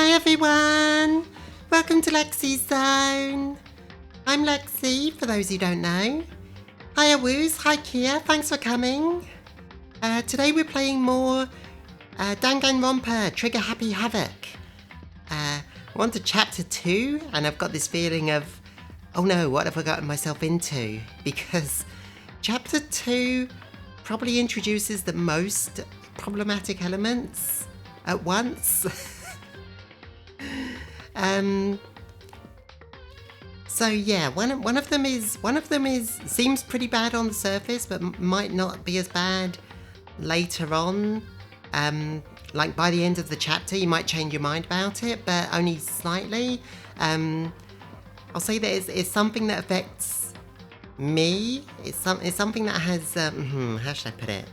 Hi everyone! Welcome to Lexi's Zone. I'm Lexi, for those who don't know. Hi Woos, hi Kia, thanks for coming. Today we're playing more Danganronpa, Trigger Happy Havoc. We're on to chapter 2, and I've got this feeling of, oh no, what have I gotten myself into? Because chapter 2 probably introduces the most problematic elements at once. So yeah, one of them seems pretty bad on the surface, but might not be as bad later on. Like by the end of the chapter, you might change your mind about it, but only slightly. I'll say that it's something that affects me. It's something that has how should I put it?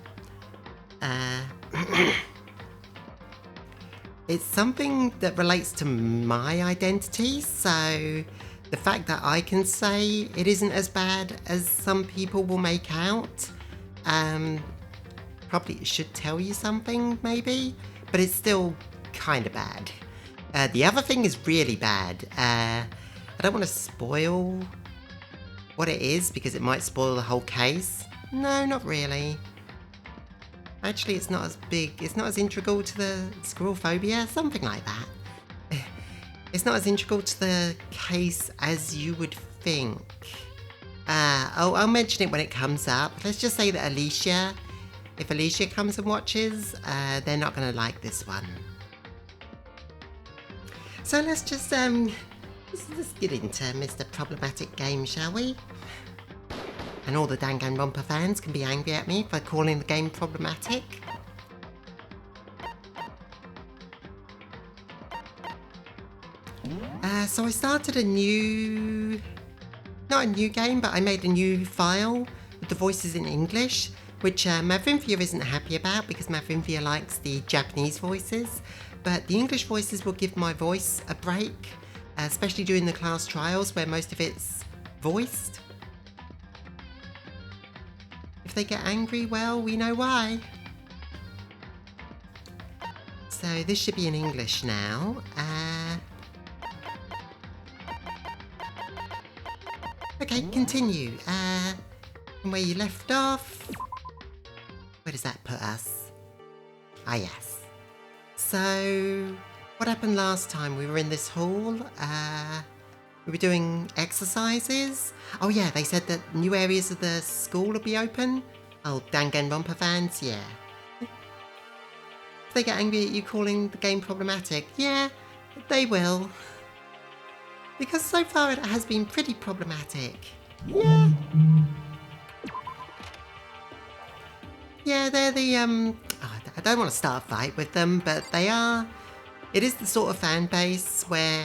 It's something that relates to my identity, so the fact that I can say it isn't as bad as some people will make out, probably should tell you something, maybe, but it's still kind of bad. The other thing is really bad. I don't want to spoil what it is, because it might spoil the whole case. No, not really. Actually, it's not as big, it's not as integral to the squirrel phobia, something like that. It's not as integral to the case as you would think. I'll mention it when it comes up. Let's just say that if Alicia comes and watches, they're not going to like this one. So let's just let's get into Mr. Problematic Game, shall we? And all the Danganronpa fans can be angry at me for calling the game problematic. So I started not a new game, but I made a new file with the voices in English, which Mavrinthia isn't happy about, because Mavrinthia likes the Japanese voices, but the English voices will give my voice a break, especially during the class trials where most of it's voiced. If they get angry, well, we know why. So this should be in English now. Okay, continue. From where you left off. Where does that put us? Ah, yes. So, what happened last time? We were in this hall. We were doing exercises. Oh yeah, they said that new areas of the school will be open. Oh, Danganronpa fans, yeah. If they get angry at you calling the game problematic, yeah, they will. Because so far it has been pretty problematic. Yeah. Yeah, they're the, I don't want to start a fight with them, but they are. It is the sort of fan base where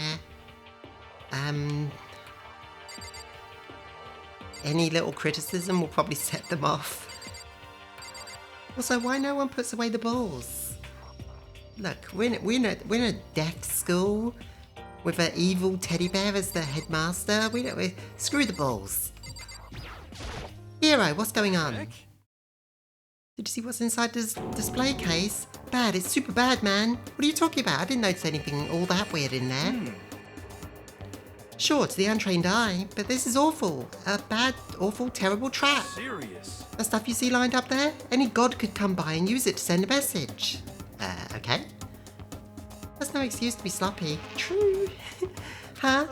any little criticism will probably set them off. Also, why no one puts away the balls? Look, we're in a deaf school with an evil teddy bear as the headmaster. Screw the balls. Hero, what's going on? Did you see what's inside this display case? Bad, it's super bad, man. What are you talking about? I didn't notice anything all that weird in there. Sure, to the untrained eye, but this is awful. A bad, awful, terrible trap. Serious? The stuff you see lined up there? Any god could come by and use it to send a message. Okay. That's no excuse to be sloppy. True. Huh?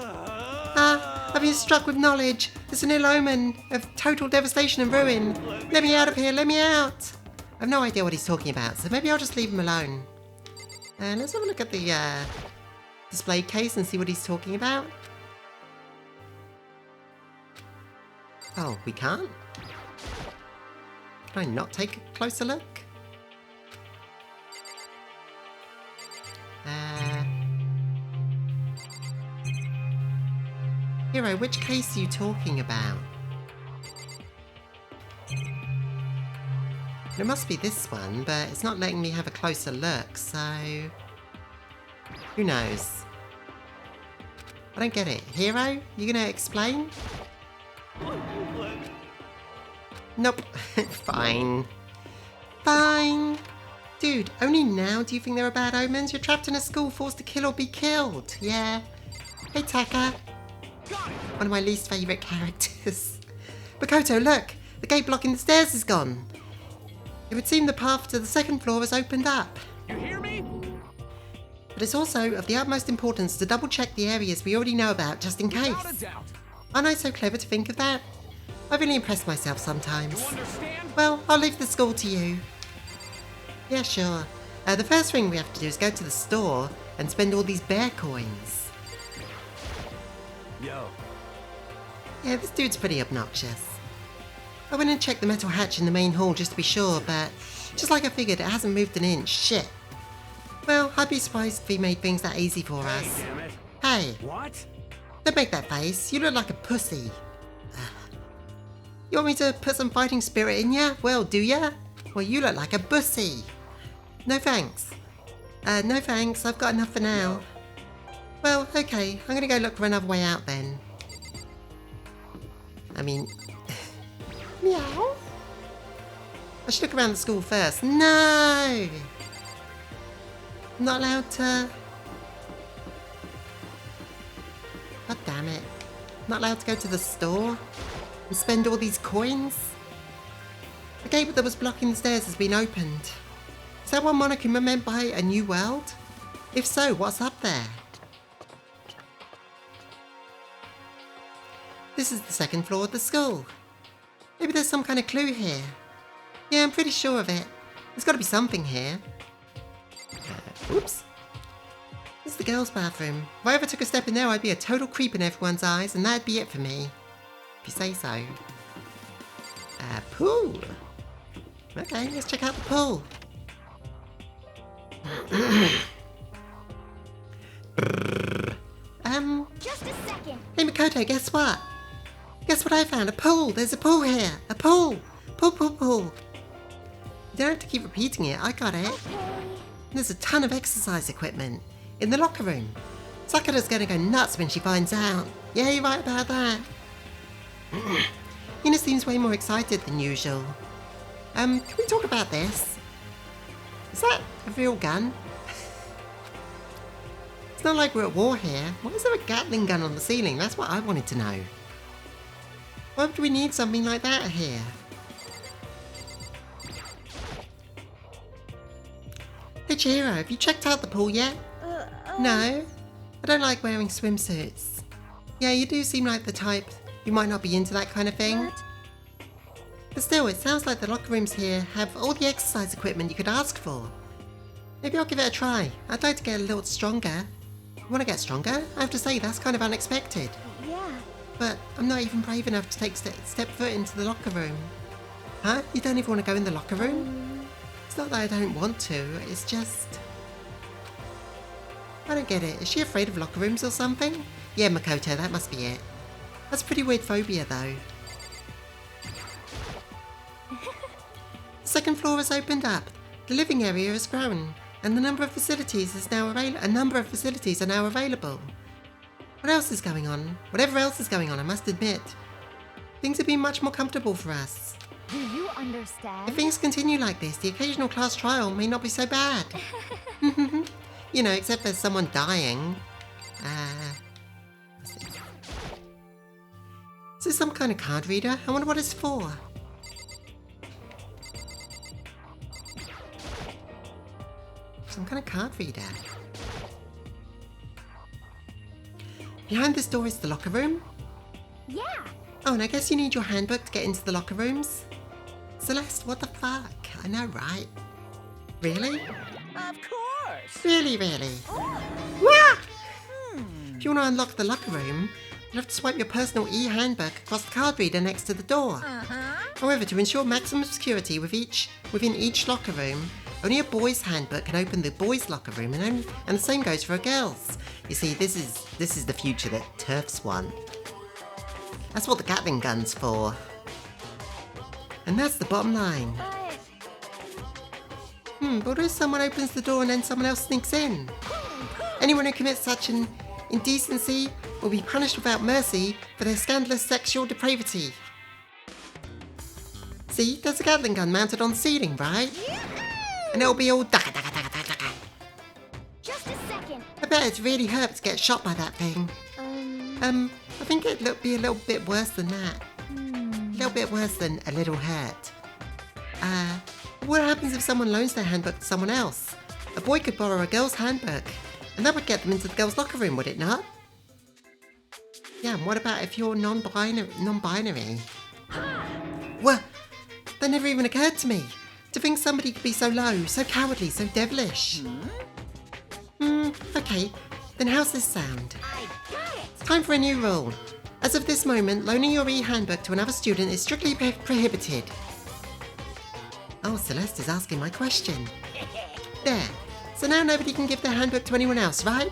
I've been struck with knowledge. It's an ill omen of total devastation and ruin. Let me out of here, let me out. I've no idea what he's talking about, so maybe I'll just leave him alone. Let's have a look at the display case and see what he's talking about. Oh, we can't? Can I not take a closer look? Hero, which case are you talking about? It must be this one, but it's not letting me have a closer look, so who knows? I don't get it. Hero, you gonna explain? Nope. Fine. Fine. Dude, only now do you think there are bad omens? You're trapped in a school forced to kill or be killed. Yeah. Hey, Taka. One of my least favourite characters. Makoto, look! The gate blocking the stairs is gone. It would seem the path to the second floor has opened up. You hear me? But it's also of the utmost importance to double check the areas we already know about just in case. Without a doubt. Aren't I so clever to think of that? I really impress myself sometimes. You understand? Well, I'll leave the school to you. Yeah, sure. The first thing we have to do is go to the store and spend all these bear coins. Yo. Yeah, this dude's pretty obnoxious. I went and checked the metal hatch in the main hall just to be sure, but just like I figured, it hasn't moved an inch. Shit. Well, I'd be surprised if he made things that easy for us. Damn it. Hey, What? don't make that face. You look like a pussy. You want me to put some fighting spirit in ya? Well, do ya? Well, you look like a bussy. No thanks. No thanks. I've got enough for now. Well, okay. I'm gonna go look for another way out then. I mean... Meow? I should look around the school first. No! I'm not allowed to... God damn it. I'm not allowed to go to the store and spend all these coins? The gate that was blocking the stairs has been opened. Is that what Monokuma meant by a new world? If so, what's up there? This is the second floor of the school. Maybe there's some kind of clue here. Yeah, I'm pretty sure of it. There's got to be something here. Oops. This is the girls' bathroom. If I ever took a step in there, I'd be a total creep in everyone's eyes, and that'd be it for me. If you say so. Pool. Okay, let's check out the pool. Just a second. Hey Makoto, guess what? Guess what I found? A pool! There's a pool here! A pool! Pool, pool, pool! You don't have to keep repeating it, I got it. Okay. There's a ton of exercise equipment in the locker room. Sakura's gonna go nuts when she finds out. Yeah, you're right about that. Hina seems way more excited than usual. Can we talk about this? Is that a real gun? It's not like we're at war here. Why is there a Gatling gun on the ceiling? That's what I wanted to know. Why would we need something like that here? Hey Chihiro, have you checked out the pool yet? No? I don't like wearing swimsuits. Yeah, you do seem like the type who might not be into that kind of thing. What? But still, it sounds like the locker rooms here have all the exercise equipment you could ask for. Maybe I'll give it a try. I'd like to get a little stronger. You want to get stronger? I have to say, that's kind of unexpected. Yeah. But I'm not even brave enough to take step foot into the locker room. Huh? You don't even want to go in the locker room? It's not that I don't want to, it's just... I don't get it. Is she afraid of locker rooms or something? Yeah, Makoto, that must be it. That's a pretty weird phobia, though. The second floor has opened up. The living area has grown, and a number of facilities are now available. What else is going on? Whatever else is going on, I must admit. Things have been much more comfortable for us. Do you understand? If things continue like this, the occasional class trial may not be so bad. You know, except there's someone dying. Is this some kind of card reader? I wonder what it's for. Some kind of card reader. Behind this door is the locker room. Yeah. Oh, and I guess you need your handbook to get into the locker rooms. Celeste, what the fuck? I know, right? Really? Of course. Really? Wah! If you want to unlock the locker room, you'll have to swipe your personal e-handbook across the card reader next to the door. However, to ensure maximum security within each locker room, only a boy's handbook can open the boys' locker room, and the same goes for a girl's. You see, this is the future that TERFs want. That's what the Gatling gun's for. And that's the bottom line. But what if someone opens the door and then someone else sneaks in? Anyone who commits such an indecency will be punished without mercy for their scandalous sexual depravity. See, there's a Gatling gun mounted on the ceiling, right? and it'll be all daka daka daka daka daka. Just a second. I bet it really hurts to get shot by that thing. I think it'd be a little bit worse than that. A little bit worse than a little hurt. What happens if someone loans their handbook to someone else? A boy could borrow a girl's handbook, and that would get them into the girls' locker room, would it not? Yeah, and what about if you're non-binary? What? That never even occurred to me. To think somebody could be so low, so cowardly, so devilish. Okay. Then how's this sound? I got it. It's time for a new rule. As of this moment, loaning your e-handbook to another student is strictly prohibited. Oh, Celeste is asking my question. There. So now nobody can give their handbook to anyone else, right?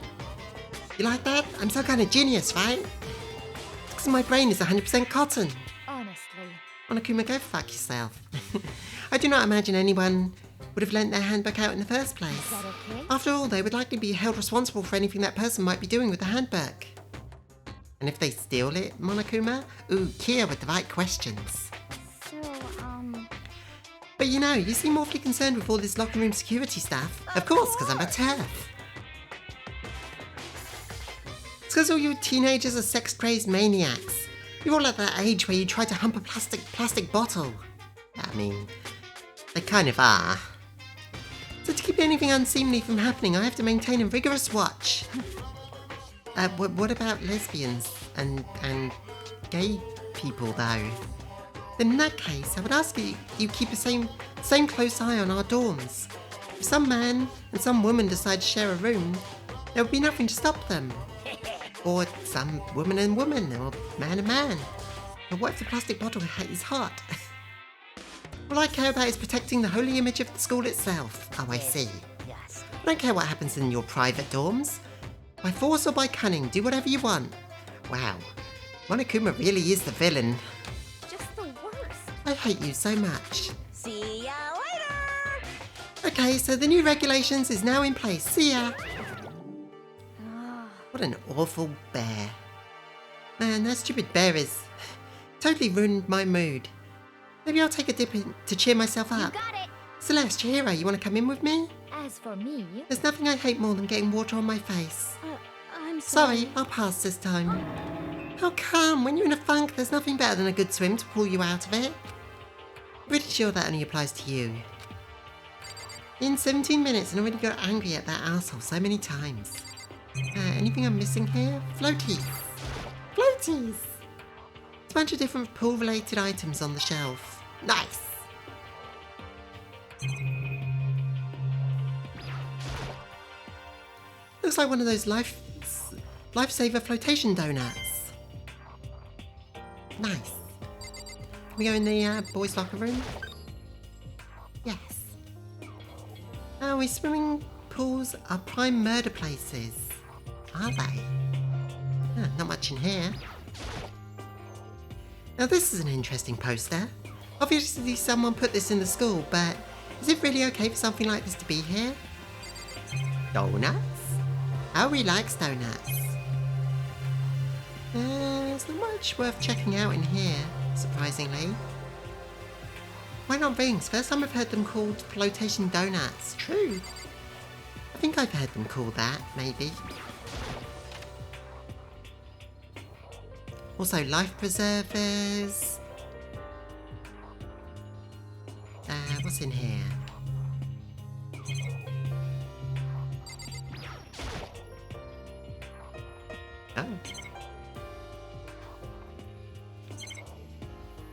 You like that? I'm some kind of genius, right? It's because my brain is 100% cotton. Honestly. Monokuma, go fuck yourself. I do not imagine anyone would have lent their handbook out in the first place. Is that okay? After all, they would likely be held responsible for anything that person might be doing with the handbook. And if they steal it, Monokuma? Ooh, Kia with the right questions. So, But you know, you seem awfully concerned with all this locker room security stuff. Of course, because I'm a TERF. It's because all you teenagers are sex-crazed maniacs. You're all at that age where you try to hump a plastic bottle. I mean, they kind of are. So to keep anything unseemly from happening, I have to maintain a rigorous watch. What about lesbians and gay people, though? Then in that case, I would ask you keep the same close eye on our dorms. If some man and some woman decide to share a room, there would be nothing to stop them. Or some woman and woman, or man and man. But what if the plastic bottle is hot? All I care about is protecting the holy image of the school itself. Oh, I see. yes. I don't care what happens in your private dorms. By force or by cunning, do whatever you want. Wow, Monokuma really is the villain. Just the worst. I hate you so much. See ya later! Okay, so the new regulations is now in place. See ya! What an awful bear. Man, that stupid bear is totally ruined my mood. Maybe I'll take a dip in to cheer myself You up. got it. Celeste, Chihiro, you want to come in with me? As for me, There's nothing I hate more than getting water on my face. I'm sorry. Sorry, I'll pass this time. How come? When you're in a funk, there's nothing better than a good swim to pull you out of it. Pretty sure that only applies to you. In 17 minutes and already got angry at that asshole so many times. Anything I'm missing here? Floaties. Floaties! It's a bunch of different pool-related items on the shelf. Nice! Looks like one of those lifesaver flotation donuts. Nice. Can we go in the boys' locker room? Yes. We swimming pools are prime murder places. Are they? Not much in here. Now this is an interesting poster. Obviously someone put this in the school, but is it really okay for something like this to be here? Donuts? Aoi likes donuts. There's not much worth checking out in here, surprisingly. Why not rings? First time I've heard them called flotation donuts. True. I think I've heard them called that, maybe. Also, life preservers. What's in here? Oh.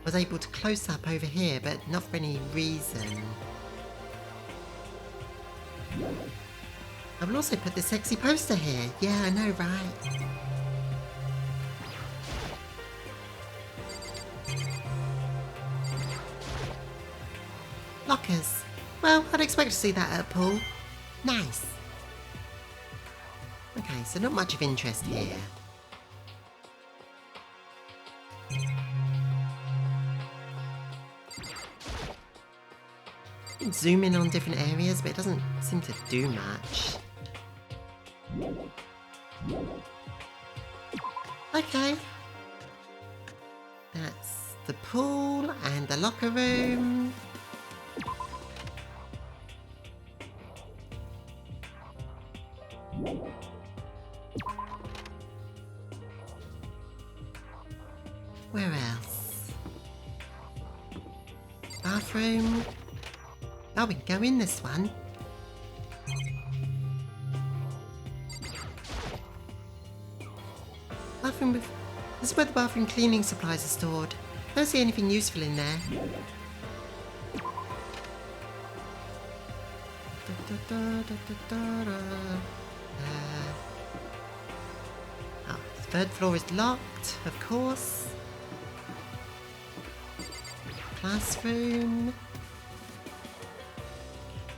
Was able to close up over here, but not for any reason. I will also put the sexy poster here. Yeah, I know, right? Lockers. Well, I'd expect to see that at a pool. Nice. Okay, so not much of interest here. You can zoom in on different areas, but it doesn't seem to do much. Okay. That's the pool and the locker room. Where else? Bathroom. Oh, we can go in this one. Bathroom with... This is where the bathroom cleaning supplies are stored. I don't see anything useful in there. Oh, the third floor is locked, of course. Classroom.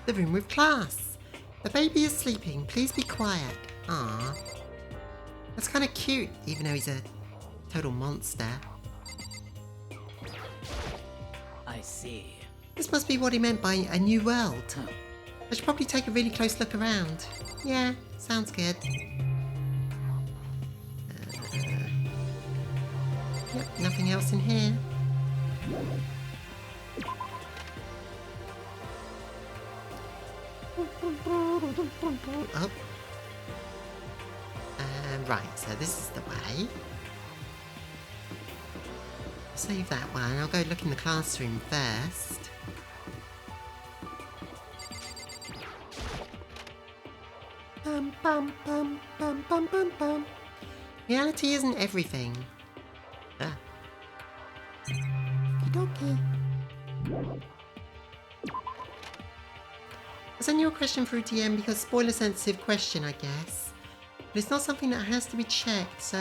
The room with class. The baby is sleeping. Please be quiet. Ah, that's kind of cute, even though he's a total monster. I see. This must be what he meant by a new world. I should probably take a really close look around. Yeah, sounds good. Yep, nothing else in here. Oh. Right, so this is the way. Save that one. I'll go look in the classroom first. Bum bum bum bum bum bum bum. Reality isn't everything. Ah. Okie dokie. I sent you a question through DM because spoiler sensitive question, I guess. But it's not something that has to be checked, so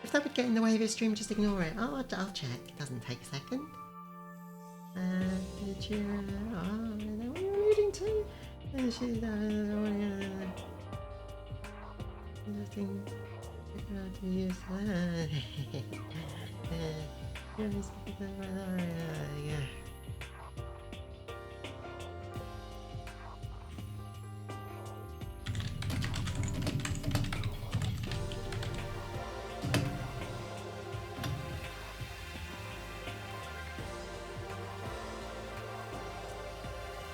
if that would get in the way of your stream, just ignore it. Oh, I'll check. It doesn't take a second. Did you... Oh, is that what you're alluding to? Nothing to use that.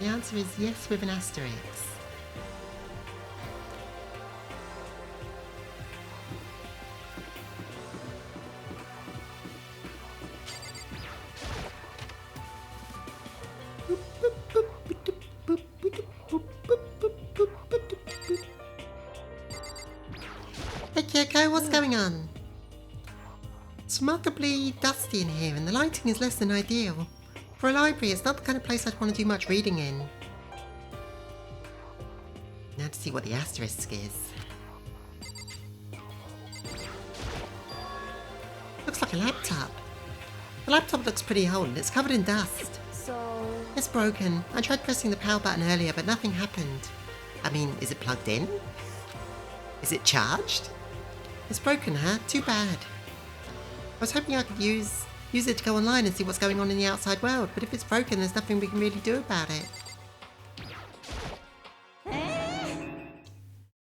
The answer is yes with an asterisk. Hey Kyoko, what's going on? It's remarkably dusty in here and the lighting is less than ideal. For a library, it's not the kind of place I'd want to do much reading in. Now to see what the asterisk is. Looks like a laptop. The laptop looks pretty old and it's covered in dust. So... It's broken. I tried pressing the power button earlier, but nothing happened. I mean, is it plugged in? Is it charged? It's broken, huh? Too bad. I was hoping I could use it to go online and see what's going on in the outside world, but if it's broken, there's nothing we can really do about it.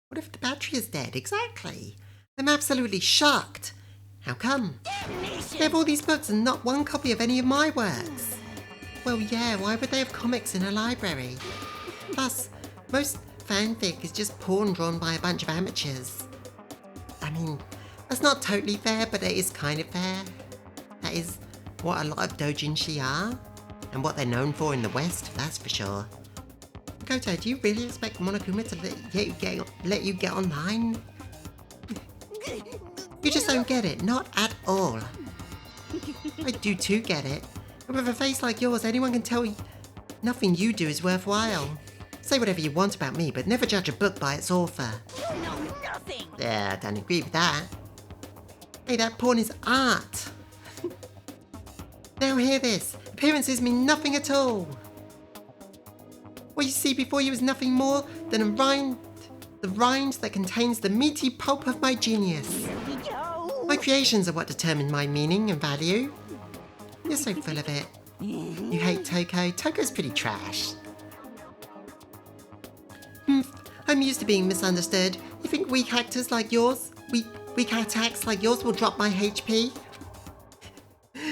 What if the battery is dead? Exactly. I'm absolutely shocked. How come? They have all these books and not one copy of any of my works. Well, yeah, why would they have comics in a library? Plus, most fanfic is just porn drawn by a bunch of amateurs. I mean, that's not totally fair, but it is kind of fair. That is what a lot of doujinshi are, and what they're known for in the West, that's for sure. Koto, do you really expect Monokuma to let you get online? You just don't get it, not at all. I do too get it. And with a face like yours, anyone can tell you nothing you do is worthwhile. Say whatever you want about me, but never judge a book by its author. You know nothing! Yeah, I don't agree with that. Hey, that porn is art. Now hear this. Appearances mean nothing at all. What you see before you is nothing more than the rind that contains the meaty pulp of my genius. My creations are what determine my meaning and value. You're so full of it. You hate Toko. Toko's pretty trash. I'm used to being misunderstood. You think weak actors like yours, weak attacks like yours will drop my HP?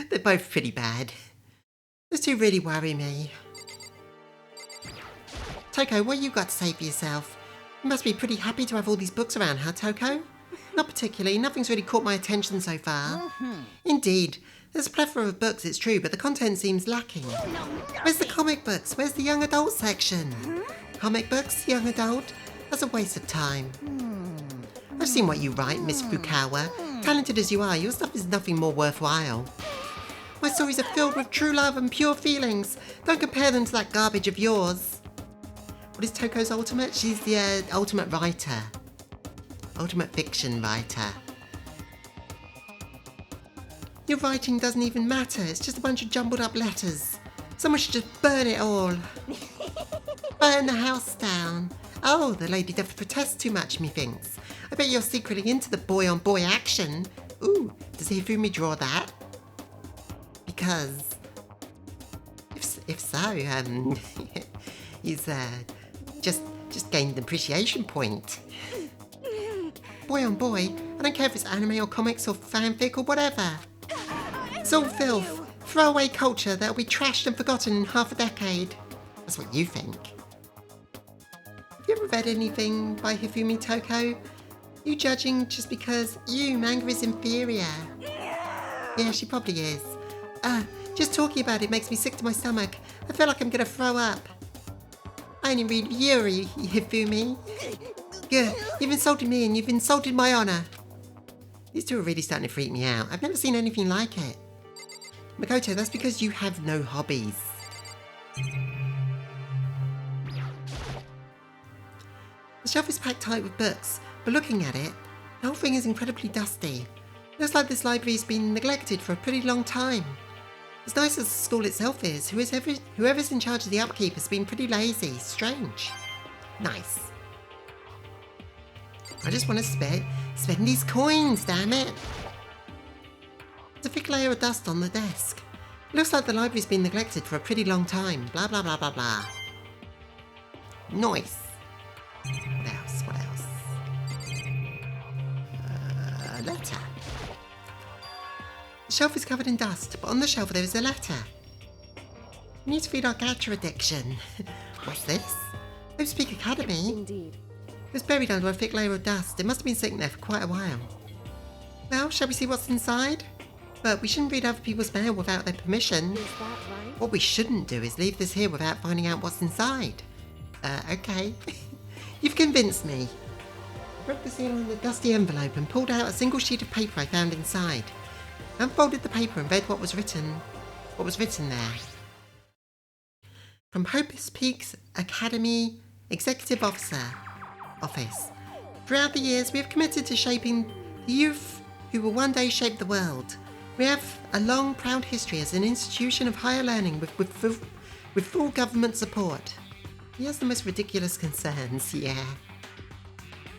They're both pretty bad. Those two really worry me. Toko, what you got to say for yourself? You must be pretty happy to have all these books around, huh, Toko? Not particularly, nothing's really caught my attention so far. Indeed, there's a plethora of books, it's true, but the content seems lacking. Where's the comic books? Where's the young adult section? Comic books, young adult? That's a waste of time. I've seen what you write, Miss Fukawa. Talented as you are, your stuff is nothing more worthwhile. My stories are filled with true love and pure feelings. Don't compare them to that garbage of yours. What is Toko's ultimate? She's the ultimate writer. Ultimate fiction writer. Your writing doesn't even matter. It's just a bunch of jumbled up letters. Someone should just burn it all. Burn the house down. Oh, the lady doth protest too much, methinks. I bet you're secretly into the boy-on-boy action. Ooh, does Hifumi draw that? Because if so, he's just gained an appreciation point. Boy on boy, I don't care if it's anime or comics or fanfic or whatever. It's all filth, throwaway culture that'll be trashed and forgotten in half a decade. That's what you think. Have you ever read anything by Hifumi Toko? You judging just because manga is inferior? Yeah, she probably is. Just talking about it makes me sick to my stomach. I feel like I'm gonna throw up. I only read Yuri, Hifumi. Good, you've insulted me and you've insulted my honour. These two are really starting to freak me out. I've never seen anything like it. Makoto, that's because you have no hobbies. The shelf is packed tight with books, but looking at it, the whole thing is incredibly dusty. Looks like this library's been neglected for a pretty long time. As nice as the school itself is, whoever's in charge of the upkeep has been pretty lazy. Strange. Nice. I just want to spend these coins, damn it. There's a thick layer of dust on the desk. It looks like the library's been neglected for a pretty long time. Blah, blah, blah, blah, blah. Nice. What else? What else? A letter. The shelf is covered in dust, but on the shelf there is a letter. We need to feed our gacha addiction. What's this? Hopespeak Academy? Indeed. It was buried under a thick layer of dust. It must have been sitting there for quite a while. Well, shall we see what's inside? But we shouldn't read other people's mail without their permission. Is that right? What we shouldn't do is leave this here without finding out what's inside. Okay. You've convinced me. I broke the seal on the dusty envelope and pulled out a single sheet of paper I found inside. I unfolded the paper and read what was written there. From Hopespeak Academy Executive Office. Throughout the years, we have committed to shaping the youth who will one day shape the world. We have a long, proud history as an institution of higher learning with full government support. He has the most ridiculous concerns, yeah.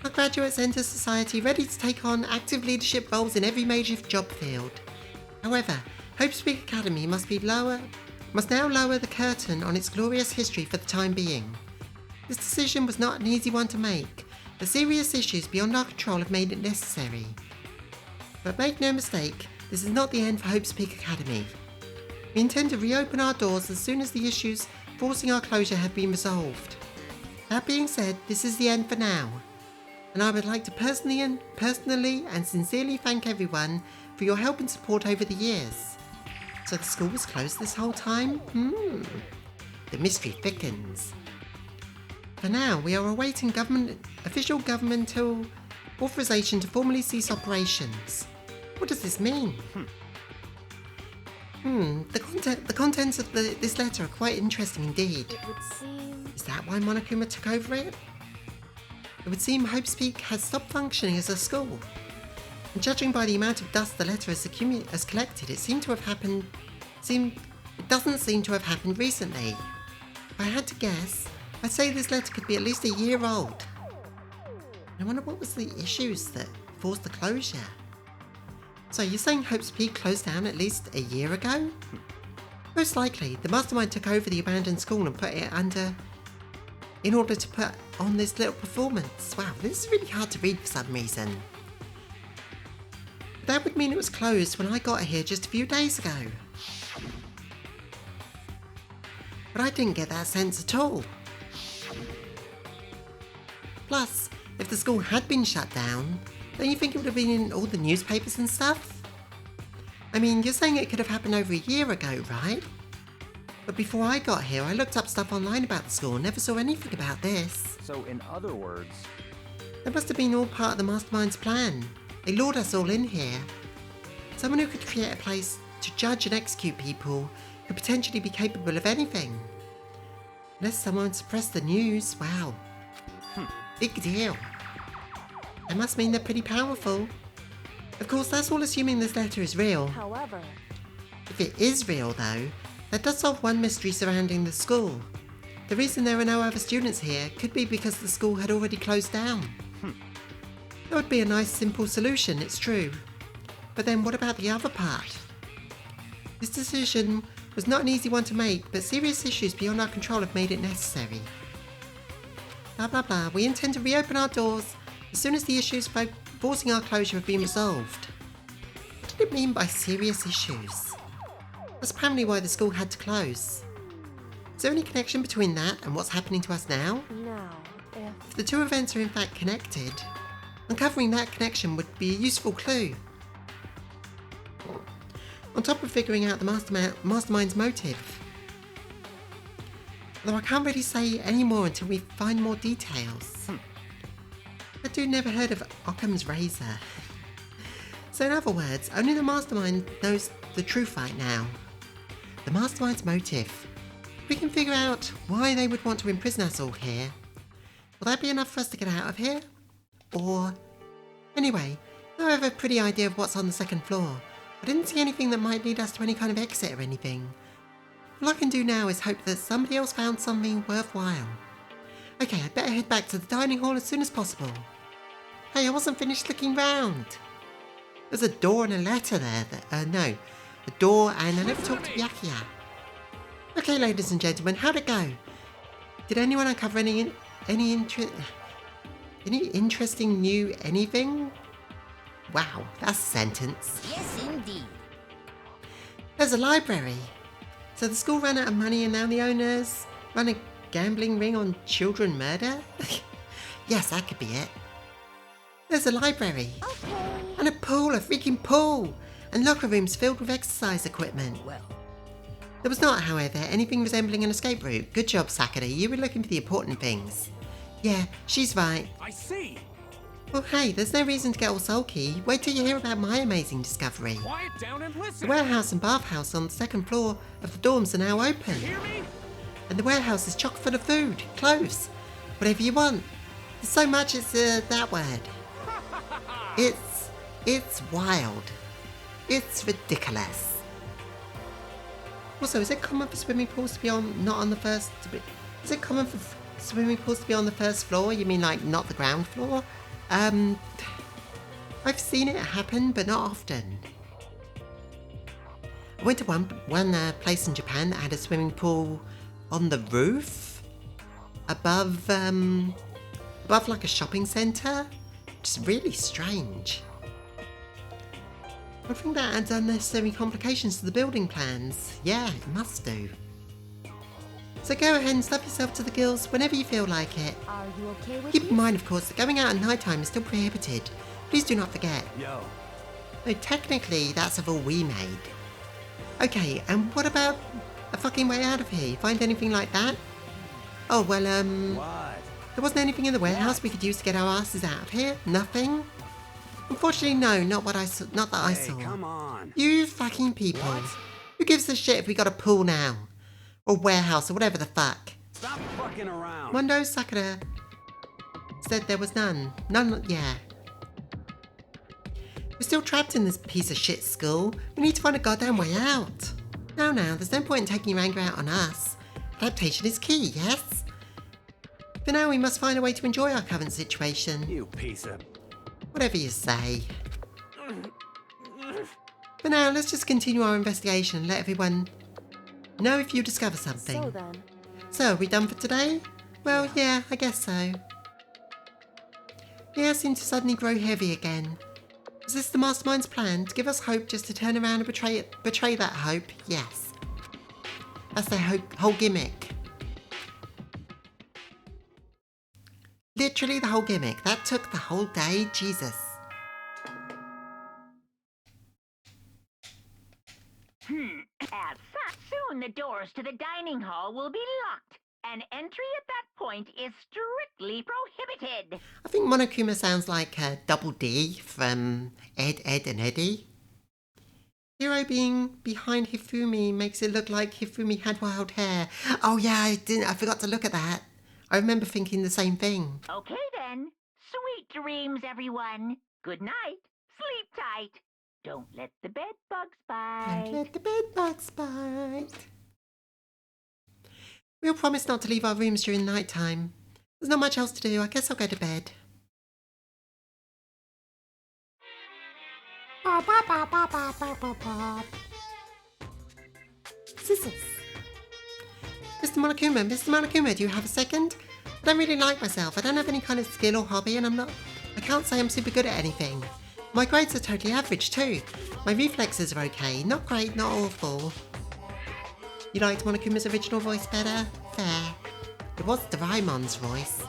Our graduates enter society ready to take on active leadership roles in every major job field. However, Hopespeak Academy must now lower the curtain on its glorious history for the time being. This decision was not an easy one to make, but serious issues beyond our control have made it necessary. But make no mistake, this is not the end for Hopespeak Academy. We intend to reopen our doors as soon as the issues forcing our closure have been resolved. That being said, this is the end for now, and I would like to personally and sincerely thank everyone for your help and support over the years. So the school was closed this whole time? The mystery thickens. For now, we are awaiting official governmental authorization to formally cease operations. What does this mean? The contents of this letter are quite interesting indeed. It would seem... Is that why Monokuma took over it? It would seem Hopespeak has stopped functioning as a school. And judging by the amount of dust the letter has collected, it doesn't seem to have happened recently. If I had to guess, I'd say this letter could be at least a year old. I wonder what was the issues that forced the closure. So you're saying Hopespeak closed down at least a year ago? Most likely, the mastermind took over the abandoned school and put it under in order to put on this little performance. Wow, this is really hard to read for some reason. That would mean it was closed when I got here just a few days ago. But I didn't get that sense at all. Plus, if the school had been shut down, Don't you think it would have been in all the newspapers and stuff? I mean, you're saying it could have happened over a year ago, right? But before I got here, I looked up stuff online about the school and never saw anything about this. So in other words... That must have been all part of the mastermind's plan. They lured us all in here. Someone who could create a place to judge and execute people could potentially be capable of anything. Unless someone suppressed the news, wow. Big deal. That must mean they're pretty powerful. Of course, that's all assuming this letter is real. However, If it is real, though, that does solve one mystery surrounding the school. The reason there are no other students here could be because the school had already closed down. That would be a nice, simple solution, it's true. But then what about the other part? This decision was not an easy one to make, but serious issues beyond our control have made it necessary. Blah blah blah, we intend to reopen our doors as soon as the issues forcing our closure have been resolved. What did it mean by serious issues? That's apparently why the school had to close. Is there any connection between that and what's happening to us now? now, If the two events are in fact connected, uncovering that connection would be a useful clue. On top of figuring out the mastermind's motive. Although I can't really say any more until we find more details. That dude never heard of Occam's razor. So in other words, only the mastermind knows the truth right now. The mastermind's motive. We can figure out why they would want to imprison us all here. Will that be enough for us to get out of here? Or... Anyway, now I have a pretty idea of what's on the second floor. I didn't see anything that might lead us to any kind of exit or anything. All I can do now is hope that somebody else found something worthwhile. Okay, I'd better head back to the dining hall as soon as possible. Hey, I wasn't finished looking round. There's a door and a letter there. No, a door and I never talked to Byakuya. Okay, ladies and gentlemen, how'd it go? Did anyone uncover any interesting new anything? Wow, that's a sentence. Yes, indeed. There's a library. So the school ran out of money and now the owners run a gambling ring on children murder? Yes, that could be it. There's a library. Okay. And a pool, a freaking pool. And locker rooms filled with exercise equipment. Well, There was not, however, anything resembling an escape route. Good job, Sakura. You were looking for the important things. Yeah, she's right. I see! Well, hey, there's no reason to get all sulky. Wait till you hear about my amazing discovery. Quiet down and The listen! warehouse and bathhouse on the second floor of the dorms are now open. Hear me? And the warehouse is chock full of food, clothes, whatever you want. There's so much, it's that word. It's wild. It's ridiculous. Also, is it common for swimming pools to be is it common for swimming pools to be on the first floor? You mean like not the ground floor? I've seen it happen, but not often. I went to one place in Japan that had a swimming pool on the roof, above like a shopping centre. Just really strange. I think that adds unnecessary complications to the building plans. Yeah, it must do. So go ahead and stuff yourself to the gills whenever you feel like it. are you okay with Keep this? in mind, of course, that going out at night time is still prohibited. Please do not forget. Yo. Though technically, that's a rule we made. Okay, and what about a fucking way out of here? You find anything like that? Oh, well, What? there wasn't anything in the warehouse we could use to get our asses out of here? Nothing? Unfortunately, no, not that I Hey, saw. come on. You fucking people. What? Who gives a shit if we got a pool now? Or warehouse, or whatever the fuck? Stop fucking around. Mondo Sakura said there was none. None, yeah. We're still trapped in this piece of shit school. We need to find a goddamn way out. Now, there's no point in taking your anger out on us. Adaptation is key, yes? For now, we must find a way to enjoy our current situation. You piece of... Whatever you say. For now, let's just continue our investigation and let everyone know if you discover something. So then, So, are we done for today? Well, yeah, I guess so. The air seemed to suddenly grow heavy again. Was this the mastermind's plan, to give us hope just to turn around and betray that hope? Yes. That's their whole gimmick. Literally the whole gimmick. That took the whole day, Jesus. As such, soon the doors to the dining hall will be locked, and entry at that point is strictly prohibited. I think Monokuma sounds like Double D from Ed, Ed and Eddie. Hiro being behind Hifumi makes it look like Hifumi had wild hair. Oh yeah, I forgot to look at that. I remember thinking the same thing. Okay then. Sweet dreams, everyone. Good night. Sleep tight. Don't let the bed bugs bite. Don't let the bed bugs bite. We'll promise not to leave our rooms during night time. There's not much else to do. I guess I'll go to bed. Scissors. Mr. Monokuma, do you have a second? I don't really like myself. I don't have any kind of skill or hobby, and I can't say I'm super good at anything. My grades are totally average too. My reflexes are okay. Not great, not awful. You liked Monokuma's original voice better? Fair. It was Doraimon's voice.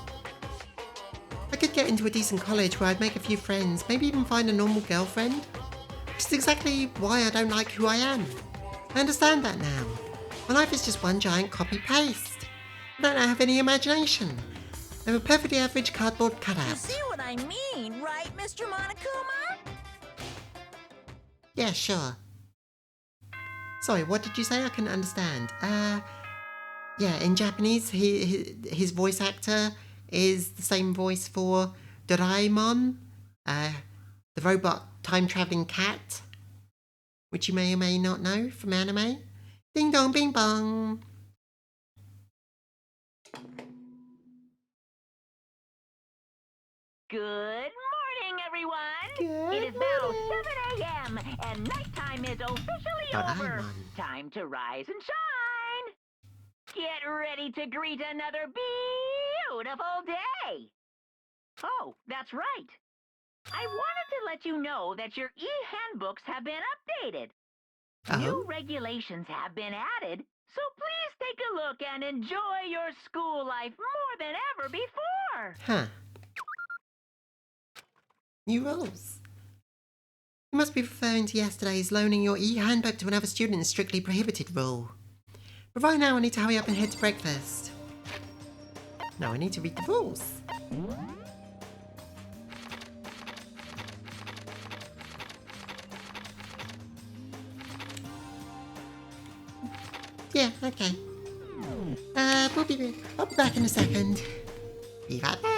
I could get into a decent college where I'd make a few friends, maybe even find a normal girlfriend. Which is exactly why I don't like who I am. I understand that now. My life is just one giant copy-paste. I don't have any imagination. I'm a perfectly average cardboard You cutout. see what I mean, right, Mr. Monokuma? Yeah, sure. Sorry, what did you say? I couldn't understand. Yeah, in Japanese, his voice actor is the same voice for Doraemon, the robot time-traveling cat, which you may or may not know from anime. Ding dong, bing bong. Good morning, everyone. Good It is now morning. 7 a.m. and nighttime is officially over. Doraemon. Time to rise and shine. Get ready to greet another beautiful day. Oh, that's right. I wanted to let you know that your e-handbooks have been updated. New regulations have been added, so please take a look and enjoy your school life more than ever before. Huh. New rules. You must be referring to yesterday's loaning your e-handbook to another student is strictly prohibited rule. But right now I need to hurry up and head to breakfast. No, I need to read the rules. Yeah, okay. I'll be back in a second. Be right back.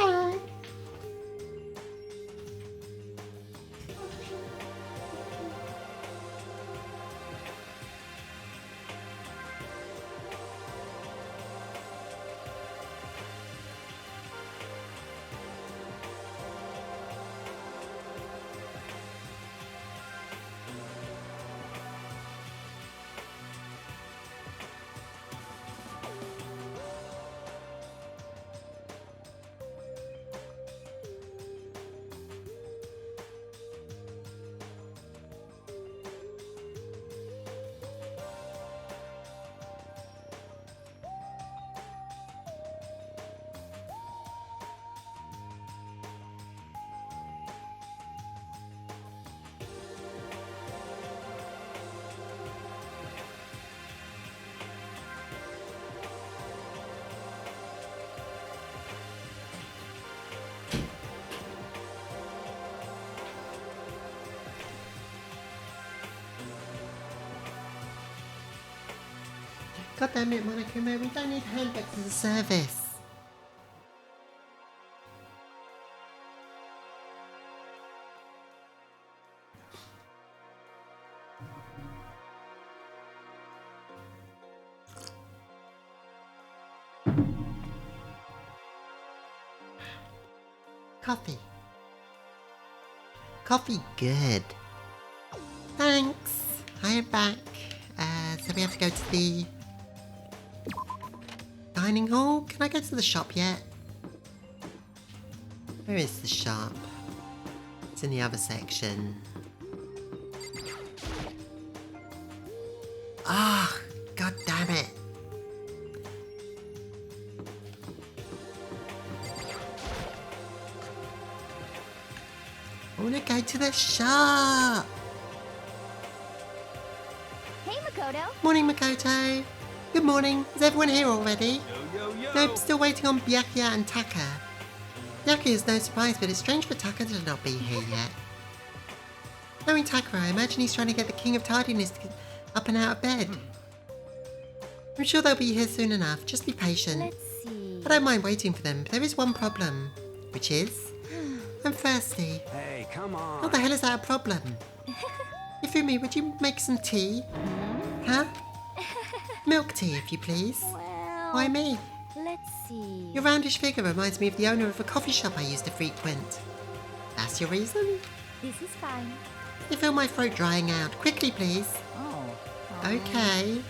God damn it, Monokuma, we don't need handbooks as a service. Coffee. Coffee good. Thanks. I am back. So we have to go to the dining hall? Can I go to the shop yet? Where is the shop? It's in the other section. Ah, god damn it. I wanna go to the shop. Hey, Makoto. Morning, Makoto. Good morning. Is everyone here already? Yo, yo, yo! Nope, still waiting on Byakuya and Taka. Byakuya is no surprise, but it's strange for Taka to not be here yet. Knowing Taka, I imagine he's trying to get the King of Tardiness to get up and out of bed. I'm sure they'll be here soon enough. Just be patient. Let's see. I don't mind waiting for them, but there is one problem. Which is? I'm thirsty. Hey, come How on. the hell is that a problem? Ifumi, would you make some tea? Huh? Milk tea, if you please. Well, Why me? let's see. Your roundish figure reminds me of the owner of a coffee shop I used to frequent. That's your reason? This is fine. You feel my throat drying out. Quickly, please. Oh. Okay.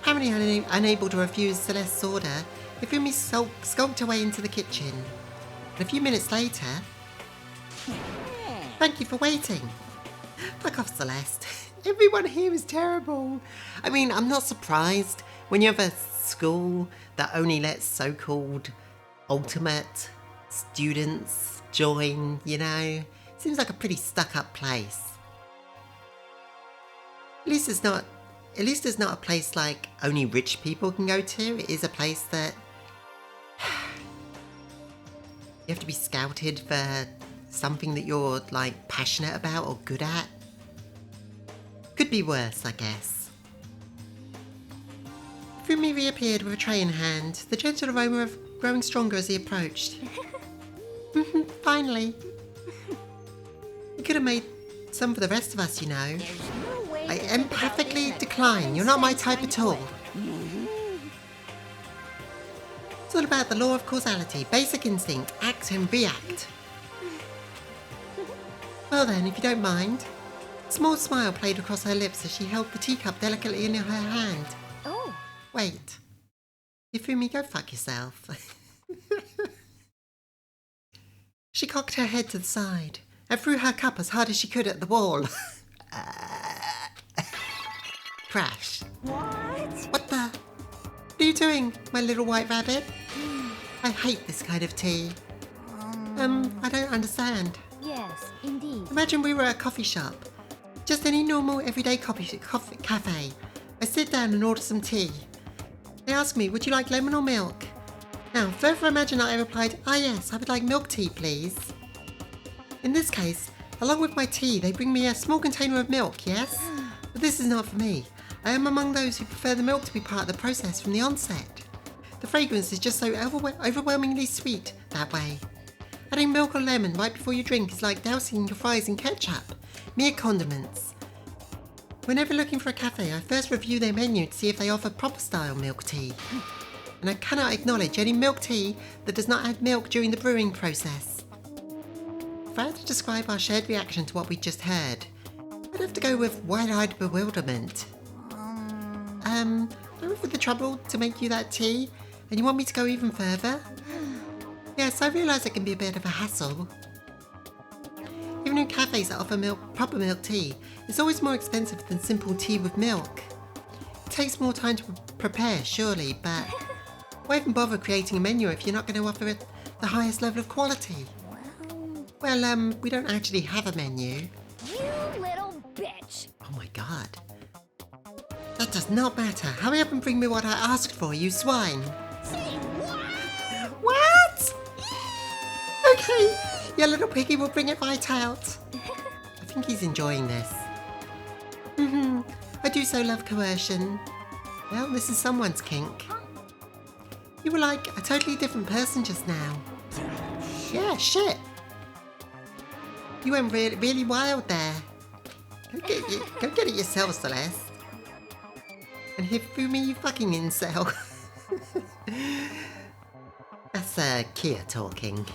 Apparently unable to refuse Celeste's order, Ifumi skulked away into the kitchen. And a few minutes later... Thank you for waiting. Fuck off, Celeste. Everyone here is terrible. I mean, I'm not surprised when you have a school that only lets so-called ultimate students join, you know? Seems like a pretty stuck-up place. At least it's not a place like only rich people can go to. It is a place that you have to be scouted for something that you're like passionate about or good at. Could be worse, I guess. Fumi reappeared with a tray in hand, the gentle aroma of growing stronger as he approached. Finally. You could have made some for the rest of us, you know. There's no way I to think about empathically this in a decline. You're not my common-sense type kind at of all. way. It's all about the law of causality, basic instinct, act and react. Well then, if you don't mind. A small smile played across her lips as she held the teacup delicately in her hand. Oh, Wait. Ifumi, go fuck yourself. She cocked her head to the side and threw her cup as hard as she could at the wall. Crash. what? What the? What are you doing, my little white rabbit? I hate this kind of tea. I don't understand. Yes, indeed. Imagine we were at a coffee shop. Just any normal, everyday cafe. I sit down and order some tea. They ask me, would you like lemon or milk? Now, further imagine that I replied, yes, I would like milk tea, please. In this case, along with my tea, they bring me a small container of milk, yes? But this is not for me. I am among those who prefer the milk to be part of the process from the onset. The fragrance is just so overwhelmingly sweet that way. Adding milk or lemon right before you drink is like dousing your fries in ketchup. Mere condiments. Whenever looking for a cafe, I first review their menu to see if they offer proper style milk tea. And I cannot acknowledge any milk tea that does not add milk during the brewing process. If I had to describe our shared reaction to what we just heard, I'd have to go with wide-eyed bewilderment. I went through the trouble to make you that tea, and you want me to go even further? Yes, I realise it can be a bit of a hassle. Even in cafes that offer proper milk tea, it's always more expensive than simple tea with milk. It takes more time to prepare, surely, but why even bother creating a menu if you're not going to offer it the highest level of quality? Well, we don't actually have a menu. You little bitch. Oh my god. That does not matter. Hurry up and bring me what I asked for, you swine. Say what? What? Okay, your little piggy will bring it right out. I think he's enjoying this. I do so love coercion. Well, this is someone's kink. You were like a totally different person just now. Yeah, shit. You went really wild there. Go get it yourself, Celeste. And Hifumi, you fucking incel. That's Kia talking.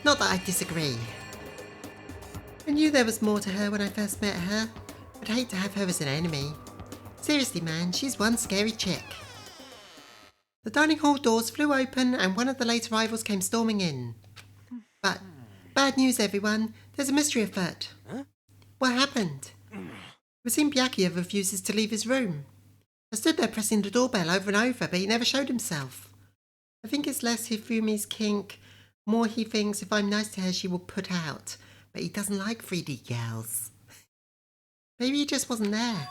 Not that I disagree. I knew there was more to her when I first met her. I'd hate to have her as an enemy. Seriously, man, she's one scary chick. The dining hall doors flew open and one of the late arrivals came storming in. But, bad news everyone, there's a mystery afoot. Huh? What happened? We've seen Byakuya refuses to leave his room. I stood there pressing the doorbell over and over, but he never showed himself. I think it's less Hifumi's kink, more he thinks if I'm nice to her she will put out. But he doesn't like 3D girls. Maybe he just wasn't there.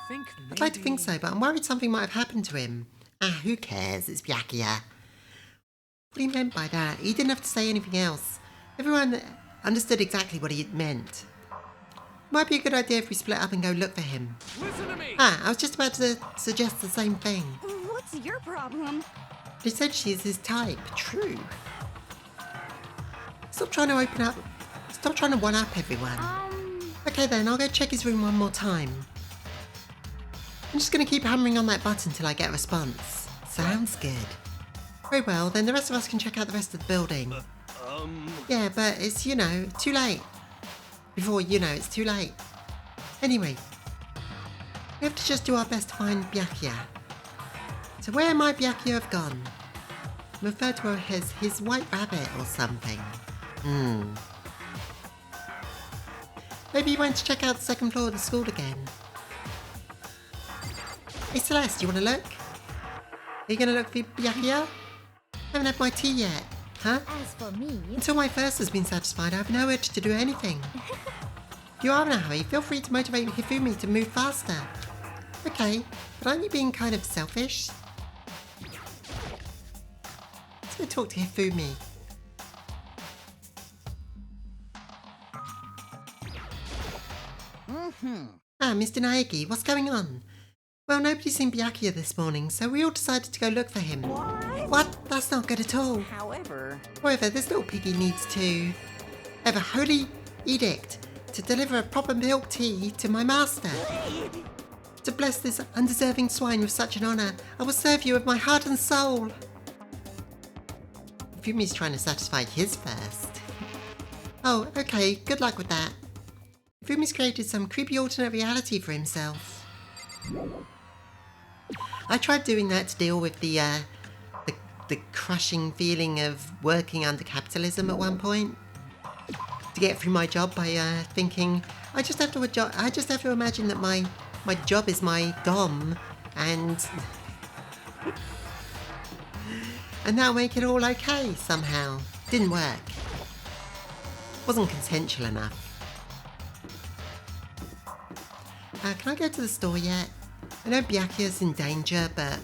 I'd like to think so, but I'm worried something might have happened to him. Ah, who cares? It's Byakuya. What he meant by that, he didn't have to say anything else. Everyone understood exactly what he meant. Might be a good idea if we split up and go look for him. Listen to me! Ah, I was just about to suggest the same thing. What's your problem? He said she's his type. True. Stop trying to open up. Stop trying to one-up everyone. Okay then, I'll go check his room one more time. I'm just gonna keep hammering on that button till I get a response. Sounds good. Very well, then the rest of us can check out the rest of the building. Yeah, but it's, you know, too late. Before, you know, it's too late. Anyway, we have to just do our best to find Byakuya. So where might Byakuya have gone? I'm referred to her as his white rabbit or something. Maybe he went to check out the second floor of the school again. Hey Celeste, you wanna look? Are you gonna look for Byakuya? I haven't had my tea yet. Huh? As for me, Until my thirst has been satisfied, I have no urge to do anything. If you are in a hurry, feel free to motivate Hifumi to move faster. Okay, but aren't you being kind of selfish? Let's go talk to Hifumi. Ah, Mr. Naegi, what's going on? Well, nobody's seen Byakuya this morning, so we all decided to go look for him. What? That's not good at all. However, This little piggy needs to have a holy edict to deliver a proper milk tea to my master. To bless this undeserving swine with such an honour, I will serve you with my heart and soul. Fumi's trying to satisfy his thirst. Oh, okay, good luck with that. Fumi's created some creepy alternate reality for himself. I tried doing that to deal with the crushing feeling of working under capitalism at one point. To get through my job by thinking, I just have to imagine that my job is my dom, and that'll make it all okay somehow. Didn't work. Wasn't consensual enough. Can I go to the store yet? I know Byakuya's in danger, but...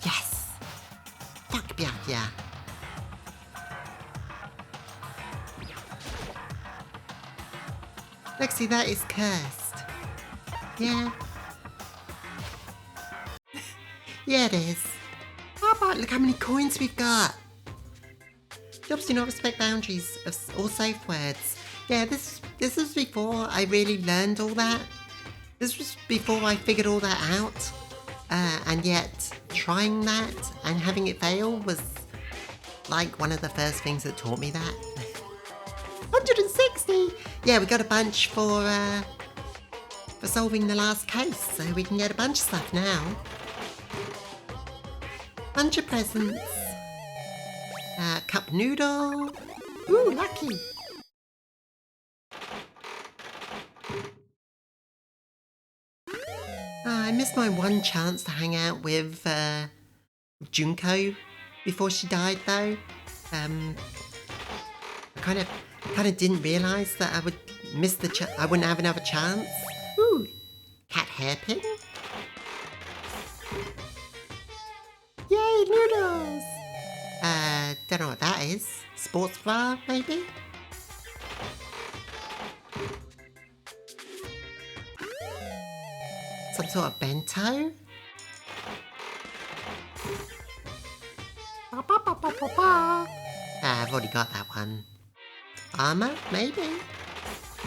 Yes! Fuck Byakuya. Lexi, that is cursed. Yeah. Yeah, it is. How about look how many coins we've got? Jobs do not respect boundaries or safe words. Yeah, this was before I really learned all that. This was before I figured all that out. And yet, trying that and having it fail was like one of the first things that taught me that. 160! Yeah, we got a bunch for solving the last case, so we can get a bunch of stuff now. Bunch of presents. Cup noodle. Ooh, lucky. I missed my one chance to hang out with Junko before she died, though. I kind of didn't realise that I would miss I wouldn't have another chance. Ooh, cat hairpin. Yay, noodles! Don't know what that is. Sports bar, maybe? Some sort of bento? I've already got that one. Armour, maybe?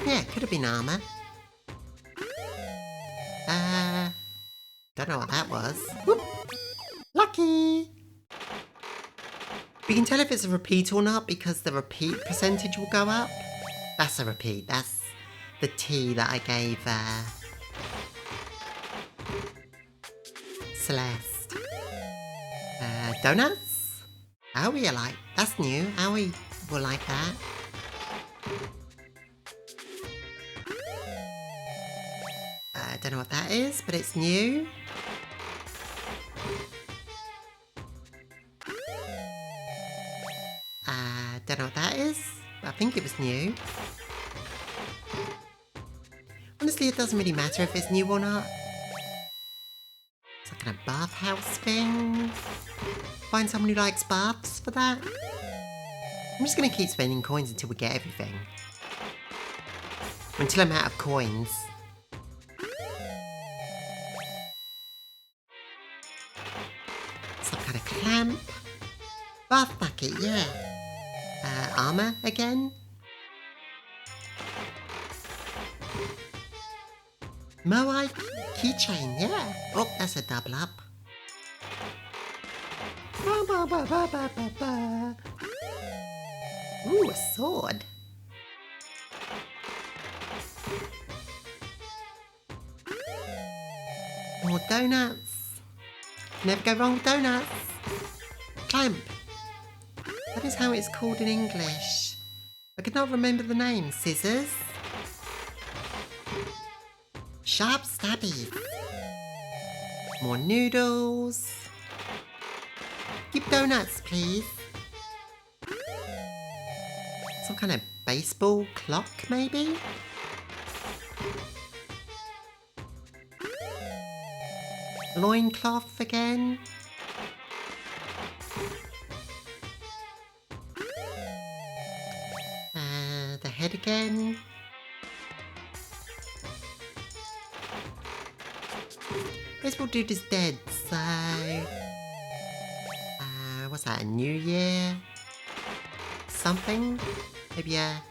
Yeah, could have been armour. Don't know what that was. Whoop! Lucky! We can tell if it's a repeat or not because the repeat percentage will go up. That's a repeat. That's the tea that I gave Celeste. Donuts? Aoi like. That's new. Aoi will like that. Don't know what that is, but it's new. Don't know what that is. I think That's new. Honestly, it doesn't really matter if it's new or not. It's like a bathhouse thing. Find someone who likes baths for that. I'm just gonna keep spending coins until we get everything. Until I'm out of coins. Some kind of clamp. Bath bucket, yeah. Armor again. Moai keychain, yeah. Oh, that's a double up. Ba, ba, ba, ba, ba, ba, ba. Ooh, a sword. More donuts. Never go wrong with donuts. Clamp. That is how it's called in English. I could not remember the name. Scissors. Sharp stabbies. More noodles. Keep donuts, please. Some kind of baseball clock, maybe? Loincloth again. The head again. Baseball dude is dead, so... what's that, a New Year? Something? Maybe a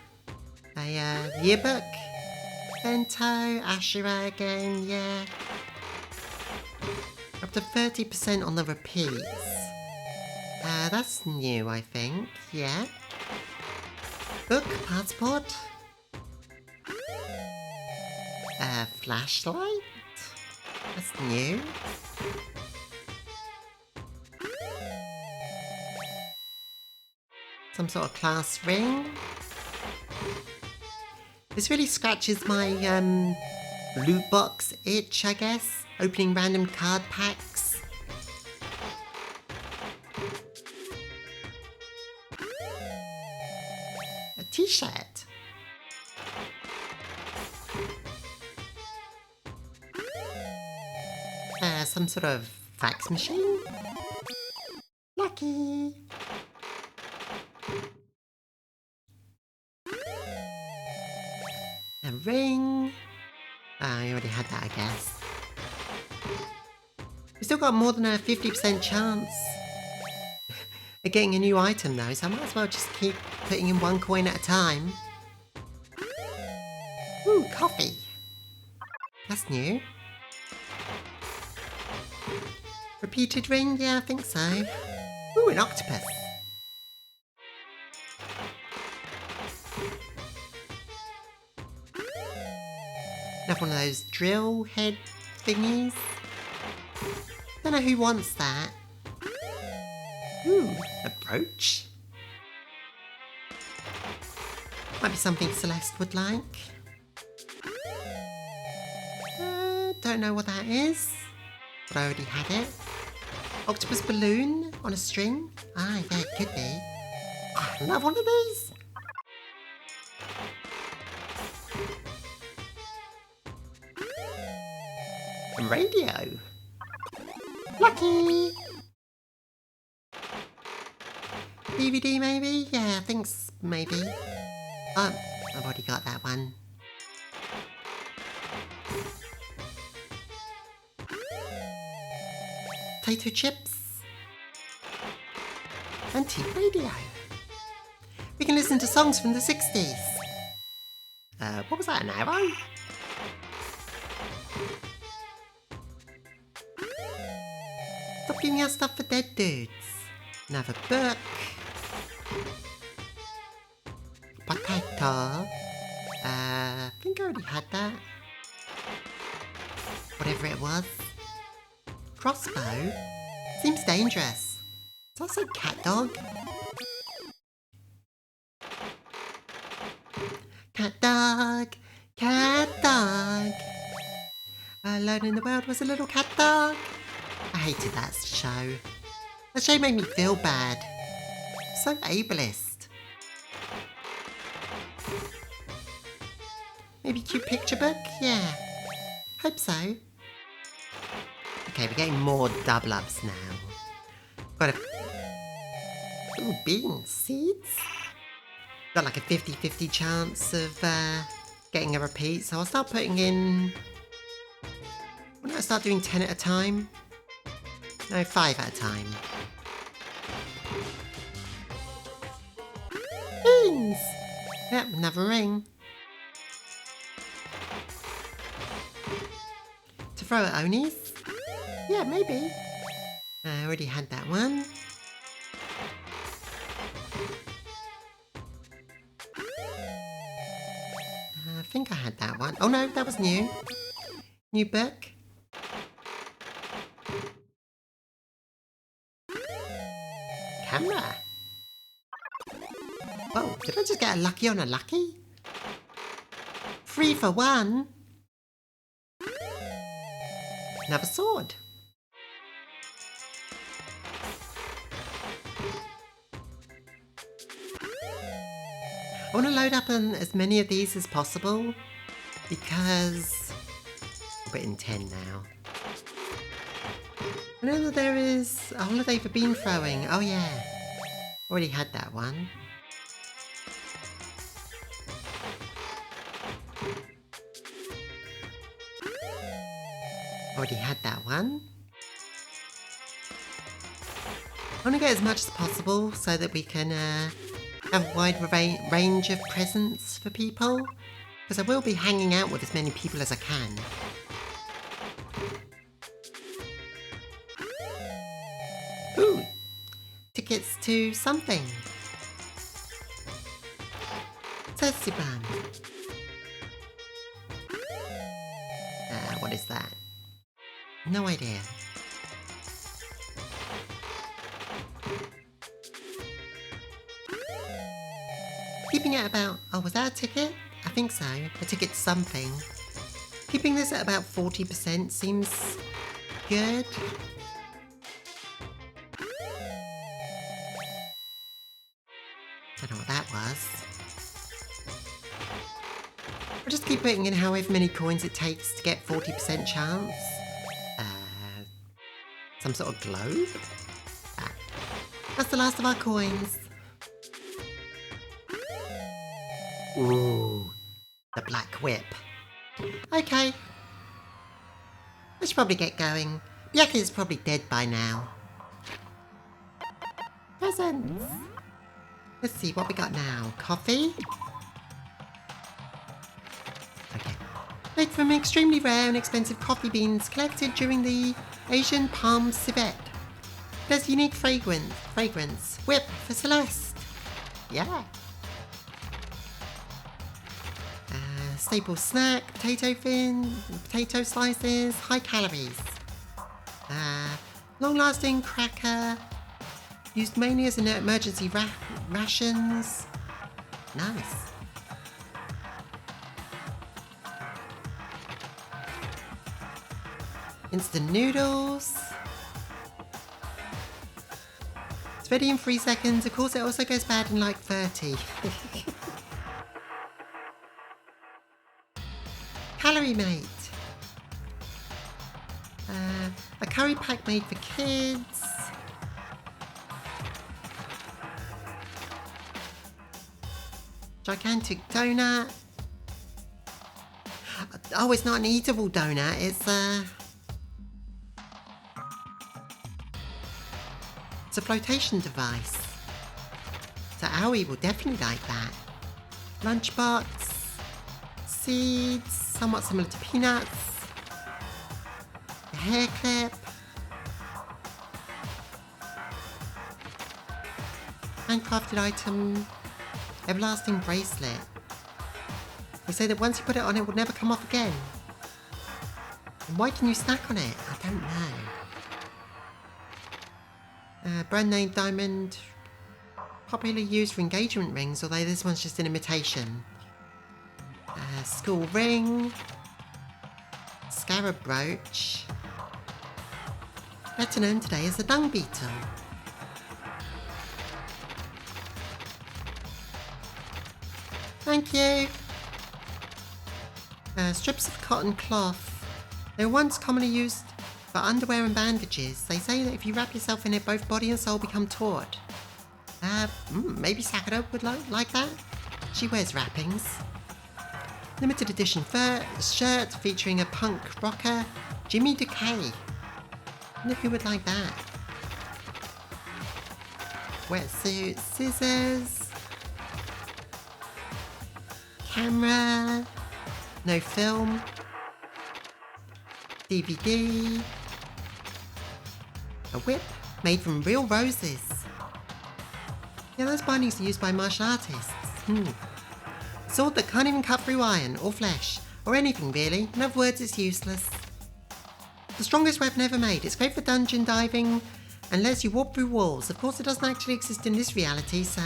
yearbook? Bento, Ashura again, yeah. Up to 30% on the repeats. That's new, I think, yeah. Book, passport. Flashlight? That's new. Some sort of class ring. This really scratches my loot box itch, I guess. Opening random card packs. A t-shirt. Some sort of fax machine? Lucky! A ring. I already had that, I guess. We still got more than a 50% chance of getting a new item though, so I might as well just keep putting in one coin at a time. Ooh, coffee. That's new. Repeated ring? Yeah, I think so. Ooh, an octopus. Another one of those drill head thingies. Don't know who wants that. Ooh, a brooch. Might be something Celeste would like. Don't know what that is, but I already had it. Octopus balloon on a string? Ah, yeah, it could be. Oh, I love one of these. A radio. Lucky. DVD maybe? Yeah, I think maybe. Oh, I've already got that one. Potato chips. Antique radio. We can listen to songs from the 60s. What was that, an arrow? Stop giving us stuff for dead dudes. Another book. Potato. I think I already had that. Whatever it was. Crossbow? Seems dangerous. It's also cat dog. Cat dog. Cat dog. Alone in the world was a little cat dog. I hated that show. That show made me feel bad. So ableist. Maybe cute picture book? Yeah. Hope so. Okay, we're getting more double ups now. Got a... Ooh, beans. Seeds? Got like a 50-50 chance of getting a repeat, so I'll start putting in... Why don't I start doing 10 at a time? No, 5 at a time. Beans! Yep, another ring. To throw at Onis? Yeah, maybe. I already had that one. I think I had that one. Oh no, that was new. New book. Camera. Whoa, did I just get a lucky on a lucky? 3 for 1. Another sword. I want to load up on as many of these as possible because I'll put in 10 now. I know that there is a holiday for bean throwing. Oh yeah, already had that one. Already had that one. I want to get as much as possible so that we can have a wide range of presents for people, because I will be hanging out with as many people as I can. Ooh! Tickets to something. Tsuban. What is that? No idea. Keeping it about... Oh, was that a ticket? I think so. A ticket to something. Keeping this at about 40% seems good. Don't know what that was. I'll just keep putting in however many coins it takes to get 40% chance. Some sort of globe? Ah. That's the last of our coins. Ooh, the black whip. Okay. I should probably get going. Byaka is probably dead by now. Presents. Let's see what we got now. Coffee? Okay. Made from extremely rare and expensive coffee beans collected during the Asian palm civet. There's unique fragrance. Whip for Celeste. Yeah. Staple snack, potato potato slices, high calories. Long-lasting cracker, used mainly as an emergency rations. Nice. Instant noodles. It's ready in 3 seconds. Of course, it also goes bad in like 30. Calorie Mate. A curry pack made for kids. Gigantic donut. Oh, it's not an eatable donut. It's a flotation device. So Aoi will definitely like that. Lunchbox. Seeds. Somewhat similar to peanuts. A hair clip. Handcrafted item. Everlasting bracelet. They say that once you put it on, it will never come off again. And why can you snack on it? I don't know. Brand name diamond. Popularly used for engagement rings, although this one's just an imitation. School ring. Scarab brooch. Better known today as the dung beetle. Thank you. Strips of cotton cloth. They were once commonly used for underwear and bandages. They say that if you wrap yourself in it, both body and soul become taut. Maybe Sakura would like that? She wears wrappings. Limited edition shirt featuring a punk rocker, Jimmy Decay. I wonder who would like that. Wetsuit, scissors, camera, no film, DVD, a whip made from real roses. Yeah, those bindings are used by martial artists. A sword that can't even cut through iron or flesh or anything really. In other words, it's useless. The strongest weapon ever made. It's great for dungeon diving and lets you walk through walls. Of course, it doesn't actually exist in this reality, so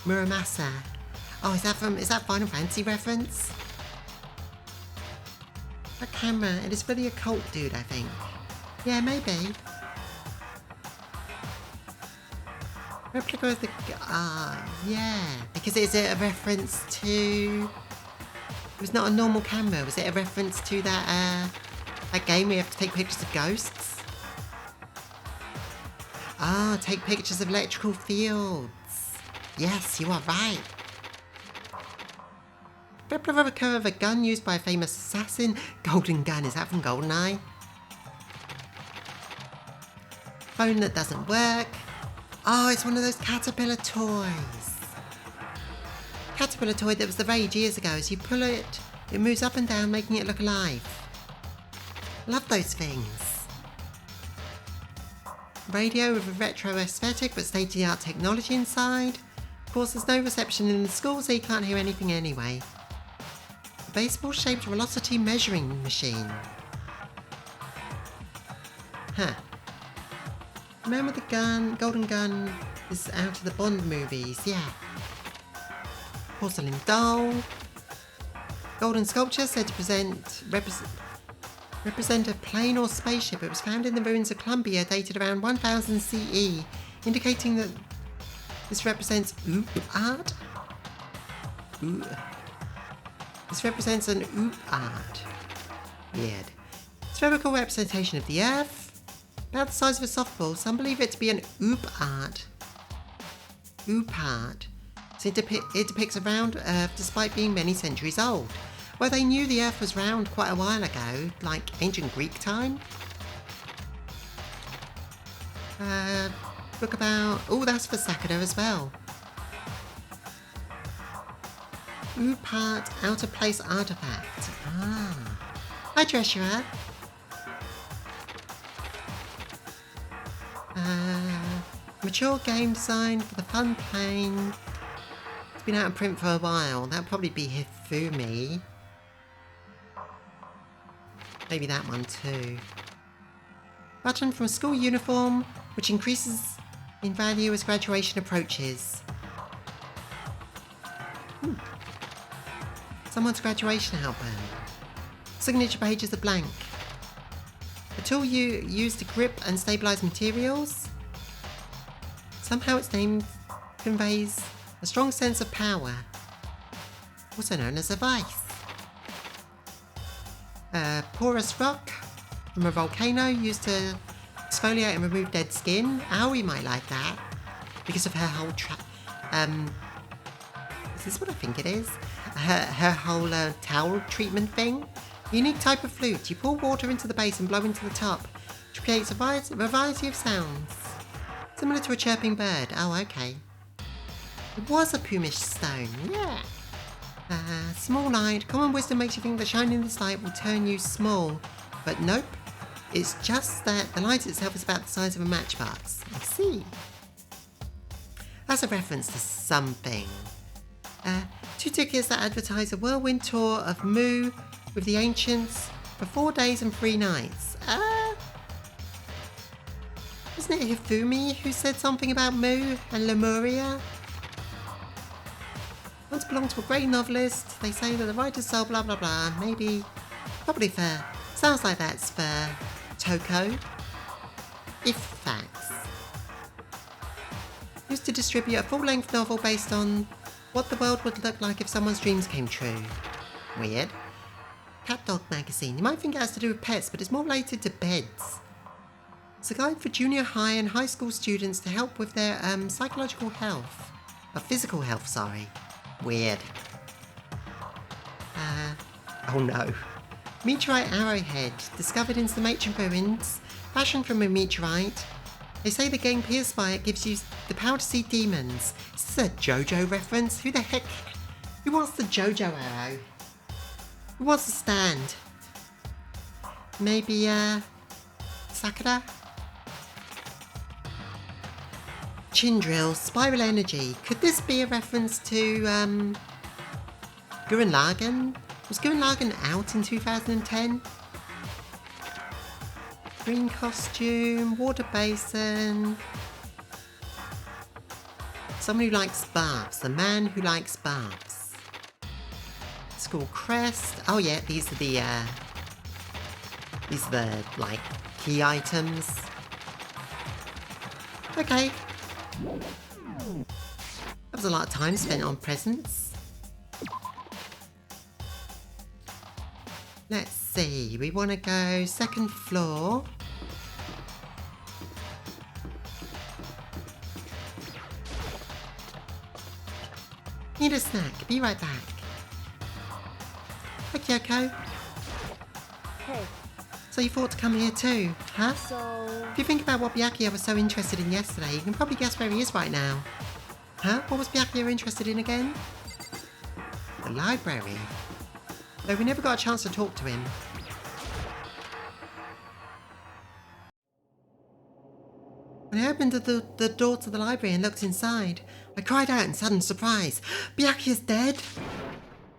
Muramasa. Oh, is that Final Fantasy reference? That camera, it is really a cult dude, I think. Yeah, maybe. Replica of the... yeah. Because is it a reference to... It was not a normal camera. Was it a reference to that game where you have to take pictures of ghosts? Take pictures of electrical fields. Yes, you are right. Replica of a gun used by a famous assassin. Golden gun, is that from GoldenEye? Phone that doesn't work. Oh, it's one of those caterpillar toys. Caterpillar toy that was the rage years ago. As you pull it, it moves up and down, making it look alive. Love those things. Radio with a retro aesthetic but state-of-the-art technology inside. Of course, there's no reception in the school, so you can't hear anything anyway. A baseball-shaped velocity measuring machine. Huh. Remember the gun, golden gun is out of the Bond movies, yeah. Porcelain doll. Golden sculpture said to represent a plane or spaceship. It was found in the ruins of Columbia, dated around 1000 CE, indicating that this represents oop art. This represents an oop art. Weird. Spherical representation of the Earth. About the size of a softball. Some believe it to be an oop art. Oop art. So it depicts a round Earth despite being many centuries old. Well, they knew the Earth was round quite a while ago, like ancient Greek time. Book about... Oh, that's for Sakura as well. Oop art, out of place artifact. Hi, Treasurer. Mature game design for the fun plane. It's been out of print for a while. That'll probably be Hifumi. Maybe that one too. Button from a school uniform, which increases in value as graduation approaches. Someone's graduation album. Signature pages are blank. A tool used to grip and stabilise materials. Somehow its name conveys a strong sense of power, also known as a vice. Porous rock from a volcano used to exfoliate and remove dead skin. Aoi might like that because of her whole is this what I think it is? Her whole towel treatment thing. Unique type of flute. You pour water into the base and blow into the top, which creates a variety of sounds. Similar to a chirping bird. Oh, okay. It was a pumice stone, yeah. Small light. Common wisdom makes you think that shining this light will turn you small. But nope. It's just that the light itself is about the size of a matchbox. I see. That's a reference to something. 2 tickets that advertise a whirlwind tour of Mu with the ancients for 4 days and 3 nights. Wasn't it Hifumi who said something about Mu and Lemuria? Once belonged to a great novelist. They say that the writer's soul blah blah blah. Maybe, probably for, sounds like that's for Toko. If facts. Used to distribute a full-length novel based on what the world would look like if someone's dreams came true. Weird. cat dog magazine. You might think it has to do with pets, but it's more related to beds. It's a guide for junior high and high school students to help with their psychological health. Physical health, sorry. Weird. Oh no. Meteorite arrowhead, discovered in some ancient ruins, fashioned from a meteorite. They say the game pierced by it gives you the power to see demons. Is this a JoJo reference? Who the heck? Who wants the JoJo arrow? Who wants to stand? Maybe, Sakura? Chin drill, spiral energy. Could this be a reference to, Gurren Lagann? Was Gurren Lagann out in 2010? Green costume, water basin. Someone who likes baths. A man who likes baths. School crest. Oh yeah, these are the, like, key items. Okay. That was a lot of time spent on presents. Let's see, we want to go second floor. Need a snack, be right back. Hi Kyoko. Hey, So you thought to come here too, huh? so... If you think about what Byakuya was so interested in yesterday, you can probably guess where he is right now. Huh? What was Byakuya interested in again? The library. Though we never got a chance to talk to him. When I opened the door to the library and looked inside, I cried out in sudden surprise. Byakuya's dead?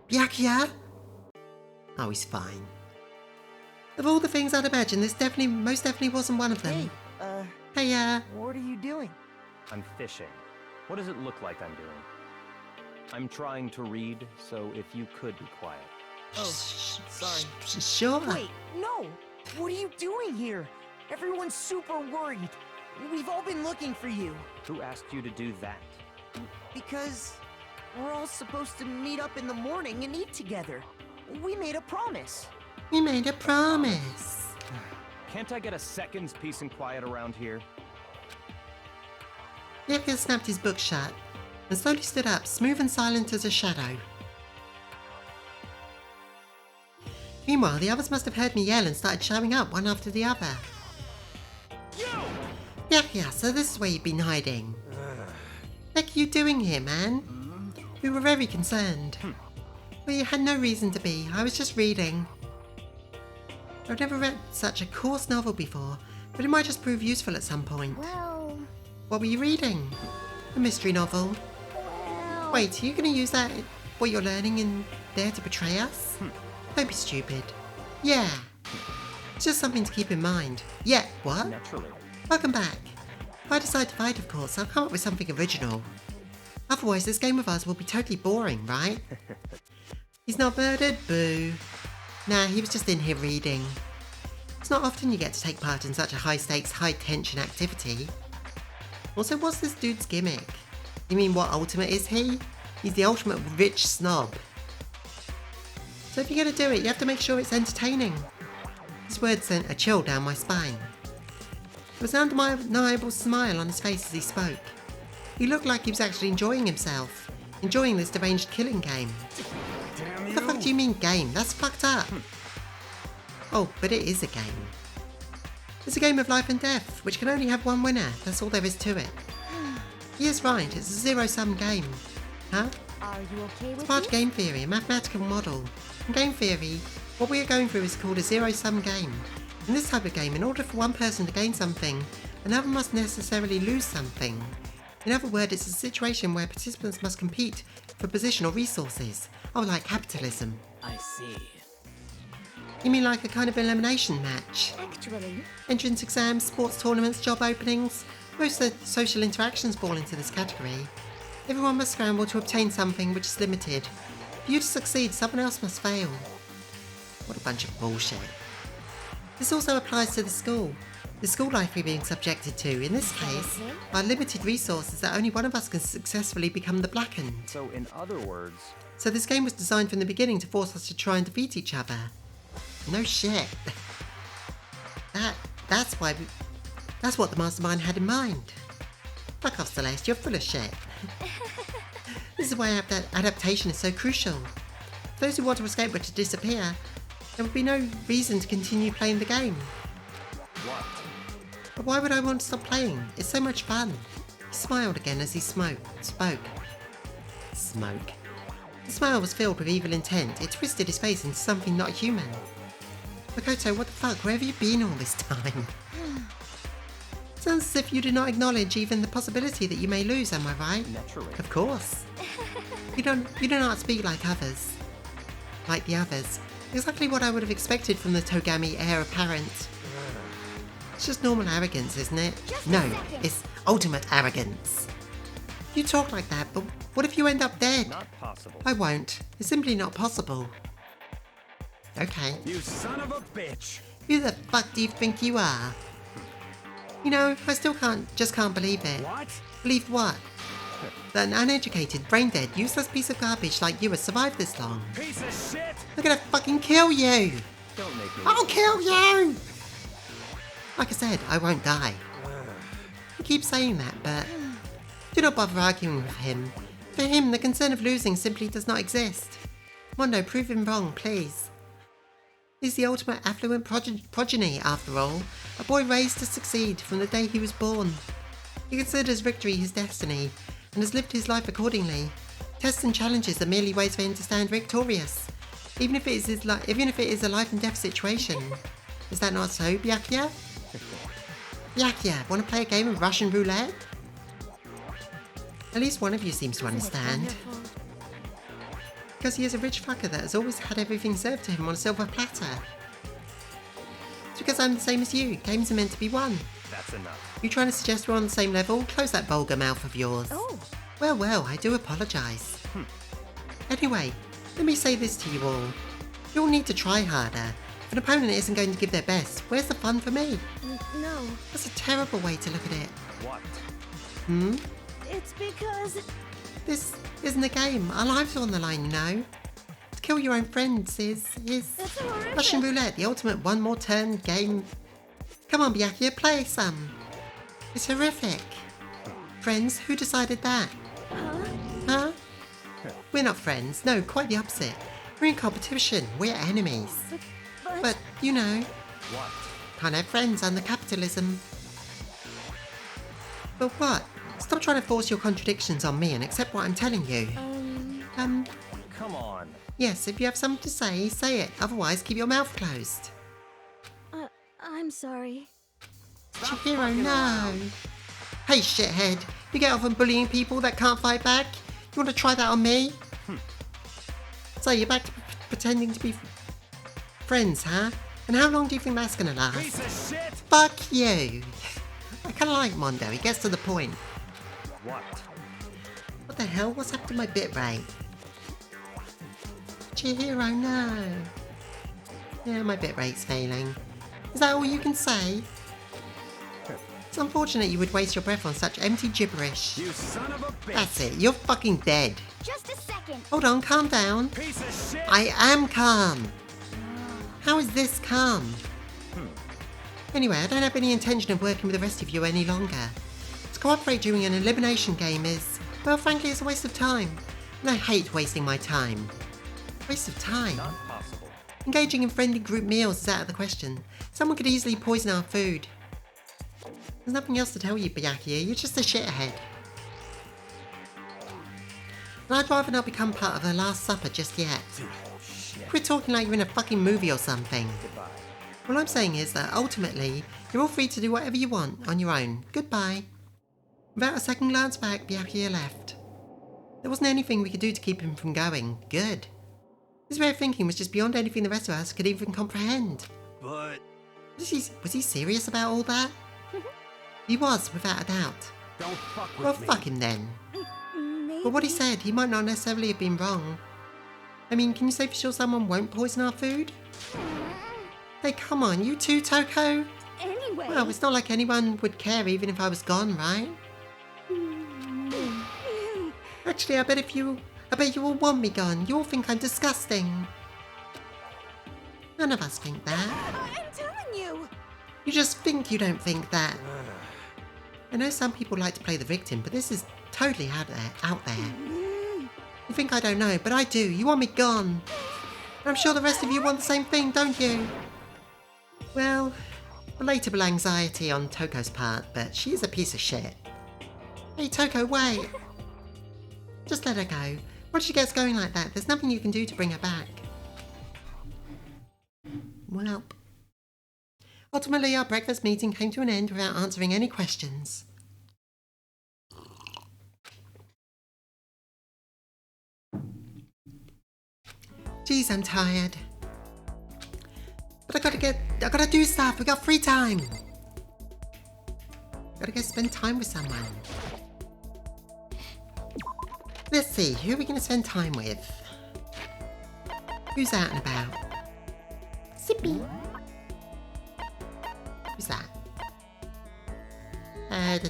Byakuya? Oh, he's fine. Of all the things I'd imagine, this most definitely wasn't one of them. Hey, What are you doing? I'm fishing. What does it look like I'm doing? I'm trying to read, so if you could be quiet. Oh, sorry. Sure. Wait, no! What are you doing here? Everyone's super worried. We've all been looking for you. Who asked you to do that? Because we're all supposed to meet up in the morning and eat together. We made a promise. We made a promise. Can't I get a second's peace and quiet around here? Byakuya snapped his book shut and slowly stood up, smooth and silent as a shadow. Meanwhile, the others must have heard me yell and started showing up one after the other. Byakuya, so this is where you've been hiding. What are you doing here, man? We were very concerned. Well, you had no reason to be. I was just reading. I've never read such a coarse novel before, but it might just prove useful at some point. Well... What were you reading? A mystery novel. Well... Wait, are you going to use that, what you're learning in there to betray us? Don't be stupid. Yeah. It's just something to keep in mind. Yeah, what? Naturally. Welcome back. If I decide to fight, of course, I'll come up with something original. Otherwise, this game of ours will be totally boring, right? He's not murdered? Boo. Nah, he was just in here reading. It's not often you get to take part in such a high-stakes, high-tension activity. Also, what's this dude's gimmick? You mean what ultimate is he? He's the ultimate rich snob. So if you're gonna do it, you have to make sure it's entertaining. His words sent a chill down my spine. There was an undeniable smile on his face as he spoke. He looked like he was actually enjoying himself. Enjoying this deranged killing game. Damn What the fuck do you mean game? That's fucked up. Oh, but it is a game. It's a game of life and death, which can only have one winner. That's all there is to it. He is right, it's a zero-sum game. Huh? Are you okay It's with part of this? game theory, a mathematical model. In game theory, what we are going through is called a zero-sum game. In this type of game, in order for one person to gain something, another must necessarily lose something. In other words, it's a situation where participants must compete for position or resources. Oh, like capitalism. I see. You mean like a kind of elimination match? Actually, Entrance exams, sports tournaments, job openings, most of the social interactions fall into this category. Everyone must scramble to obtain something which is limited. For you to succeed, someone else must fail. What a bunch of bullshit. This also applies to the school. The school life we're being subjected to, in this case, are limited resources that only one of us can successfully become the blackened. So in other words, So this game was designed from the beginning to force us to try and defeat each other. No shit. That's what the mastermind had in mind. Fuck off, Celeste, you're full of shit. This is why adaptation is so crucial. For those who want to escape or to disappear, there would be no reason to continue playing the game. What? But why would I want to stop playing? It's so much fun. He smiled again as he spoke. Smoke. The smile was filled with evil intent. It twisted his face into something not human. Makoto, what the fuck? Where have you been all this time? Sounds as if you do not acknowledge even the possibility that you may lose, am I right? Naturally. Of course. You do not speak like others. Like the others. Exactly what I would have expected from the Togami heir apparent. It's just normal arrogance, isn't it? No, it's ultimate arrogance. You talk like that, but what if you end up dead? Not possible. I won't. It's simply not possible. Okay. You son of a bitch! Who the fuck do you think you are? You know, I still can't believe it. What? Believe what? That an uneducated, brain-dead, useless piece of garbage like you has survived this long. Piece of shit! I'm gonna fucking kill you! Don't make me. I'll kill you! Like I said, I won't die. I keep saying that, but do not bother arguing with him. For him, the concern of losing simply does not exist. Mondo, prove him wrong, please. He's the ultimate affluent progeny, after all. A boy raised to succeed from the day he was born. He considers victory his destiny, and has lived his life accordingly. Tests and challenges are merely ways for him to stand victorious, even if it is a life and death situation. Is that not so, Byakuya? Byakuya, want to play a game of Russian roulette? At least one of you seems to understand. Because he is a rich fucker that has always had everything served to him on a silver platter. It's because I'm the same as you. Games are meant to be won. That's enough. You trying to suggest we're on the same level? Close that vulgar mouth of yours. Oh. Well, I do apologise. Anyway, let me say this to you all. You all need to try harder. If an opponent isn't going to give their best, where's the fun for me? No. That's a terrible way to look at it. What? It's because... This isn't a game. Our lives are on the line, you know. To kill your own friends is That's horrific. Russian roulette, the ultimate one more turn game. Come on, Byakuya, play some. It's horrific. Friends, who decided that? Huh? We're not friends. No, quite the opposite. We're in competition. We're enemies. But, you know, What? can't have friends under capitalism. But what? Stop trying to force your contradictions on me and accept what I'm telling you. Come on. Yes, if you have something to say it. Otherwise, keep your mouth closed. I'm sorry. Chihiro, no. Hey, shithead. You get off on bullying people that can't fight back? You want to try that on me? So, you're back to pretending to be friends, huh? And how long do you think that's gonna last? Piece of shit! Fuck you. I kinda like Mondo. He gets to the point. What? What the hell? What's happened to my bitrate? Chihiro, no. Yeah, my bitrate's failing. Is that all you can say? It's unfortunate you would waste your breath on such empty gibberish. You son of a bitch! That's it, you're fucking dead. Just a second. Hold on, calm down. Piece of shit! I am calm. How is this calm? Anyway, I don't have any intention of working with the rest of you any longer. To cooperate during an elimination game is, well, frankly, it's a waste of time. And I hate wasting my time. Waste of time? Not possible. Engaging in friendly group meals is out of the question. Someone could easily poison our food. There's nothing else to tell you, Byakuya. You're just a shithead. And I'd rather not become part of the Last Supper just yet. Quit talking like you're in a fucking movie or something. Goodbye. All I'm saying is that ultimately, you're all free to do whatever you want on your own. Goodbye. Without a second glance back, Byakuya left. There wasn't anything we could do to keep him from going. Good. His way of thinking was just beyond anything the rest of us could even comprehend. But... Was he serious about all that? He was, without a doubt. Don't fuck with Well, me. fuck him then. Maybe. But what he said, he might not necessarily have been wrong. I mean, can you say for sure someone won't poison our food? Hey, come on, you too, Toko? Anyway. Well, it's not like anyone would care even if I was gone, right? Actually, I bet you all want me gone. You all think I'm disgusting. None of us think that. I'm telling you. You just think you don't think that. I know some people like to play the victim, but this is totally out there. You think I don't know, but I do. You want me gone. And I'm sure the rest of you want the same thing, don't you? Well, relatable anxiety on Toko's part, but she's a piece of shit. Hey Toko, wait. Just let her go. Once she gets going like that, there's nothing you can do to bring her back. Well, ultimately our breakfast meeting came to an end without answering any questions. Jeez, I'm tired. But I gotta do stuff. We got free time. Gotta go spend time with someone. Let's see, who are we gonna spend time with? Who's out and about? Sippy. Who's that?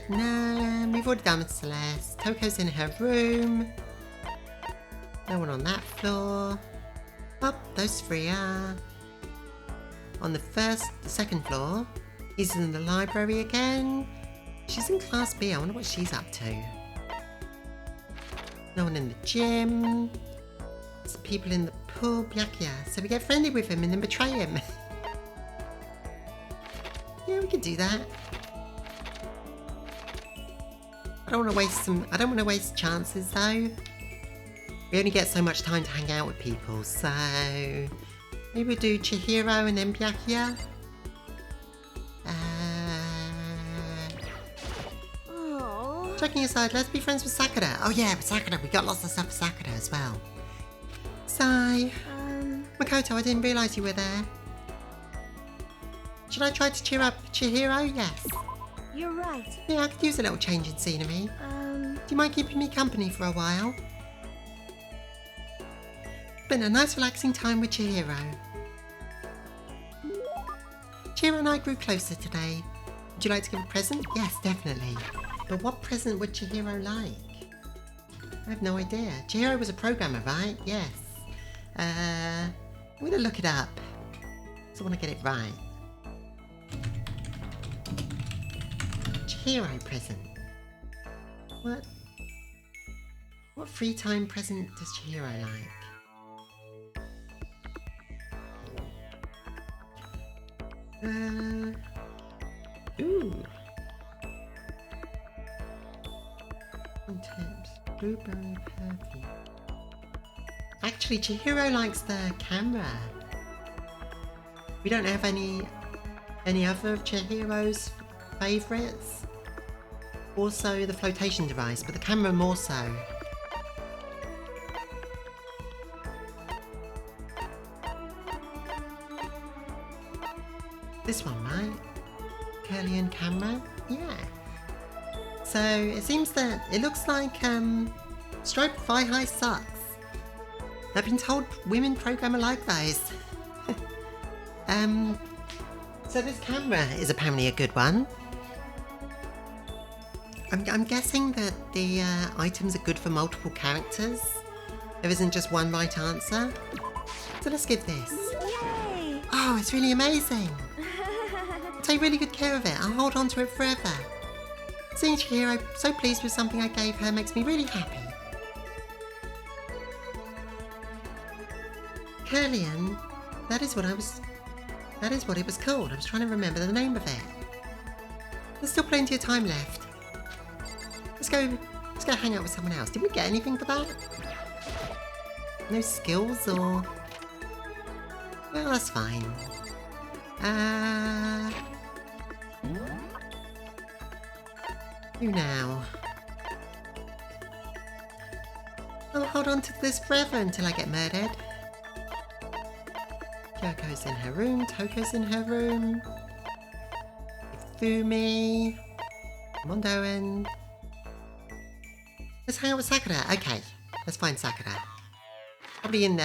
No, we've already done with Celeste. Toko's in her room. No one on that floor. Oh, those three are. On the second floor. He's in the library again. She's in Class B. I wonder what she's up to. No one in the gym. Some people in the pool. Byakuya. So we get friendly with him and then betray him. Yeah, we could do that. I don't want to waste chances though. We only get so much time to hang out with people, so maybe we'll do Chihiro and then Byakuya. Joking aside, let's be friends with Sakura. Oh yeah, with Sakura. We got lots of stuff for Sakura as well. Sigh. Makoto, I didn't realise you were there. Should I try to cheer up Chihiro? Yes. You're right. Yeah, I could use a little change in scenery. Do you mind keeping me company for a while? Been a nice relaxing time with Chihiro. Chihiro and I grew closer today. Would you like to give a present? Yes, definitely. But what present would Chihiro like? I have no idea. Chihiro was a programmer, right? Yes. I'm gonna look it up. So I want to get it right. Chihiro present. What free time present does Chihiro like? Ooh. Tips. Blueberry perfume. Actually, Chihiro likes the camera. We don't have any other of Chihiro's favourites. Also the flotation device, but the camera more so. This one, right? Curlian camera? Yeah. So it seems that it looks like striped thigh high socks. I've been told women programmer like those. So this camera is apparently a good one. I'm guessing that the items are good for multiple characters. There isn't just one right answer. So let's give this. Yay! Oh, it's really amazing. I'll take really good care of it. I'll hold on to it forever. Seeing Chihiro so pleased with something I gave her makes me really happy. Curlian, that is what it was called. I was trying to remember the name of it. There's still plenty of time left. Let's go hang out with someone else. Did we get anything for that? No skills or... Well, that's fine. Who now? I'll hold on to this forever until I get murdered. Kyoko's in her room, Toko's in her room. Ifumi. Mondo and... Let's hang out with Sakura. Okay, let's find Sakura. Probably in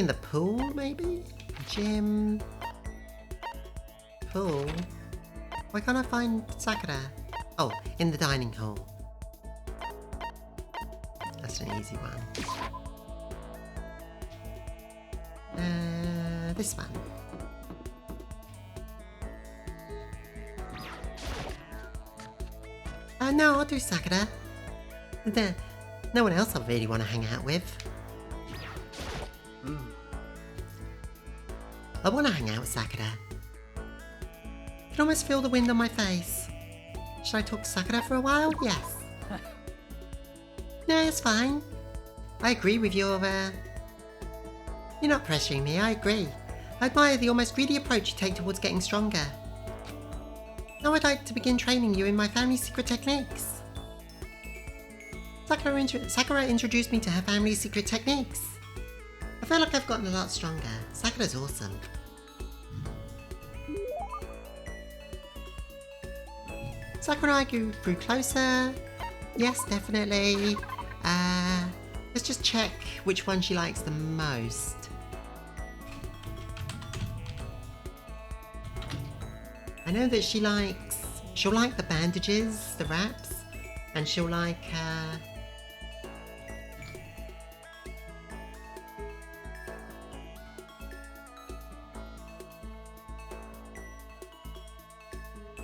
the pool, maybe? Gym. Pool. Why can't I find Sakura? Oh, in the dining hall. That's an easy one. This one. No, I'll do Sakura. No one else I really want to hang out with. I want to hang out with Sakura. I can almost feel the wind on my face. Should I talk to Sakura for a while? Yes. No, it's fine. I agree with your, You're not pressuring me, I agree. I admire the almost greedy approach you take towards getting stronger. Now I'd like to begin training you in my family's secret techniques. Sakura introduced me to her family's secret techniques. I feel like I've gotten a lot stronger. Sakura's awesome. Sakura and I grew closer. Yes, definitely. Let's just check which one she likes the most. I know that she'll like the bandages, the wraps, and she'll like,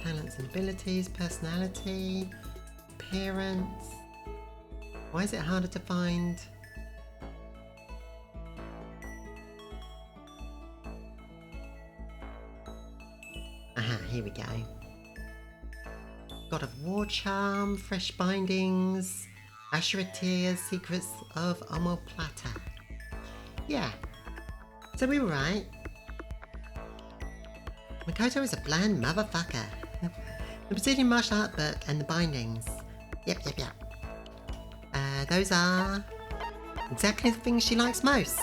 talents and abilities, personality, appearance. Why is it harder to find? Aha, here we go. God of War charm, fresh bindings, Ashura tears, secrets of omoplata. Yeah, so we were right. Makoto is a bland motherfucker. The Brazilian martial art book and the bindings. Yep. Those are exactly the things she likes most.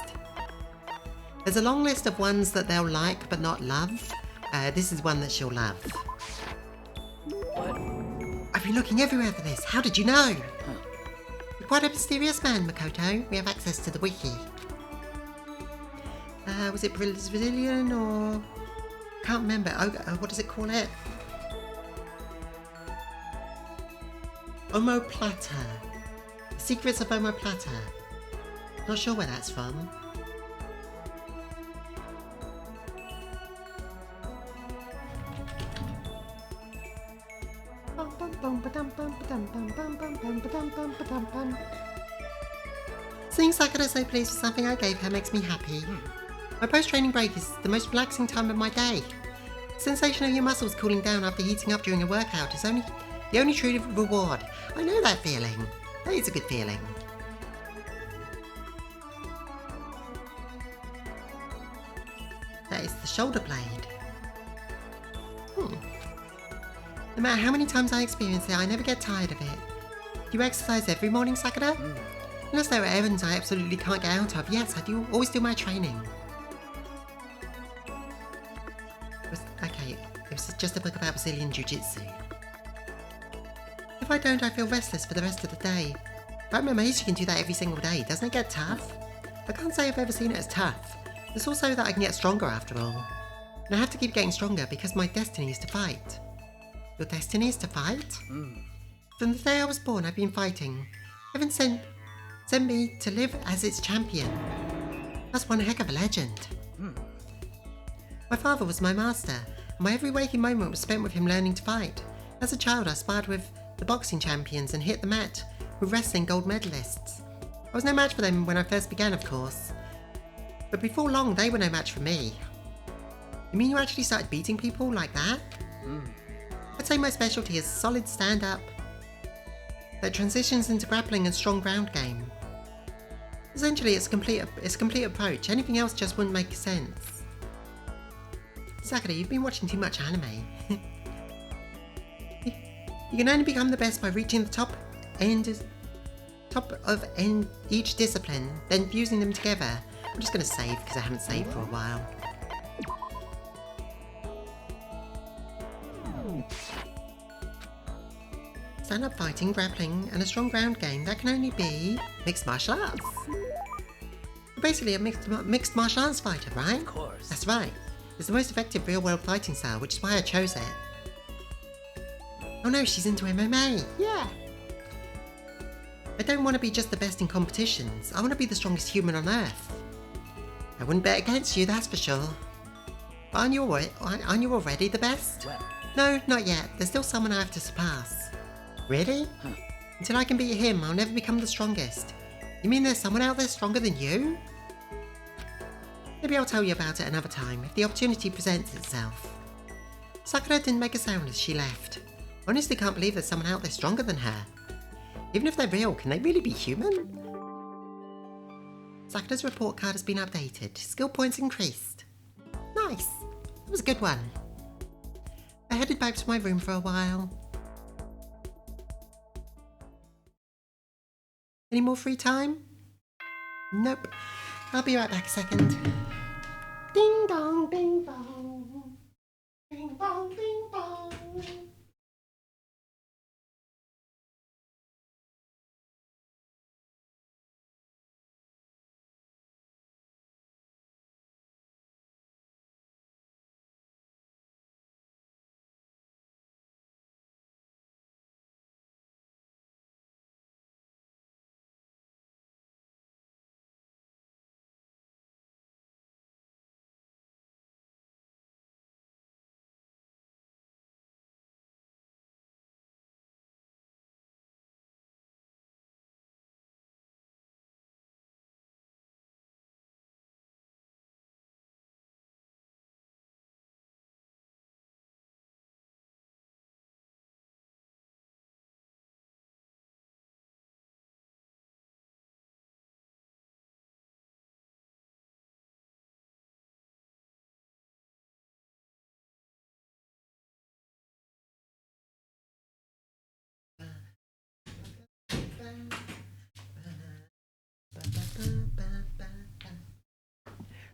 There's a long list of ones that they'll like but not love. This is one that she'll love. What? I've been looking everywhere for this. How did you know? You're quite a mysterious man, Makoto. We have access to the wiki. Was it Brazilian or... Can't remember. What does it call it? Omoplata. Secrets of Omoplata. Not sure where that's from. Seeing Sakura so pleased with something I gave her makes me happy. My post-training break is the most relaxing time of my day. The sensation of your muscles cooling down after heating up during a workout is the only true reward. I know that feeling. That is a good feeling. That is the shoulder blade. No matter how many times I experience it, I never get tired of it. Do you exercise every morning, Sakura? Unless there are errands I absolutely can't get out of, yes, I do always do my training. It was just a book about Brazilian Jiu-Jitsu. If I don't, I feel restless for the rest of the day. But I'm amazed you can do that every single day. Doesn't it get tough? I can't say I've ever seen it as tough. It's also that I can get stronger after all. And I have to keep getting stronger because my destiny is to fight. Your destiny is to fight? From the day I was born, I've been fighting. Heaven sent me to live as its champion. That's one heck of a legend. My father was my master, and my every waking moment was spent with him learning to fight. As a child, I sparred with the boxing champions and hit the mat with wrestling gold medalists. I was no match for them when I first began, of course. But before long, they were no match for me. You mean you actually started beating people like that? I'd say my specialty is solid stand-up that transitions into grappling and strong ground game. Essentially, it's a complete approach. Anything else just wouldn't make sense. Sakura, you've been watching too much anime. You can only become the best by reaching the top of each discipline, then fusing them together. I'm just going to save because I haven't saved for a while. Stand-up fighting, grappling, and a strong ground game, that can only be mixed martial arts. You're basically a mixed martial arts fighter, right? Of course. That's right. It's the most effective real-world fighting style, which is why I chose it. Oh no, she's into MMA! Yeah! I don't want to be just the best in competitions, I want to be the strongest human on Earth. I wouldn't bet against you, that's for sure. But aren't you already the best? Well, No, not yet. There's still someone I have to surpass. Really? Huh. Until I can beat him, I'll never become the strongest. You mean there's someone out there stronger than you? Maybe I'll tell you about it another time, if the opportunity presents itself. Sakura didn't make a sound as she left. I honestly can't believe there's someone out there stronger than her. Even if they're real, can they really be human? Sakura's report card has been updated. Skill points increased. Nice. That was a good one. I headed back to my room for a while. Any more free time? Nope. I'll be right back a second. Ding dong, ding dong. Ding dong, ding dong.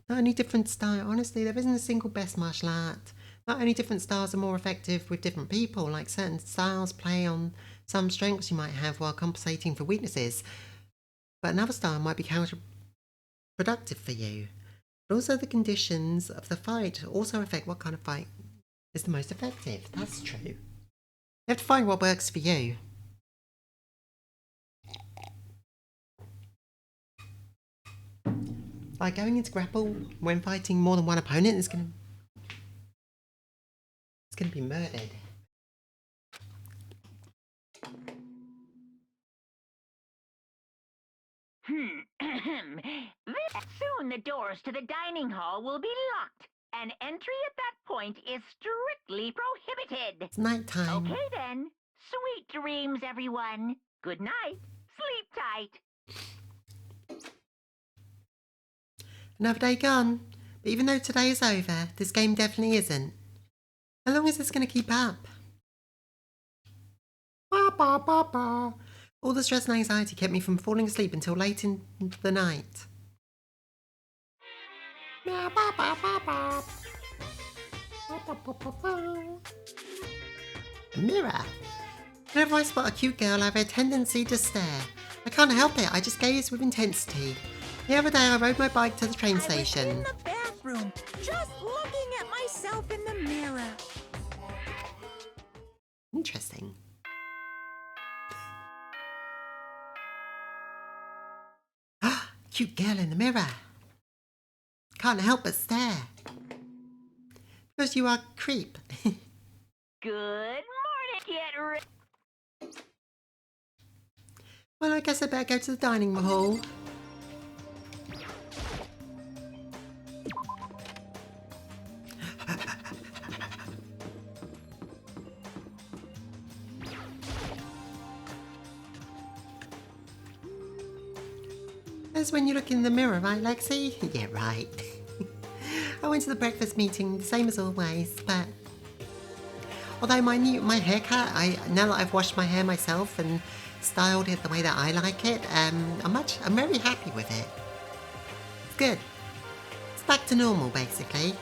Not only different style, honestly, there isn't a single best martial art. Not only different styles are more effective with different people, like certain styles play on some strengths you might have while compensating for weaknesses, but another style might be counterproductive for you. But also the conditions of the fight also affect what kind of fight is the most effective. That's true. You have to find what works for you. Like going into grapple when fighting more than one opponent is gonna be murdered. Soon the doors to the dining hall will be locked, and entry at that point is strictly prohibited. It's nighttime. Okay then. Sweet dreams, everyone. Good night. Sleep tight. Another day gone. But even though today is over, this game definitely isn't. How long is this going to keep up? Ba, ba, ba, ba. All the stress and anxiety kept me from falling asleep until late in the night. Ba, ba, ba, ba, ba. Ba, ba, ba, ba, ba. A mirror. Whenever I spot a cute girl, I have a tendency to stare. I can't help it, I just gaze with intensity. The other day I rode my bike to the train station. I was in the bathroom, just looking at myself in the mirror. Interesting. Cute girl in the mirror. Can't help but stare. Because you are a creep. Good morning. Get ready. Well, I guess I better go to the dining hall. That's when you look in the mirror, right, Lexi? Yeah, right. I went to the breakfast meeting, the same as always, but although my haircut, now that I've washed my hair myself and styled it the way that I like it, I'm very happy with it. It's good. It's back to normal, basically.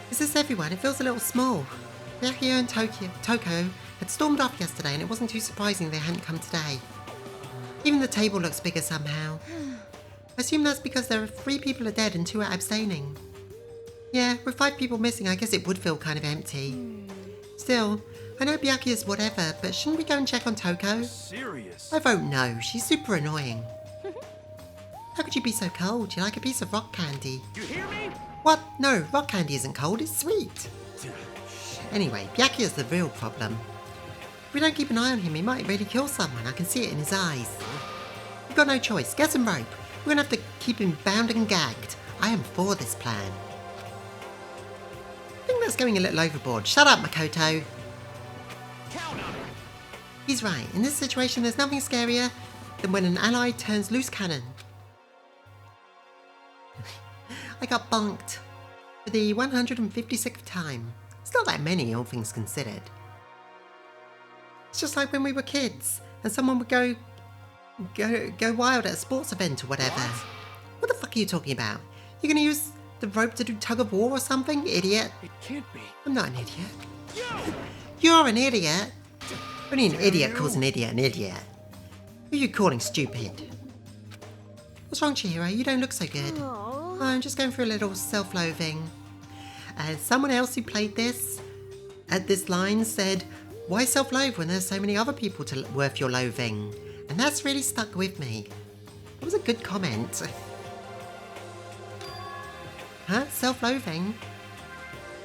Is this everyone? It feels a little small. Byakuya and Toko had stormed off yesterday, and it wasn't too surprising they hadn't come today. Even the table looks bigger somehow. I assume that's because there are 3 people are dead and 2 are abstaining. Yeah, with 5 people missing, I guess it would feel kind of empty. Still, I know Byakuya's whatever, but shouldn't we go and check on Toko? Serious? I vote no, she's super annoying. How could you be so cold? You like a piece of rock candy. You hear me? What? No, rock candy isn't cold, it's sweet. Anyway, Byakuya's the real problem. If we don't keep an eye on him, he might really kill someone. I can see it in his eyes. We've got no choice. Get some rope. We're gonna have to keep him bound and gagged. I am for this plan. I think that's going a little overboard. Shut up, Makoto. Count on it. He's right. In this situation, there's nothing scarier than when an ally turns loose cannon. I got bonked for the 156th time. It's not that many, all things considered. It's just like when we were kids and someone would go wild at a sports event or whatever. What the fuck are you talking about? You're gonna use the rope to do tug of war or something, idiot? It can't be. I'm not an idiot. You! You're an idiot. Only an idiot calls an idiot an idiot. Who are you calling stupid? What's wrong, Chihiro? You don't look so good. Oh. I'm just going through a little self-loathing. Someone else who played this at this line said, "Why self-loathe when there's so many other people worth your loathing?" And that's really stuck with me. It was a good comment. Huh? Self-loathing?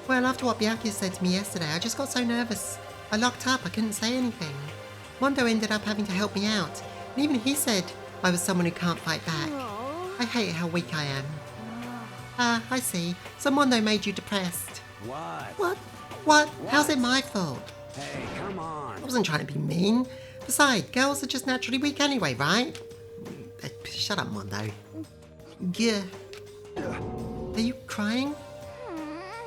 Well, after what Byakuya said to me yesterday, I just got so nervous. I locked up, I couldn't say anything. Mondo ended up having to help me out. And even he said I was someone who can't fight back. Oh. I hate how weak I am. Ah, I see. So Mondo made you depressed. What? What? How's it my fault? Hey, come on. I wasn't trying to be mean. Besides, girls are just naturally weak anyway, right? Shut up, Mondo. Gah. Are you crying?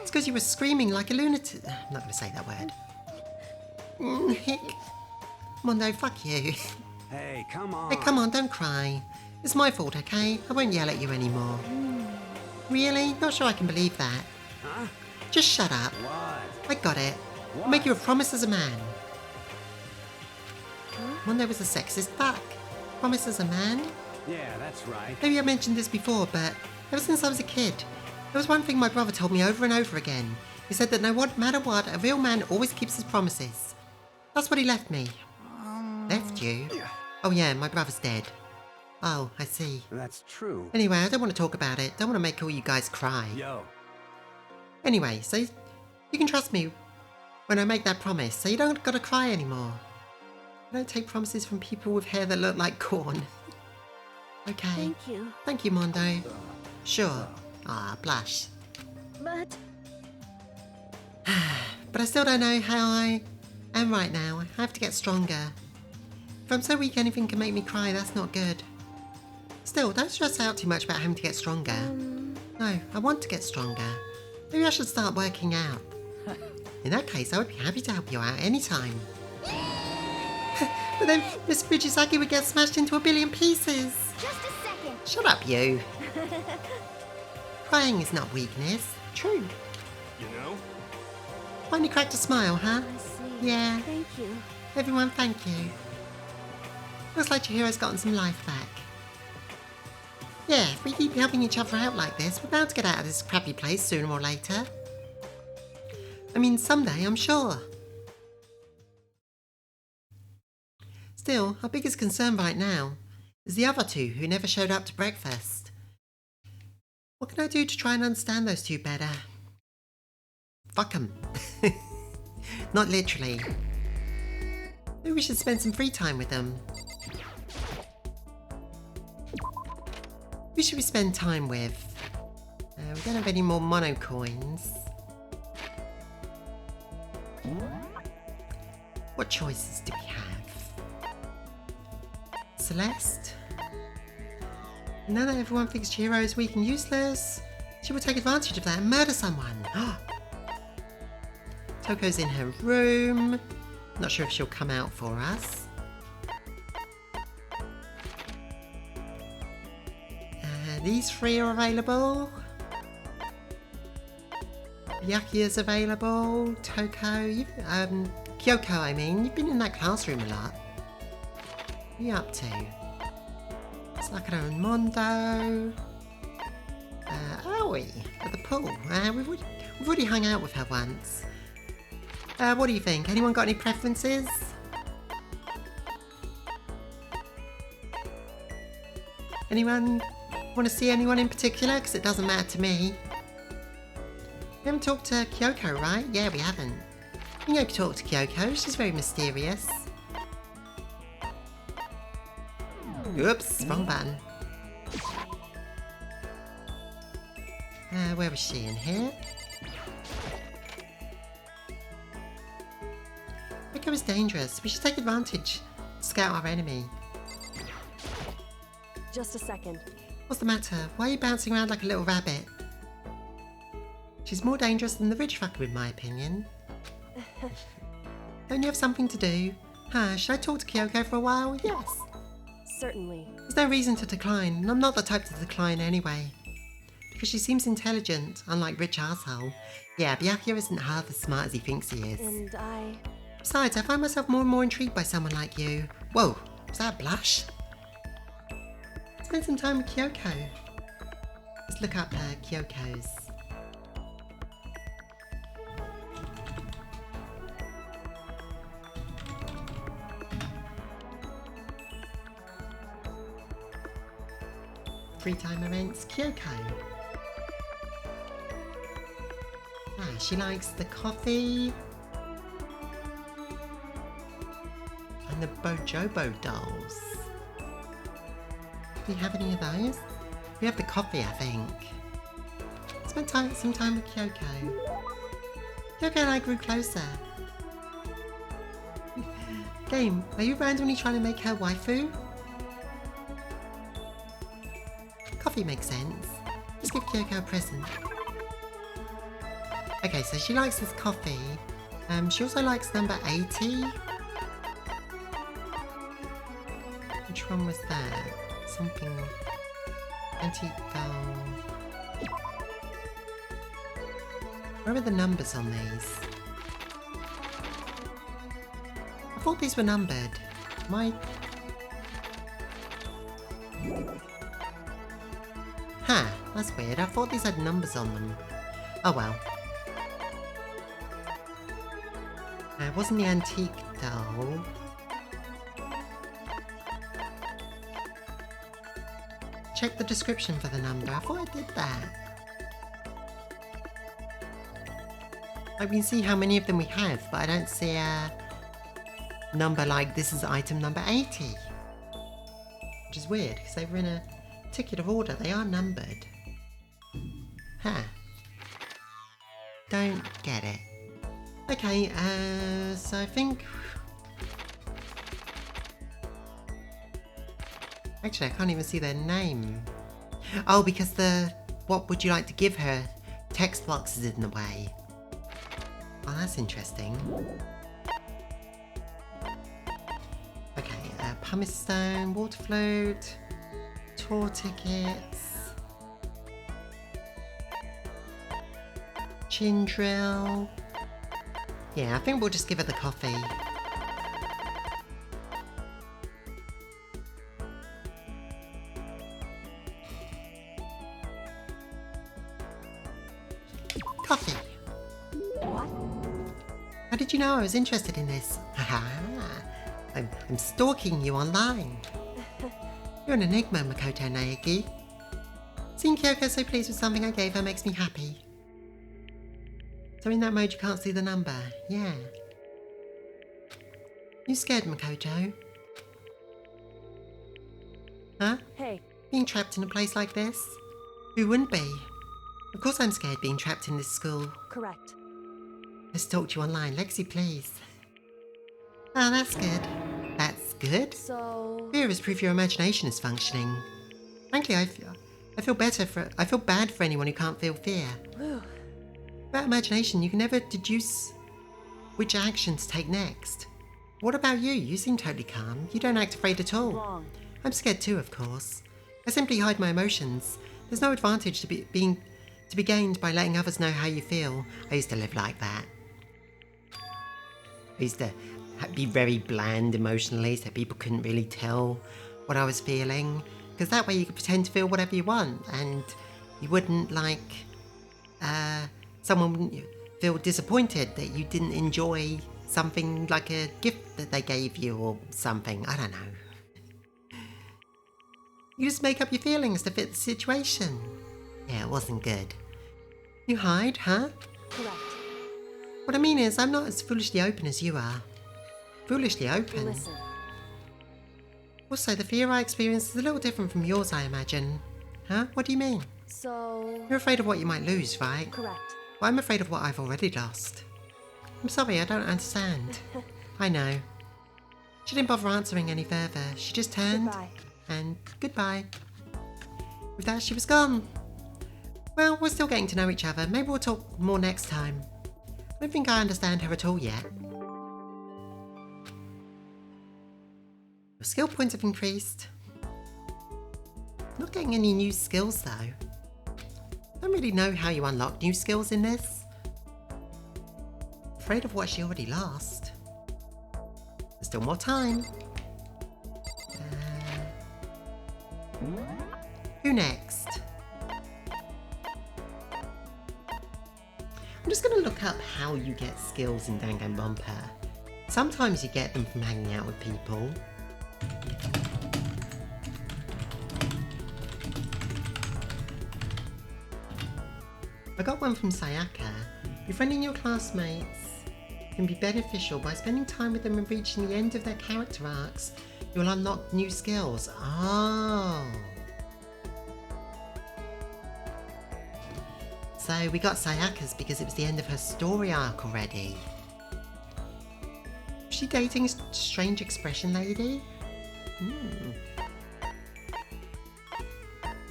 It's because you were screaming like a lunatic. I'm not going to say that word. Hick. Mondo, fuck you. Hey, come on. Hey, come on, don't cry. It's my fault, okay? I won't yell at you anymore. Really? Not sure I can believe that. Huh? Just shut up. What? I got it. I'll make you a promise as a man. Mondo was a sexist fuck. Promise as a man? Yeah, that's right. Maybe I mentioned this before, but ever since I was a kid, there was one thing my brother told me over and over again. He said that no matter what, a real man always keeps his promises. That's what he left me. Left you? Oh yeah, my brother's dead. Oh, I see. That's true. Anyway, I don't want to talk about it. Don't want to make all you guys cry. Yo. Anyway, so you can trust me when I make that promise, so you don't gotta cry anymore. I don't take promises from people with hair that look like corn. Okay. Thank you. Thank you, Mondo. Sure. Ah, blush. But But I still don't know how I am right now. I have to get stronger. If I'm so weak anything can make me cry, that's not good. Still, don't stress out too much about having to get stronger. No, I want to get stronger. Maybe I should start working out. In that case, I would be happy to help you out anytime. But then Miss Fujisaki would get smashed into a billion pieces. just a second. Shut up, you. Crying is not weakness. True. You know? Finally cracked a smile, huh? I see. Yeah. Thank you. Everyone, thank you. Looks like Chihiro's gotten some life back. Yeah, if we keep helping each other out like this, we're bound to get out of this crappy place sooner or later. I mean, someday, I'm sure. Still, our biggest concern right now is the other two who never showed up to breakfast. What can I do to try and understand those two better? Fuck 'em. Not literally. Maybe we should spend some free time with them. Who should we spend time with? We don't have any more mono coins. What choices do we have? Celeste? Now that everyone thinks Chihiro is weak and useless, she will take advantage of that and murder someone. Toko's in her room. Not sure if she'll come out for us. These three are available. Byakuya's available. Toko, Kyoko, I mean. You've been in that classroom a lot. What are you up to? Sakura and Mondo. Aoi at the pool. We've already hung out with her once. What do you think? Anyone got any preferences? Anyone? Want to see anyone in particular? Because it doesn't matter to me. We haven't talked to Kyoko, right? Yeah, we haven't. You know, talk to Kyoko. She's very mysterious. Oops, wrong button. Where was she? In here? Kyoko is dangerous. We should take advantage. Scout our enemy. Just a second. What's the matter? Why are you bouncing around like a little rabbit? She's more dangerous than the rich fucker, in my opinion. Don't you have something to do? Huh, should I talk to Kyoko for a while? Yes. Certainly. There's no reason to decline, and I'm not the type to decline anyway. Because she seems intelligent, unlike Rich Arsehole. Yeah, Byakuya isn't half as smart as he thinks he is. And I... Besides, I find myself more and more intrigued by someone like you. Whoa, was that a blush? Spend some time with Kyoko. Let's look up Kyoko's. Free time events, Kyoko. Ah, she likes the coffee. And the Bojobo dolls. Do you have any of those? We have the coffee, I think. Spent some time with Kyoko. Kyoko and I grew closer. Game, are you randomly trying to make her waifu? Coffee makes sense. Let's give Kyoko a present. Okay, so she likes this coffee. She also likes number 80. Which one was that? Something... Antique doll... Where are the numbers on these? I thought these were numbered. Huh, that's weird. I thought these had numbers on them. Oh well. It wasn't the antique doll. Check the description for the number. I thought I did that. Like, we can see how many of them we have, but I don't see a number like this is item number 80. Which is weird, because they were in a particular order. They are numbered. Huh. Don't get it. Okay, so I think... Actually, I can't even see their name. Oh, because the what would you like to give her text box is in the way. Oh, that's interesting. Okay, pumice stone, water float, tour tickets, chin drill. Yeah, I think we'll just give her the coffee. Coffee. What? How did you know I was interested in this? Haha. I'm stalking you online. You're an enigma, Makoto Naegi. Seeing Kyoko so pleased with something I gave her makes me happy. So in that mode you can't see the number. Yeah. You scared, Makoto? Huh? Hey, Being trapped in a place like this? Who wouldn't be? Of course I'm scared being trapped in this school. correct. Let's talk to you online. Lexi, please. Oh, that's good. That's good. So... Fear is proof your imagination is functioning. Frankly, I feel bad for anyone who can't feel fear. Whew. Without imagination, you can never deduce which action to take next. What about you? You seem totally calm. You don't act afraid at all. Wrong. I'm scared too, of course. I simply hide my emotions. There's no advantage to be gained by letting others know how you feel. I used to live like that. I used to be very bland emotionally, so people couldn't really tell what I was feeling. Because that way you could pretend to feel whatever you want, and you wouldn't, like, someone wouldn't feel disappointed that you didn't enjoy something like a gift that they gave you or something. I don't know. You just make up your feelings to fit the situation. Yeah, it wasn't good. You hide, huh? Correct. What I mean is, I'm not as foolishly open as you are. Foolishly open? Listen. Also, the fear I experience is a little different from yours, I imagine. Huh? What do you mean? So... You're afraid of what you might lose, right? Correct. Well, I'm afraid of what I've already lost. I'm sorry, I don't understand. I know. She didn't bother answering any further. She just turned. Goodbye. And goodbye. With that, she was gone. Well, we're still getting to know each other. Maybe we'll talk more next time. I don't think I understand her at all yet. Your skill points have increased. Not getting any new skills though. I don't really know how you unlock new skills in this. Afraid of what she already lost. There's still more time. Who next? I'm just going to look up how you get skills in Danganronpa. Sometimes you get them from hanging out with people. I got one from Sayaka. Befriending your classmates can be beneficial by spending time with them and reaching the end of their character arcs. You'll unlock new skills. Oh. So we got Sayaka's because it was the end of her story arc already. Was she dating a strange expression lady?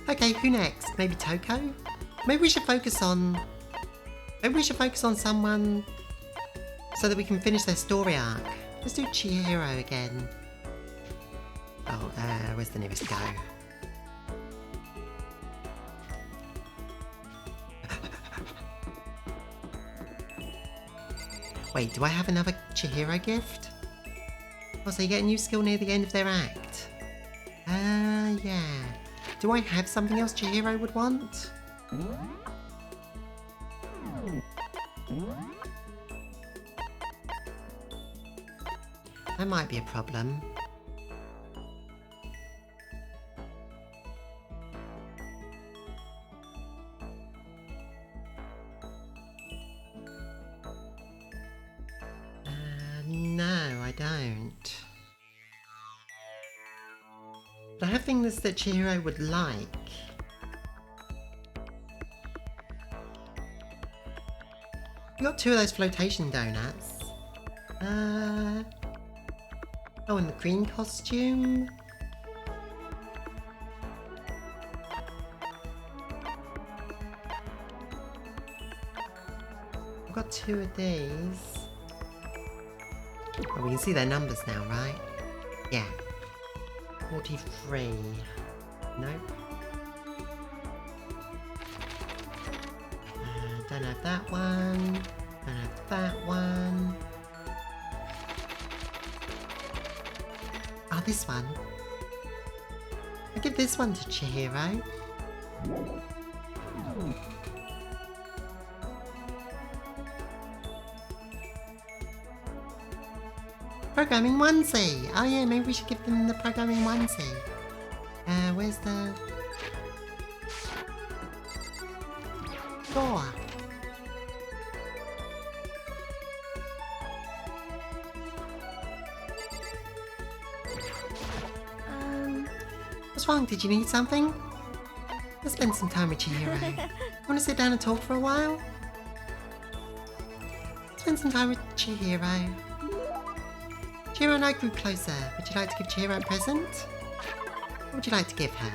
Okay, who next? Maybe Toko? Maybe we should focus on someone so that we can finish their story arc. Let's do Chihiro again. Oh, where's the nearest go? Wait, do I have another Chihiro gift? Oh, so you get a new skill near the end of their act. Yeah. Do I have something else Chihiro would want? That might be a problem. No, I don't. But I have things that Chihiro would like. We got 2 of those flotation donuts. Oh, and the green costume. I've got 2 of these. Oh, we can see their numbers now, right? Yeah. 43. Nope. Don't have that one. Don't have that one. Oh, this one. I'll give this one to Chihiro. Programming onesie! Oh yeah, maybe we should give them the programming onesie. Where's the... door? What's wrong? Did you need something? Let's spend some time with Chihiro. Want to sit down and talk for a while? Spend some time with Chihiro. Chihiro and I grew closer. Would you like to give Chihiro a present? What would you like to give her?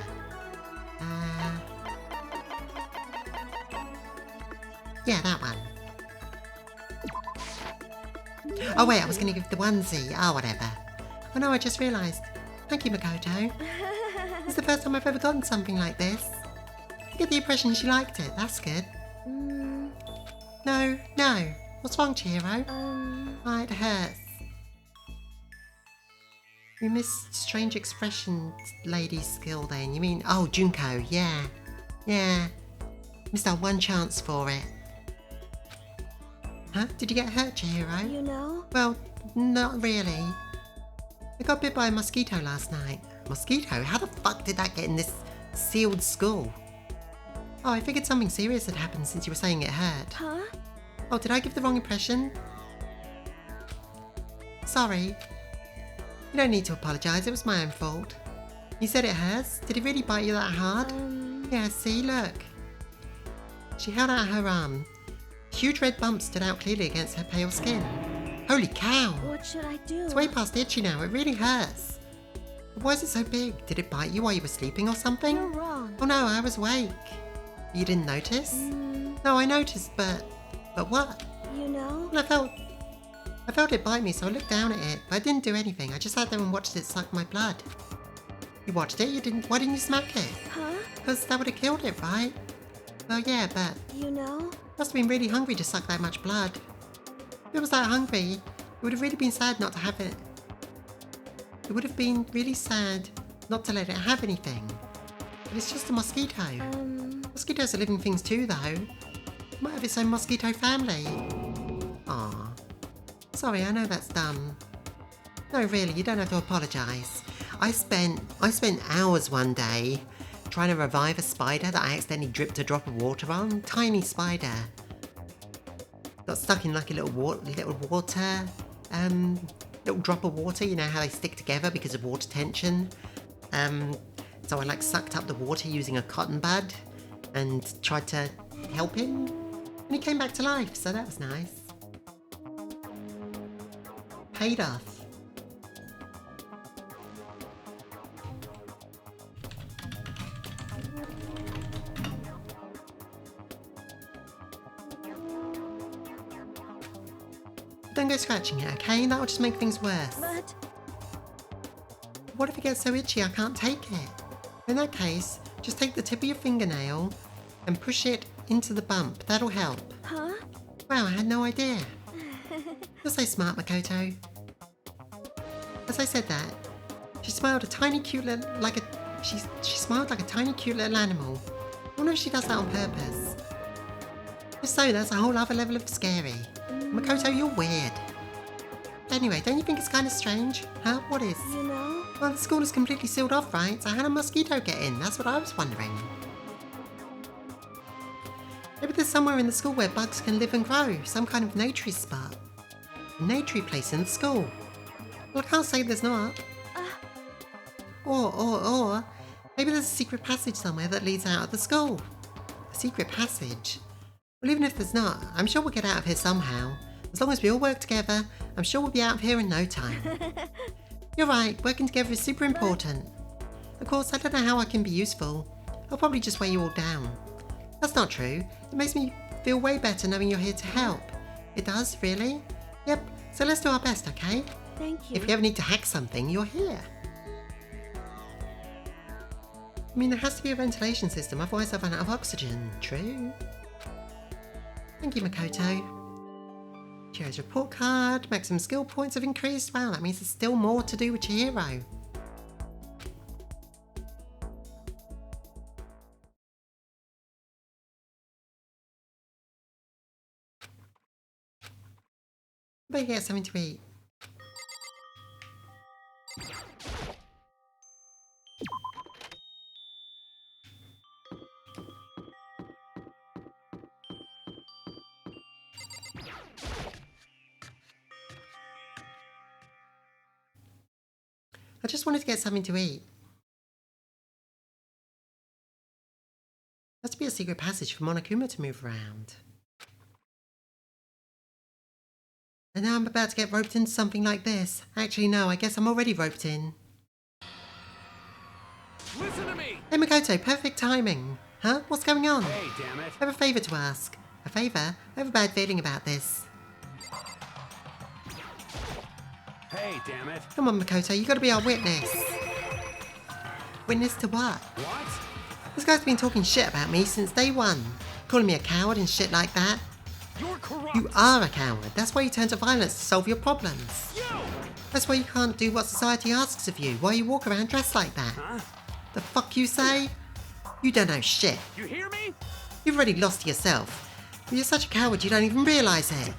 Yeah, that one. Oh wait, I was going to give the onesie. Oh, whatever. Oh no, I just realised. Thank you, Makoto. This is the first time I've ever gotten something like this. I get the impression she liked it. That's good. No. What's wrong, Chihiro? Oh, it hurts. We missed strange expression lady skill then. You mean, oh, Junko, yeah. Missed our one chance for it. Huh? Did you get hurt, Chihiro? You know? Well, not really. I got bit by a mosquito last night. Mosquito? How the fuck did that get in this sealed school? Oh, I figured something serious had happened since you were saying it hurt. Huh? Oh, did I give the wrong impression? Sorry. You don't need to apologise, it was my own fault. You said it hurts? Did it really bite you that hard? Yeah, see, look. She held out her arm. A huge red bump stood out clearly against her pale skin. Holy cow! What should I do? It's way past itchy now, it really hurts. But why is it so big? Did it bite you while you were sleeping or something? You're wrong. Oh no, I was awake. You didn't notice? No, I noticed, but what? You know? Well, I felt it bite me, so I looked down at it, but I didn't do anything. I just sat there and watched it suck my blood. You watched it? Why didn't you smack it? Huh? Because that would have killed it, right? Well, yeah, but You know? must have been really hungry to suck that much blood. If it was that hungry, it would have really been sad not to have it. It would have been really sad not to let it have anything. But it's just a mosquito. Mosquitoes are living things too, though. It might have its own mosquito family. Aw. Sorry, I know that's dumb. No, really, you don't have to apologise. I spent hours one day trying to revive a spider that I accidentally dripped a drop of water on. Tiny spider. Got stuck in like a little drop of water. You know how they stick together because of water tension. So I like sucked up the water using a cotton bud and tried to help him. And he came back to life, so that was nice. Paid off. Don't go scratching it, okay? That'll just make things worse. But What if it gets so itchy I can't take it? In that case, just take the tip of your fingernail and push it into the bump. That'll help. huh? Wow, I had no idea. You're so smart, Makoto. As I said that, she smiled she smiled like a tiny cute little animal. I wonder if she does that on purpose. If so, that's a whole other level of scary. Makoto, you're weird. Anyway, don't you think it's kind of strange? Huh? What is? You know? Well, the school is completely sealed off, right? So how did a mosquito get in? That's what I was wondering. Maybe there's somewhere in the school where bugs can live and grow. Some kind of naturey spot. A naturey place in the school. Well, I can't say there's not. Or, maybe there's a secret passage somewhere that leads out of the school. A secret passage? Well, even if there's not, I'm sure we'll get out of here somehow. As long as we all work together, I'm sure we'll be out of here in no time. You're right, working together is super important. Of course, I don't know how I can be useful. I'll probably just weigh you all down. That's not true. It makes me feel way better knowing you're here to help. It does, really? Yep, so let's do our best, okay? Thank you. If you ever need to hack something, you're here. I mean, there has to be a ventilation system, otherwise I'll run out of oxygen. True. Thank you, Makoto. Hero's report card. Maximum skill points have increased. Wow, that means there's still more to do with your hero. Better get something to eat. I just wanted to get something to eat. Has to be a secret passage for Monokuma to move around. And now I'm about to get roped into something like this. Actually, no, I guess I'm already roped in. Listen to me! Hey Makoto, perfect timing. Huh? What's going on? Hey, damn it. I have a favour to ask. A favour? I have a bad feeling about this. Hey, damn it. Come on, Makoto, you gotta be our witness. Witness to what? What? This guy's been talking shit about me since day one. Calling me a coward and shit like that. You're corrupt. You are a coward. That's why you turn to violence to solve your problems. You! That's why you can't do what society asks of you. Why you walk around dressed like that. Huh? The fuck you say? You don't know shit. You hear me? You've already lost yourself. You're such a coward you don't even realise it.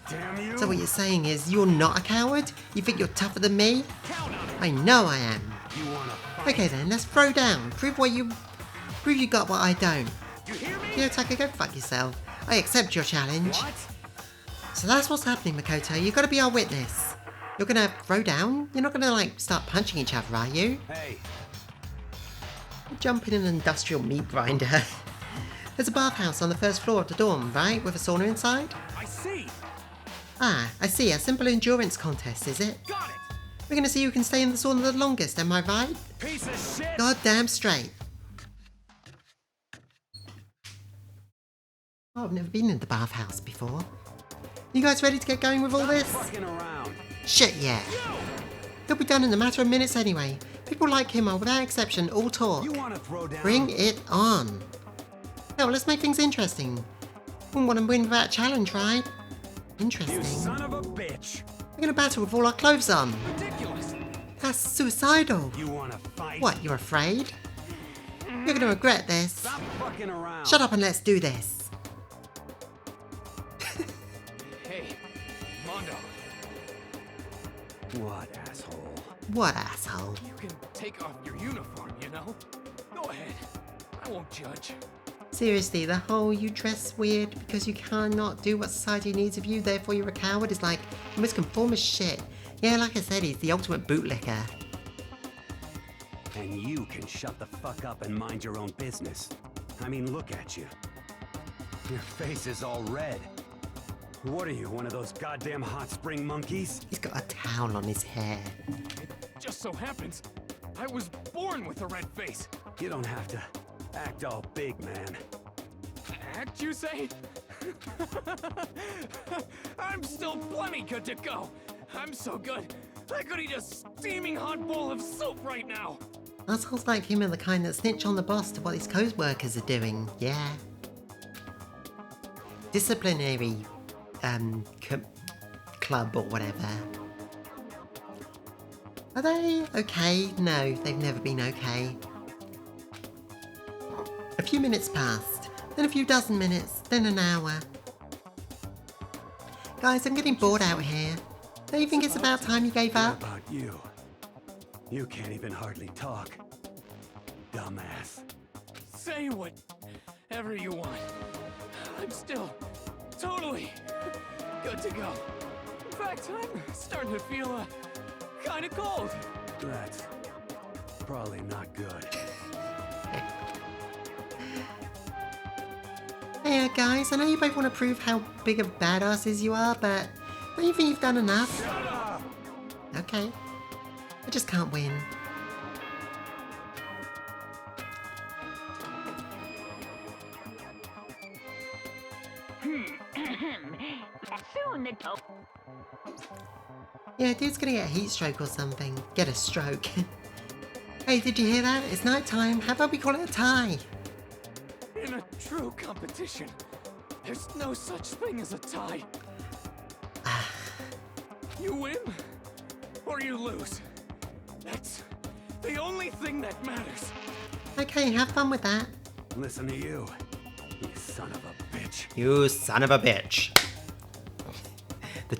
Damn you. So what you're saying is you're not a coward? You think you're tougher than me? Count on it. I know I am. You wanna fight? Okay then, let's throw down. Prove you got what I don't. You hear me? Yo, Tucker, go fuck yourself. I accept your challenge. What? So that's what's happening, Makoto. You've got to be our witness. You're gonna throw down? You're not gonna, like, start punching each other, are you? Hey, Jump in an industrial meat grinder. There's a bathhouse on the first floor of the dorm, right? With a sauna inside? I see. Ah, I see. A simple endurance contest, is it? Got it. We're gonna see who can stay in the sauna the longest, am I right? Piece of shit. Goddamn straight. Oh, I've never been in the bathhouse before. You guys ready to get going with all this? Fucking around. Shit, yeah. He'll be done in a matter of minutes anyway. People like him are, without exception, all talk. You want to throw down? Bring it on. Hell, let's make things interesting. Wouldn't want to win without a challenge, right? Interesting. You son of a bitch. We're gonna battle with all our clothes on. Ridiculous. That's suicidal. You want to fight? What, you're afraid? You're gonna regret this. Stop fucking around. Shut up and let's do this. Hey, Mondo. What asshole? What asshole. You can take off your uniform, you know? Go ahead. I won't judge. Seriously, the whole you dress weird because you cannot do what society needs of you, therefore you're a coward is like the most conformist shit. Yeah, like I said, he's the ultimate bootlicker. And you can shut the fuck up and mind your own business. I mean, look at you. Your face is all red. What are you, one of those goddamn hot spring monkeys? He's got a towel on his hair. It just so happens I was born with a red face. You don't have to act all big, man. Act, you say? I'm still plenty good to go. I'm so good, I could eat a steaming hot bowl of soup right now. Assholes like him are the kind that snitch on the boss to what his co-workers are doing, yeah. Disciplinary, club or whatever. Are they okay? No, they've never been okay. A few minutes passed, then a few dozen minutes, then an hour. Guys, I'm getting bored out here. Don't you think it's about time you gave What up? about you? You can't even hardly talk. Dumbass. Say whatever you want. I'm still totally good to go. In fact, I'm starting to feel kind of cold. That's probably not good. Hey guys, I know you both want to prove how big of badasses you are, but don't you think you've done enough? Shut up! Okay. I just can't win. Soon the Yeah, dude's gonna get a heat stroke or something. Get a stroke. Hey, did you hear that? It's night time. How about we call it a tie? In a true competition, there's no such thing as a tie. You win, or you lose. That's the only thing that matters. Okay, have fun with that. Listen to you, you son of a bitch. You son of a bitch. The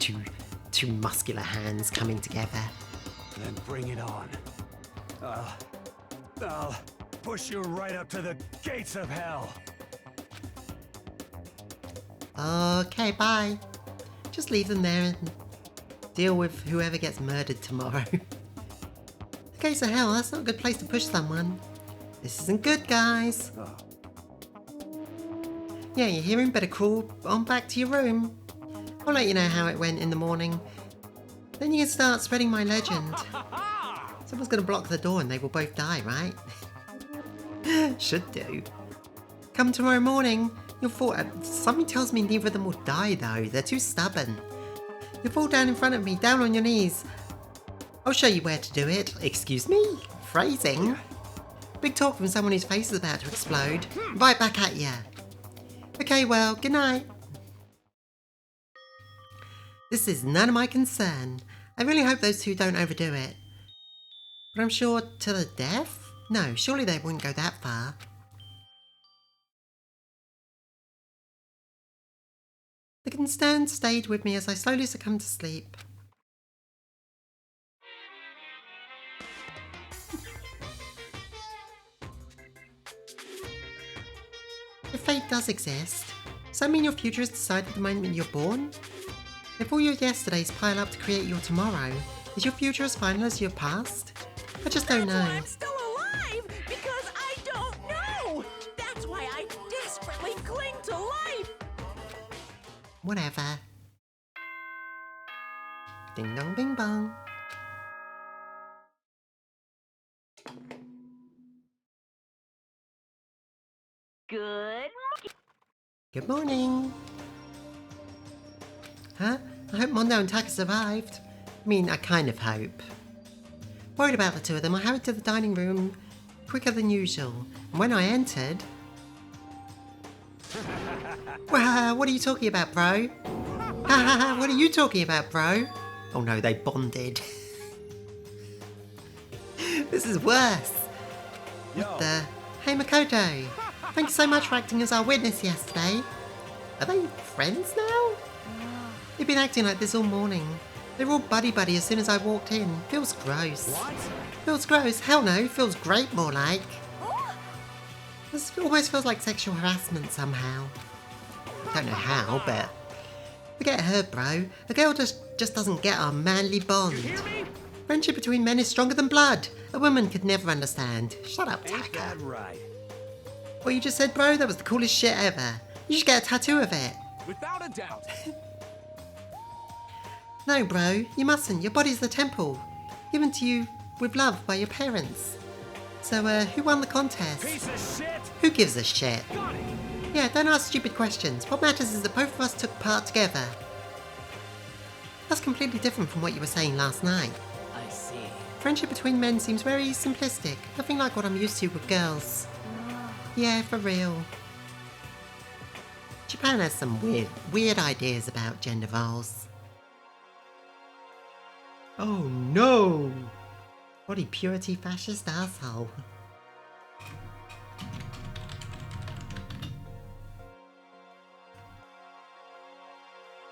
two muscular hands coming together. Then bring it on. I'll push you right up to the gates of hell. Okay, bye. Just leave them there and deal with whoever gets murdered tomorrow. The gates of hell, that's not a good place to push someone. This isn't good, guys. Oh. Yeah, you hear him? Better crawl on back to your room. I'll let you know how it went in the morning. Then you can start spreading my legend. Someone's gonna block the door and they will both die, right? Should do. Come tomorrow morning, you'll fall. Something tells me neither of them will die though. They're too stubborn. You'll fall down in front of me, down on your knees. I'll show you where to do it. Excuse me? Phrasing. Big talk from someone whose face is about to explode. Right back at ya. Okay, well, good night. This is none of my concern. I really hope those two don't overdo it. But I'm sure to the death? No, surely they wouldn't go that far. The concern stayed with me as I slowly succumbed to sleep. fate does exist, does that mean your future is decided the moment you're born? If all your yesterdays pile up to create your tomorrow, is your future as final as your past? I just don't That's why know. I'm still alive, because I don't know. That's why I desperately cling to life. Whatever. Ding dong bing bong. Good. Good morning. Huh? I hope Mondo and Taka survived. I mean, I kind of hope. Worried about the two of them, I hurried to the dining room quicker than usual. And when I entered... Wow, what are you talking about, bro? Ha, what are you talking about, bro? Oh no, they bonded. This is worse. What the... Hey Makoto, thank you so much for acting as our witness yesterday. Are they friends now? They've been acting like this all morning. They were all buddy-buddy as soon as I walked in. Feels gross. What? Feels gross? Hell no, feels great more like. This almost feels like sexual harassment somehow. Don't know how, but... Forget her, bro. A girl just doesn't get our manly bond. Friendship between men is stronger than blood. A woman could never understand. Shut up, Ain't Taka. that right? What you just said, bro? That was the coolest shit ever. You should get a tattoo of it. Without a doubt. No, bro, you mustn't. Your body's the temple. Given to you with love by your parents. So, who won the contest? Piece of shit! Who gives a shit? Got it! Yeah, don't ask stupid questions. What matters is that both of us took part together. That's completely different from what you were saying last night. I see. Friendship between men seems very simplistic. Nothing like what I'm used to with girls. Yeah, for real. Japan has some weird ideas about gender roles. Oh no! Body purity fascist asshole.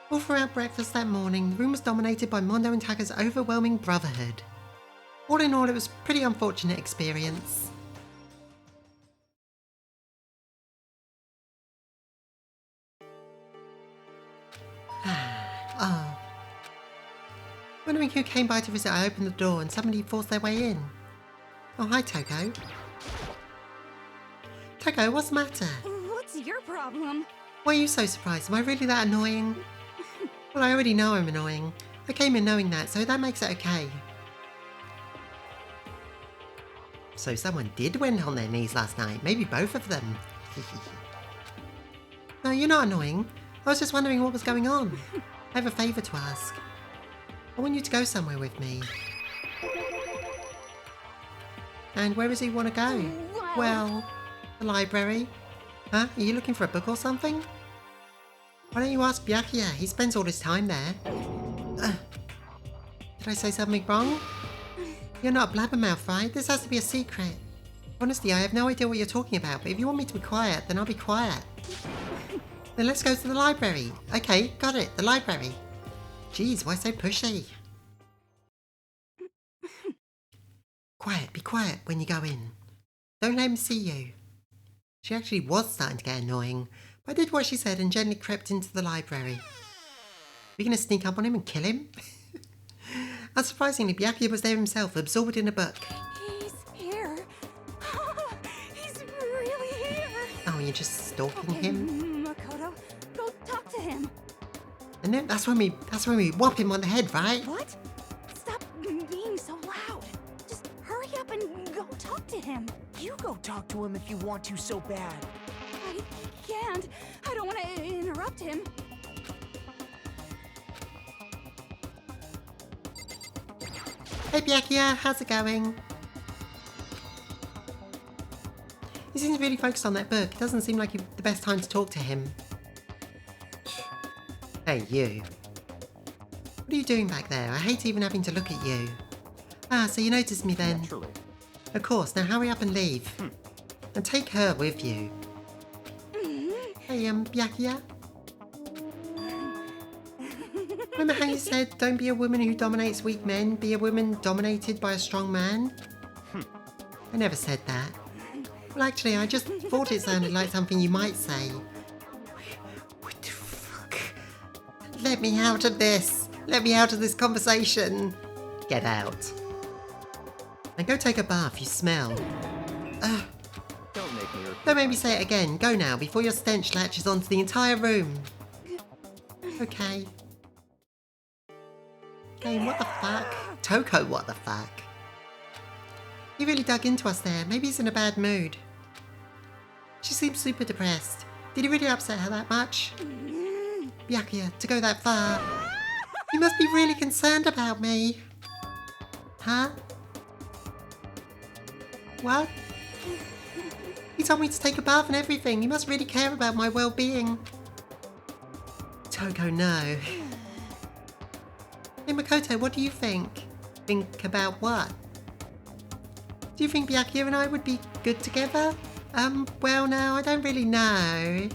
All throughout breakfast that morning, the room was dominated by Mondo and Taka's overwhelming brotherhood. All in all, it was a pretty unfortunate experience. Oh. Wondering who came by to visit, I opened the door and somebody forced their way in. Oh, hi, Toko. Toko, what's the matter? What's your problem? Why are you so surprised? Am I really that annoying? Well, I already know I'm annoying. I came in knowing that, so that makes it okay. So someone did went on their knees last night. Maybe both of them. No, you're not annoying. I was just wondering what was going on. I have a favour to ask. I want you to go somewhere with me. And where does he want to go? Well, the library. Huh? Are you looking for a book or something? Why don't you ask Byakuya? He spends all his time there. Did I say something wrong? You're not a blabbermouth, right? This has to be a secret. Honestly, I have no idea what you're talking about, but if you want me to be quiet, then I'll be quiet. Then let's go to the library. Okay, got it, the library. Jeez, why so pushy? Quiet, be quiet when you go in. Don't let him see you. She actually was starting to get annoying, but I did what she said and gently crept into the library. We're gonna sneak up on him and kill him? Unsurprisingly, Byakuya was there himself, absorbed in a book. He's here. He's really here. Oh, you're just stalking him? Makoto, go talk to him. And then that's when we whop him on the head, right? What? Stop being so loud. Just hurry up and go talk to him. You go talk to him if you want to so bad. I can't. I don't want to interrupt him. Hey Byakuya, how's it going? He seems really focused on that book. It doesn't seem like the best time to talk to him. Hey, you. What are you doing back there? I hate even having to look at you. Ah, so you noticed me then? Naturally. Of course, now hurry up and leave. And take her with you. Hey, Byakuya? Remember how you said, don't be a woman who dominates weak men, be a woman dominated by a strong man? I never said that. Well, actually, I just thought it sounded like something you might say. What the fuck? Let me out of this! Let me out of this conversation! Get out. And go take a bath, you smell. Don't make me repeat. Don't make me say it again. Go now, before your stench latches onto the entire room. Okay. Hey, what the fuck? Toko, what the fuck? He really dug into us there. Maybe he's in a bad mood. She seems super depressed. Did he really upset her that much? Byakuya, to go that far. You must be really concerned about me. Huh? What? He told me to take a bath and everything. He must really care about my well-being. Toko, no. Hey Makoto, what do you think? Think about what? Do you think Byakuya and I would be good together? Well now, I don't really know.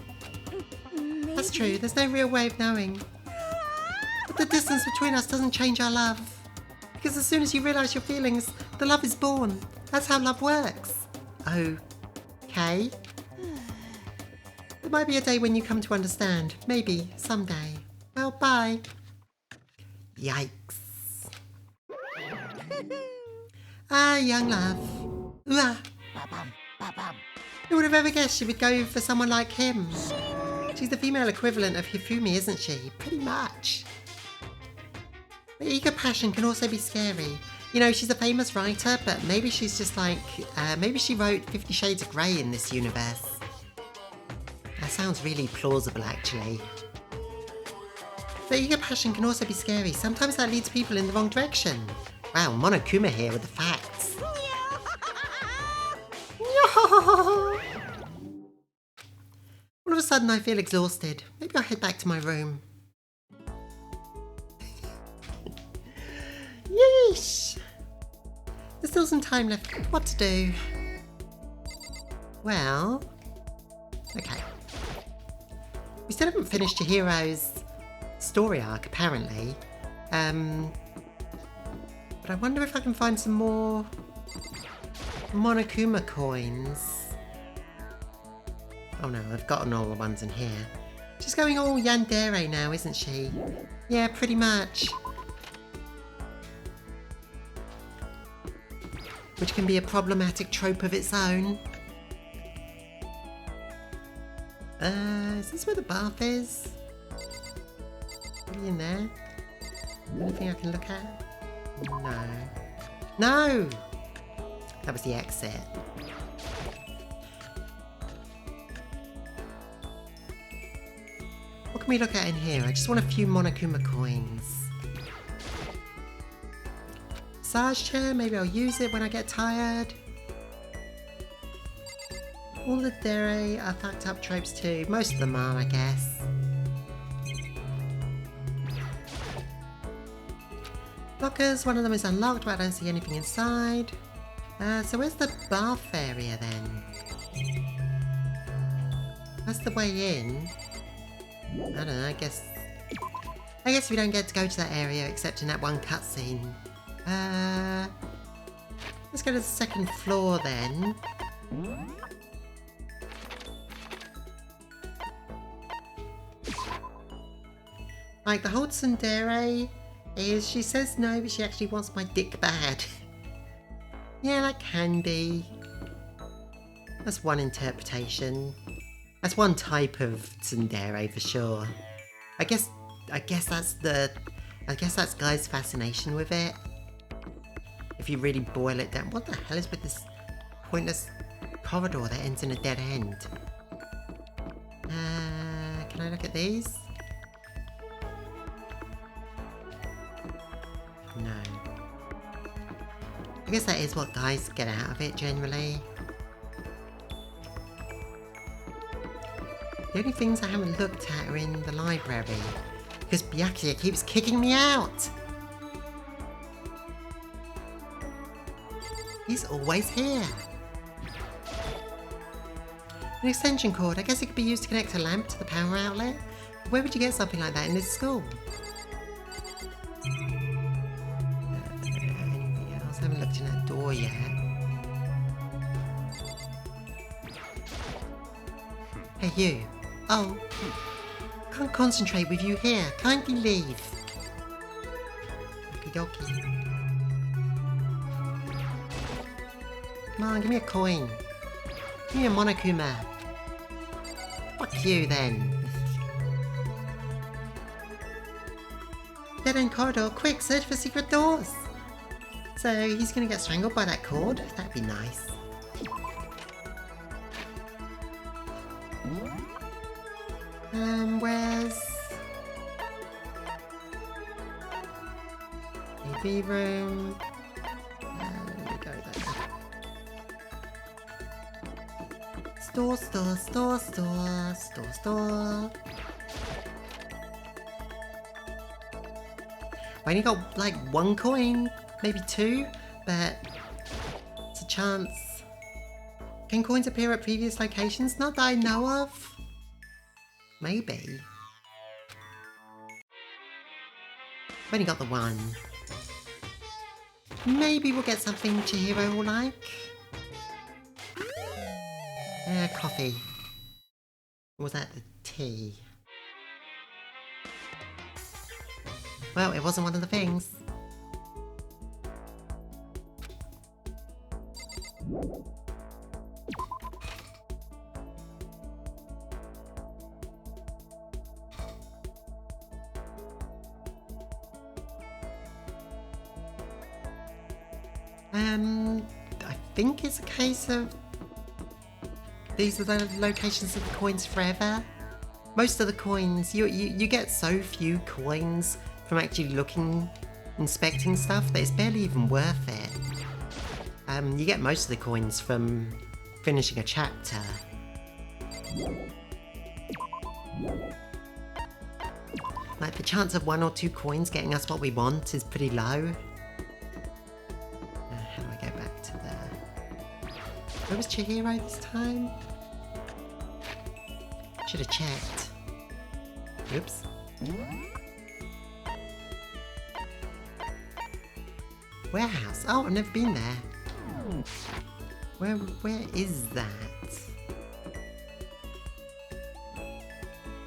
That's true, there's no real way of knowing. But the distance between us doesn't change our love. Because as soon as you realise your feelings, the love is born. That's how love works. Okay. There might be a day when you come to understand. Maybe, someday. Well, bye. Yikes. Ah, young love. Ooh, ah. Who would have ever guessed she would go for someone like him? She's the female equivalent of Hifumi, isn't she? Pretty much. But eager passion can also be scary. You know, she's a famous writer, but maybe she's just like, maybe she wrote 50 Shades of Grey in this universe. That sounds really plausible, actually. But eager passion can also be scary. Sometimes that leads people in the wrong direction. Wow, Monokuma here with the facts. All of a sudden I feel exhausted. Maybe I'll head back to my room. Yeesh! There's still some time left. What to do? Well... Okay. We still haven't finished Chihiro's story arc, apparently. But I wonder if I can find some more Monokuma coins. Oh no, I've gotten all the ones in here. She's going all yandere now, isn't she? Yeah, pretty much. Which can be a problematic trope of its own. Is this where the bath is? Maybe in there? Anything I can look at? No. No! That was the exit. What can we look at in here? I just want a few Monokuma coins. Massage chair, maybe I'll use it when I get tired. All the dere are fucked up tropes too. Most of them are, I guess. Lockers, one of them is unlocked, but I don't see anything inside. So where's the bath area then? That's the way in. I don't know, I guess we don't get to go to that area except in that one cutscene. Let's go to the second floor then. Like, the whole tsundere is, she says no, but she actually wants my dick bad. Yeah, that can be. That's one interpretation. That's one type of tsundere for sure. I guess that's Guy's fascination with it. If you really boil it down. What the hell is with this pointless corridor that ends in a dead end? Can I look at these? No. I guess that is what guys get out of it generally. The only things I haven't looked at are in the library, because Byakuya keeps kicking me out! He's always here! An extension cord, I guess it could be used to connect a lamp to the power outlet? Where would you get something like that in this school? Anything else? I haven't looked in that door yet. Hey, you. Oh. Can't concentrate with you here. Kindly leave. Okie dokie. Come on, give me a coin. Give me a Monokuma. Fuck you, then. Dead end corridor, quick, search for secret doors. So, he's gonna get strangled by that cord? That'd be nice. Where's... AV room... Let me go there. Store. I only got like 1 coin, maybe 2, but it's a chance. Can coins appear at previous locations? Not that I know of. Maybe. I've only got the 1. Maybe we'll get something Chihiro will like. Coffee. Or was that the tea? Well, it wasn't one of the things. I think it's a case of these are the locations of the coins forever. Most of the coins, you get so few coins from actually looking, inspecting stuff that it's barely even worth it. You get most of the coins from finishing a chapter. Like the chance of 1 or 2 coins getting us what we want is pretty low. How do I go back to the... Where was Chihiro this time? Should have checked. Oops. Warehouse. Oh, I've never been there. Where is that?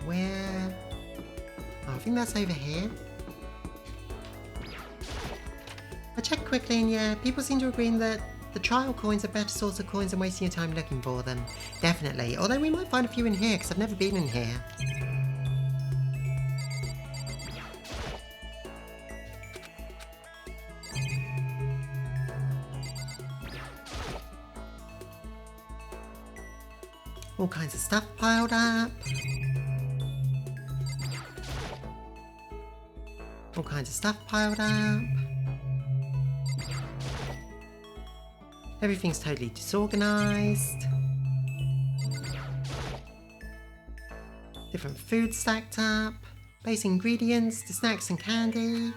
Where? Oh, I think that's over here. I checked quickly and yeah, people seem to agree that the trial coins are better source of coins than wasting your time looking for them. Definitely. Although we might find a few in here because I've never been in here. All kinds of stuff piled up. All kinds of stuff piled up. Everything's totally disorganized. Different food stacked up. Base ingredients, the snacks and candy.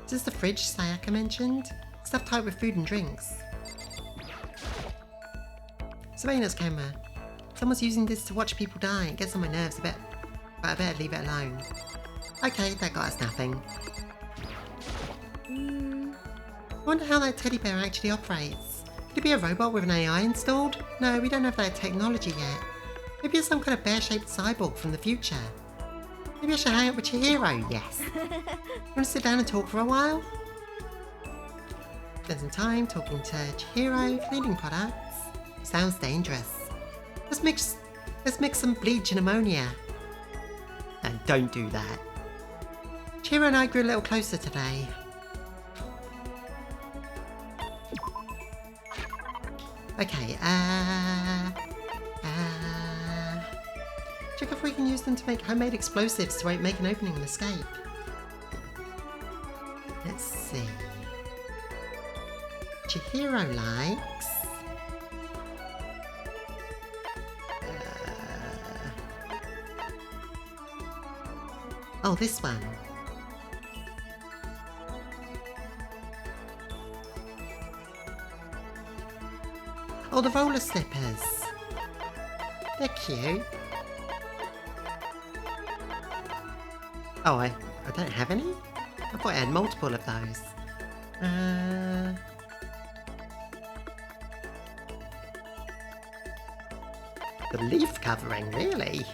Is this the fridge Sayaka mentioned? Stuff tight with food and drinks. Surveillance camera. Someone's using this to watch people die. It gets on my nerves a bit, but I better leave it alone. Okay, that got us nothing. I wonder how that teddy bear actually operates. Could it be a robot with an AI installed? No, we don't have that technology yet. Maybe it's some kind of bear-shaped cyborg from the future. Maybe I should hang out with Chihiro, yes. Want to sit down and talk for a while? Spend some time talking to Chihiro, cleaning products. Sounds dangerous. Let's mix some bleach and ammonia. And don't do that. Chihiro and I grew a little closer today. Okay, check if we can use them to make homemade explosives to make an opening and escape. Let's see. Chihiro likes... oh, this one. Oh, the roller slippers. They're cute. Oh, I don't have any? I thought I had multiple of those. The leaf covering, really?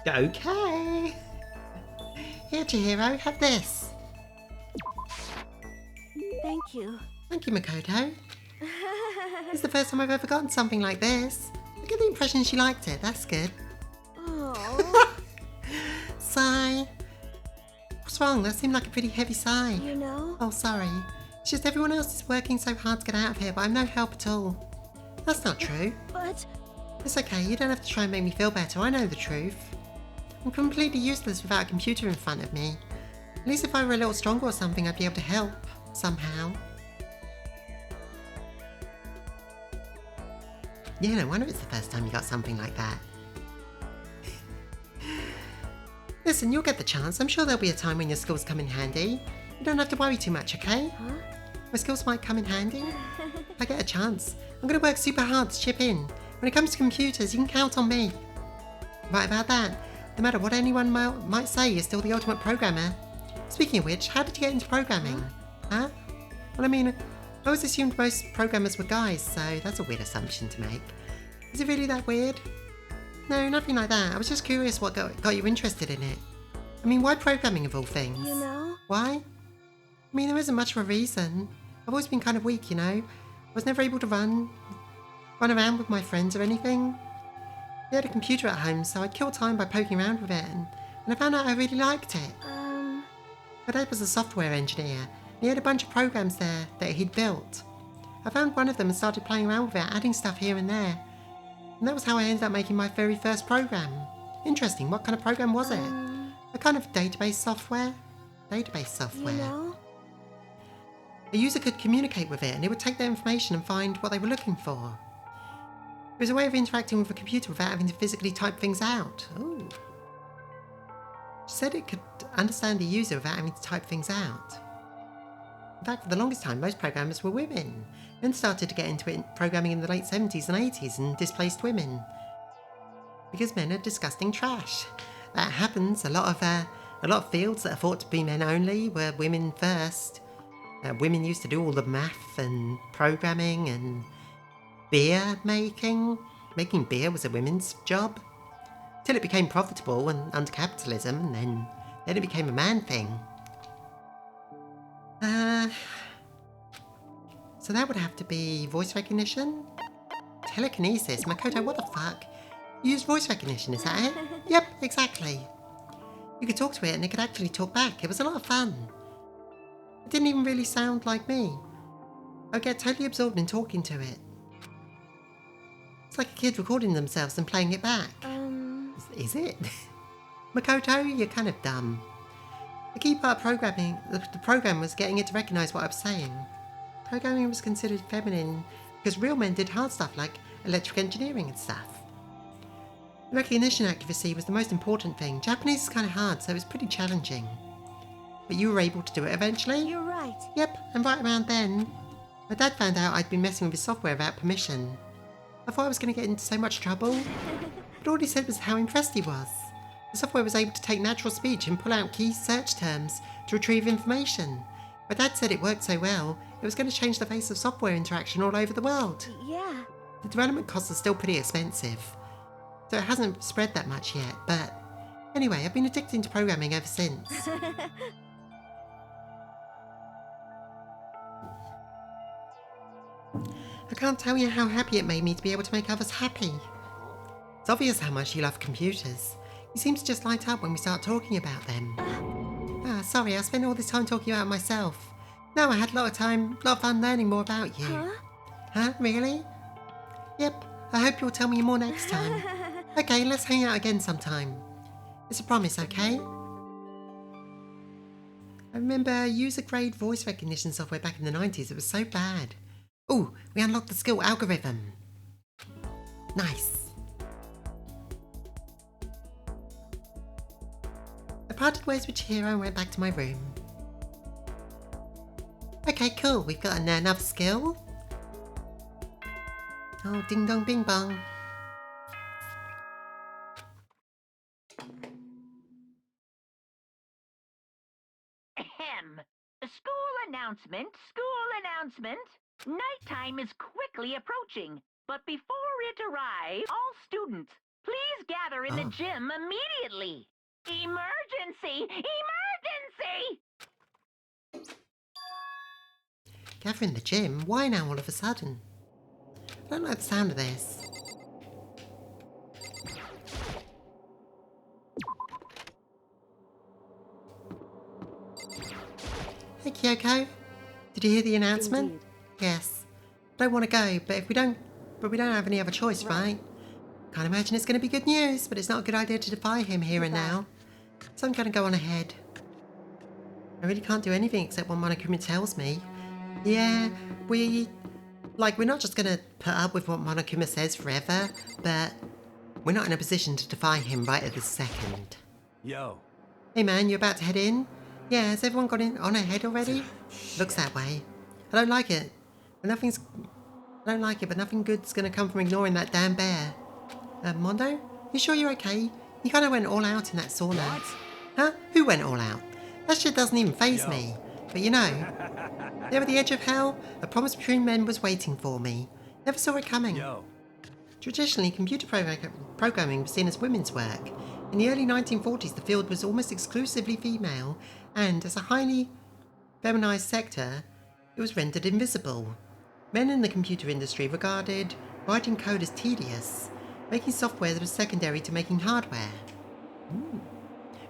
Okay. Here, Chihiro, have this. Thank you. Thank you, Makoto. It's the first time I've ever gotten something like this. I get the impression she liked it. That's good. Oh, Sigh. What's wrong? That seemed like a pretty heavy sigh. you know? Oh, sorry. It's just everyone else is working so hard to get out of here, but I'm no help at all. That's not true. But It's okay. You don't have to try and make me feel better. I know the truth. I'm completely useless without a computer in front of me. At least if I were a little stronger or something, I'd be able to help. Somehow. Yeah, no wonder it's the first time you got something like that. Listen, you'll get the chance. I'm sure there'll be a time when your skills come in handy. You don't have to worry too much, okay? Huh? My skills might come in handy. If I get a chance, I'm going to work super hard to chip in. When it comes to computers, you can count on me. Right about that. No matter what anyone might say, you're still the ultimate programmer. Speaking of which, how did you get into programming? Huh? Well, I mean, I always assumed most programmers were guys, so that's a weird assumption to make. Is it really that weird? No, nothing like that. I was just curious what got you interested in it. I mean, why programming of all things? You know? Why? I mean, there isn't much of a reason. I've always been kind of weak, you know? I was never able to run around with my friends or anything. We had a computer at home, so I'd kill time by poking around with it, and I found out I really liked it. My dad was a software engineer, and he had a bunch of programs there that he'd built. I found one of them and started playing around with it, adding stuff here and there. And that was how I ended up making my very first program. Interesting, what kind of program was it? A kind of database software? Database software. You know? A user could communicate with it and it would take their information and find what they were looking for. It was a way of interacting with a computer without having to physically type things out. Ooh. She said it could understand the user without having to type things out. In fact, for the longest time, most programmers were women. Then started to get into programming in the late 70s and 80s and displaced women. Because men are disgusting trash. That happens. A lot of fields that are thought to be men only were women first. Women used to do all the math and programming and beer making. Making beer was a women's job. Till it became profitable and under capitalism, and then it became a man thing. So that would have to be voice recognition? Telekinesis? Makoto, what the fuck? You use voice recognition, is that it? Yep, exactly. You could talk to it and it could actually talk back. It was a lot of fun. It didn't even really sound like me. I'd get totally absorbed in talking to it. It's like a kid recording themselves and playing it back. Is it? Makoto, you're kind of dumb. The key part of programming, the program was getting it to recognise what I was saying. Programming was considered feminine because real men did hard stuff like electric engineering and stuff. Recognition accuracy was the most important thing. Japanese is kind of hard, so it was pretty challenging. But you were able to do it eventually? You're right. Yep, and right around then, my dad found out I'd been messing with his software without permission. I thought I was going to get into so much trouble, but all he said was how impressed he was. The software was able to take natural speech and pull out key search terms to retrieve information. My dad said it worked so well, it was going to change the face of software interaction all over the world. Yeah. The development costs are still pretty expensive, so it hasn't spread that much yet, but anyway, I've been addicted to programming ever since. I can't tell you how happy it made me to be able to make others happy. It's obvious how much you love computers. You seem to just light up when we start talking about them. Sorry, I spent all this time talking about myself. No, I had a lot of fun learning more about you. Huh? Huh? Really? Yep, I hope you'll tell me more next time. Okay, let's hang out again sometime. It's a promise, okay? I remember user-grade voice recognition software back in the 90s. It was so bad. Ooh, we unlocked the skill algorithm. Nice. I parted ways with Chihiro and went back to my room. Okay, cool. We've got another skill. Oh, ding dong bing bong. Ahem. School announcement, school announcement. Nighttime is quickly approaching, but before it arrives, all students, please gather in the gym immediately. Emergency! Emergency! Gather in the gym? Why now all of a sudden? I don't like the sound of this. Hey Kyoko, did you hear the announcement? Indeed. Yes. I don't want to go, but we don't have any other choice, right? Can't imagine it's going to be good news, but it's not a good idea to defy him here and now. So I'm going to go on ahead. I really can't do anything except what Monokuma tells me. Yeah, we're not just going to put up with what Monokuma says forever, but we're not in a position to defy him right at this second. Yo. Hey man, you about to head in? Yeah, has everyone got in on ahead already? Looks that way. I don't like it. But nothing good's gonna come from ignoring that damn bear. Mondo? You sure you're okay? You kinda went all out in that sauna. What? Huh? Who went all out? That shit doesn't even faze me. But you know, there at the edge of hell, a promise between men was waiting for me. Never saw it coming. Yo. Traditionally, computer programming was seen as women's work. In the early 1940s, the field was almost exclusively female, and as a highly feminized sector, it was rendered invisible. Men in the computer industry regarded writing code as tedious, making software that was secondary to making hardware.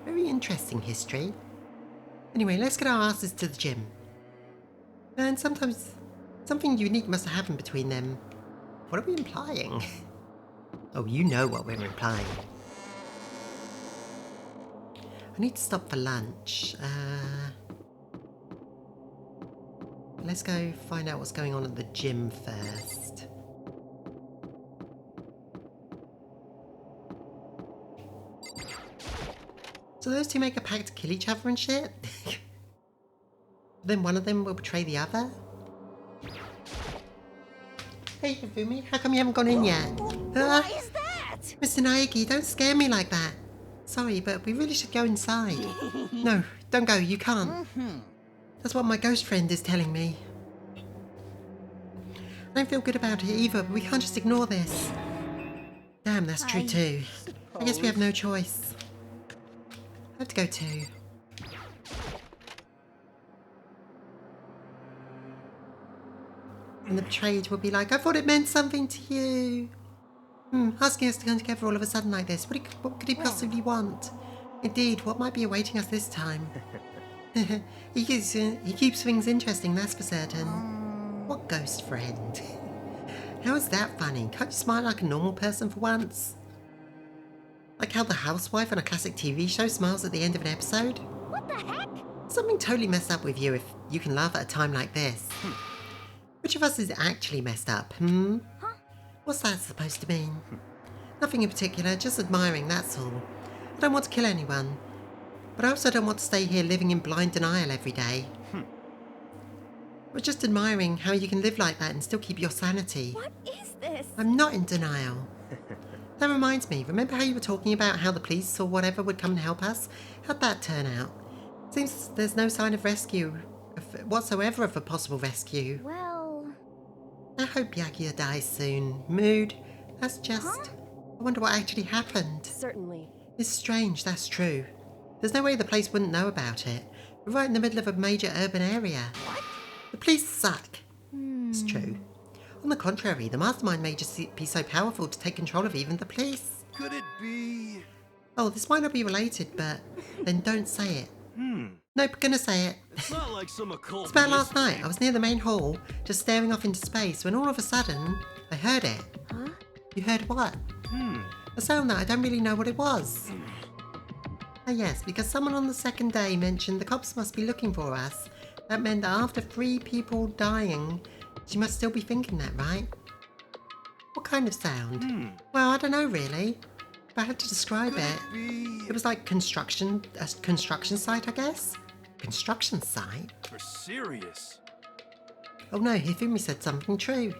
Very interesting history. Anyway, let's get our asses to the gym. And sometimes something unique must have happened between them. What are we implying? Oh, you know what we're implying. I need to stop for lunch. Let's go find out what's going on at the gym first. So those two make a pact to kill each other and shit? Then one of them will betray the other? Hey, Hifumi, how come you haven't gone in yet? Why is that? Mr. Naegi, don't scare me like that. Sorry, but we really should go inside. No, don't go, you can't. That's what my ghost friend is telling me. I don't feel good about it either, but we can't just ignore this. Damn, that's true too. I guess we have no choice. I have to go too. And the betrayed will be like, I thought it meant something to you. Asking us to come together all of a sudden like this, what could he possibly want? Indeed, what might be awaiting us this time? He keeps things interesting, that's for certain. What ghost friend? How is that funny? Can't you smile like a normal person for once? Like how the housewife on a classic TV show smiles at the end of an episode? What the heck? Something totally messed up with you if you can laugh at a time like this. Which of us is actually messed up, Huh? What's that supposed to mean? Nothing in particular, just admiring, that's all. I don't want to kill anyone. But I also don't want to stay here living in blind denial every day. We're just admiring how you can live like that and still keep your sanity. What is this? I'm not in denial. That reminds me, remember how you were talking about how the police or whatever would come and help us? How'd that turn out? Seems there's no sign of rescue whatsoever of a possible rescue. Well... I hope Yagia dies soon. Mood, that's just... I wonder what actually happened. Certainly. It's strange, that's true. There's no way the place wouldn't know about it. We're right in the middle of a major urban area. What? The police suck. It's true. On the contrary, the mastermind may just be so powerful to take control of even the police. Could it be? Oh, this might not be related, but then don't say it. Nope, gonna say it. It's not like some occult. It's about last night. I was near the main hall, just staring off into space, when all of a sudden, I heard it. Huh? You heard what? A sound that I don't really know what it was. Ah yes, because someone on the second day mentioned the cops must be looking for us. That meant that after 3 people dying, she must still be thinking that, right? What kind of sound? Well, I don't know really. If I had to describe it was like a construction site, I guess? Construction site? For serious? Oh no, Hifumi said something true.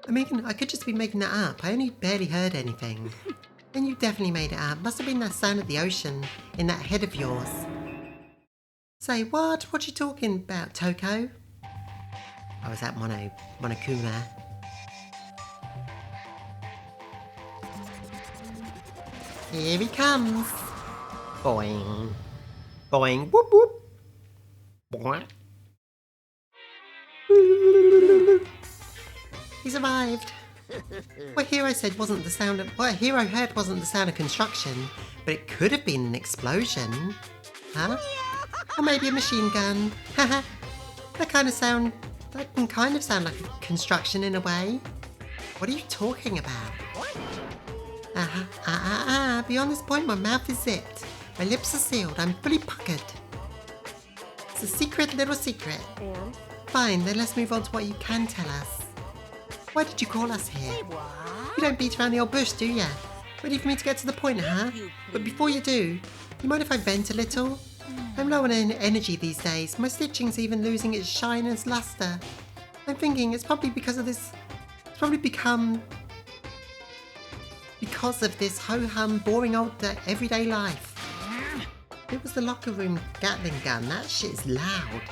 I could just be making that up. I only barely heard anything. Then you definitely made it up. Must have been that sound of the ocean in that head of yours. Say, what? What you talking about, Toko? Oh, is that Monokuma? Here he comes. Boing. Boing. Whoop whoop. Boing. He survived. What Hero said wasn't the sound of... What Hero heard wasn't the sound of construction, but it could have been an explosion. Huh? Or maybe a machine gun. Haha. That can kind of sound like a construction in a way. What are you talking about? Beyond this point, my mouth is zipped. My lips are sealed. I'm fully puckered. It's a secret, little secret. And? Fine, then let's move on to what you can tell us. Why did you call us here? Say what? You don't beat around the old bush, do ya? Ready for me to get to the point, huh? But before you do, you mind if I vent a little? I'm low on energy these days. My stitching's even losing its shine and luster. I'm thinking it's probably because of this... It's probably become... because of this ho-hum, boring old everyday life. It was the locker room Gatling gun. That shit is loud.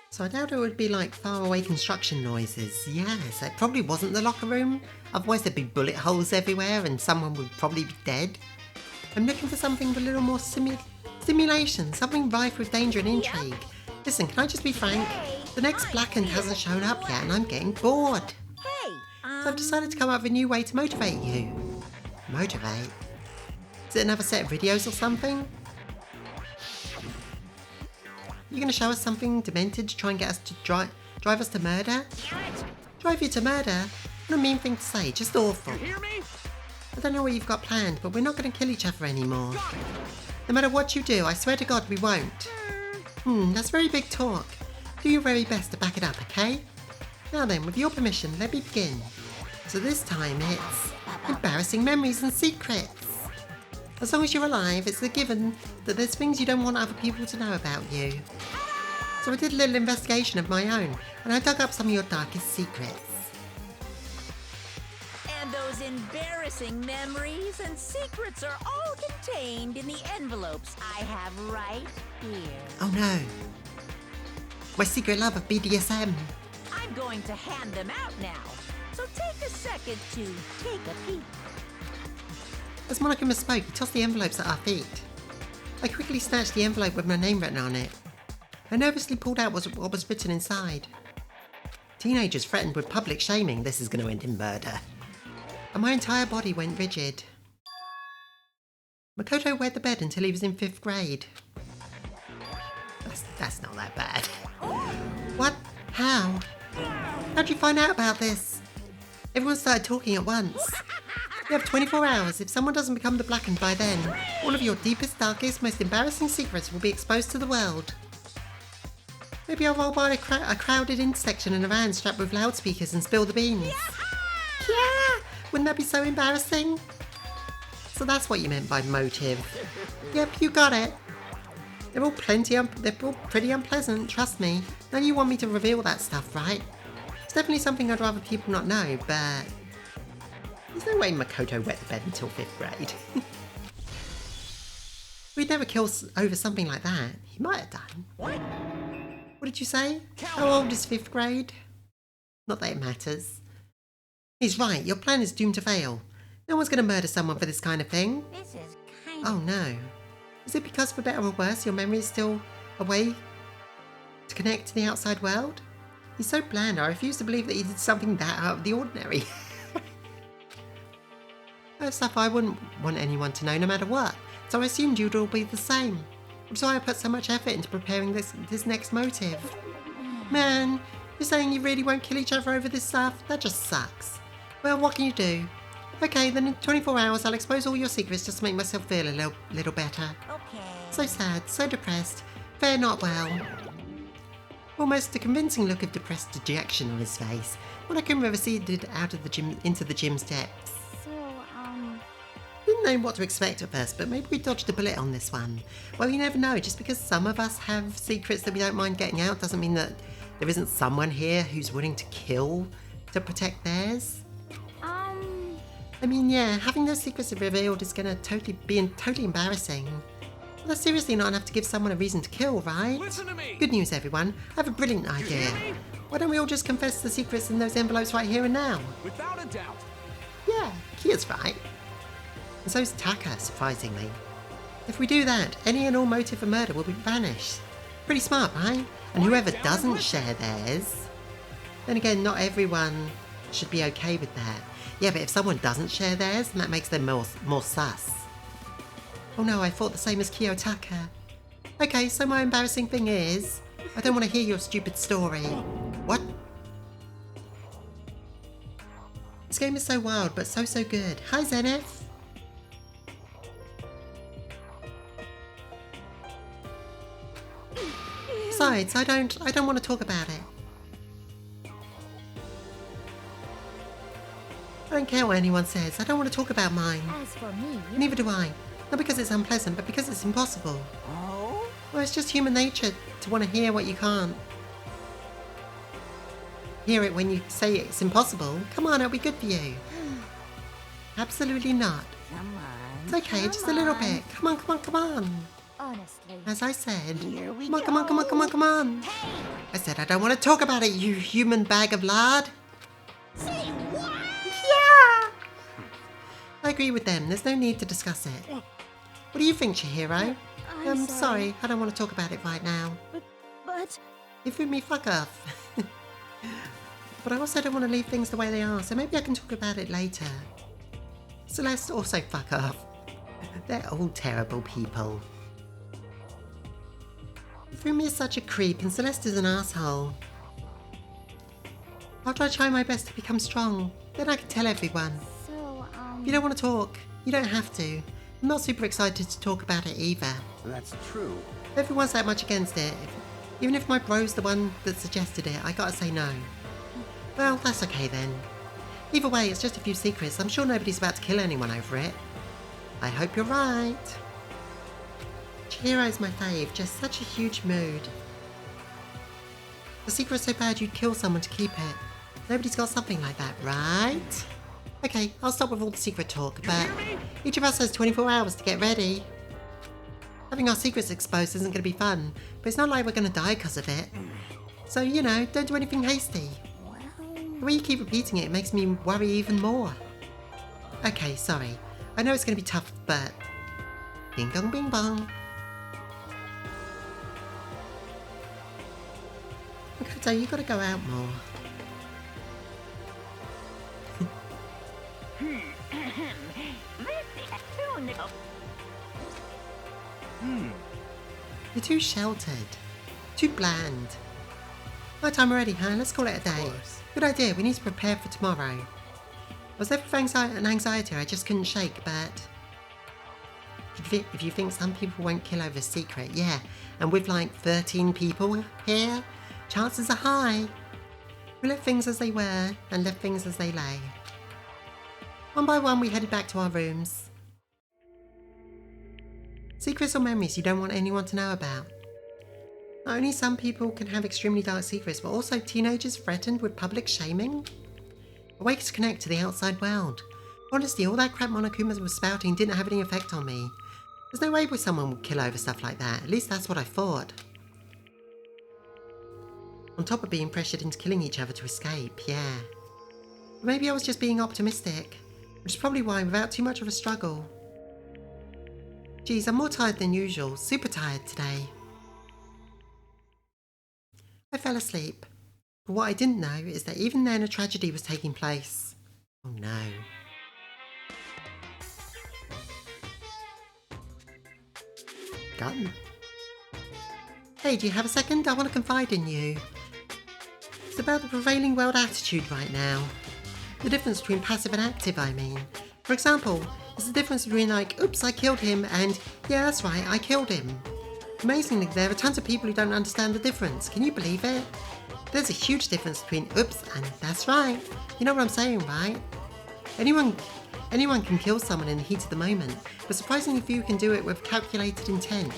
So I doubt it would be like faraway construction noises. Yes, it probably wasn't the locker room. Otherwise there'd be bullet holes everywhere and someone would probably be dead. I'm looking for something with a little more stimulation, something rife with danger and intrigue. Listen, can I just be frank? The next Blackened hasn't shown up yet and I'm getting bored. Hey, So I've decided to come up with a new way to motivate you. Motivate? Is it another set of videos or something? You gonna show us something demented to try and get us to drive us to murder? Drive you to murder? What a mean thing to say, just awful. You hear me? I don't know what you've got planned, but we're not gonna kill each other anymore. No matter what you do, I swear to God we won't. That's very big talk. Do your very best to back it up, okay? Now then, with your permission, let me begin. So this time it's embarrassing memories and secrets. As long as you're alive, it's a given that there's things you don't want other people to know about you. So I did a little investigation of my own, and I dug up some of your darkest secrets. and those embarrassing memories and secrets are all contained in the envelopes I have right here. Oh no. My secret love of BDSM. I'm going to hand them out now, so take a second to take a peek. As Monokuma spoke, he tossed the envelopes at our feet. I quickly snatched the envelope with my name written on it. I nervously pulled out what was written inside. Teenagers threatened with public shaming. This is going to end in murder. And my entire body went rigid. Makoto wet the bed until he was in 5th grade. That's not that bad. What? How? How'd you find out about this? Everyone started talking at once. You have 24 hours. If someone doesn't become the Blackened by then, all of your deepest, darkest, most embarrassing secrets will be exposed to the world. Maybe I'll roll by a crowded intersection in a van strapped with loudspeakers and spill the beans. Yeah! Wouldn't that be so embarrassing? So that's what you meant by motive. Yep, you got it. They're all pretty unpleasant, trust me. Now you want me to reveal that stuff, right? It's definitely something I'd rather people not know, but... There's no way Makoto wet the bed until 5th grade. We'd never kill over something like that. He might have done. What did you say? How old is 5th grade? Not that it matters. He's right, your plan is doomed to fail. No one's going to murder someone for this kind of thing. This is kind Oh no. Is it because for better or worse your memory is still a way to connect to the outside world? He's so bland, I refuse to believe that he did something that out of the ordinary. That's stuff I wouldn't want anyone to know no matter what, so I assumed you'd all be the same. Which is why I put so much effort into preparing this next motive. Man, you're saying you really won't kill each other over this stuff? That just sucks. Well, what can you do? Okay, then in 24 hours I'll expose all your secrets just to make myself feel a little better. Okay. So sad, so depressed, fare not well. Almost a convincing look of depressed dejection on his face when I couldn't receded out of the gym into the gym's depths. So, Didn't know what to expect at first, but maybe we dodged a bullet on this one. Well, you never know. Just because some of us have secrets that we don't mind getting out doesn't mean that there isn't someone here who's willing to kill to protect theirs. I mean, yeah, having those secrets revealed is going to be totally embarrassing. That's seriously not enough to give someone a reason to kill, right? Listen to me! Good news, everyone. I have a brilliant idea. Why don't we all just confess the secrets in those envelopes right here and now? Without a doubt. Yeah, Kia's right. And so's Taka, surprisingly. If we do that, any and all motive for murder will be vanished. Pretty smart, right? And whoever doesn't share theirs... Then again, not everyone should be okay with that. Yeah, but if someone doesn't share theirs, then that makes them more sus. Oh no, I thought the same as Kiyotaka. Okay, so my embarrassing thing is... I don't want to hear your stupid story. What? This game is so wild, but so good. Hi, Zenith. Besides, I don't want to talk about it. I don't care what anyone says. I don't want to talk about mine. As for me, Neither do I. Not because it's unpleasant, but because it's impossible. Oh? Well, it's just human nature to want to hear what you can't. Hear it when you say it's impossible. Come on, it'll be good for you. Absolutely not. come on. It's okay, just a little bit. Come on. Honestly. As I said. Here we Come on. I said I don't want to talk about it, you human bag of lard. Say what? Yeah! I agree with them. There's no need to discuss it. What do you think, Chihiro? I'm sorry. I don't want to talk about it right now. But You threw me fuck off. But I also don't want to leave things the way they are, so maybe I can talk about it later. Celeste also fuck off. They're all terrible people. Fumi is such a creep and Celeste is an asshole. After I try my best to become strong, then I can tell everyone. so, If you don't want to talk, you don't have to. I'm not super excited to talk about it either. That's true. If everyone's that much against it, even if my bro's the one that suggested it, I gotta say no. Well, that's okay then. Either way, it's just a few secrets. I'm sure nobody's about to kill anyone over it. I hope you're right. Chihiro's my fave, just such a huge mood. The secret's so bad you'd kill someone to keep it. Nobody's got something like that, right? Okay, I'll stop with all the secret talk, but each of us has 24 hours to get ready. Having our secrets exposed isn't going to be fun, but it's not like we're going to die because of it. So, you know, don't do anything hasty. The way you keep repeating it makes me worry even more. Okay, sorry. I know it's going to be tough, but... Bing bong bing bong. Okay, so you got to go out more. You're too sheltered. Too bland. My time already, huh? Let's call it a day. Good idea, we need to prepare for tomorrow. I was there for an anxiety I just couldn't shake, but... If you think some people won't kill over a secret, yeah, and with like 13 people here, chances are high. We left things as they were, and left things as they lay. One by one we headed back to our rooms. Secrets or memories you don't want anyone to know about. Not only some people can have extremely dark secrets, but also teenagers threatened with public shaming. A way to connect to the outside world. Honestly, all that crap Monokuma was spouting didn't have any effect on me. There's no way someone would kill over stuff like that, at least that's what I thought. On top of being pressured into killing each other to escape, yeah. But maybe I was just being optimistic, which is probably why, without too much of a struggle. Geez, I'm more tired than usual, super tired today. I fell asleep, but what I didn't know is that even then a tragedy was taking place. Oh no. Gun. Hey, do you have a second? I want to confide in you. It's about the prevailing world attitude right now. The difference between passive and active, I mean. For example, there's the difference between like, oops, I killed him, and yeah, that's right, I killed him. Amazingly, there are tons of people who don't understand the difference. Can you believe it? There's a huge difference between oops and that's right. You know what I'm saying, right? Anyone can kill someone in the heat of the moment, but surprisingly few can do it with calculated intent.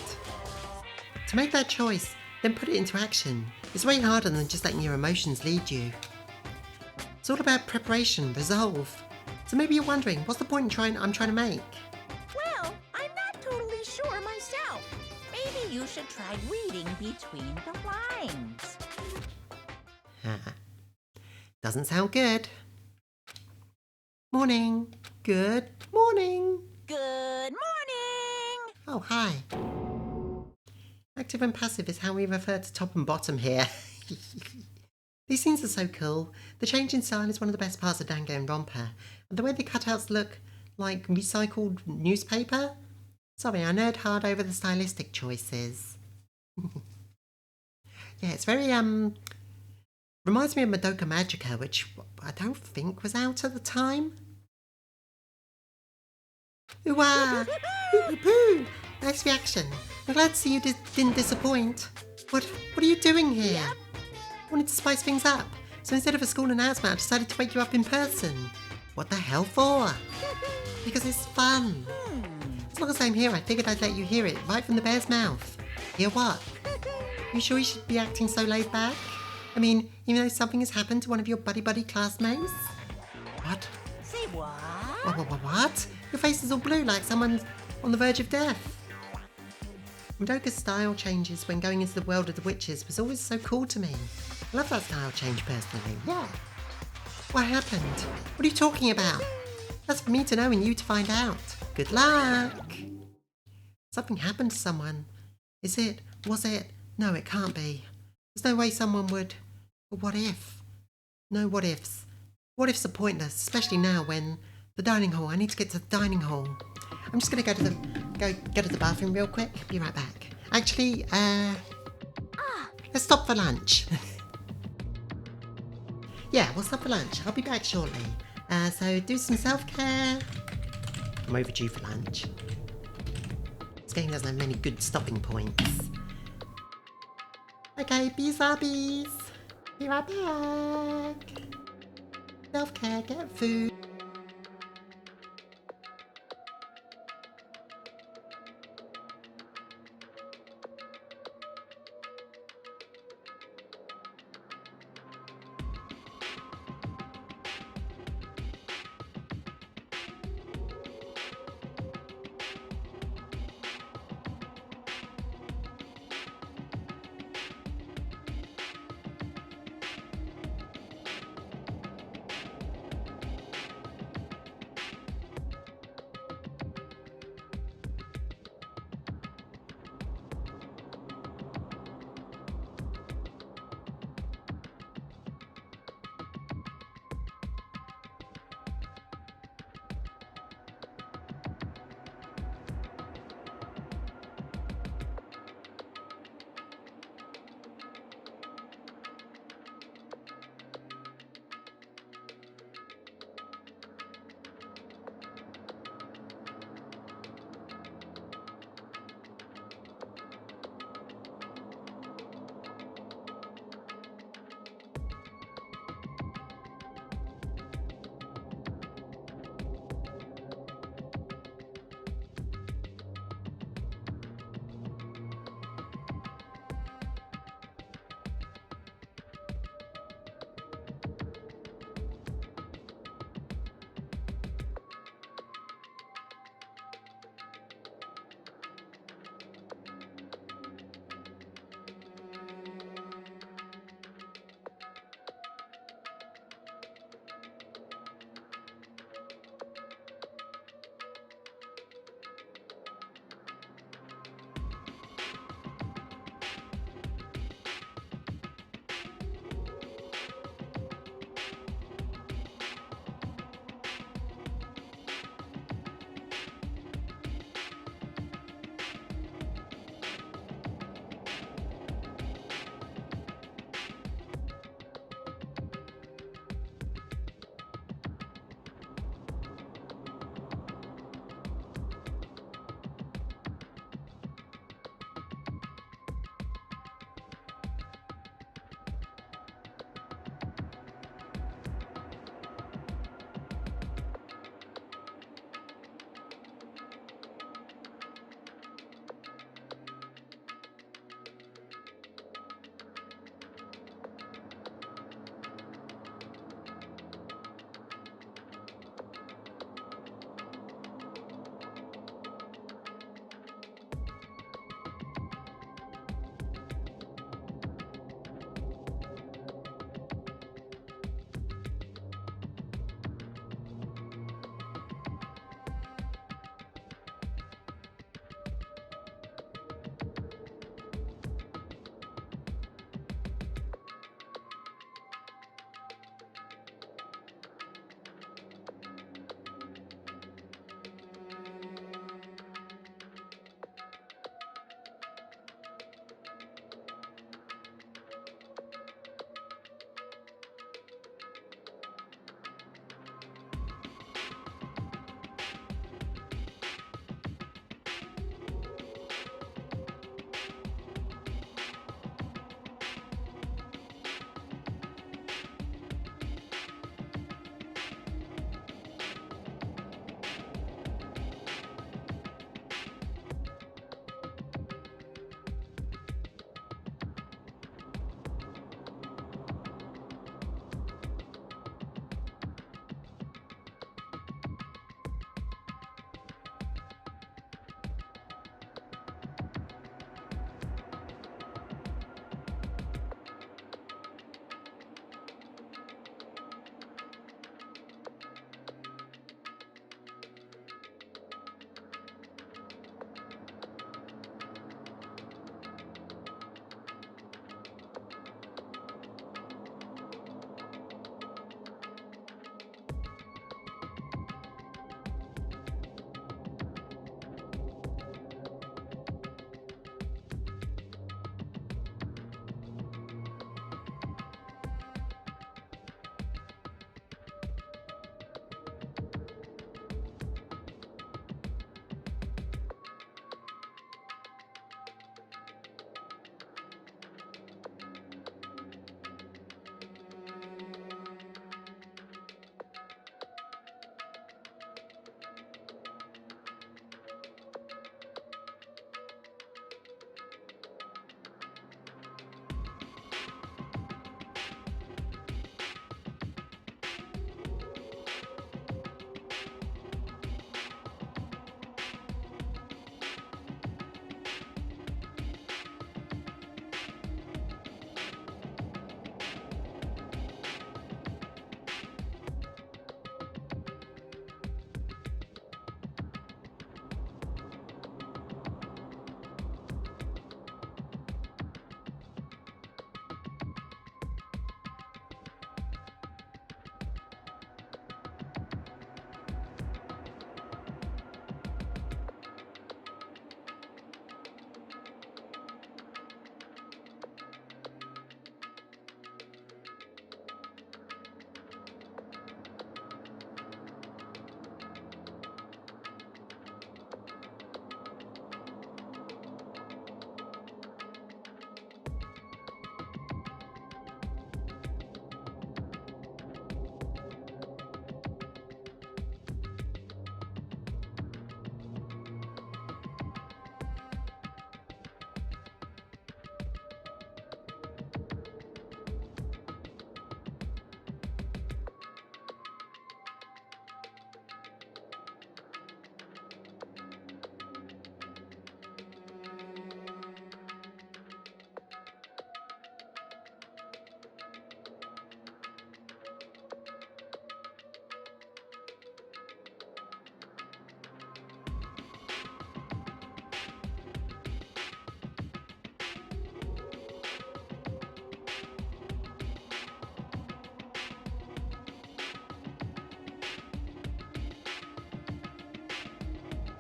To make that choice, then put it into action. It's way harder than just letting your emotions lead you. It's all about preparation, resolve. So maybe you're wondering, what's the point I'm trying to make? Well, I'm not totally sure myself. you should try reading between the lines. Doesn't sound good. Morning. Good morning. Good morning! Oh, hi. Active and passive is how we refer to top and bottom here. These scenes are so cool. The change in style is one of the best parts of Danganronpa. And the way the cutouts look like recycled newspaper? Sorry, I nerd hard over the stylistic choices. Yeah, it's very, reminds me of Madoka Magica, which I don't think was out at the time. Ooh-ah! Ooh-poo! Nice reaction. I'm glad to see you didn't disappoint. What are you doing here? I wanted to spice things up, so instead of a school announcement, I decided to wake you up in person. What the hell for? Because it's fun. As long as I'm here, I figured I'd let you hear it right from the bear's mouth. Hear what? You sure you should be acting so laid back? I mean, even though something has happened to one of your buddy classmates? What? Say what? What? Your face is all blue like someone's on the verge of death. Madoka's style changes when going into the world of the witches was always so cool to me. I love that style change personally, yeah. What happened? What are you talking about? That's for me to know and you to find out. Good luck! Something happened to someone. Is it? Was it? No, it can't be. There's no way someone would. But what if? No what ifs. What ifs are pointless, especially now when the dining hall. I need to get to the dining hall. I'm just gonna go to the bathroom real quick. Be right back. Actually, let's stop for lunch. Yeah, we'll stop for lunch. I'll be back shortly. So do some self-care. I'm overdue for lunch. This game doesn't have many good stopping points. Okay, bees are bees. Be right back. Self-care, get food.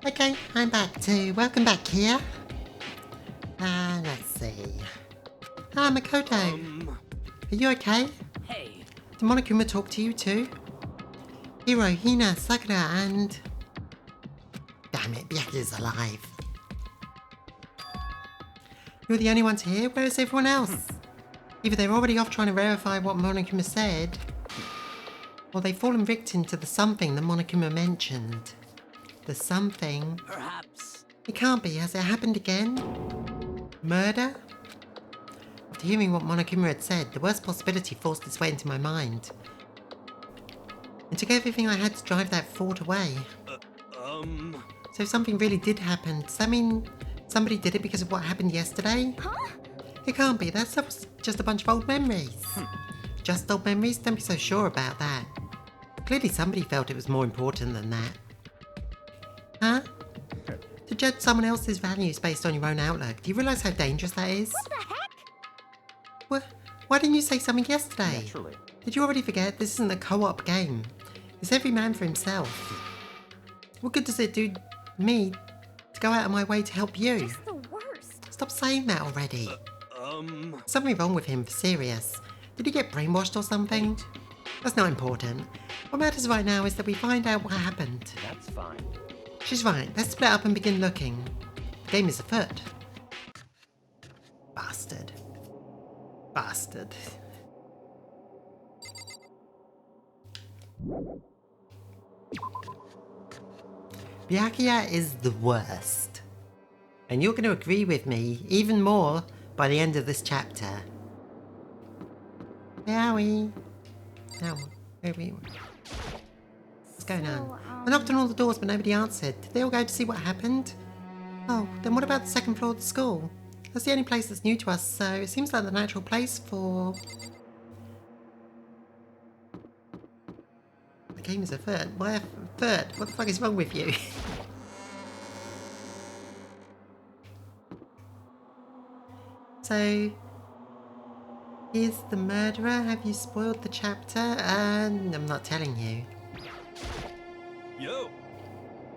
Okay, I'm back too. Welcome back here. Let's see. Ah, Makoto. Are you okay? Hey. Did Monokuma talk to you too? Hiro, Hina, Sakura, and... Damn it, Byakuya's alive. You're the only ones here? Where is everyone else? Either they're already off trying to verify what Monokuma said, or they've fallen victim to the something that Monokuma mentioned. The something... Perhaps. It can't be, has it happened again? Murder? After hearing what Monokuma had said, the worst possibility forced its way into my mind. It took everything I had to drive that thought away. So if something really did happen, does that mean somebody did it because of what happened yesterday? Huh? It can't be, that stuff was just a bunch of old memories. Just old memories? Don't be so sure about that. Clearly somebody felt it was more important than that. Huh? To judge someone else's values based on your own outlook, do you realise how dangerous that is? What the heck? What? Why didn't you say something yesterday? Naturally. Did you already forget this isn't a co-op game? It's every man for himself. What good does it do me to go out of my way to help you? Just the worst. Stop saying that already. Something wrong with him, for serious. Did he get brainwashed or something? That's not important. What matters right now is that we find out what happened. That's fine. She's right, let's split up and begin looking. The game is afoot. Bastard. Bastard. Byakuya is the worst. And you're going to agree with me even more by the end of this chapter. Where are we? Now, where are we? What's going on? I knocked on all the doors but nobody answered. Did they all go to see what happened? Oh, then what about the second floor of the school? That's the only place that's new to us, so it seems like the natural place for... The game is afoot. Why afoot? What the fuck is wrong with you? So... Here's the murderer. Have you spoiled the chapter? I'm not telling you. Yo.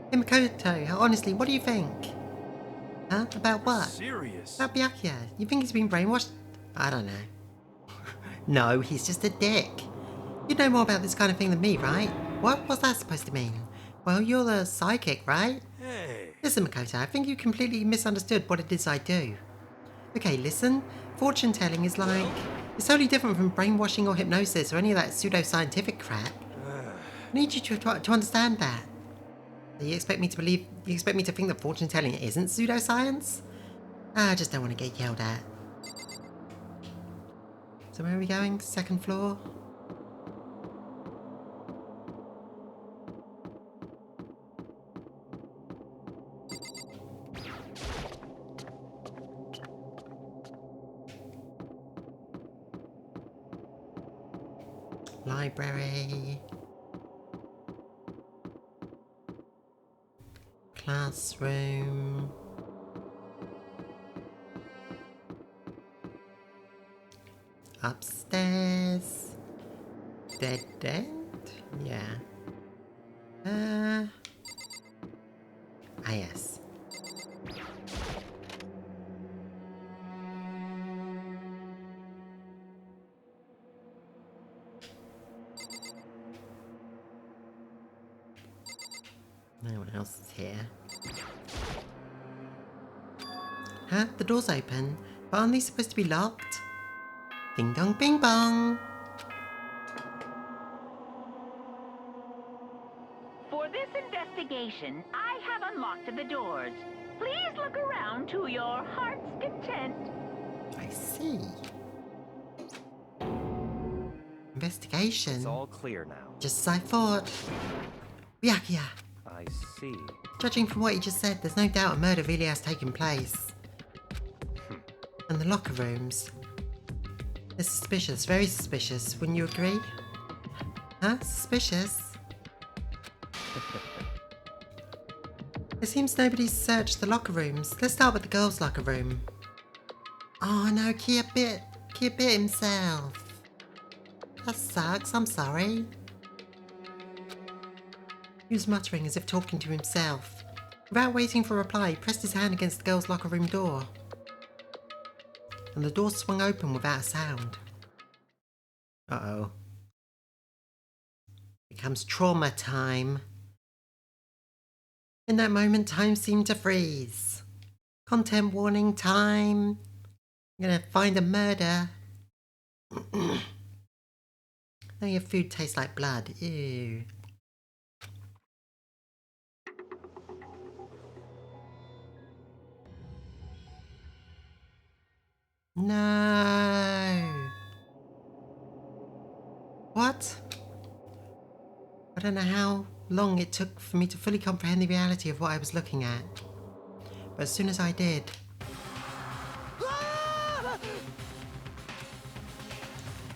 Hey Makoto, honestly, what do you think? Huh? About what? Serious. About Byakuya. You think he's been brainwashed? I don't know. No, he's just a dick. You know more about this kind of thing than me, right? What's that supposed to mean? Well, you're the psychic, right? Hey. Listen, Makoto, I think you completely misunderstood what it is I do. Okay, listen. Fortune telling is like... It's totally different from brainwashing or hypnosis or any of that pseudo-scientific crap. I need you to understand that. You expect me to believe... You expect me to think that fortune telling isn't pseudoscience? I just don't want to get yelled at. So where are we going? Second floor? Library. Classroom. Upstairs. Dead end? Yeah. Yes. No one else is here. Huh? The door's open. But aren't these supposed to be locked? Ding dong bing bong! For this investigation, I have unlocked the doors. Please look around to your heart's content. I see. Investigation? It's all clear now. Just as I thought. Byakuya! I see. Judging from what you just said, there's no doubt a murder really has taken place. And the locker rooms. They're suspicious, very suspicious, wouldn't you agree? Huh? Suspicious? It seems nobody's searched the locker rooms. Let's start with the girls' locker room. Oh no, Kia bit himself. That sucks, I'm sorry. He was muttering as if talking to himself. Without waiting for a reply, he pressed his hand against the girl's locker room door. And the door swung open without a sound. Uh-oh. It comes trauma time. In that moment, time seemed to freeze. Content warning time. I'm gonna find a murder. Now your food tastes like blood. Ew. No. What? I don't know how long it took for me to fully comprehend the reality of what I was looking at. But as soon as I did...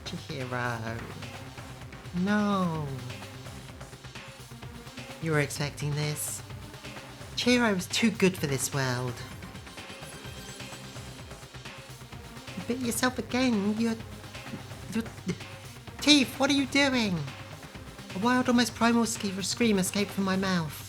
Chihiro. No. You were expecting this. Chihiro was too good for this world. You bit yourself again. You're... Teeth, what are you doing? A wild, almost primal scream escaped from my mouth.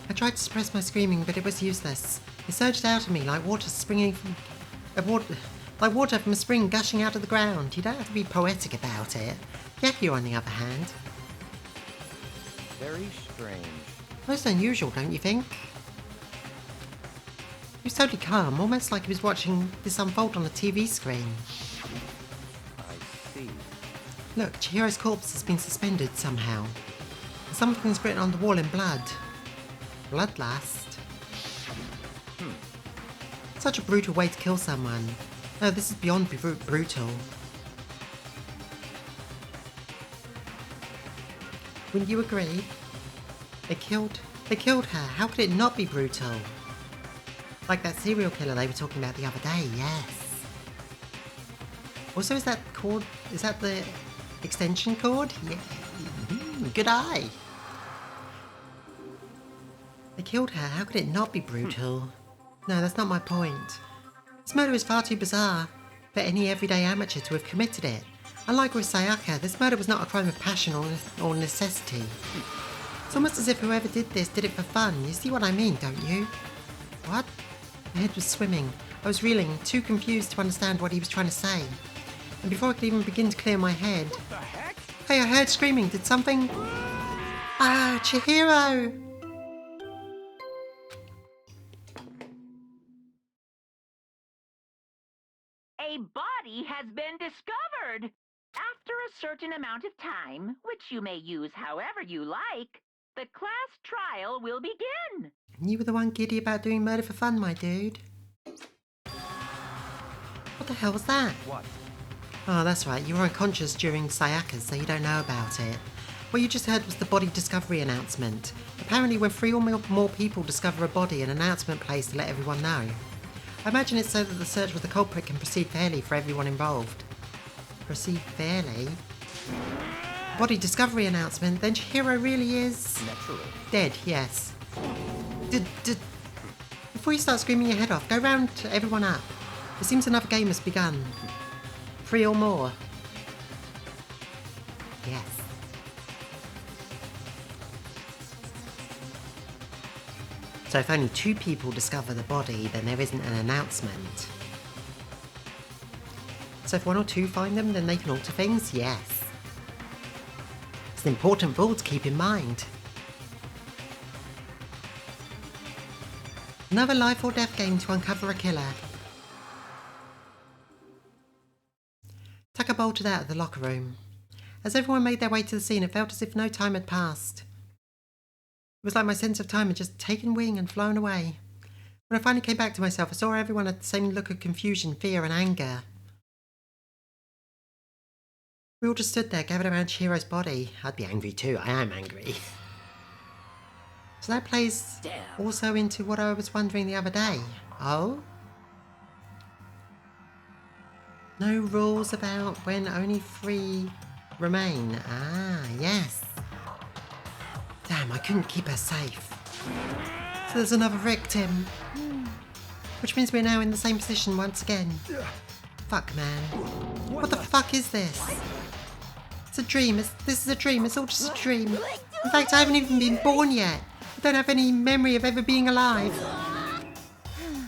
I tried to suppress my screaming, but it was useless. It surged out of me like water springing from... like water from a spring gushing out of the ground. You don't have to be poetic about it. Yaku, on the other hand. Very strange. Most unusual, don't you think? He was totally calm, almost like he was watching this unfold on a TV screen. I see. Look, Chihiro's corpse has been suspended somehow. And something's written on the wall in blood. Bloodlust? Such a brutal way to kill someone. No, this is beyond brutal. Wouldn't you agree? They killed her. How could it not be brutal? Like that serial killer they were talking about the other day, yes. Also, is that cord, is that the extension cord? Yeah. Good eye. They killed her. How could it not be brutal? No, that's not my point. This murder is far too bizarre for any everyday amateur to have committed it. Unlike with Sayaka, this murder was not a crime of passion or necessity. It's almost as if whoever did this did it for fun. You see what I mean, don't you? What? My head was swimming. I was reeling, too confused to understand what he was trying to say. And before I could even begin to clear my head... What the heck? Hey, I heard screaming. Did something... Ah, Chihiro! A body has been discovered! After a certain amount of time, which you may use however you like, the class trial will begin. You were the one giddy about doing murder for fun, my dude. What the hell was that? What? Oh, that's right. You were unconscious during Sayaka's, so you don't know about it. What you just heard was the body discovery announcement. Apparently when 3 or more people discover a body, an announcement plays to let everyone know. I imagine it's so that the search for the culprit can proceed fairly for everyone involved. Proceed fairly? Body discovery announcement, then Chihiro really is... Naturally. Dead, yes. Before you start screaming your head off, go round to everyone up. It seems another game has begun. 3 or more. Yes. So if only 2 people discover the body, then there isn't an announcement. So if 1 or 2 find them, then they can alter things? Yes. It's an important rule to keep in mind. Another life or death game to uncover a killer. Tucker bolted out of the locker room. As everyone made their way to the scene, it felt as if no time had passed. It was like my sense of time had just taken wing and flown away. When I finally came back to myself, I saw everyone had the same look of confusion, fear and anger. We all just stood there, gathered around Chihiro's body. I'd be angry too, I am angry. So that plays also into what I was wondering the other day. Oh? No rules about when only 3 remain. Ah, yes. Damn, I couldn't keep her safe. So there's another victim. Which means we're now in the same position once again. Fuck, man. What the fuck is this? It's a dream. This is a dream. It's all just a dream. In fact, I haven't even been born yet. I don't have any memory of ever being alive.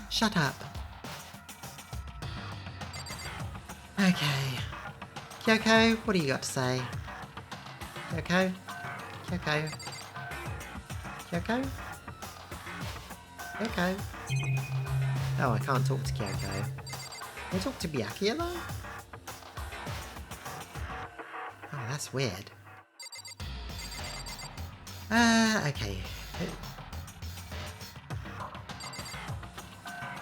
Shut up. Okay. Kyoko, what do you got to say? Kyoko? Kyoko? Kyoko? Kyoko? Oh, I can't talk to Kyoko. Can I talk to Byakuya though? Oh, that's weird. Okay.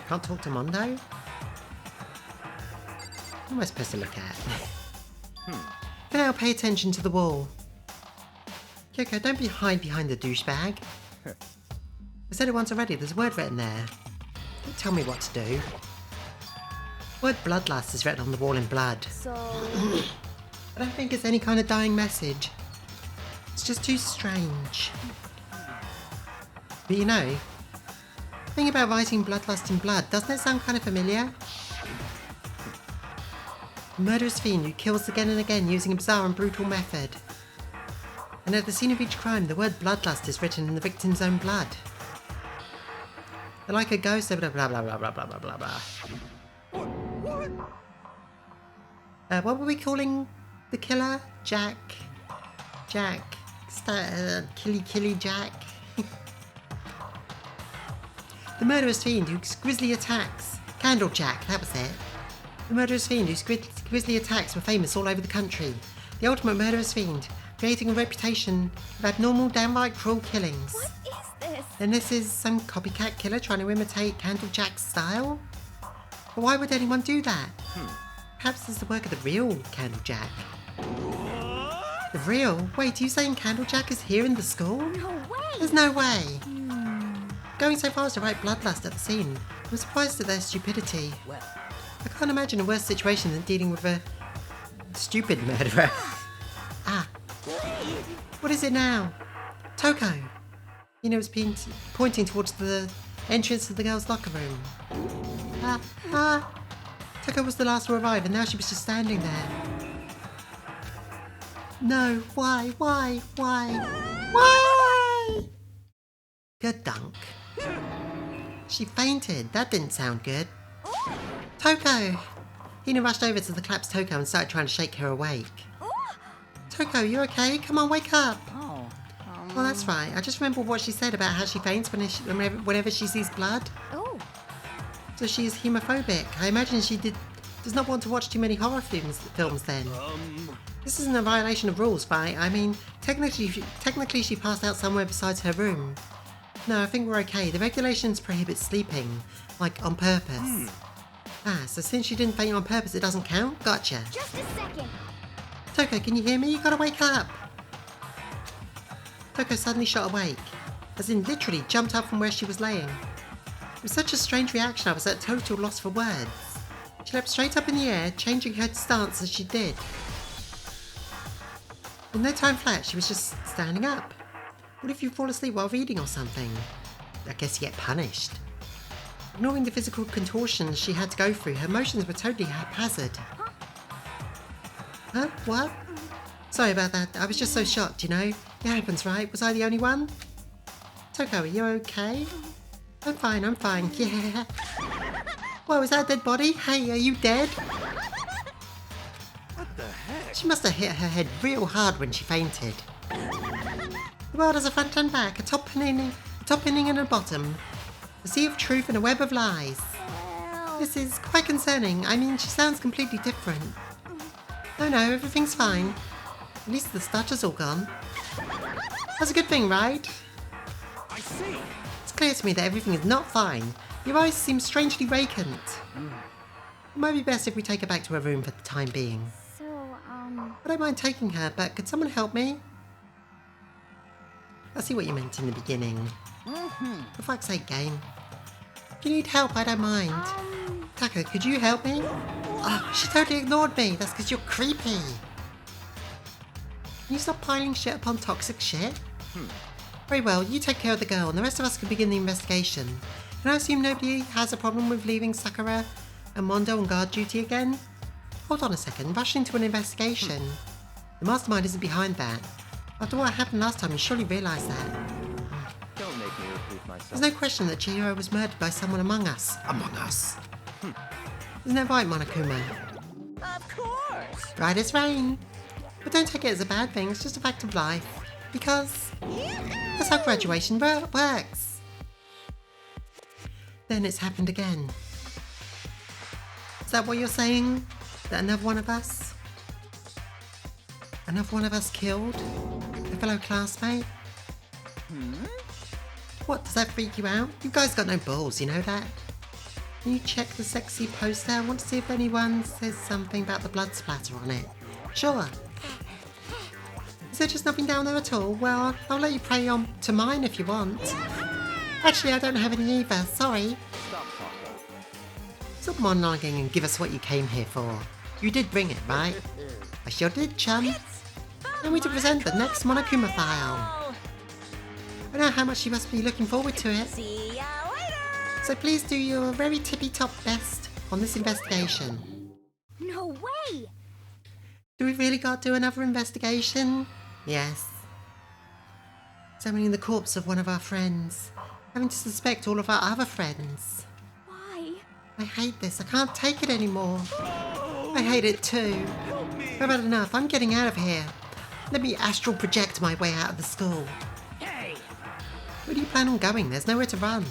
Can't talk to Mondo? What am I supposed to look at? For now, pay attention to the wall. Kyoko, don't hide behind the douchebag. I said it once already, there's a word written there. Don't tell me what to do. Word bloodlust is written on the wall in blood. So... I don't think it's any kind of dying message. It's just too strange. But you know, the thing about writing bloodlust in blood, doesn't it sound kind of familiar? A murderous fiend who kills again and again using a bizarre and brutal method. And at the scene of each crime, the word bloodlust is written in the victim's own blood. They're like a ghost, blah blah blah blah blah blah blah blah. What were we calling the killer? Jack. Killy Jack. The murderous fiend whose grisly attacks. Candlejack, that was it. The murderous fiend whose grisly attacks were famous all over the country. The ultimate murderous fiend, creating a reputation of abnormal, downright cruel killings. What is this? And this is some copycat killer trying to imitate Candlejack's style? But why would anyone do that? Perhaps it's the work of the real Candlejack. The real? Wait, are you saying Candlejack is here in the school? No way! There's no way! Going so far as to write bloodlust at the scene, I'm surprised at their stupidity. Well, I can't imagine a worse situation than dealing with a stupid murderer. Ah. What is it now? Toko! Hina was pointing towards the entrance to the girls' locker room. Toko was the last to arrive and now she was just standing there. No, why? Good dunk. She fainted. That didn't sound good. Toko! Hina rushed over to the collapsed Toko and started trying to shake her awake. Toko, you okay? Come on, wake up! Well, that's right. I just remembered what she said about how she faints whenever she sees blood. Oh, So she is hemophobic. I imagine she does not want to watch too many horror films then. This isn't a violation of rules, right? I mean, technically she passed out somewhere besides her room. No, I think we're okay. The regulations prohibit sleeping, like on purpose. So since she didn't faint on purpose, it doesn't count? Gotcha. just a second. Toko, can you hear me? You gotta wake up! Toko suddenly shot awake, as in literally jumped up from where she was laying. It was such a strange reaction, I was at a total loss for words. She leapt straight up in the air, changing her stance as she did. In no time flat, she was just standing up. What if you fall asleep while reading or something? I guess you get punished. Ignoring the physical contortions she had to go through, her motions were totally haphazard. Huh? What? Sorry about that. I was just so shocked, you know? It happens, right? Was I the only one? Toko, are you okay? I'm fine, yeah. Whoa, is that a dead body? Hey, are you dead? What the heck? She must have hit her head real hard when she fainted. The world has a front and back, a top ending and a bottom. A sea of truth and a web of lies. This is quite concerning. I mean, she sounds completely different. No, everything's fine. At least the stutter's all gone. That's a good thing, right? I see. It's clear to me that everything is not fine. Your eyes seem strangely vacant. It might be best if we take her back to her room for the time being. So, I don't mind taking her, but could someone help me? I see what you meant in the beginning. For fuck's sake, game. If you need help, I don't mind. Taka, could you help me? Oh, she totally ignored me. That's because you're creepy. Can you stop piling shit upon toxic shit? Very well, you take care of the girl and the rest of us can begin the investigation. Can I assume nobody has a problem with leaving Sakura and Mondo on guard duty again? Hold on a second, rush into an investigation. The mastermind isn't behind that. After what happened last time, you surely realise that. Don't make me repeat myself. There's no question that Chihiro was murdered by someone among us. Among us. Isn't that right, Monokuma? Of course. Right as rain. But don't take it as a bad thing, it's just a fact of life. Because that's how graduation works. Then it's happened again. Is that what you're saying? That another one of us killed a fellow classmate? What, does that freak you out? You guys got no balls, you know that? Can you check the sexy poster? I want to see if anyone says something about the blood splatter on it. Sure. Is there just nothing down there at all? Well, I'll let you pray on to mine if you want. Actually, I don't have any either, sorry. Stop talking. Stop monologuing and give us what you came here for. You did bring it, right? I sure did, chum. Allow me to present the next Monokuma file. I know how much you must be looking forward to it. See ya later. So please do your very tippy-top best on this investigation. No way! Do we really got to do another investigation? Yes. Examining the corpse of one of our friends. Having to suspect all of our other friends. Why? I hate this. I can't take it anymore. I hate it too. I've had enough. I'm getting out of here. Let me astral project my way out of the school. Hey! Where do you plan on going? There's nowhere to run.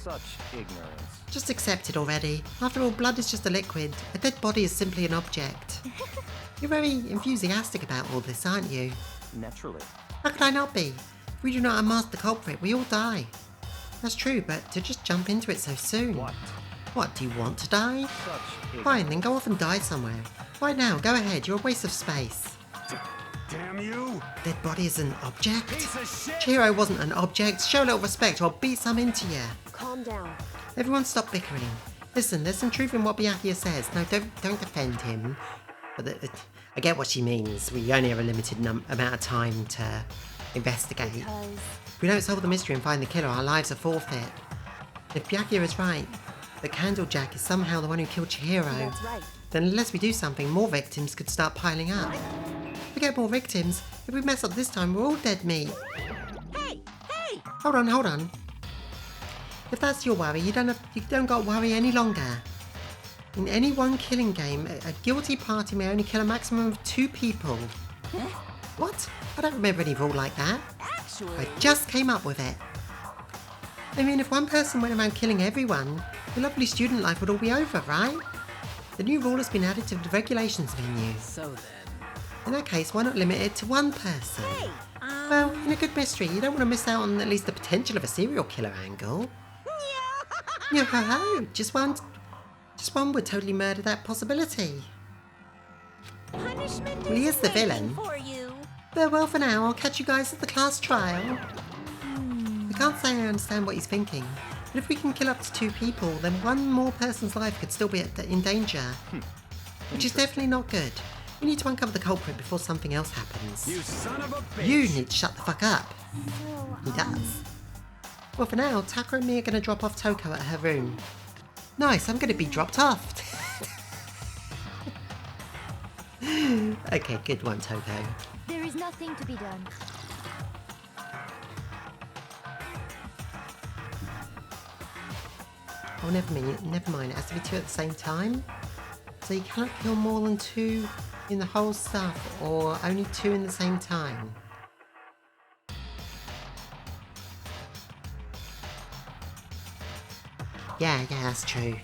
Such ignorance. Just accept it already. After all, blood is just a liquid. A dead body is simply an object. You're very enthusiastic about all this, aren't you? Naturally. How could I not be? If we do not unmask the culprit, we all die. That's true, but to just jump into it so soon. What? What, do you want to die? Such ignorance. Fine, then go off and die somewhere. Right now, go ahead, you're a waste of space. Damn you! Dead body is an object? Piece of shit! Chihiro wasn't an object. Show a little respect or I'll beat some into you. Calm down. Everyone stop bickering. Listen, there's some truth in what Byakuya says. No, don't defend him. But I get what she means. We only have a limited amount of time to investigate. Because If we don't solve the mystery and find the killer, our lives are forfeit. If Byakuya is right, that Candlejack is somehow the one who killed Chihiro, that's right. then unless we do something, more victims could start piling up. Forget more victims. If we mess up this time, we're all dead meat. Hey! Hey! Hold on. If that's your worry, you don't got to worry any longer. In any one killing game, a guilty party may only kill a maximum of 2 people. What? I don't remember any rule like that. Actually, I just came up with it. I mean, if one person went around killing everyone, the lovely student life would all be over, right? The new rule has been added to the regulations menu. So then. In that case, why not limit it to 1 person? hey! Well, in a good mystery, you don't want to miss out on at least the potential of a serial killer angle. Yo ho ho! Just one would totally murder that possibility. Punishment Well, he is the waiting villain. for you. Farewell for now, I'll catch you guys at the class trial. I can't say I understand what he's thinking, but if we can kill up to 2 people, then 1 more person's life could still be in danger. Which is definitely not good. We need to uncover the culprit before something else happens. You son of a bitch! You need to shut the fuck up. So, He does. Well, for now, Taka and me are going to drop off Toko at her room. Nice, I'm going to be dropped off. Okay, good one, Toko. there is nothing to be done. Oh, never mind. It has to be 2 at the same time. So you cannot kill more than 2 in the whole stuff, or only 2 in the same time. Yeah, that's true.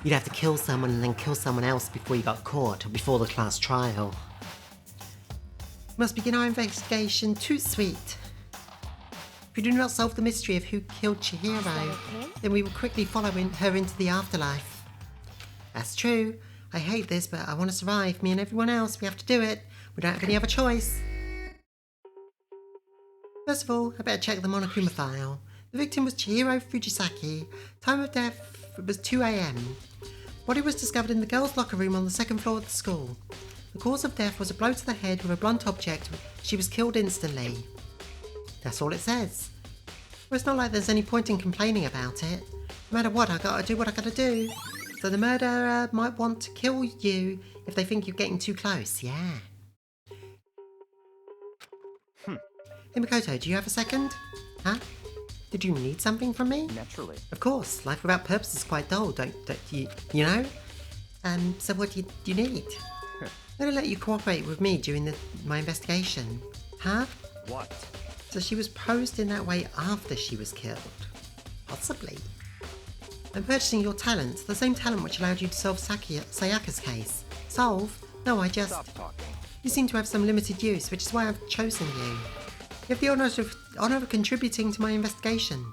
You'd have to kill someone and then kill someone else before you got caught, or before the class trial. We must begin our investigation. Too sweet. If we do not solve the mystery of who killed Chihiro, okay? then we will quickly follow her into the afterlife. That's true. I hate this, but I want to survive. Me and everyone else, we have to do it. We don't have any other choice. First of all, I better check the Monokuma file. The victim was Chihiro Fujisaki. Time of death was 2 AM. Body was discovered in the girls' locker room on the 2nd floor of the school. The cause of death was a blow to the head with a blunt object. She was killed instantly. That's all it says. Well, it's not like there's any point in complaining about it. No matter what, I gotta do what I gotta do. So the murderer might want to kill you if they think you're getting too close, yeah. Hey Makoto, do you have a second? Huh? Did you need something from me? Naturally. Of course, life without purpose is quite dull, don't you know? So what do you need? I'm gonna let you cooperate with me during my investigation. Huh? What? So she was posed in that way after she was killed? Possibly. I'm purchasing your talent, the same talent which allowed you to solve Sayaka's case. Solve? No, I just... Stop talking. You seem to have some limited use, which is why I've chosen you. You have the honour of contributing to my investigation.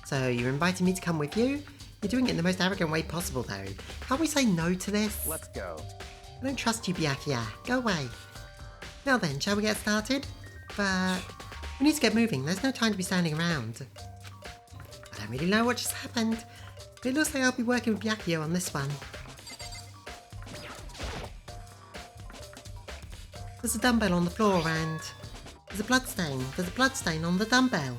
So you're inviting me to come with you? You're doing it in the most arrogant way possible, though. Can't we say no to this? Let's go. I don't trust you, Byakuya. Go away. Now then, shall we get started? But we need to get moving. There's no time to be standing around. I don't really know what just happened, but it looks like I'll be working with Byakuya on this one. There's a dumbbell on the floor and there's a bloodstain. There's a bloodstain on the dumbbell.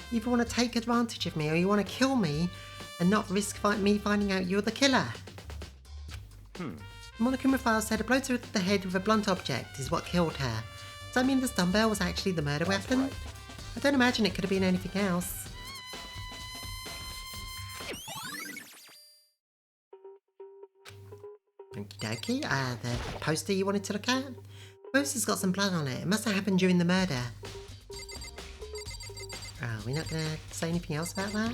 You either want to take advantage of me or you want to kill me and not risk me finding out you're the killer. Monokuma File said a blow to the head with a blunt object is what killed her. Does that mean this dumbbell was actually the murder weapon? Right. I don't imagine it could have been anything else. Okie dokie, the poster you wanted to look at? The poster's got some blood on it. It must have happened during the murder. Oh, we're not gonna say anything else about that?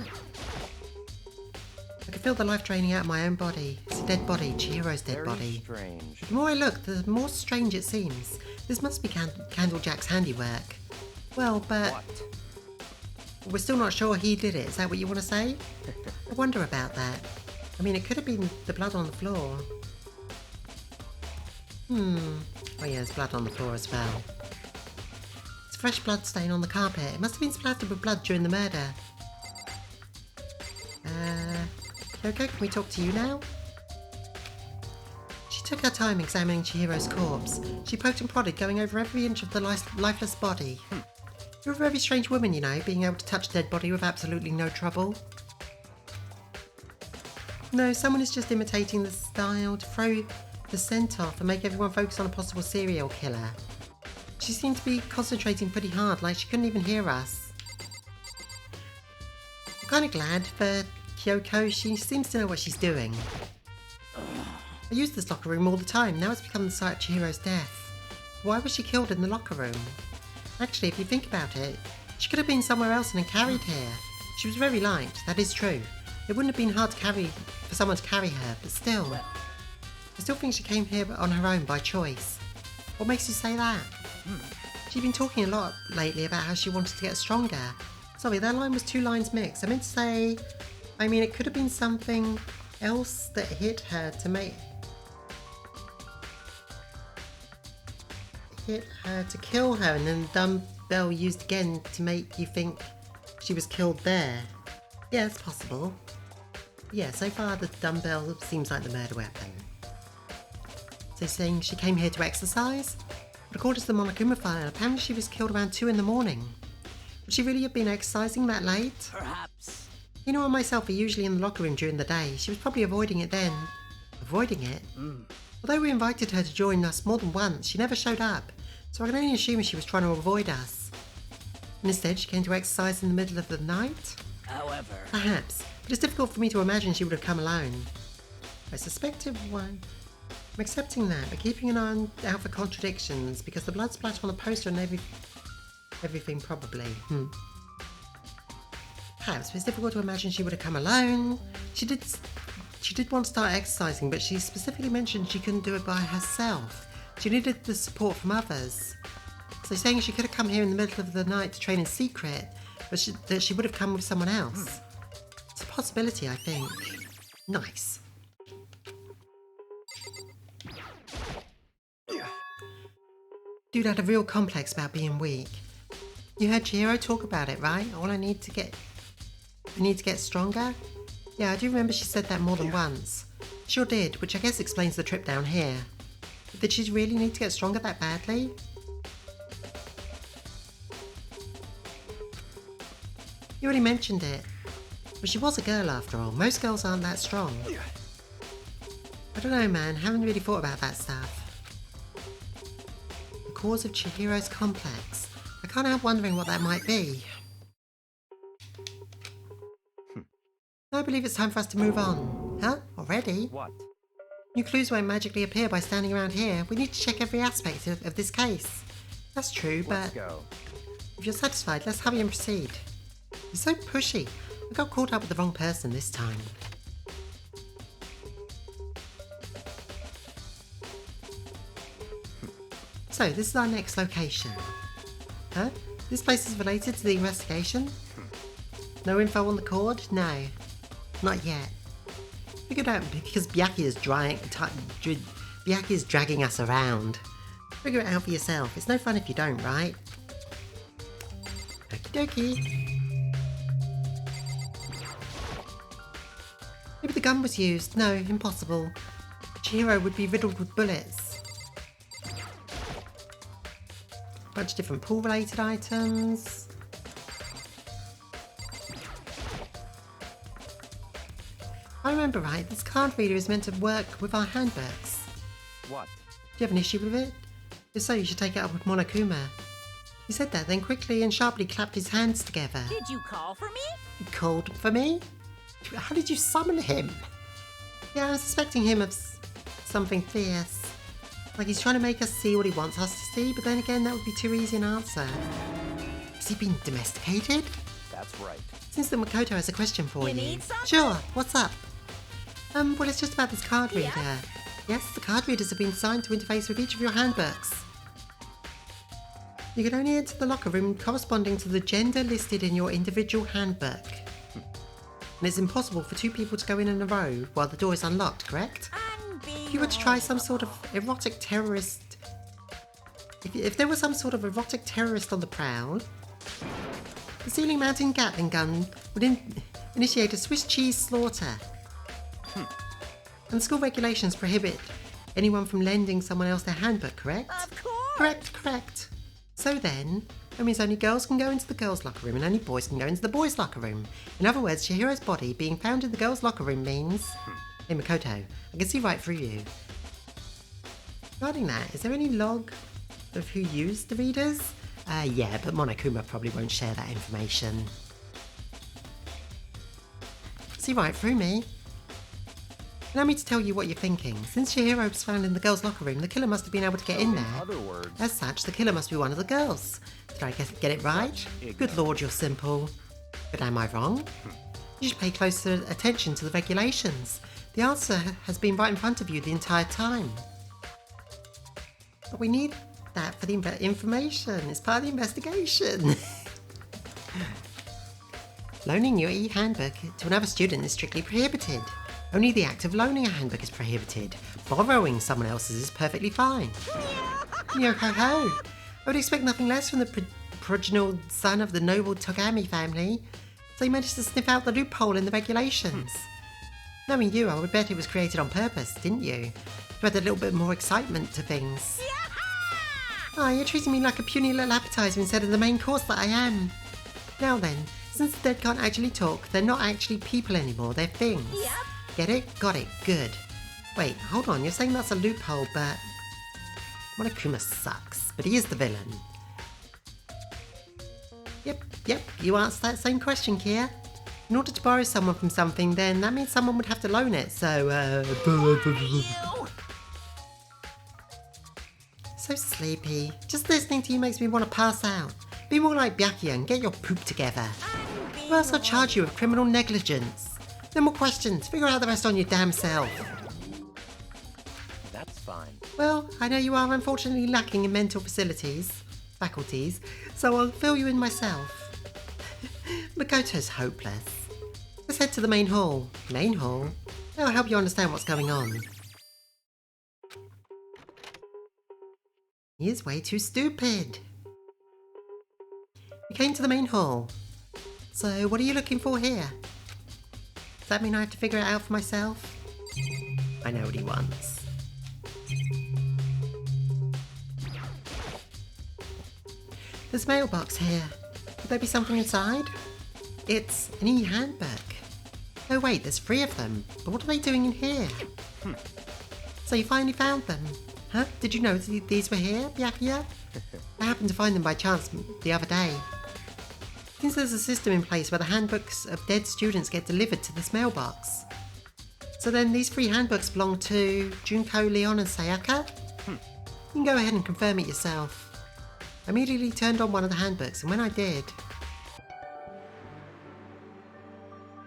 I can feel the life draining out of my own body. It's a dead body, Chihiro's dead body. Strange. The more I look, the more strange it seems. This must be Candlejack's handiwork. Well, but What? we're still not sure he did it. Is that what you want to say? I wonder about that. I mean, it could have been the blood on the floor. Oh yeah, there's blood on the floor as well. It's a fresh blood stain on the carpet. It must have been splattered with blood during the murder. Okay, can we talk to you now? She took her time examining Chihiro's corpse. She poked and prodded, going over every inch of the lifeless body. You're a very strange woman, you know, being able to touch a dead body with absolutely no trouble. No, someone is just imitating the style to throw the scent off and make everyone focus on a possible serial killer. She seemed to be concentrating pretty hard, like she couldn't even hear us. I'm kind of glad for Kyoko. She seems to know what she's doing. I use this locker room all the time. Now it's become the site of Chihiro's death. Why was she killed in the locker room? Actually, if you think about it, she could have been somewhere else and carried here. She was very light, that is true. It wouldn't have been hard for someone to carry her, but still. I still think she came here on her own by choice. What makes you say that? She's been talking a lot lately about how she wanted to get stronger. Sorry, that line was two lines mixed. I meant to say, it could have been something else that hit her to kill her, and then the dumbbell used again to make you think she was killed there. Yeah, it's possible. Yeah, so far the dumbbell seems like the murder weapon. So you're saying she came here to exercise? But according to the Monokuma file, apparently she was killed around 2 in the morning. Would she really have been exercising that late? Perhaps. You know, and myself are usually in the locker room during the day. She was probably avoiding it then. Avoiding it? Although we invited her to join us more than once, she never showed up. So I can only assume she was trying to avoid us. And instead, she came to exercise in the middle of the night? However, Perhaps. But it's difficult for me to imagine she would have come alone. I suspect it won't. I'm accepting that, but keeping an eye out for contradictions, because the blood splat on the poster and everything probably. Perhaps, but it's difficult to imagine she would have come alone. She did want to start exercising, but she specifically mentioned she couldn't do it by herself. She needed the support from others. So saying she could have come here in the middle of the night to train in secret, but that she would have come with someone else. It's a possibility, I think. Nice. Dude had a real complex about being weak. You heard Chihiro talk about it, right? I need to get stronger? Yeah, I do remember she said that more than once. Sure did, which I guess explains the trip down here. But did she really need to get stronger that badly? already mentioned it. But she was a girl after all. Most girls aren't that strong. I don't know, man. Haven't really thought about that stuff. The cause of Chihiro's complex. I can't help wondering what that might be. I believe it's time for us to move on. Huh? Already? What? New clues won't magically appear by standing around here. We need to check every aspect of this case. That's true, Let's but go. if you're satisfied, let's hurry and proceed. You're so pushy. I got caught up with the wrong person this time. So, this is our next location. Huh? This place is related to the investigation? No info on the cord? No. Not yet. Figure it out because Byaki is dragging us around. Figure it out for yourself. It's no fun if you don't, right? Okie dokie. Maybe the gun was used. No, impossible. Chihiro would be riddled with bullets. Bunch of different pool-related items. If I remember right, this card reader is meant to work with our handbooks. What? Do you have an issue with it? If so, you should take it up with Monokuma. He said that, then quickly and sharply clapped his hands together. Did you call for me? He called for me? How did you summon him? Yeah, I was suspecting him of something fierce. Like he's trying to make us see what he wants us to see, but then again, that would be too easy an answer. Has he been domesticated? That's right. Since the Makoto has a question for you. need something? Sure, what's up? Well, it's just about this card reader. Yeah. Yes, the card readers have been designed to interface with each of your handbooks. You can only enter the locker room corresponding to the gender listed in your individual handbook. And it's impossible for two people to go in a row while the door is unlocked, correct? If you were to try some sort of erotic terrorist... If there was some sort of erotic terrorist on the prowl, the ceiling-mounting Gatling gun would initiate a Swiss cheese slaughter. And school regulations prohibit anyone from lending someone else their handbook, correct? Of course! Correct. So then, that means only girls can go into the girls' locker room and only boys can go into the boys' locker room. In other words, Chihiro's body being found in the girls' locker room means... Hey Makoto, I can see right through you. Regarding that, is there any log of who used the readers? Yeah, but Monokuma probably won't share that information. See right through me. Allow me to tell you what you're thinking. Since Chihiro was found in the girls' locker room, the killer must have been able to get in there. In other words, As such, the killer must be one of the girls. Did I get it right? Good lord, you're simple. But am I wrong? You should pay closer attention to the regulations. The answer has been right in front of you the entire time. But we need that for the information. It's part of the investigation. Loaning your e-handbook to another student is strictly prohibited. Only the act of loaning a handbook is prohibited. Borrowing someone else's is perfectly fine. Yo ho ho! I would expect nothing less from the progenial son of the noble Togami family. So you managed to sniff out the loophole in the regulations. Knowing you, I would bet it was created on purpose, didn't you? To add a little bit more excitement to things. Ah, you're treating me like a puny little appetizer instead of the main course that I am. Now then, since the dead can't actually talk, they're not actually people anymore, they're things. Yep. Get it? Got it. Good. Wait, hold on, you're saying that's a loophole, but... Monokuma sucks, but he is the villain. Yep, you asked that same question, Kia. In order to borrow someone from something, then that means someone would have to loan it, so, So sleepy. Just listening to you makes me want to pass out. Be more like Byakuya and get your poop together. Or else I'll charge you with criminal negligence. No more questions. Figure out the rest on your damn self. that's fine. Well, I know you are unfortunately lacking in mental faculties, so I'll fill you in myself. Makoto's hopeless. Let's head to the main hall. Main hall? That'll help you understand what's going on. He is way too stupid. We came to the main hall. So, what are you looking for here? Does that mean I have to figure it out for myself? I know what he wants. There's a mailbox here. Could there be something inside? It's an e-handbook. Oh wait, there's 3 of them. But what are they doing in here? So you finally found them? Huh? Did you know these were here, Byakuya? I happened to find them by chance the other day. Seems there's a system in place where the handbooks of dead students get delivered to this mailbox. So then these 3 handbooks belong to Junko, Leon and Sayaka? You can go ahead and confirm it yourself. I immediately turned on one of the handbooks, and when I did...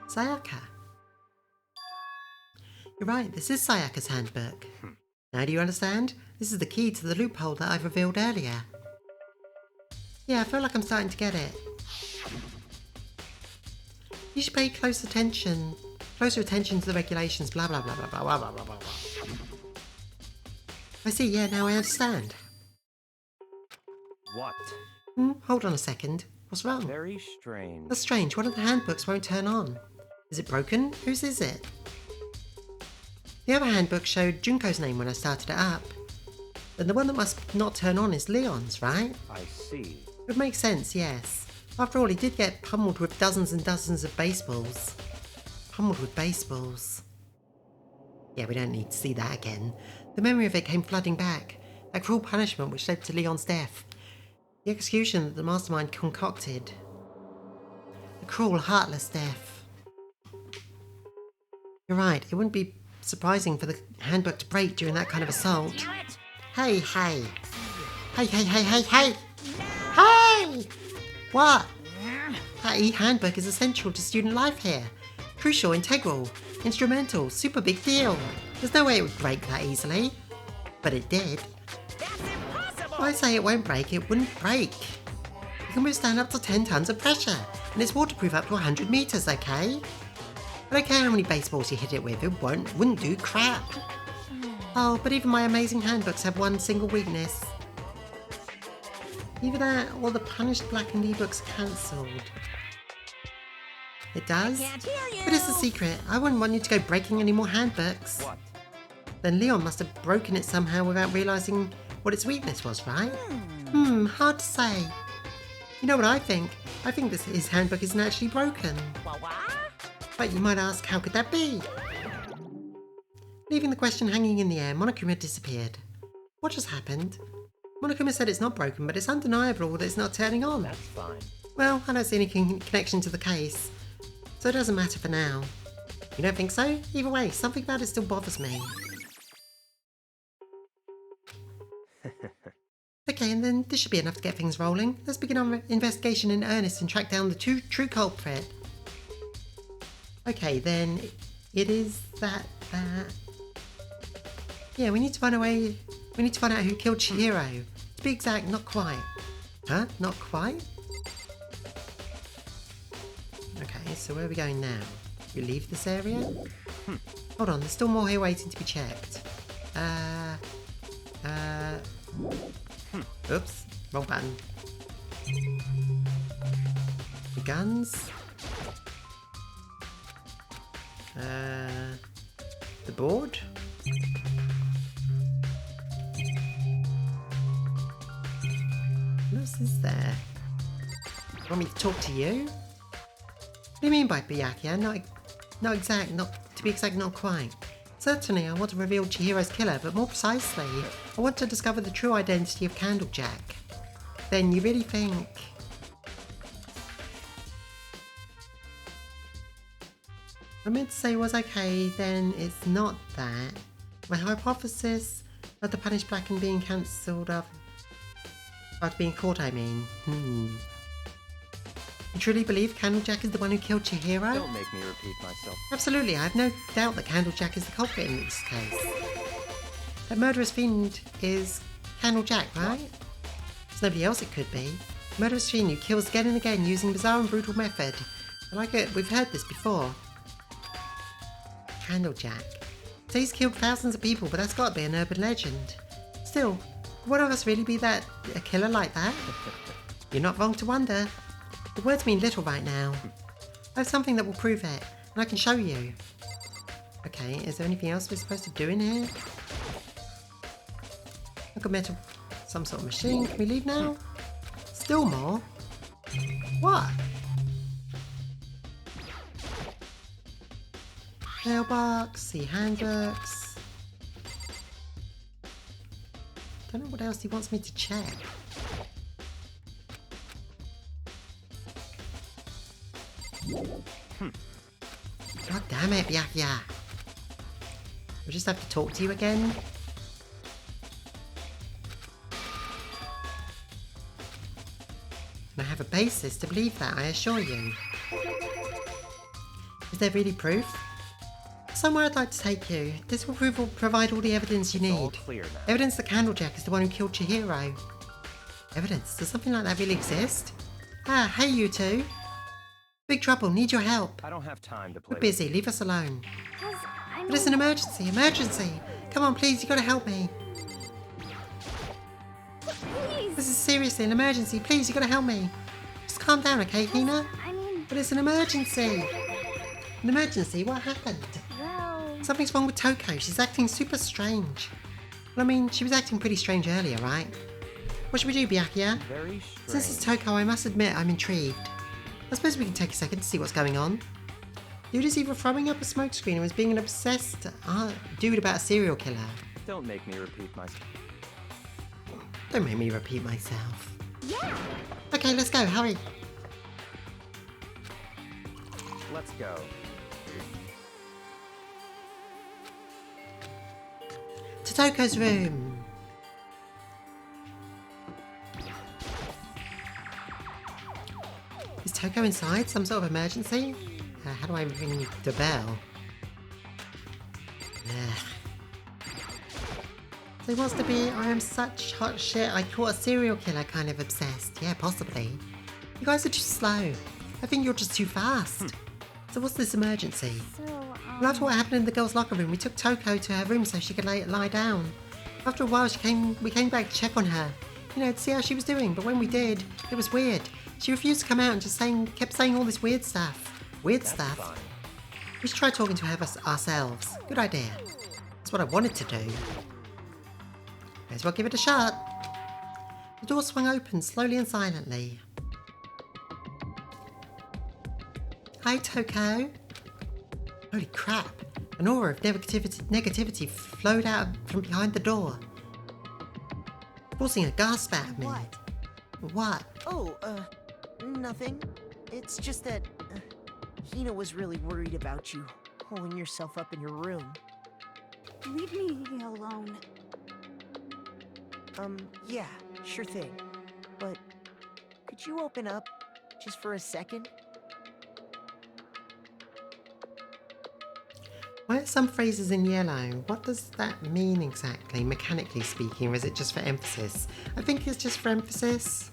Sayaka. You're right, this is Sayaka's handbook. Now do you understand? This is the key to the loophole that I've revealed earlier. Yeah, I feel like I'm starting to get it. You should pay closer attention to the regulations, blah blah blah blah blah blah blah blah blah. I see, yeah, now I understand. What? Hold on a second. What's wrong? Very strange. That's strange, one of the handbooks won't turn on. Is it broken? Whose is it? The other handbook showed Junko's name when I started it up. And the one that must not turn on is Leon's, right? I see. It would make sense, yes. After all, he did get pummeled with dozens and dozens of baseballs. Pummeled with baseballs. Yeah, we don't need to see that again. The memory of it came flooding back. That cruel punishment which led to Leon's death. The execution that the mastermind concocted. A cruel, heartless death. You're right, it wouldn't be surprising for the handbook to break during that kind of assault. Hey, hey. Hey, hey, hey, hey, hey! Hey! What? That e-handbook is essential to student life here. Crucial, integral, instrumental, super big deal. There's no way it would break that easily. But it did. That's impossible! If I say it won't break, it wouldn't break. It can withstand up to 10 tons of pressure, and it's waterproof up to 100 meters, okay? I don't care how many baseballs you hit it with, it wouldn't do crap. Oh, but even my amazing handbooks have one single weakness. Either that, or the punished blackened ebooks cancelled. It does? Can't hear you! But it's a secret. I wouldn't want you to go breaking any more handbooks. What? Then Leon must have broken it somehow without realising what its weakness was, right? Hard to say. You know what I think? I think his handbook isn't actually broken. What? But you might ask, how could that be? Leaving the question hanging in the air, Monokuma disappeared. What just happened? Monokuma said it's not broken, but it's undeniable that it's not turning on. That's fine. Well, I don't see any connection to the case, so it doesn't matter for now. You don't think so? Either way, something about it still bothers me. Okay, and then this should be enough to get things rolling. Let's begin our investigation in earnest and track down the true culprit. Okay, then it is that. Yeah, we need to find out who killed Chihiro. To be exact, not quite. Huh? Not quite? Okay, so where are we going now? We leave this area? Hold on, there's still more here waiting to be checked. Oops, wrong button. The guns. The board. What else is there? Want me to talk to you? What do you mean by Byakuya? To be exact, not quite. Certainly, I want to reveal Chihiro's killer, but more precisely, I want to discover the true identity of Candlejack. Then you really think... I meant to say was okay, then it's not that. My hypothesis of the punished blackened being cancelled after being caught, I mean. You truly believe Candlejack is the one who killed Chihiro? Don't make me repeat myself. Absolutely, I have no doubt that Candlejack is the culprit in this case. That murderous fiend is Candlejack, right? There's nobody else it could be. Murderous fiend who kills again and again using bizarre and brutal method. I like it, we've heard this before. Candlejack. So he's killed thousands of people, but that's got to be an urban legend. Still, could one of us really be a killer like that? You're not wrong to wonder. The words mean little right now. I have something that will prove it, and I can show you. Okay, is there anything else we're supposed to do in here? I've got metal, some sort of machine. Can we leave now? Still more? What? Mailbox, see handbooks. Don't know what else he wants me to check. God damn it, Byakuya. We just have to talk to you again? And I have a basis to believe that, I assure you. Is there really proof? Somewhere I'd like to take you. This will provide all the evidence you It's all need. clear now. Evidence that Candlejack is the one who killed Chihiro. Evidence? Does something like that really exist? Ah, hey you two. Big trouble, need your help. I don't have time to play. We're busy, leave us alone. Cause I But it's an emergency, emergency! Come on, please, you gotta help me. Please. This is seriously an emergency, please, you gotta help me. Just calm down, okay, Hina? I mean, But it's an emergency! An emergency? What happened? well, Something's wrong with Toko, she's acting super strange. Well, I mean, she was acting pretty strange earlier, right? What should we do, Byakuya? Very strange. Since it's Toko, I must admit I'm intrigued. I suppose we can take a second to see what's going on. Dude is either throwing up a smokescreen or is being an obsessed dude about a serial killer. Don't make me repeat myself. Don't make me repeat myself. yeah. Okay, let's go, hurry. Let's go. To Toko's room. Is Toko inside? Some sort of emergency? How do I ring the bell? So he wants to be, I am such hot shit, I caught a serial killer kind of obsessed. Yeah, possibly. You guys are too slow. I think you're just too fast. So what's this emergency? So, Well, after what happened in the girls' locker room, we took Toko to her room so she could lie down. After a while, we came back to check on her, you know, to see how she was doing. But when we did, it was weird. She refused to come out and just kept saying all this weird stuff. Weird That's stuff. fine. We should try talking to her ourselves. Good idea. That's what I wanted to do. May as well give it a shot. The door swung open slowly and silently. Hi, Toko. Holy crap. An aura of negativity flowed out from behind the door, forcing a gasp out of me. What? What? Oh, nothing. It's just that Hina was really worried about you, holding yourself up in your room. leave me alone. Yeah, sure thing. But could you open up just for a second? Why are some phrases in yellow? What does that mean exactly, mechanically speaking, or is it just for emphasis? I think it's just for emphasis.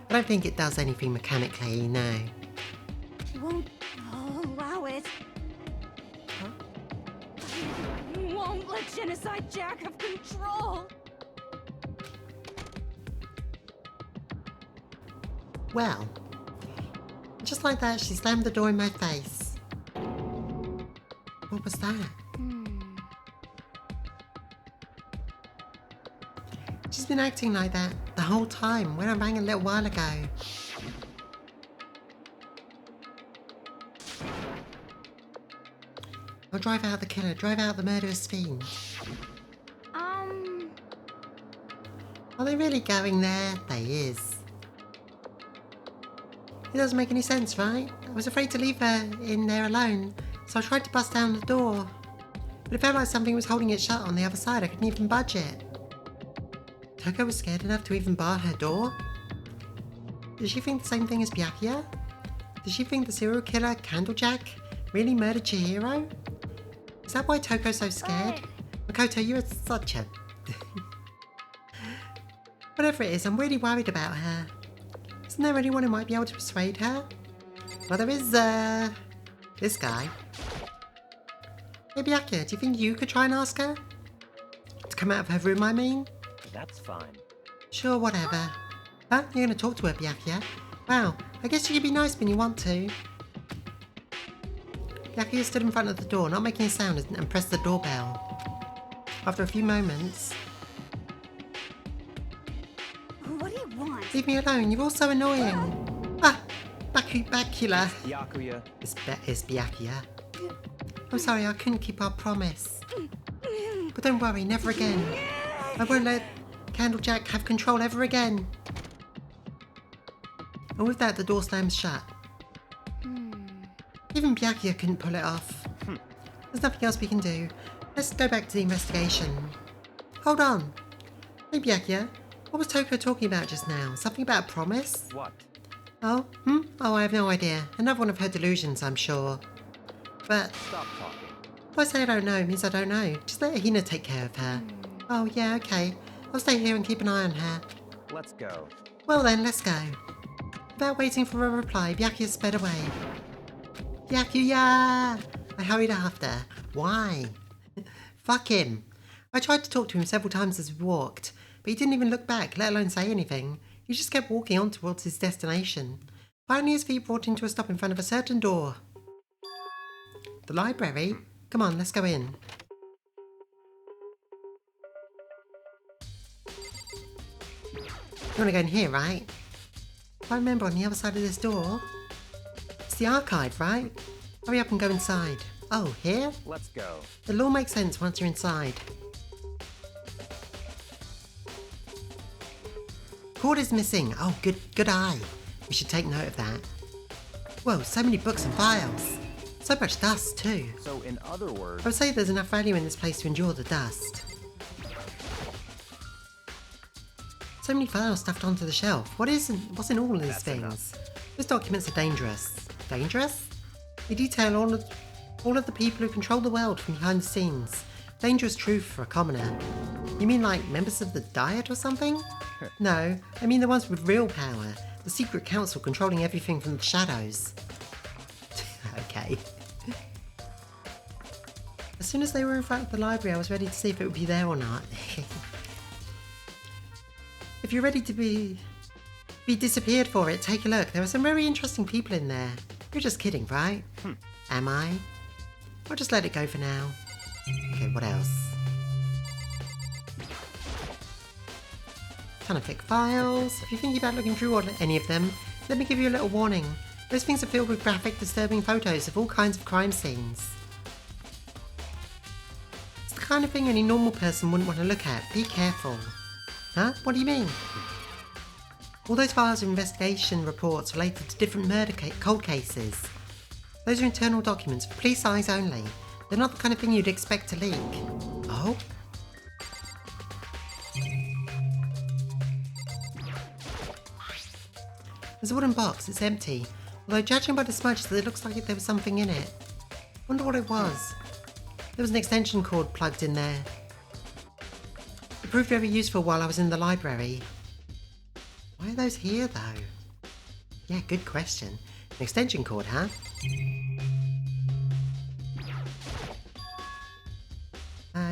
I don't think it does anything mechanically, no. Won't allow it. Huh? Won't let Genocide Jack have control. Well, just like that, she slammed the door in my face. What was that? She's been acting like that the whole time when I rang a little while ago. I'll drive out the killer, drive out the murderous fiend. Are they really going there? They is. It doesn't make any sense, right? I was afraid to leave her in there alone, so I tried to bust down the door. But it felt like something was holding it shut on the other side. I couldn't even budge it. Toko was scared enough to even bar her door? Does she think the same thing as Byakuya? Does she think the serial killer, Candlejack, really murdered Chihiro? Is that why Toko's so scared? Makoto, you are such a... Whatever it is, I'm really worried about her. Isn't there anyone who might be able to persuade her? Well, there is, this guy. Hey, Byakuya, do you think you could try and ask her? To come out of her room, I mean? That's fine. Sure, whatever. Huh? You're gonna talk to her, Byakuya? Wow, I guess you can be nice when you want to. Byakuya stood in front of the door, not making a sound, and pressed the doorbell. After a few moments... What do you want? Leave me alone, you're all so annoying. Ah! Back Bacula. Yakuya. It's Byakuya. I'm sorry, I couldn't keep our promise. But don't worry, never again. I won't let Candlejack have control ever again. And with that, the door slams shut. Even Byakuya couldn't pull it off. There's nothing else we can do. Let's go back to the investigation. Hold on. Hey Byakuya, what was Toko talking about just now? Something about a promise? What? Oh, Oh, I have no idea. Another one of her delusions, I'm sure. But Stop talking. if I say I don't know, it means I don't know. Just let Hina take care of her. Oh, yeah, okay. I'll stay here and keep an eye on her. Let's go. Well then, let's go. Without waiting for a reply, Byakuya sped away. Byakuya! I hurried after. Why? Fuck him. I tried to talk to him several times as we walked, but he didn't even look back, let alone say anything. He just kept walking on towards his destination. Finally, his feet brought him to a stop in front of a certain door. The library? Come on, let's go in. You want to go in here, right? If I remember, on the other side of this door, it's the archive, right? Hurry up and go inside. Oh, here? Let's go. It'll all make sense once you're inside. Cord is missing. Oh, good eye. We should take note of that. Whoa, so many books and files. So much dust, too. So, in other words... I would say there's enough value in this place to endure the dust. So many files stuffed onto the shelf. What's in all of these things? These documents are dangerous. Dangerous? They detail all of the people who control the world from behind the scenes. Dangerous truth for a commoner. You mean like members of the Diet or something? No, I mean the ones with real power. The secret council controlling everything from the shadows. Okay. As soon as they were in front of the library, I was ready to see if it would be there or not. If you're ready to be disappeared for it, take a look. There are some very interesting people in there. You're just kidding, right? Am I? I'll just let it go for now. Okay, what else? Ton of thick files. If you're thinking about looking through any of them, let me give you a little warning. Those things are filled with graphic, disturbing photos of all kinds of crime scenes. It's the kind of thing any normal person wouldn't want to look at. Be careful. Huh? What do you mean? All those files are investigation reports related to different murder cold cases. Those are internal documents for police eyes only. They're not the kind of thing you'd expect to leak. Oh? There's a wooden box, it's empty. Although judging by the smudges, it looks like there was something in it. Wonder what it was. There was an extension cord plugged in there. It proved very useful while I was in the library. Why are those here though? Yeah, good question. An extension cord, huh?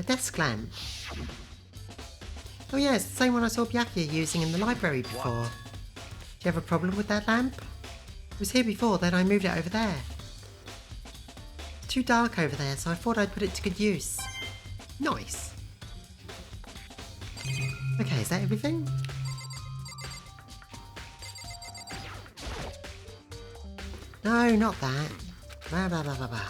Desk lamp. Oh yeah, it's the same one I saw Byakuya using in the library before. Do you have a problem with that lamp? It was here before, then I moved it over there. It's too dark over there, so I thought I'd put it to good use. Nice. Okay, is that everything? No, not that. Blah, blah, blah, blah, blah.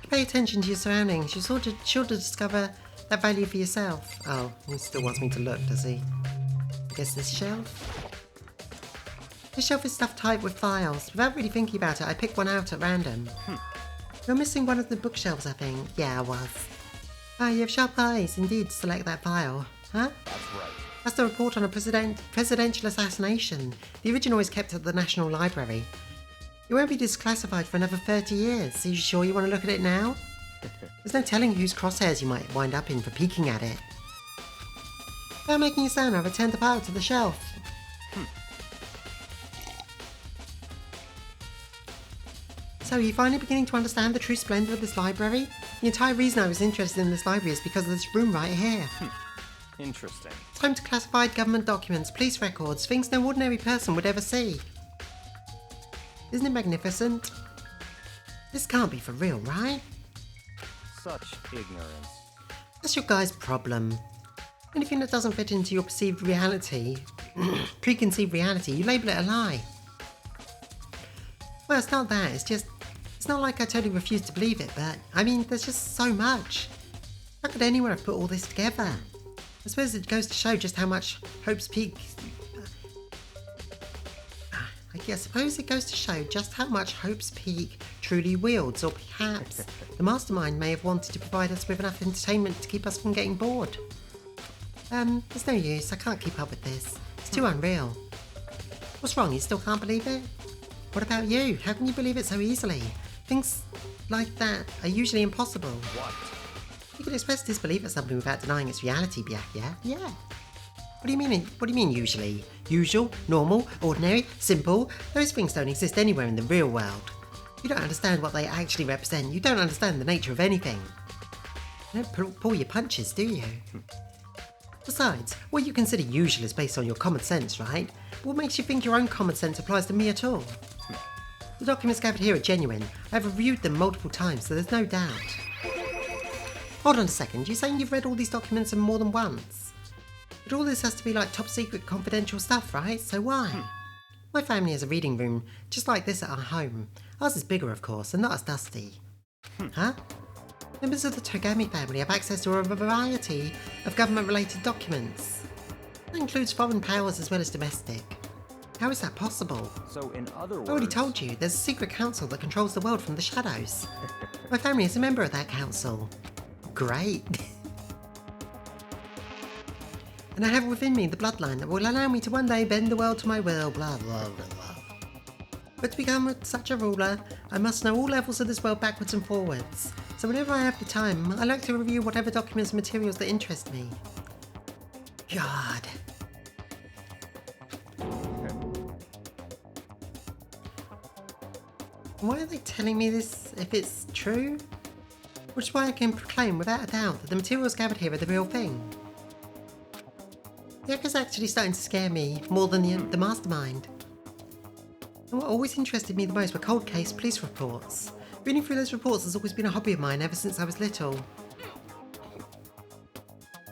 Pay attention to your surroundings. You're sure to discover that value for yourself. Oh, he still wants me to look, does he? I guess this shelf? This shelf is stuffed tight with files. Without really thinking about it, I picked one out at random. You're missing one of the bookshelves, I think. Yeah, I was. Ah, you have sharp eyes, indeed, to select that file. Huh? That's right. That's the report on a presidential assassination. The original is kept at the National Library. It won't be disclassified for another 30 years. Are you sure you want to look at it now? There's no telling whose crosshairs you might wind up in for peeking at it. Without making a sound, I returned the file to the shelf. So, are you finally beginning to understand the true splendour of this library? The entire reason I was interested in this library is because of this room right here. Interesting. Time to classified government documents, police records, things no ordinary person would ever see. Isn't it magnificent? This can't be for real, right? Such ignorance. That's your guy's problem. Anything that doesn't fit into your perceived reality, preconceived reality, you label it a lie. Well, it's not that, it's not like I totally refuse to believe it, but, I mean, there's just so much. How could anyone have put all this together? I suppose it goes to show just how much Hope's Peak... I suppose it goes to show just how much Hope's Peak truly wields, or perhaps the mastermind may have wanted to provide us with enough entertainment to keep us from getting bored. There's no use, I can't keep up with this. It's too unreal. What's wrong, you still can't believe it? What about you? How can you believe it so easily? Things like that are usually impossible. What? You can express disbelief at something without denying its reality, Byakuya. Yeah. What do you mean usually? Usual, normal, ordinary, simple? Those things don't exist anywhere in the real world. You don't understand what they actually represent. You don't understand the nature of anything. You don't pull your punches, do you? Besides, what you consider usual is based on your common sense, right? What makes you think your own common sense applies to me at all? The documents gathered here are genuine. I've reviewed them multiple times, so there's no doubt. Hold on a second, you're saying you've read all these documents more than once? But all this has to be like top secret confidential stuff, right? So why? My family has a reading room just like this at our home. Ours is bigger, of course, and not as dusty. Huh? Members of the Togami family have access to a variety of government-related documents. That includes foreign powers as well as domestic. How is that possible? So in other words... I already told you, there's a secret council that controls the world from the shadows. My family is a member of that council. Great. And I have within me the bloodline that will allow me to one day bend the world to my will, blah blah blah blah. But to become such a ruler, I must know all levels of this world backwards and forwards. So whenever I have the time, I like to review whatever documents and materials that interest me. God. Why are they telling me this if it's true? Which is why I can proclaim without a doubt that the materials gathered here are the real thing. The Echo's actually starting to scare me more than the mastermind. And what always interested me the most were cold case police reports. Reading through those reports has always been a hobby of mine ever since I was little.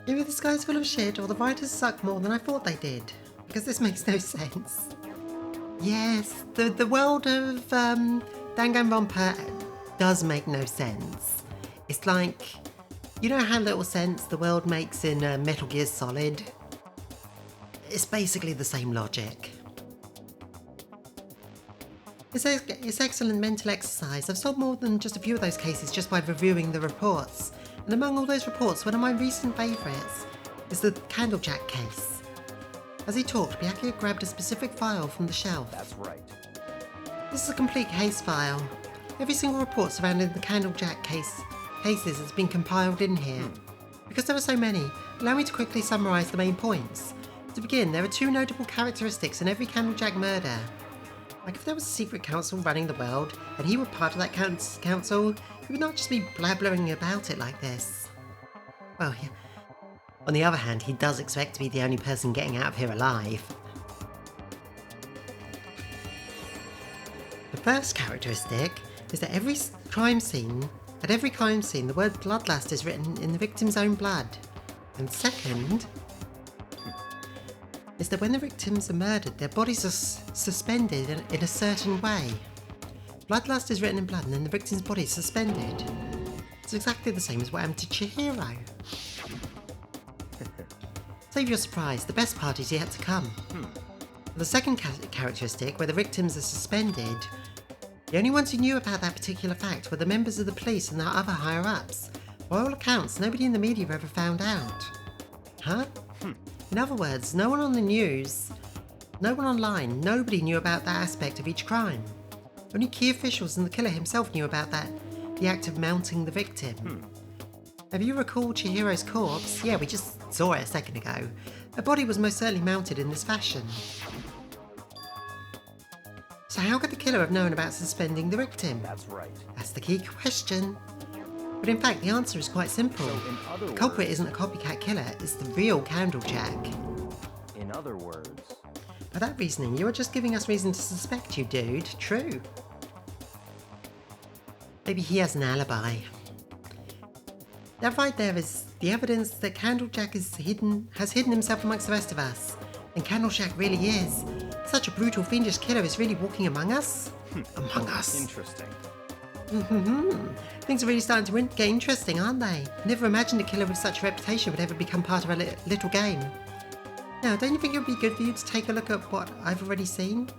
Either the sky's full of shit or the writers suck more than I thought they did. Because this makes no sense. Yes, the world of Danganronpa does make no sense. It's like, you know how little sense the world makes in Metal Gear Solid? It's basically the same logic. It's excellent mental exercise. I've solved more than just a few of those cases just by reviewing the reports. And among all those reports, one of my recent favourites is the Candlejack case. As he talked, Byakuya grabbed a specific file from the shelf. That's right. This is a complete case file. Every single report surrounding the Candlejack cases has been compiled in here. Because there are so many, allow me to quickly summarise the main points. To begin, there are two notable characteristics in every Candlejack murder. Like if there was a secret council running the world, and he were part of that council, he would not just be blabbering about it like this. Well, on the other hand, he does expect to be the only person getting out of here alive. The first characteristic is that at every crime scene, the word bloodlust is written in the victim's own blood. And second, is that when the victims are murdered, their bodies are suspended in a certain way. Bloodlust is written in blood and then the victim's body is suspended. It's exactly the same as what happened to Chihiro. Save your surprise, the best part is yet to come. The second characteristic, where the victims are suspended, the only ones who knew about that particular fact were the members of the police and their other higher-ups. By all accounts, nobody in the media ever found out. Huh? In other words, no one on the news, no one online, nobody knew about that aspect of each crime. Only key officials and the killer himself knew about the act of mounting the victim. Have you recalled Chihiro's corpse? Yeah, we just saw it a second ago. Her body was most certainly mounted in this fashion. So how could the killer have known about suspending the victim? That's right. That's the key question. But in fact, the answer is quite simple. So in other The culprit words, isn't a copycat killer, it's the real Candlejack. In other words, By that reasoning, you are just giving us reason to suspect you, dude. True. Maybe he has an alibi. That right there is the evidence that Candlejack has hidden himself amongst the rest of us. And Candlejack really is. Such a brutal, fiendish killer is really walking among us. Among us. Interesting. Things are really starting to get interesting, aren't they? Never imagined a killer with such a reputation would ever become part of a little game. Now, don't you think it would be good for you to take a look at what I've already seen?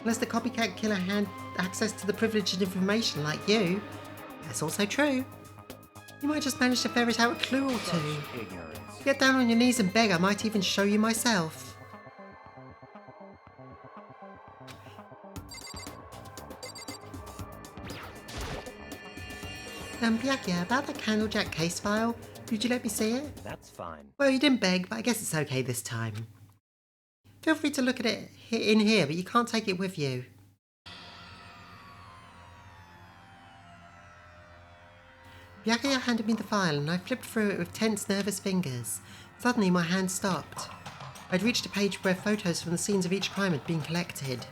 Unless the copycat killer had access to the privileged information like you, that's also true. You might just manage to ferret out a clue or two. Ignorance. Get down on your knees and beg, I might even show you myself. Byakuya, about that Candlejack case file, could you let me see it? That's fine. Well, you didn't beg, but I guess it's okay this time. Feel free to look at it in here, but you can't take it with you. Byakuya handed me the file and I flipped through it with tense, nervous fingers. Suddenly my hand stopped. I'd reached a page where photos from the scenes of each crime had been collected.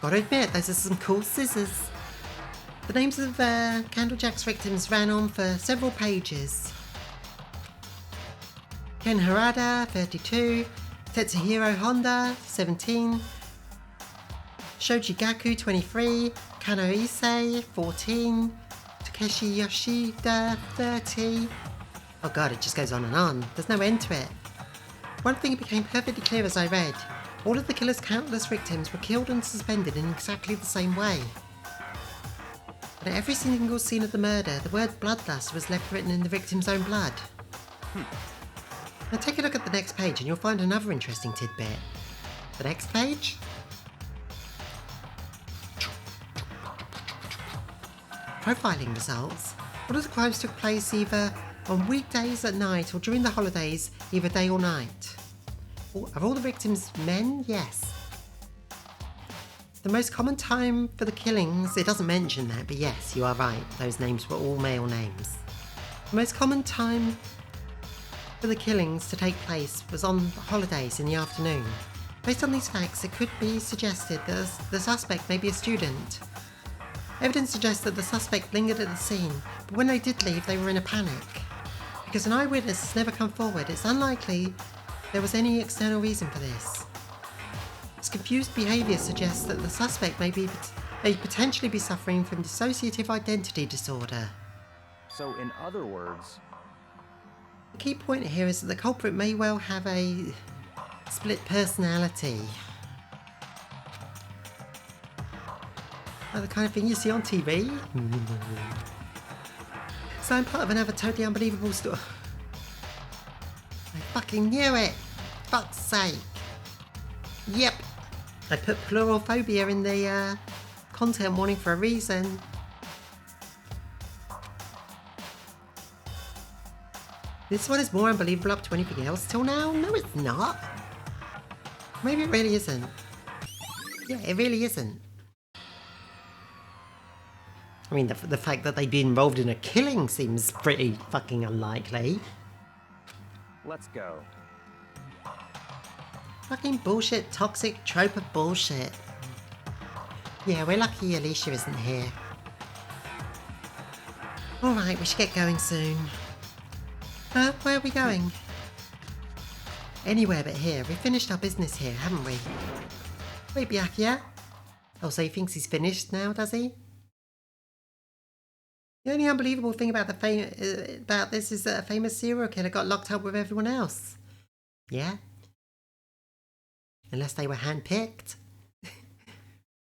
Gotta admit, those are some cool scissors. The names of Candlejack's victims ran on for several pages. Ken Harada, 32, Tetsuhiro Honda, 17, Shoji Gaku, 23, Kano Issei, 14, Takeshi Yoshida, 30. Oh god, it just goes on and on. There's no end to it. One thing became perfectly clear as I read. All of the killer's countless victims were killed and suspended in exactly the same way. But at every single scene of the murder, the word bloodlust was left written in the victim's own blood. Now take a look at the next page and you'll find another interesting tidbit. The next page? Profiling results. All of the crimes took place either on weekdays at night or during the holidays, either day or night. Are all the victims men? Yes. The most common time for the killings, it doesn't mention that, but yes, you are right, those names were all male names. The most common time for the killings to take place was on holidays in the afternoon. Based on these facts, it could be suggested that the suspect may be a student. Evidence suggests that the suspect lingered at the scene, but when they did leave, they were in a panic. Because an eyewitness has never come forward, it's unlikely there was any external reason for this. This confused behaviour suggests that the suspect may potentially be suffering from dissociative identity disorder. So, in other words... The key point here is that the culprit may well have a split personality. Like the kind of thing you see on TV. So I'm part of another totally unbelievable story. I fucking knew it! Fuck's sake! Yep! I put pluralphobia in the content warning for a reason. This one is more unbelievable up to anything else till now? No, it's not. Maybe it really isn't. Yeah, it really isn't. I mean, the fact that they'd be involved in a killing seems pretty fucking unlikely. Let's go. Fucking bullshit, toxic trope of bullshit. Yeah, we're lucky Alicia isn't here. Alright, we should get going soon. Where are we going? Anywhere but here. We finished our business here, haven't we? Wait, Byakuya? Oh, so he thinks he's finished now, does he? The only unbelievable thing about about this is that a famous serial killer got locked up with everyone else. Yeah? Unless they were handpicked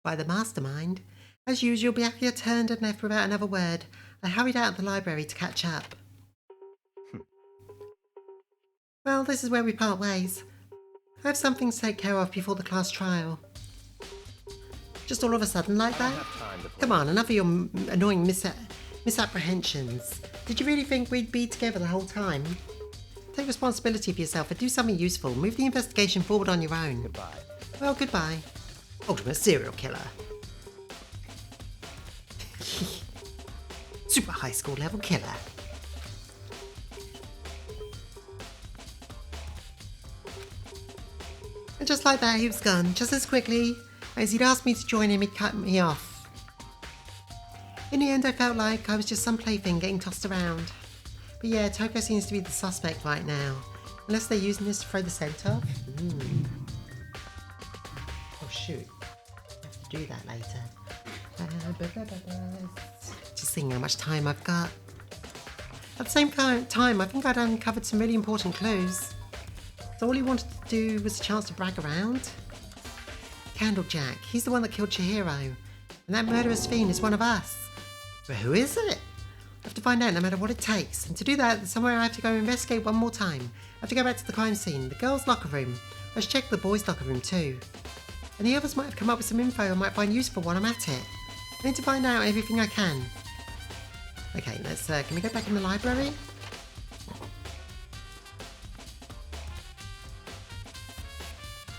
by the mastermind. As usual, Byakuya turned and left without another word. I hurried out of the library to catch up. Well, this is where we part ways. I have something to take care of before the class trial. Just all of a sudden like that? Come on, enough of your annoying misapprehensions. Did you really think we'd be together the whole time? Take responsibility for yourself and do something useful. Move the investigation forward on your own. Goodbye. Well, goodbye. Ultimate serial killer. Super high school level killer. And just like that, he was gone. Just as quickly as he'd asked me to join him, he cut me off. In the end, I felt like I was just some plaything getting tossed around. But yeah, Toko seems to be the suspect right now. Unless they're using this to throw the scent off. Oh shoot. I have to do that later. Just thinking how much time I've got. At the same time, I think I'd uncovered some really important clues. So all he wanted to do was a chance to brag around. Candlejack, he's the one that killed Chihiro. And that murderous fiend is one of us. But who is it? I have to find out no matter what it takes. And to do that, somewhere I have to go investigate one more time. I have to go back to the crime scene, the girls' locker room. I should check the boys' locker room too. And the others might have come up with some info I might find useful while I'm at it. I need to find out everything I can. Okay, let's, can we go back in the library?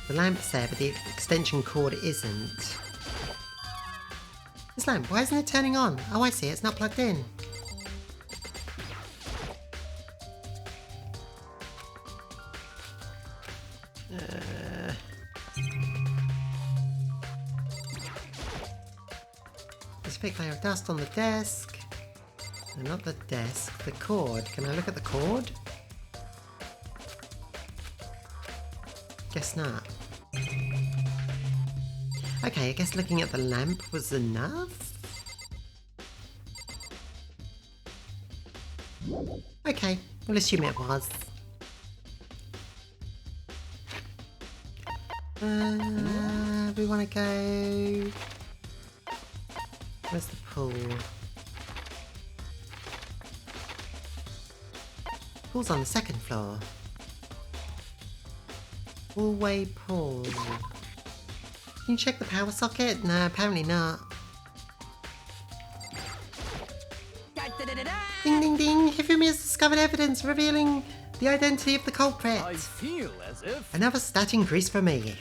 The lamp's there, but the extension cord isn't. This lamp, why isn't it turning on? Oh, I see, it's not plugged in. There's a thick layer of dust on the desk. No, not the desk, the cord. Can I look at the cord? Guess not. Okay, I guess looking at the lamp was enough? Okay, we'll assume it was. We want to go... Where's the pool? Pool's on the second floor. Hallway pool. Can you check the power socket? No, apparently not. Ding ding ding! Hifumi has discovered evidence revealing the identity of the culprit. I feel as if... Another stat increase for me.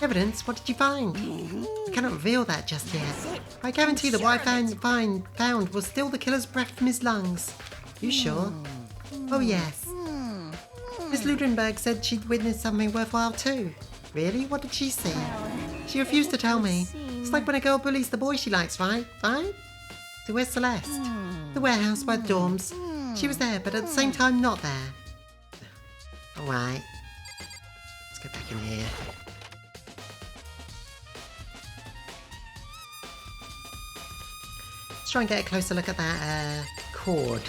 Evidence? What did you find? I cannot reveal that just yet. I guarantee that what I found was still the killer's breath from his lungs. You sure? Oh yes. Miss Ludenberg said she'd witnessed something worthwhile too. Really? What did she see? She refused to tell me. It's like when a girl bullies the boy she likes, right? Right? So where's Celeste? The warehouse by the dorms. She was there, but at the same time not there. Alright. Let's go back in here. Let's try and get a closer look at that cord.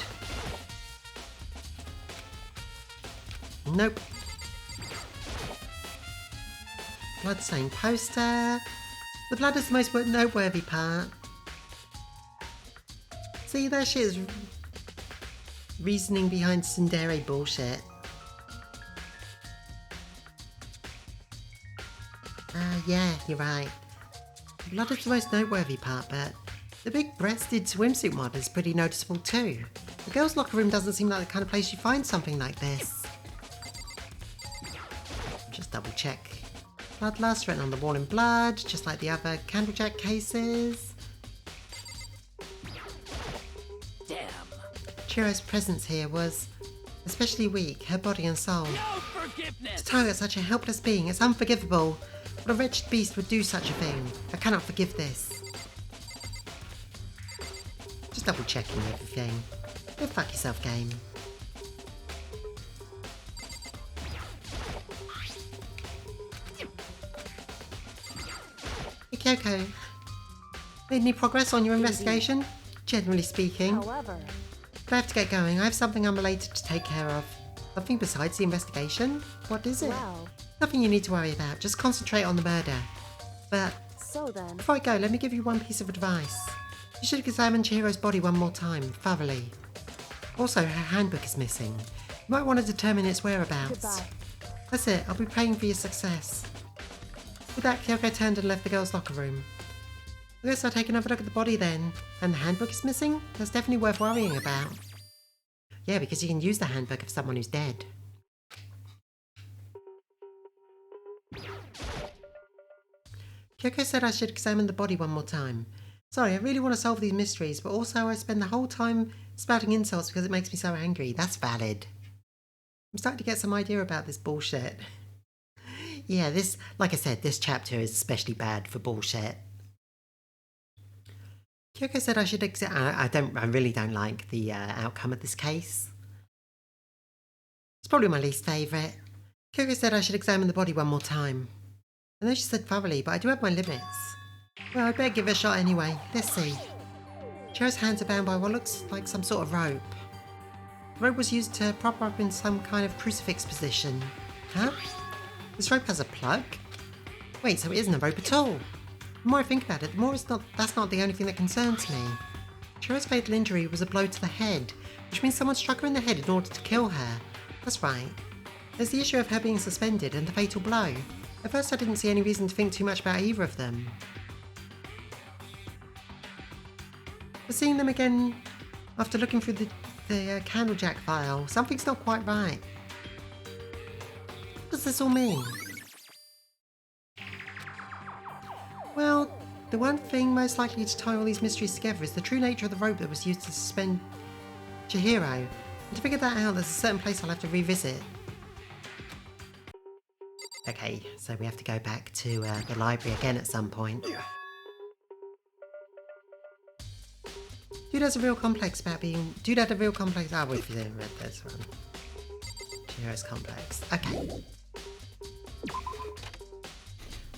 Nope. Bloodstained poster. The blood is the most noteworthy part. See, there she is. Reasoning behind tsundere bullshit. Yeah, you're right. The blood is the most noteworthy part, but the big-breasted swimsuit mod is pretty noticeable too. The girls' locker room doesn't seem like the kind of place you find something like this. Just double check. Bloodlust written on the wall in blood, just like the other Candlejack cases. Damn. Chihiro's presence here was especially weak, her body and soul. No forgiveness! To target such a helpless being is unforgivable. What a wretched beast would do such a thing? I cannot forgive this. Just double checking everything. Go fuck yourself, game. Hey, Kyoko. Made any progress on your investigation? Generally speaking. However, I have to get going. I have something unrelated to take care of. Something besides the investigation? What is it? well, Nothing you need to worry about. Just concentrate on the murder. But so then, before I go, let me give you one piece of advice. You should examine Chihiro's body one more time, thoroughly. Also, her handbook is missing. You might want to determine its whereabouts. goodbye. That's it. I'll be praying for your success. With that, Kyoko turned and left the girls' locker room. I guess I'll take another look at the body then. And the handbook is missing? That's definitely worth worrying about. Yeah, because you can use the handbook of someone who's dead. Kyoko said I should examine the body one more time. Sorry, I really want to solve these mysteries, but also I spend the whole time spouting insults because it makes me so angry. That's valid. I'm starting to get some idea about this bullshit. Yeah, this, like I said, this chapter is especially bad for bullshit. Kyoko said I should I really don't like the outcome of this case. It's probably my least favourite. Kyoko said I should examine the body one more time. I know she said thoroughly, but I do have my limits. Well, I'd better give it a shot anyway. Let's see. Chihiro's hands are bound by what looks like some sort of rope. The rope was used to prop her up in some kind of crucifix position. Huh? This rope has a plug? Wait, so it isn't a rope at all. The more I think about it, the more that's not the only thing that concerns me. Chihiro's fatal injury was a blow to the head, which means someone struck her in the head in order to kill her. That's right. There's the issue of her being suspended and the fatal blow. At first I didn't see any reason to think too much about either of them. But seeing them again after looking through the Candlejack file, something's not quite right. What does this all mean? Well, the one thing most likely to tie all these mysteries together is the true nature of the rope that was used to suspend Chihiro. And to figure that out, there's a certain place I'll have to revisit. Okay, so we have to go back to the library again at some point. Dude had a real complex about being... Dude had a real complex... Ah, we've read this one. Chihiro's complex. Okay.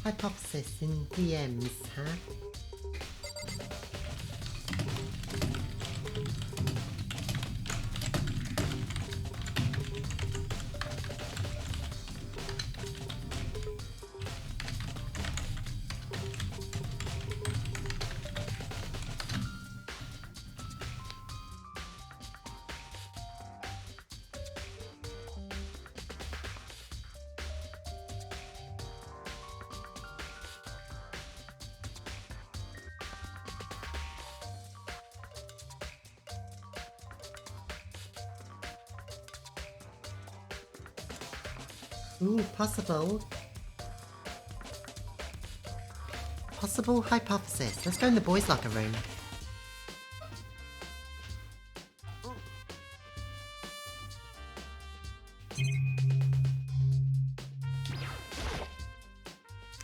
Hypothesis in DMs, huh? Ooh, possible. Possible hypothesis. Let's go in the boys' locker room.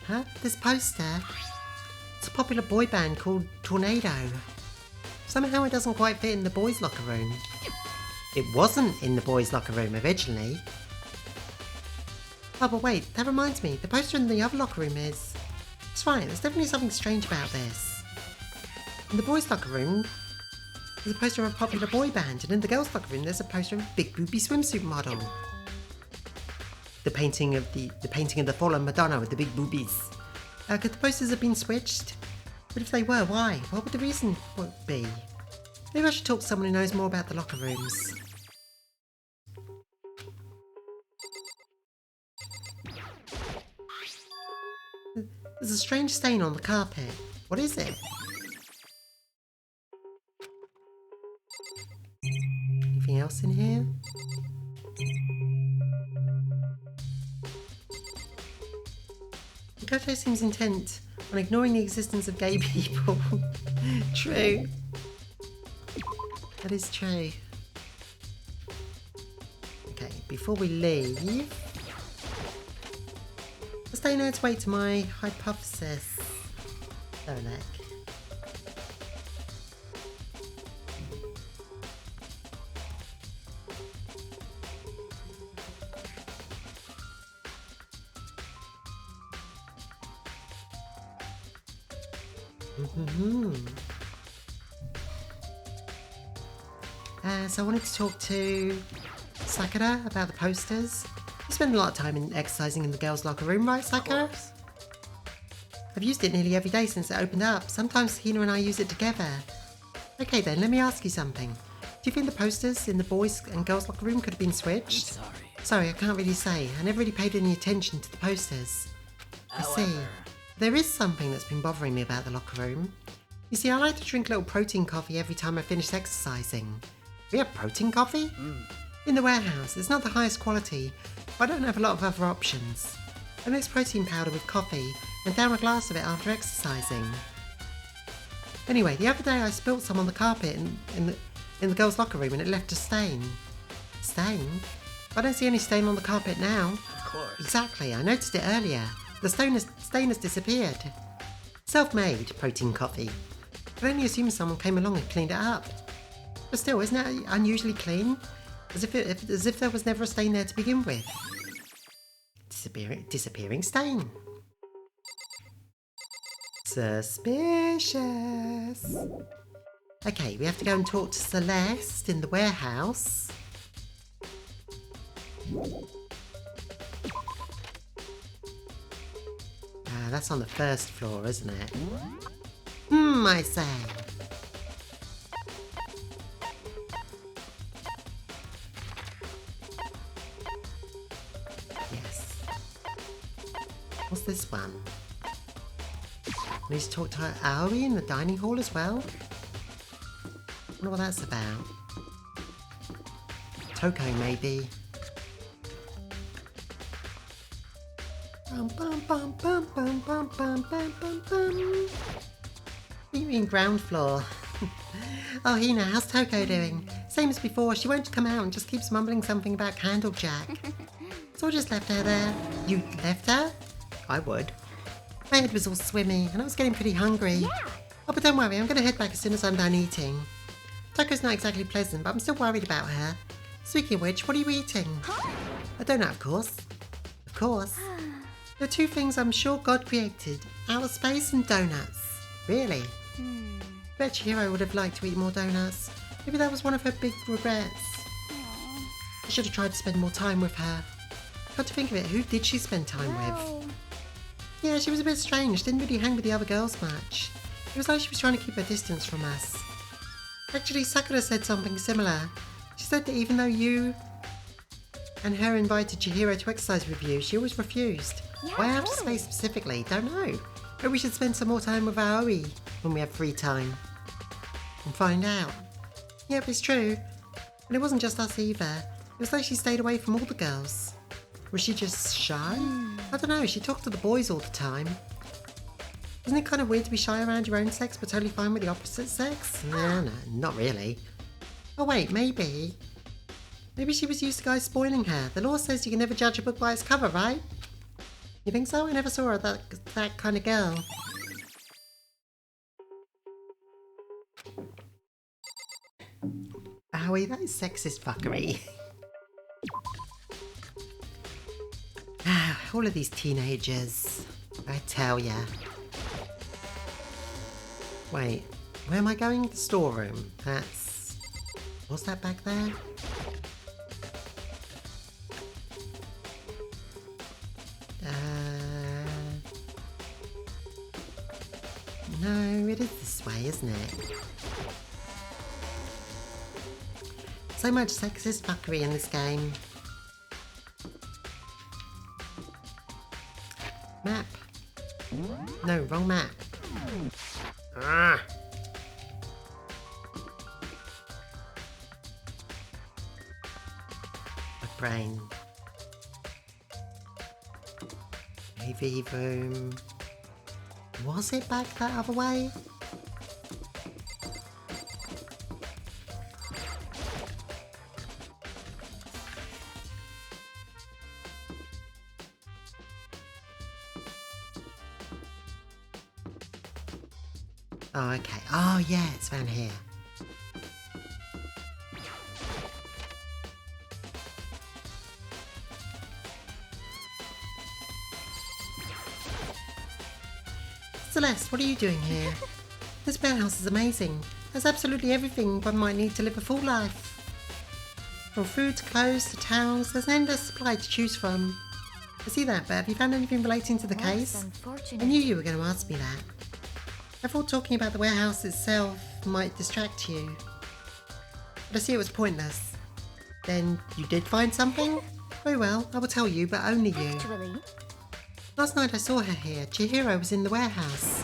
Huh? This poster? It's a popular boy band called Tornado. Somehow it doesn't quite fit in the boys' locker room. It wasn't in the boys' locker room originally. Oh, but wait, that reminds me, the poster in the other locker room is... That's right, there's definitely something strange about this. In the boys' locker room, there's a poster of a popular boy band, and in the girls' locker room, there's a poster of a big booby swimsuit model. The painting of the fallen Madonna with the big boobies. Could the posters have been switched? But if they were, why? What would the reason be? Maybe I should talk to someone who knows more about the locker rooms. There's a strange stain on the carpet. What is it? Anything else in here? Koto seems intent on ignoring the existence of gay people. True. That is true. Okay, before we leave... Let's stay nerds wait to my hypothesis. Oh, look. So I wanted to talk to Sakura about the posters. You spend a lot of time exercising in the girls' locker room, right, Sakura? I've used it nearly every day since it opened up. Sometimes Hina and I use it together. Okay then, let me ask you something. Do you think the posters in the boys' and girls' locker room could have been switched? Sorry, I can't really say. I never really paid any attention to the posters. I see. There is something that's been bothering me about the locker room. You see, I like to drink a little protein coffee every time I finish exercising. We have protein coffee? In the warehouse. It's not the highest quality, but I don't have a lot of other options. I mix protein powder with coffee and down a glass of it after exercising. Anyway, the other day I spilt some on the carpet in the girls' locker room and it left a stain. Stain? I don't see any stain on the carpet now. Of course. Exactly, I noticed it earlier. The stain has disappeared. Self-made protein coffee. I only assume someone came along and cleaned it up. But still, isn't it unusually clean? As if there was never a stain there to begin with. Disappearing stain. Suspicious. Okay, we have to go and talk to Celeste in the warehouse. That's on the first floor, isn't it? I say. Yes. What's this one? We need to talk to Aoi in the dining hall as well? I wonder what that's about. Toko, maybe. Bum, bum, bum, bum, bum, bum, bum, bum, bum, bum. You mean ground floor? Oh, Hina, how's Toko doing? Same as before, she won't come out and just keeps mumbling something about Candlejack. So I just left her there. You left her? I would. My head was all swimmy and I was getting pretty hungry. Yeah. Oh, but don't worry, I'm gonna head back as soon as I'm done eating. Toko's not exactly pleasant, but I'm still worried about her. Speaking of which, what are you eating? Huh? A donut, of course. Of course. There are two things I'm sure God created. Outer space and donuts. Really? Bet Chihiro would have liked to eat more donuts. Maybe that was one of her big regrets. I should have tried to spend more time with her. Come to think of it, who did she spend time with? Yeah, she was a bit strange, didn't really hang with the other girls much. It was like she was trying to keep her distance from us. Actually, Sakura said something similar. She said that even though you and her invited Chihiro to exercise with you, she always refused. Yeah, why outer space specifically? Don't know. Maybe we should spend some more time with Aoi when we have free time. And find out. Yep, it's true. And it wasn't just us either. It was like she stayed away from all the girls. Was she just shy? I don't know, she talked to the boys all the time. Isn't it kind of weird to be shy around your own sex but totally fine with the opposite sex? No, not really. Oh wait, maybe. Maybe she was used to guys spoiling her. The law says you can never judge a book by its cover, right? You think so? I never saw her that kind of girl. Aoi, that is sexist fuckery. All of these teenagers. I tell ya. Wait, where am I going? The storeroom. That's... What's that back there? No, it is this way, isn't it? So much sexist fuckery in this game. Map. No, wrong map. Ah. My brain. AV room. Was it back that other way? Oh, okay. Oh, yeah, it's around here. Celeste, what are you doing here? This warehouse is amazing. There's absolutely everything one might need to live a full life. From food to clothes to towels, there's an endless supply to choose from. I see that, but have you found anything relating to the case? I knew you were going to ask me that. I thought talking about the warehouse itself might distract you. But I see it was pointless. Then you did find something? Very well, I will tell you, but only you. Actually, last night I saw her here. Chihiro was in the warehouse.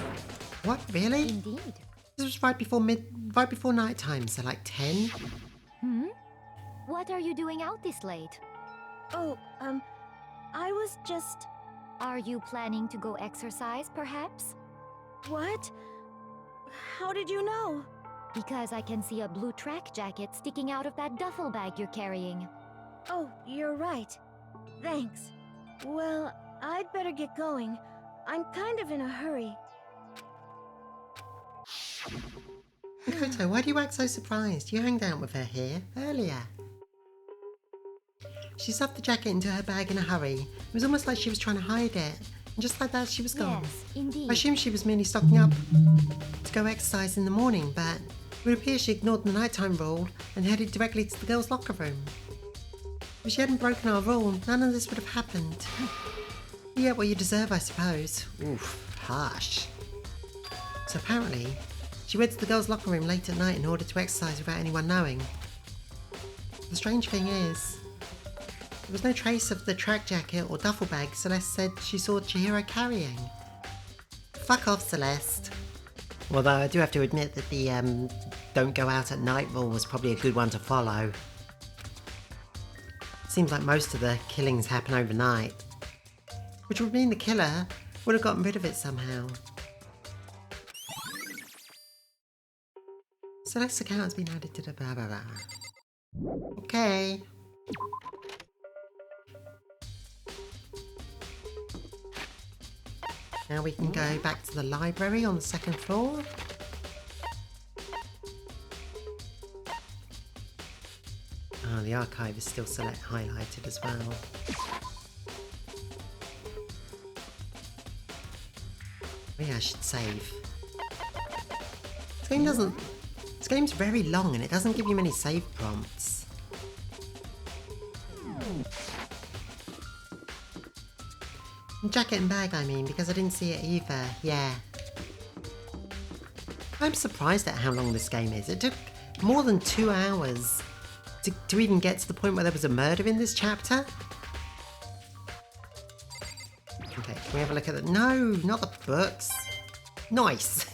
What, really? Indeed. This was right before night time, so like 10? What are you doing out this late? Oh, I was just... Are you planning to go exercise, perhaps? What? How did you know? Because I can see a blue track jacket sticking out of that duffel bag you're carrying. Oh, you're right. Thanks. Well, I'd better get going. I'm kind of in a hurry. Koto, why do you act so surprised? You hanged out with her here earlier. She stuffed the jacket into her bag in a hurry. It was almost like she was trying to hide it. And just like that, she was gone. Yes, indeed. I assumed she was merely stocking up to go exercise in the morning, but it would appear she ignored the nighttime rule and headed directly to the girls' locker room. If she hadn't broken our rule, none of this would have happened. You get what you deserve, I suppose. Oof, harsh. So apparently, she went to the girls' locker room late at night in order to exercise without anyone knowing. The strange thing is, there was no trace of the track jacket or duffel bag Celeste said she saw Chihiro carrying. Fuck off, Celeste. Although I do have to admit that the don't go out at night rule was probably a good one to follow. Seems like most of the killings happen overnight, which would mean the killer would have gotten rid of it somehow. Celeste's account has been added to the blah blah blah. Okay. Now we can go back to the library on the second floor. Oh, the archive is still highlighted as well. Maybe I should save. This game's very long and it doesn't give you many save prompts. Jacket and bag, I mean, because I didn't see it either. Yeah. I'm surprised at how long this game is. It took more than 2 hours to even get to the point where there was a murder in this chapter. Okay, can we have a look at the... No, not the books. Nice.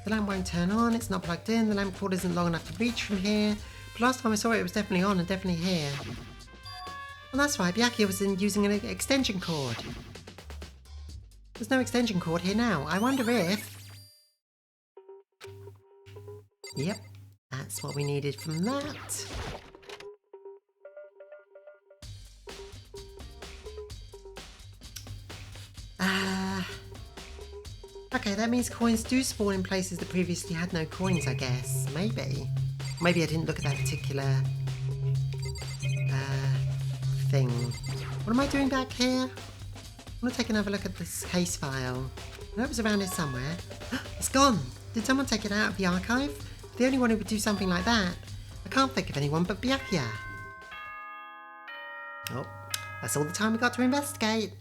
The lamp won't turn on, it's not plugged in, the lamp cord isn't long enough to reach from here. But last time I saw it, it was definitely on and definitely here. And that's right, Byakuya was using an extension cord. There's no extension cord here now. I wonder if... Yep, that's what we needed from that. Okay, that means coins do spawn in places that previously had no coins, I guess. Maybe. Maybe I didn't look at that particular thing. What am I doing back here? I want to take another look at this case file. I know it was around here somewhere. It's gone! Did someone take it out of the archive? The only one who would do something like that. I can't think of anyone but Byakuya. Oh, that's all the time we got to investigate.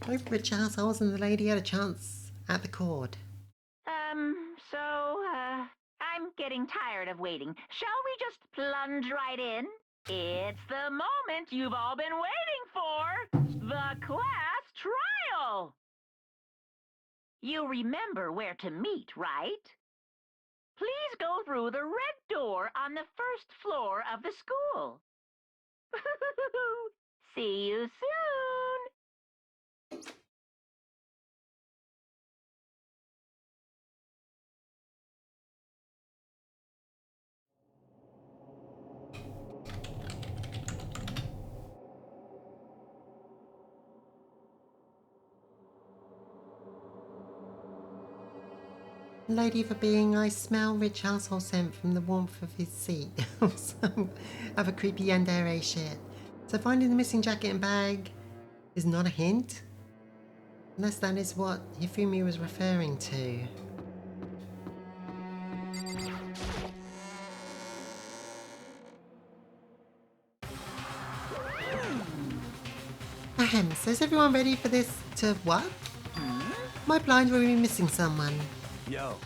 Both rich assholes and the lady had a chance at the cord. I'm getting tired of waiting. Shall we just plunge right in? It's the moment you've all been waiting for! The class trial! You remember where to meet, right? Please go through the red door on the first floor of the school. See you soon! Lady for being, I smell rich asshole scent from the warmth of his seat. Some other creepy yandere shit. So finding the missing jacket and bag is not a hint? Unless that is what Hifumi was referring to. Ahem, so is everyone ready for this to what? My blind will be missing someone. Yo.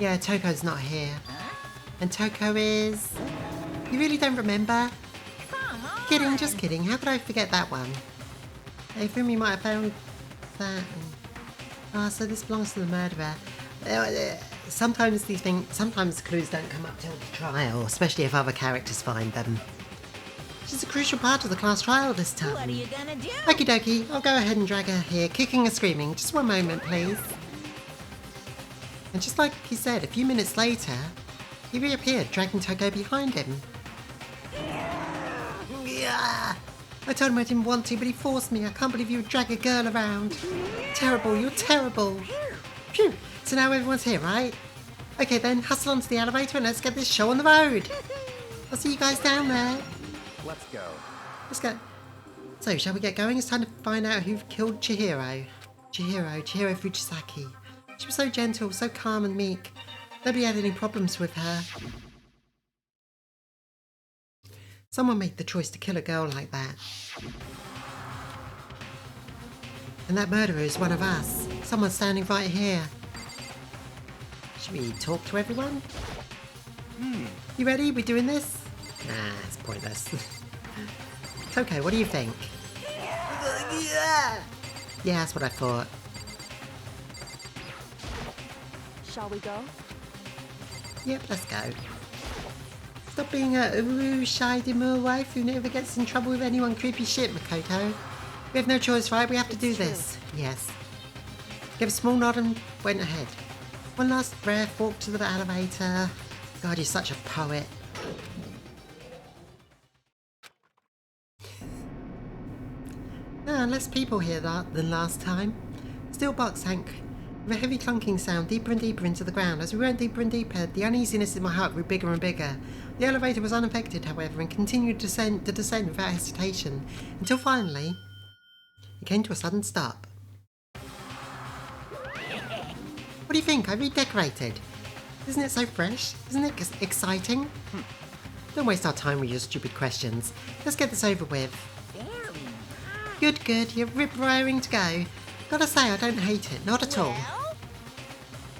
Yeah, Toko's not here. And Toko is... You really don't remember? Kidding, just kidding. How could I forget that one? Hifumi might have found that. Ah, so this belongs to the murderer. Sometimes clues don't come up till the trial, especially if other characters find them. She's a crucial part of the class trial this time. What are you gonna do? Okie dokie, I'll go ahead and drag her here, kicking and screaming. Just one moment, please. And just like he said, a few minutes later, he reappeared, dragging Toko behind him. I told him I didn't want to, but he forced me. I can't believe you would drag a girl around. Terrible, you're terrible. Phew, so now everyone's here, right? Okay then, hustle onto the elevator and let's get this show on the road. I'll see you guys down there. Let's go. Let's go. So, shall we get going? It's time to find out who killed Chihiro. Chihiro Fujisaki. She was so gentle, so calm and meek. Nobody had any problems with her. Someone made the choice to kill a girl like that. And that murderer is one of us. Someone standing right here. Should we talk to everyone? You ready? We doing this? Nah, it's pointless. Okay, what do you think? Yeah, that's what I thought. Shall we go? Yep, let's go. Stop being a shy, demure wife who never gets in trouble with anyone creepy shit, Makoto. We have no choice, right? We have to do this. Yes. Give a small nod and went ahead. One last breath, walk to the elevator. God, you're such a poet. Less people here than last time. Steel box sank with a heavy clunking sound deeper and deeper into the ground. As we went deeper and deeper, the uneasiness in my heart grew bigger and bigger. The elevator was unaffected, however, and continued to descend without hesitation, until finally, it came to a sudden stop. What do you think? I redecorated. Isn't it so fresh? Isn't it exciting? Don't waste our time with your stupid questions. Let's get this over with. Good, you're rip-roaring to go. Gotta say, I don't hate it, not at all.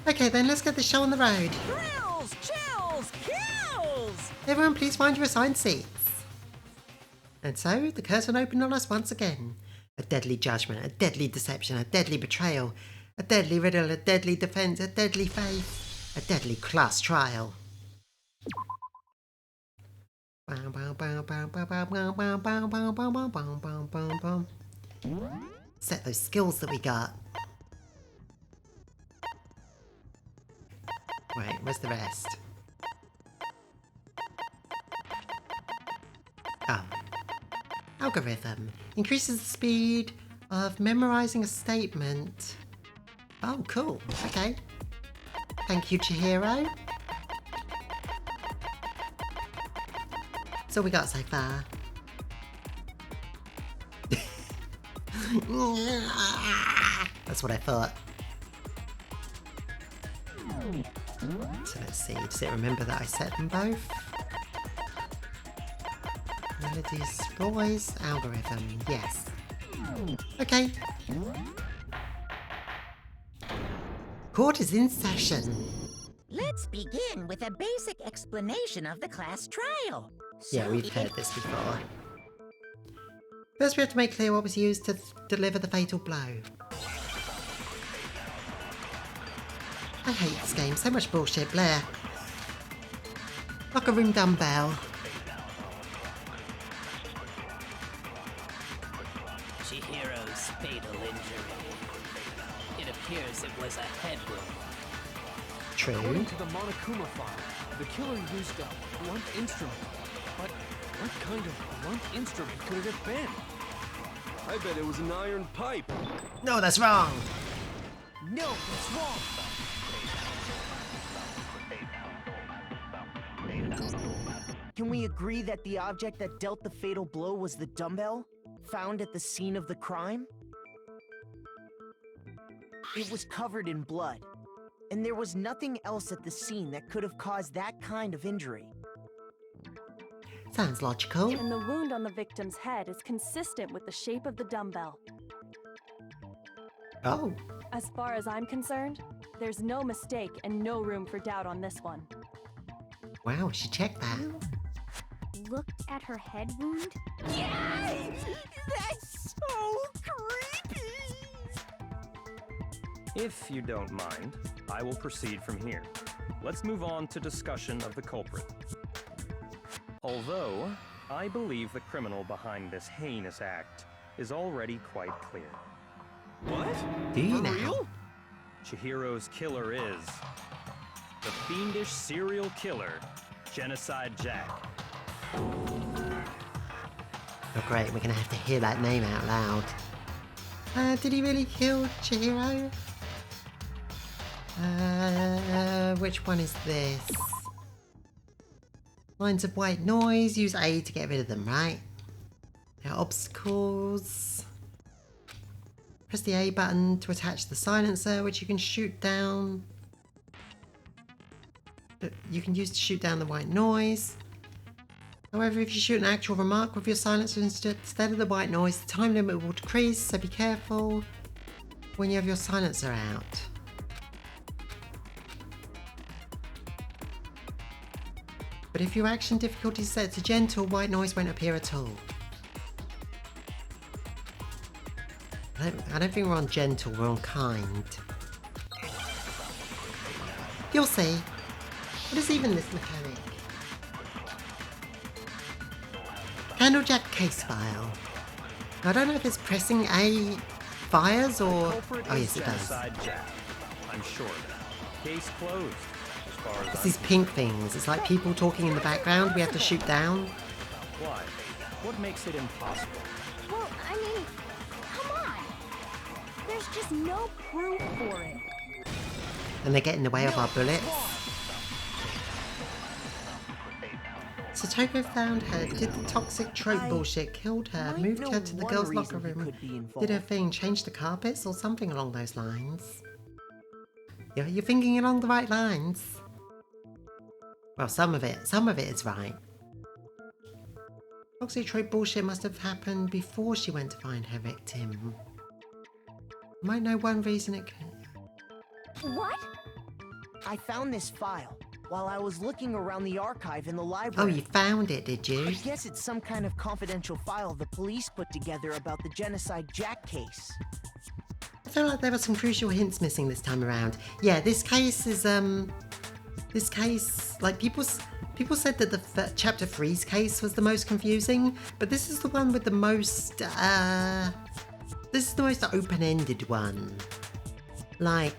Okay then, let's get the show on the road. Thrills, chills, kills! Everyone please find your assigned seats. And so, the curtain opened on us once again. A deadly judgment, a deadly deception, a deadly betrayal, a deadly riddle, a deadly defence, a deadly faith, a deadly class trial. Set those skills that we got. Wait, where's the rest? Oh. Algorithm. Increases the speed of memorizing a statement. Oh, cool. Okay. Thank you, Chihiro. That's all we got so far. That's what I thought. So let's see, does it remember that I set them both? Melodies, voice, algorithm, yes. Okay. Court is in session. Let's begin with a basic explanation of the class trial. Yeah, we've heard this before. First we have to make clear what was used to deliver the fatal blow. I hate this game, so much bullshit, Blair. Locker room dumbbell. Chihiro's fatal injury. It appears it was a head wound. True. According to the Monokuma file, the killer used a blunt instrument. But what kind of blunt instrument could it have been? I bet it was an iron pipe. No, that's wrong. No, it's wrong. Can we agree that the object that dealt the fatal blow was the dumbbell, found at the scene of the crime? It was covered in blood, and there was nothing else at the scene that could have caused that kind of injury. Sounds logical. And the wound on the victim's head is consistent with the shape of the dumbbell. Oh. As far as I'm concerned, there's no mistake and no room for doubt on this one. Wow, she checked that. Looked at her head wound? Yes! That's so creepy! If you don't mind, I will proceed from here. Let's move on to discussion of the culprit. Although, I believe the criminal behind this heinous act is already quite clear. What? Do you For now? real? Chihiro's killer is the fiendish serial killer, Genocide Jack. Oh great, we're gonna have to hear that name out loud. Did he really kill Chihiro? Which one is this? Lines of white noise, use A to get rid of them, right? Now obstacles. Press the A button to attach the silencer, which you can shoot down. You can use to shoot down the white noise. However, if you shoot an actual remark with your silencer instead of the white noise, the time limit will decrease, so be careful when you have your silencer out. But if your action difficulty is set to gentle, white noise won't appear at all. I don't think we're on gentle, we're on kind. You'll see. What is even this mechanic? Candlejack case file. Now, I don't know if it's pressing A fires or... Oh yes, it does. Jack. I'm sure. Case closed. As far as It's these pink things. It's like people talking in the background we have to shoot down. Why? What makes it impossible? Well, I mean, come on. There's just no proof for it. And they get in the way of our bullets. So Toko found her, did the toxic trope bullshit, killed her, moved her to the girls' locker room, did her thing, changed the carpets or something along those lines. Yeah, you're thinking along the right lines. Well, some of it is right. Toxic trope bullshit must have happened before she went to find her victim. Might know one reason it could... What? I found this file while I was looking around the archive in the Oh, library. you found it, did you? I guess it's some kind of confidential file the police put together about the Genocide Jack case. I feel like there were some crucial hints missing this time around. Yeah, this case is, this case, like, people said that the Chapter 3's case was the most confusing, but this is the one with the most, this is the most open-ended one. Like,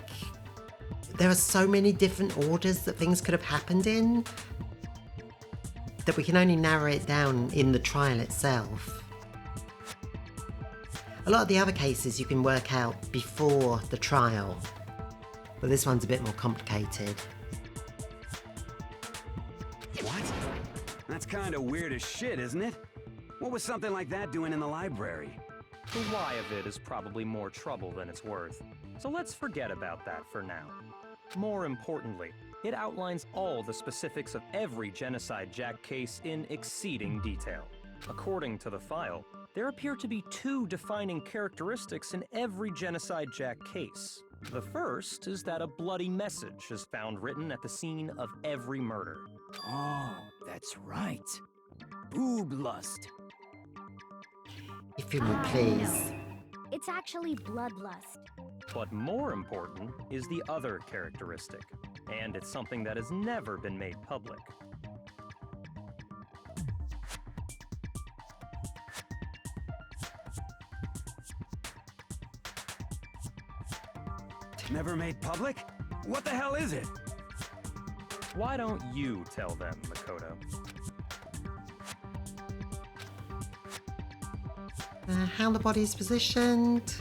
there are so many different orders that things could have happened in that we can only narrow it down in the trial itself. A lot of the other cases you can work out before the trial, but this one's a bit more complicated. What? That's kind of weird as shit, isn't it? What was something like that doing in the library? The why of it is probably more trouble than it's worth. So let's forget about that for now. More importantly, it outlines all the specifics of every Genocide Jack case in exceeding detail. According to the file, there appear to be two defining characteristics in every Genocide Jack case. The first is that a bloody message is found written at the scene of every murder. Oh, that's right. Boob lust. If you will please. No. It's actually bloodlust. But more important is the other characteristic, and it's something that has never been made public. Never made public? What the hell is it? Why don't you tell them, Makoto? How the body is positioned.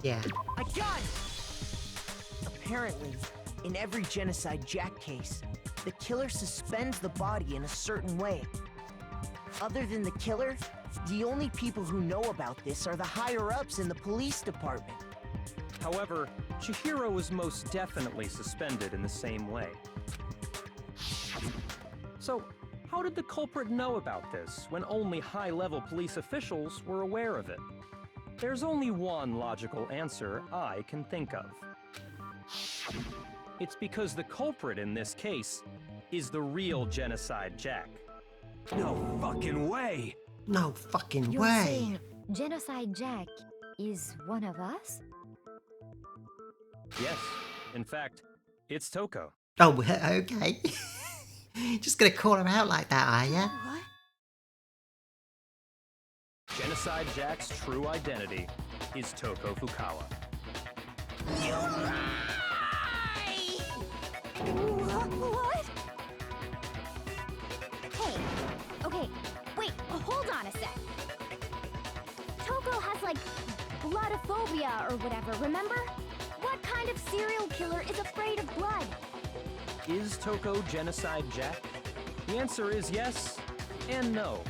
Yeah. I got it! Apparently, in every Genocide Jack case, the killer suspends the body in a certain way. Other than the killer, the only people who know about this are the higher-ups in the police department. However, Chihiro was most definitely suspended in the same way. So, how did the culprit know about this when only high-level police officials were aware of it? There's only one logical answer I can think of. It's because the culprit in this case is the real Genocide Jack. No fucking way! No fucking You're way! saying Genocide Jack is one of us? Yes, in fact, it's Toko. Oh, okay. Just gonna call her out like that, are ya? What? Genocide Jack's true identity is Toko Fukawa. You lie! What? Hey, okay, wait, hold on a sec. Toko has like bloodophobia or whatever, remember? What kind kind of serial killer is afraid of blood? Is Toko Genocide Jack? The answer is yes and no.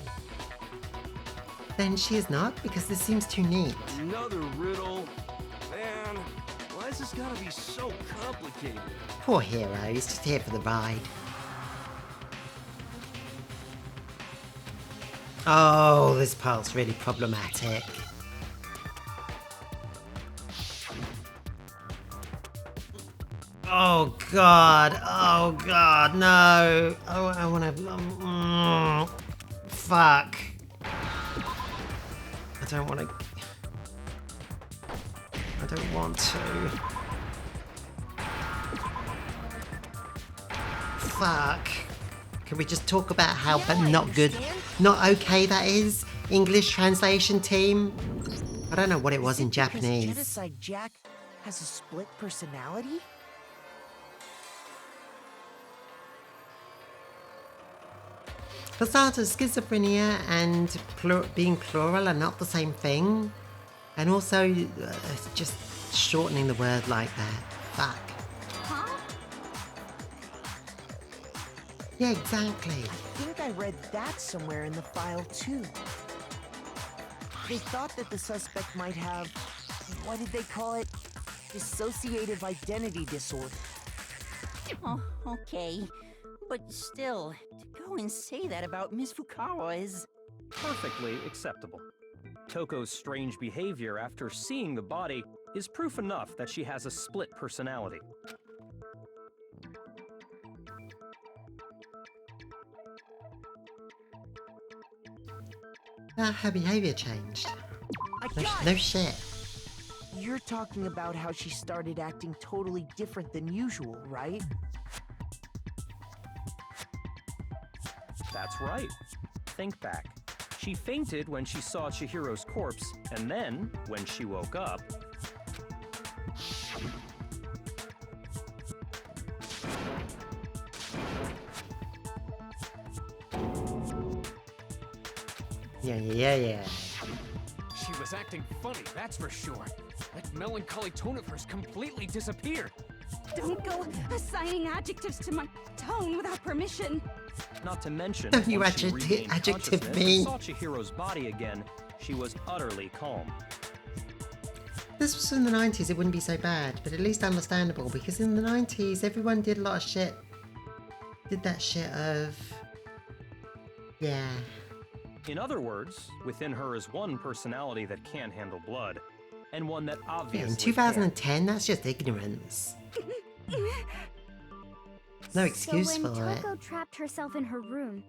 Then she is not, because this seems too neat. Another riddle. Man, why is this gotta be so complicated? Poor hero, he's just here for the ride. Oh, this part's really problematic. Oh god, no. Oh, I wanna... fuck. I don't want to. Fuck. Can we just talk about how not good, not okay that is? English translation team? I don't know what it was in Japanese. Genocide Jack has a split personality? For starters, schizophrenia and being plural are not the same thing. And also, just shortening the word like that. Fuck. Huh? Yeah, exactly. I think I read that somewhere in the file too. They thought that the suspect might have, what did they call it? Dissociative identity disorder. Oh, okay. But still, to go and say that about Miss Fukawa is... Perfectly acceptable. Toko's strange behavior after seeing the body is proof enough that she has a split personality. Her behavior changed. No shit. You're talking about how she started acting totally different than usual, right? That's right. Think back. She fainted when she saw Chihiro's corpse, and then, when she woke up... Yeah. She was acting funny, that's for sure. That melancholy tone of hers completely disappeared. Don't go assigning adjectives to my tone without permission. Not to mention, Don't you once she regained adjective consciousness me. and saw Chihiro's body again, she was utterly calm. This was in the 90s, it wouldn't be so bad, but at least understandable, because in the 90s, everyone did a lot of shit. Did that shit of... yeah. In other words, within her is one personality that can't handle blood, and one that obviously Yeah, in 2010, that's just ignorance. No excuse so when for it. Toko trapped herself in her room,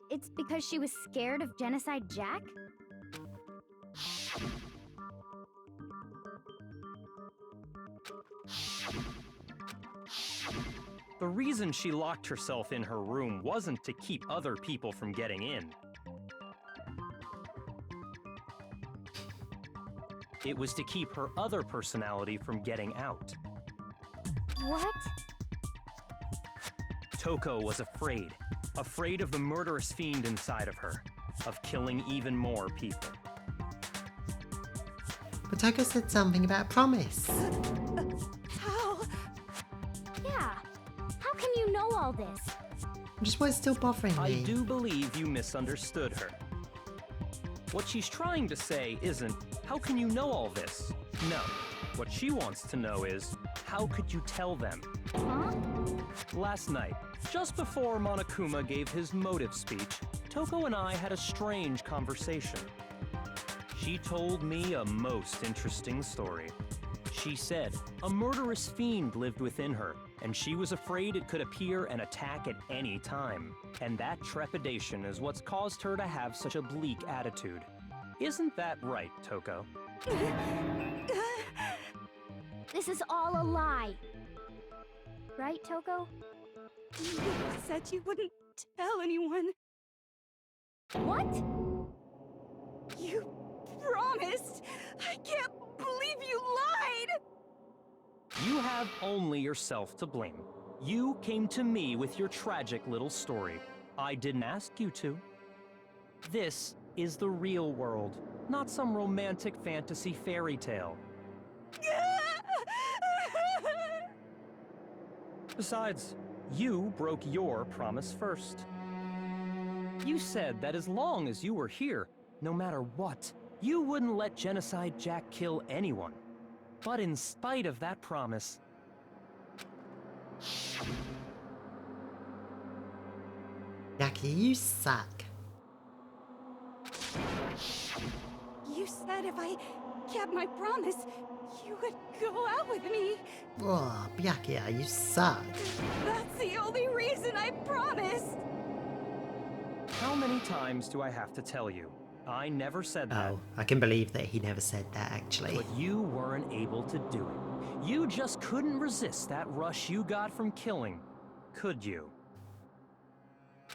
it's because she was scared of Genocide Jack? The reason she locked herself in her room wasn't to keep other people from getting in. It was to keep her other personality from getting out. What? Toko was afraid. Afraid of the murderous fiend inside of her. Of killing even more people. But Toko said something about promise. How? Yeah. How can you know all this? Just why it's still bothering me. I do believe you misunderstood her. What she's trying to say isn't, how can you know all this? No. What she wants to know is, how could you tell them? Huh? Last night, just before Monokuma gave his motive speech, Toko and I had a strange conversation. She told me a most interesting story. She said a murderous fiend lived within her, and she was afraid it could appear and attack at any time. And that trepidation is what's caused her to have such a bleak attitude. Isn't that right, Toko? This is all a lie. Right, Toko? You said you wouldn't tell anyone. What? You promised! I can't believe you lied! You have only yourself to blame. You came to me with your tragic little story. I didn't ask you to. This is the real world, not some romantic fantasy fairy tale. Besides, you broke your promise first. You said that as long as you were here, no matter what, you wouldn't let Genocide Jack kill anyone. But in spite of that promise... Jackie, you suck. You said if I kept my promise, you would go out with me. Oh, Byakuya, you suck. That's the only reason I promised. How many times do I have to tell you? I never said that. Oh, I can believe that he never said that, actually. But you weren't able to do it. You just couldn't resist that rush you got from killing, could you?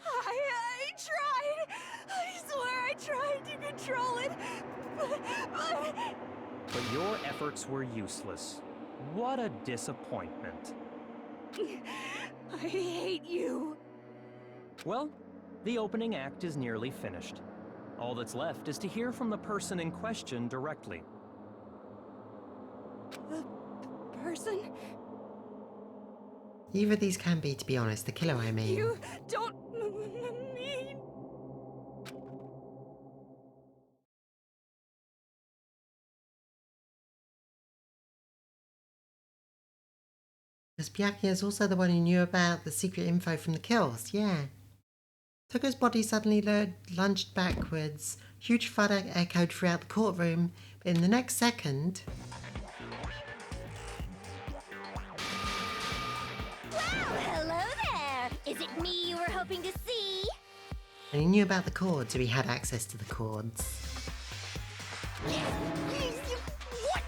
I tried. I swear I tried to control it, But your efforts were useless. What a disappointment. I hate you. Well, the opening act is nearly finished. All that's left is to hear from the person in question directly. The person? Either of these can be, to be honest. The killer, I mean. You don't mean... Because Byakuya is also the one who knew about the secret info from the kills, yeah. Toko's body suddenly lunged backwards. Huge thud echoed throughout the courtroom, but in the next second... Well, hello there! Is it me you were hoping to see? And he knew about the cords, so he had access to the cords. What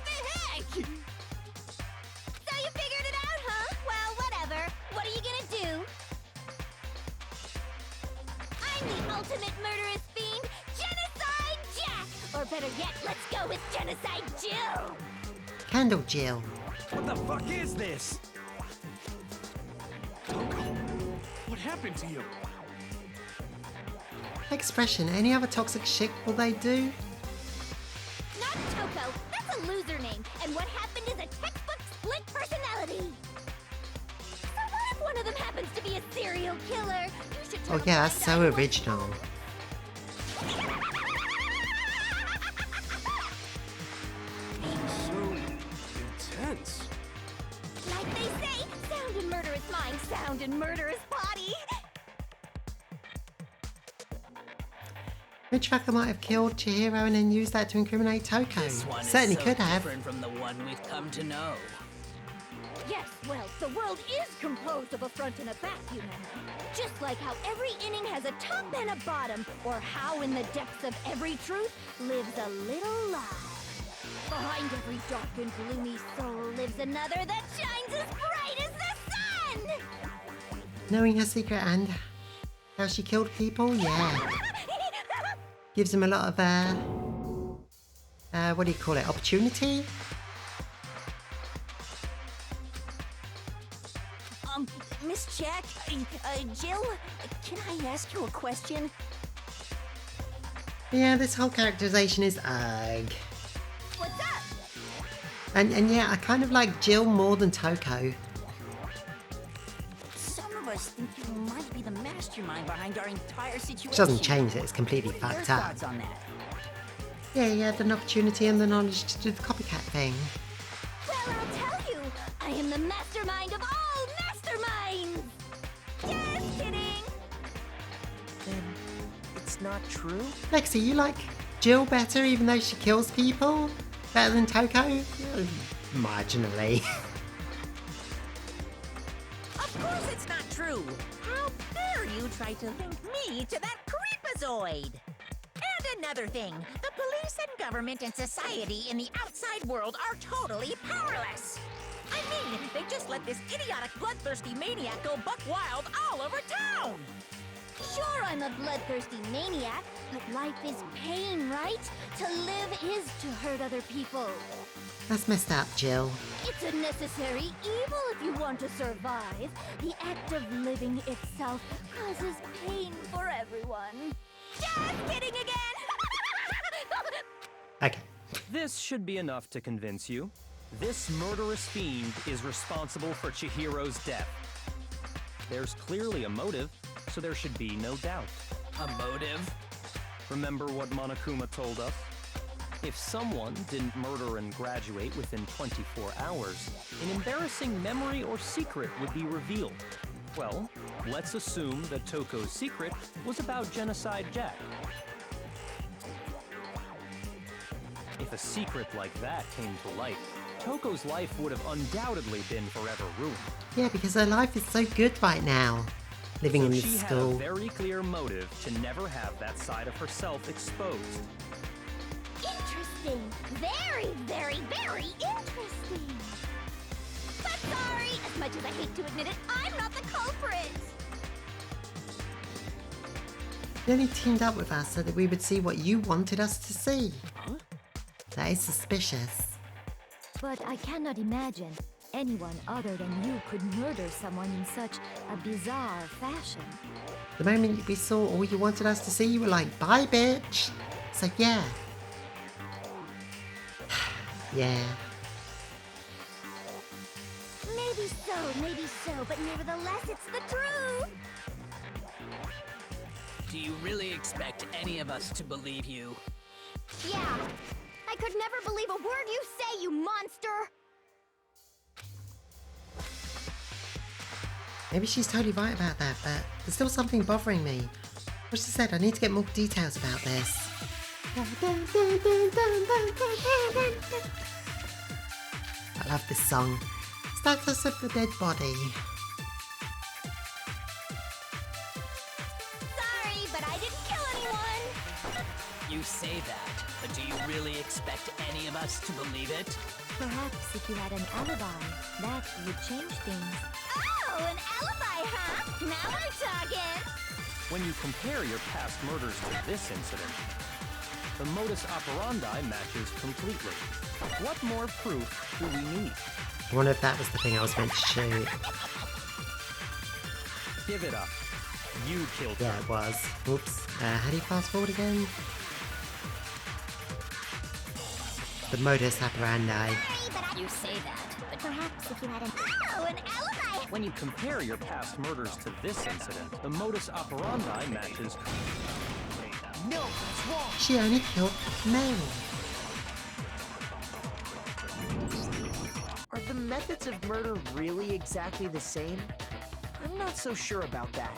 the heck? So you figured it out, huh? Well, whatever. What are you gonna do? I'm the ultimate murderous fiend, Genocide Jack! Or better yet, let's go with Genocide Jill! Candle Jill. What the fuck is this? Toko, what happened to you? Expression, any other toxic shit will they do? Not Toko, that's a loser name, and what happened is a textbook split personality! So what if one of them happens to be a serial killer? You should Oh yeah, that's so original. So intense. Like they say, sound in murderous mind, sound in murderous body! Michiko might have killed Chihiro and then used that to incriminate Toko. This one Certainly is so could have. different from the one we've come to know. Yes, well, the world is composed of a front and a back, you know. Just like how every inning has a top and a bottom, or how in the depths of every truth lives a little lie. Behind every dark and gloomy soul lives another that shines as bright as the sun! Knowing her secret and how she killed people, yeah. Gives him a lot of, what do you call it, opportunity? Miss Jack, Jill, can I ask you a question? Yeah, this whole characterization is ugh. What's up? And yeah, I kind of like Jill more than Toko. Some of us think you might be the mastermind behind our entire situation. Which doesn't change it, it's completely What are your fucked up. thoughts on that? Yeah, he had an opportunity and the knowledge to do the copycat thing. Well, I'll tell you, I am the mastermind of all masterminds! Just kidding! Then it's not true? Lexi, you like Jill better even though she kills people? Better than Toko? Marginally. Of course it's not true. How dare you try to link me to that creepazoid? And another thing, the police and government and society in the outside world are totally powerless. I mean, they just let this idiotic, bloodthirsty maniac go buck wild all over town. Sure, I'm a bloodthirsty maniac, but life is pain, right? To live is to hurt other people. That's messed up, Jill. It's a necessary evil if you want to survive. The act of living itself causes pain for everyone. Just kidding again! Okay. This should be enough to convince you. This murderous fiend is responsible for Chihiro's death. There's clearly a motive, so there should be no doubt. A motive? Remember what Monokuma told us? If someone didn't murder and graduate within 24 hours, an embarrassing memory or secret would be revealed. Well, let's assume that Toko's secret was about Genocide Jack. If a secret like that came to light, Toko's life would have undoubtedly been forever ruined. Yeah, because her life is so good right now, living So in this she had school. a very clear motive to never have that side of herself exposed. Interesting. Very, very, very interesting. But sorry, as much as I hate to admit it, I'm not the culprit. You only teamed up with us so that we would see what you wanted us to see. Huh? That is suspicious. But I cannot imagine anyone other than you could murder someone in such a bizarre fashion. The moment we saw all you wanted us to see, you were like, bye, bitch. So, yeah. Yeah. Maybe so, but nevertheless, it's the truth. Do you really expect any of us to believe you? Yeah. I could never believe a word you say, you monster. Maybe she's totally right about that, but there's still something bothering me. What she said, I need to get more details about this. I love this song. Status of the dead body. Sorry, but I didn't kill anyone. You say that, but do you really expect any of us to believe it? Perhaps if you had an alibi, that would change things. Oh, an alibi, huh? Now we're talking. When you compare your past murders to this incident, the modus operandi matches completely. What more proof do we need? I wonder if that was the thing I was meant to shoot. Give it up. You killed her. Yeah, it was. Oops. How do you fast forward again? The modus operandi. You say that, but perhaps if you had an... Oh, an alibi! When you compare your past murders to this incident, the modus operandi matches. No, that's wrong. She only killed men. Are the methods of murder really exactly the same? I'm not so sure about that.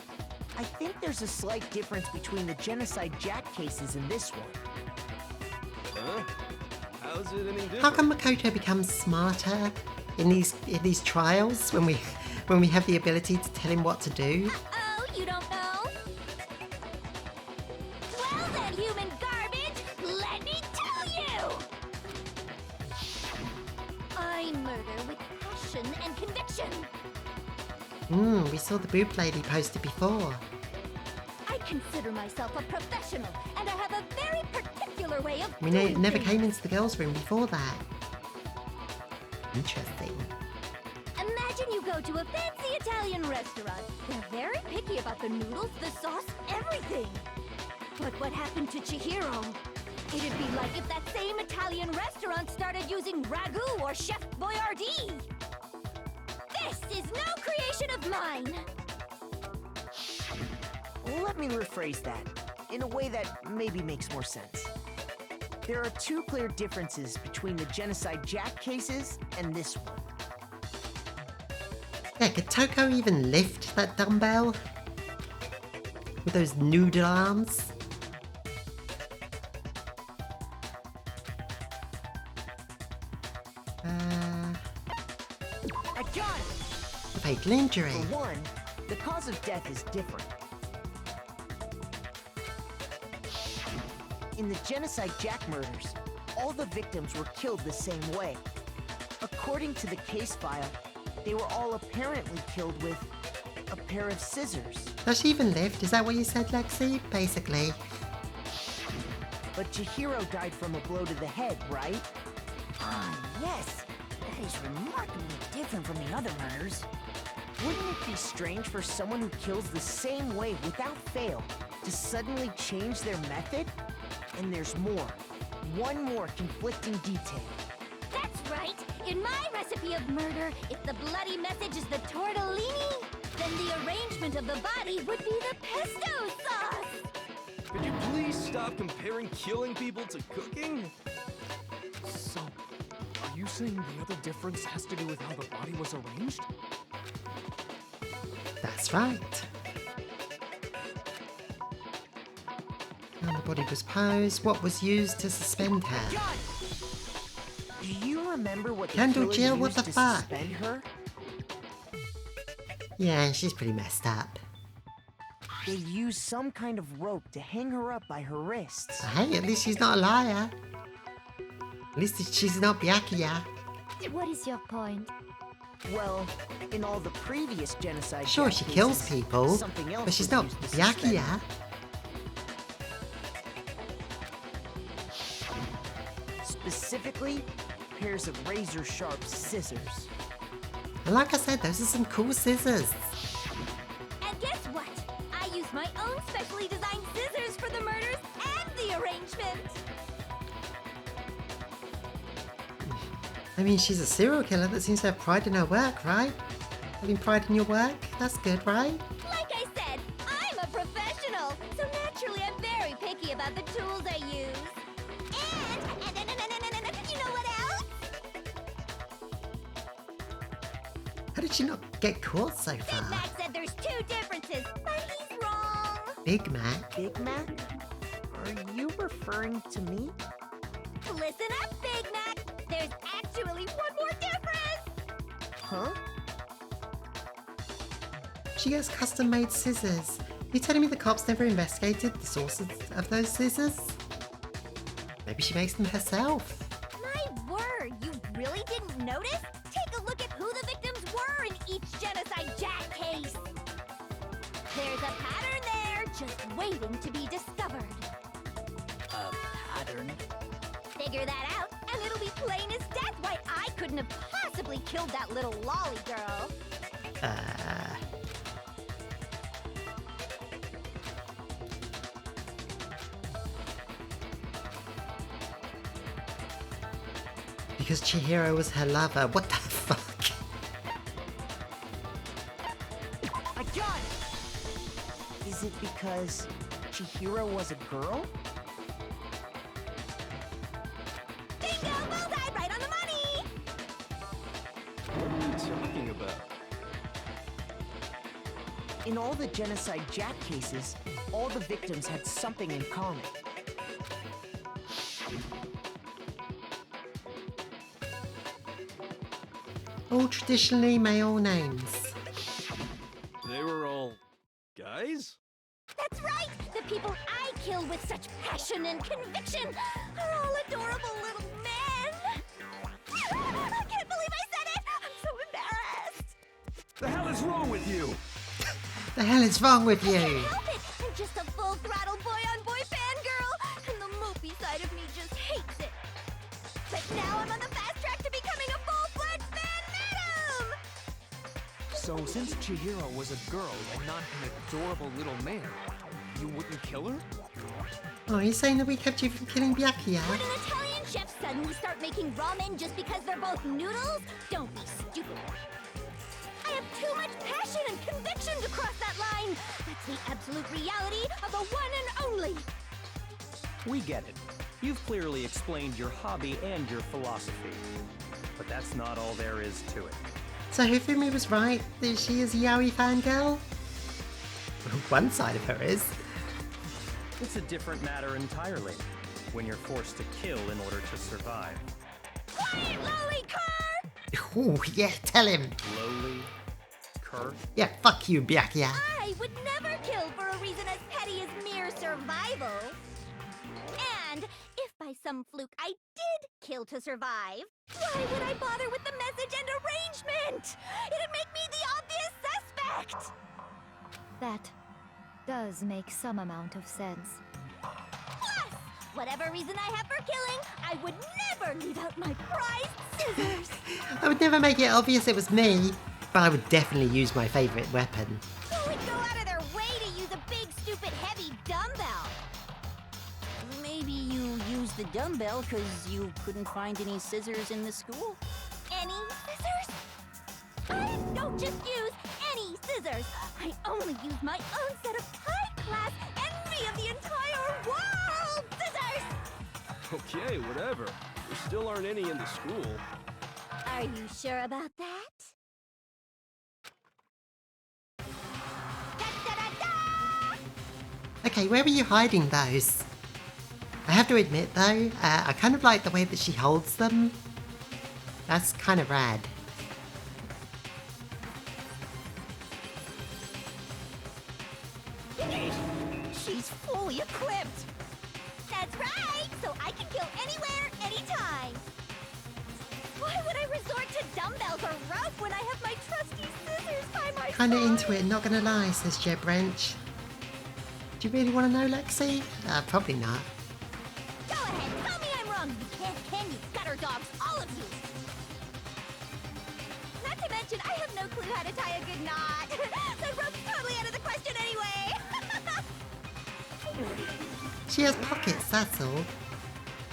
I think there's a slight difference between the Genocide Jack cases and this one. Huh? How's it any different? How come Makoto becomes smarter in these trials when we have the ability to tell him what to do? Oh, you don't know? Well then, human garbage, let me tell you! I murder with passion and conviction. We saw the boob lady posted before. I consider myself a professional, and I have a very particular way of We doing never things. came into the girls' room before that. Interesting. Imagine you go to a fancy Italian restaurant. They're very picky about the noodles, the sauce, everything. But what happened to Chihiro? It'd be like if that same Italian restaurant started using ragu or Chef Boyardee. This is no creation of mine. Let me rephrase that, in a way that maybe makes more sense. There are two clear differences between the Genocide Jack cases and this one. Yeah, could Toko even lift that dumbbell? With those noodle arms? I got it! Fatal injury. For one, the cause of death is different. In the Genocide Jack murders, all the victims were killed the same way. According to the case file, they were all apparently killed with a pair of scissors. Does she even lift? Is that what you said, Lexi? Basically. But Chihiro died from a blow to the head, right? Ah, yes. That is remarkably different from the other murders. Wouldn't it be strange for someone who kills the same way without fail to suddenly change their method? And there's more. One more conflicting detail. That's right. In my recipe of murder, if the bloody message is the tortellini, then the arrangement of the body would be the pesto sauce! Could you please stop comparing killing people to cooking? So, are you saying the other difference has to do with how the body was arranged? That's right. How the body was posed, what was used to suspend her. God! Do you remember what the Kendall killer Jill, what used the to fuck? suspend her? Yeah, she's pretty messed up. They used some kind of rope to hang her up by her wrists. Hey, at least she's not a liar. At least she's not Byakuya. What is your point? Well, in all the previous genocide Sure, Jack she kills cases, people, something else but she's was not used to suspend Byakuya. her. Specifically, pairs of razor-sharp scissors. And like I said, those are some cool scissors. And guess what? I used my own specially designed scissors for the murders and the arrangement! I mean, she's a serial killer that seems to have pride in her work, right? Having pride in your work? That's good, right? Like I said, I'm a professional, so naturally I'm very picky about the tools I use. And you know what else? How did she not get caught so Big far? Mac said there's two differences, but he's wrong. Big Mac? Big Mac? Are you referring to me? Listen up, Big Mac. There's actually one more difference. Huh? She gets custom-made scissors. You telling me the cops never investigated the sources of those scissors? Maybe she makes them herself. My word, you really didn't notice? Take a look at who the victims were in each genocide Jack case. There's a pattern there, just waiting to be discovered. A pattern? Figure that out, and it'll be plain as death why I couldn't have possibly killed that little lolly girl. Because Chihiro was her lover. What the fuck? I got it! Is it because Chihiro was a girl? Bingo! Bullseye! Right on the money! What are you talking about? In all the genocide Jack cases, all the victims had something in common. All traditionally male names. They were all guys? That's right! The people I kill with such passion and conviction are all adorable little men! I can't believe I said it! I'm so embarrassed! The hell is wrong with you? The hell is wrong with I you? can't help it! I'm just a full-throttle boy-on-boy fangirl, and the mopey side of me just hates it. But now I'm on the fast track to becoming a full-fledged fan madam! So, since Chihiro was a girl and not an adorable little man, you wouldn't kill her? Oh, you're saying that we kept you from killing Byakuya? Would an Italian chef suddenly start making ramen just because they're both noodles? Don't be stupid. I have too much passion and conviction to cross that line. That's the absolute reality of the one and only. We get it. You've clearly explained your hobby and your philosophy. But that's not all there is to it. So Hifumi was right that she is a yaoi fangirl? One side of her is. It's a different matter entirely, when you're forced to kill in order to survive. Quiet, lolly cur! Ooh, yeah, tell him. Lowly? Cur? Yeah, fuck you, Byakuya. I would never kill for a reason as petty as mere survival. And if by some fluke I did kill to survive, why would I bother with the message and arrangement? It'd make me the obvious suspect! That does make some amount of sense. Plus, whatever reason I have for killing, I would never leave out my prized scissors! I would never make it obvious it was me, but I would definitely use my favorite weapon. Who would go out of their way to use a big, stupid, heavy dumbbell? Maybe you used the dumbbell because you couldn't find any scissors in the school? Any scissors? I don't just use any scissors! scissors. I only use my own set of high-class envy of the entire world scissors! Okay, whatever. There still aren't any in the school. Are you sure about that? Okay, where were you hiding those? I have to admit though, I kind of like the way that she holds them. That's kind of rad. She's fully equipped! That's right! So I can kill anywhere, anytime! Why would I resort to dumbbells or rope when I have my trusty scissors by my side? Kinda into it, not gonna lie, says Jeb Wrench. Do you really want to know, Lexi? Probably not. Go ahead, tell me I'm wrong, you can you gutter dogs, all of you! Not to mention, I have no clue how to tie a good knot. The rope's totally out of the question anyway! She has pockets, that's all.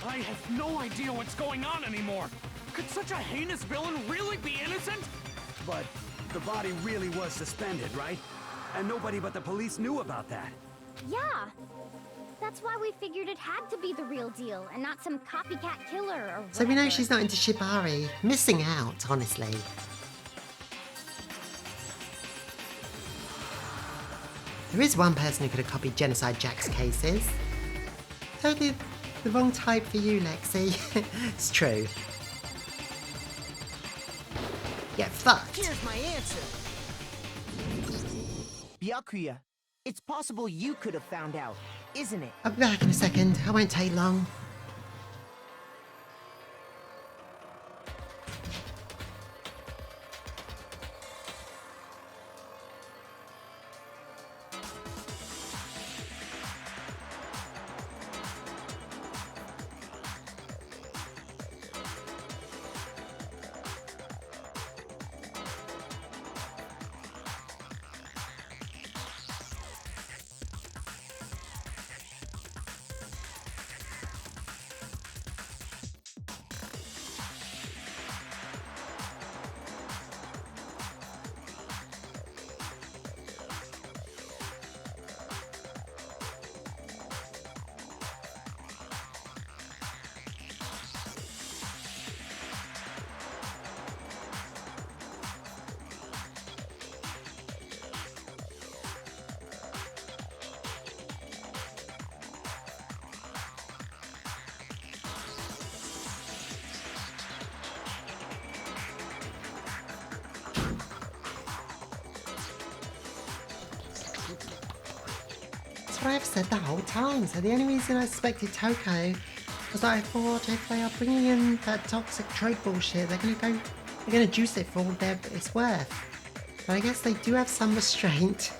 I have no idea what's going on anymore. Could such a heinous villain really be innocent? But the body really was suspended, right? And nobody but the police knew about that. Yeah. That's why we figured it had to be the real deal, and not some copycat killer or whatever. So we know she's not into Shibari. Missing out, honestly. There is one person who could have copied Genocide Jack's cases. Totally the wrong type for you, Lexi. It's true. Get fucked. Here's my answer. Byakuya, it's possible you could have found out, isn't it? I'll be back in a second. I won't take long. That's what I've said the whole time. So the only reason I suspected Toko was that I thought if they are bringing in that toxic trope bullshit, they're gonna juice it for all it's worth. But I guess they do have some restraint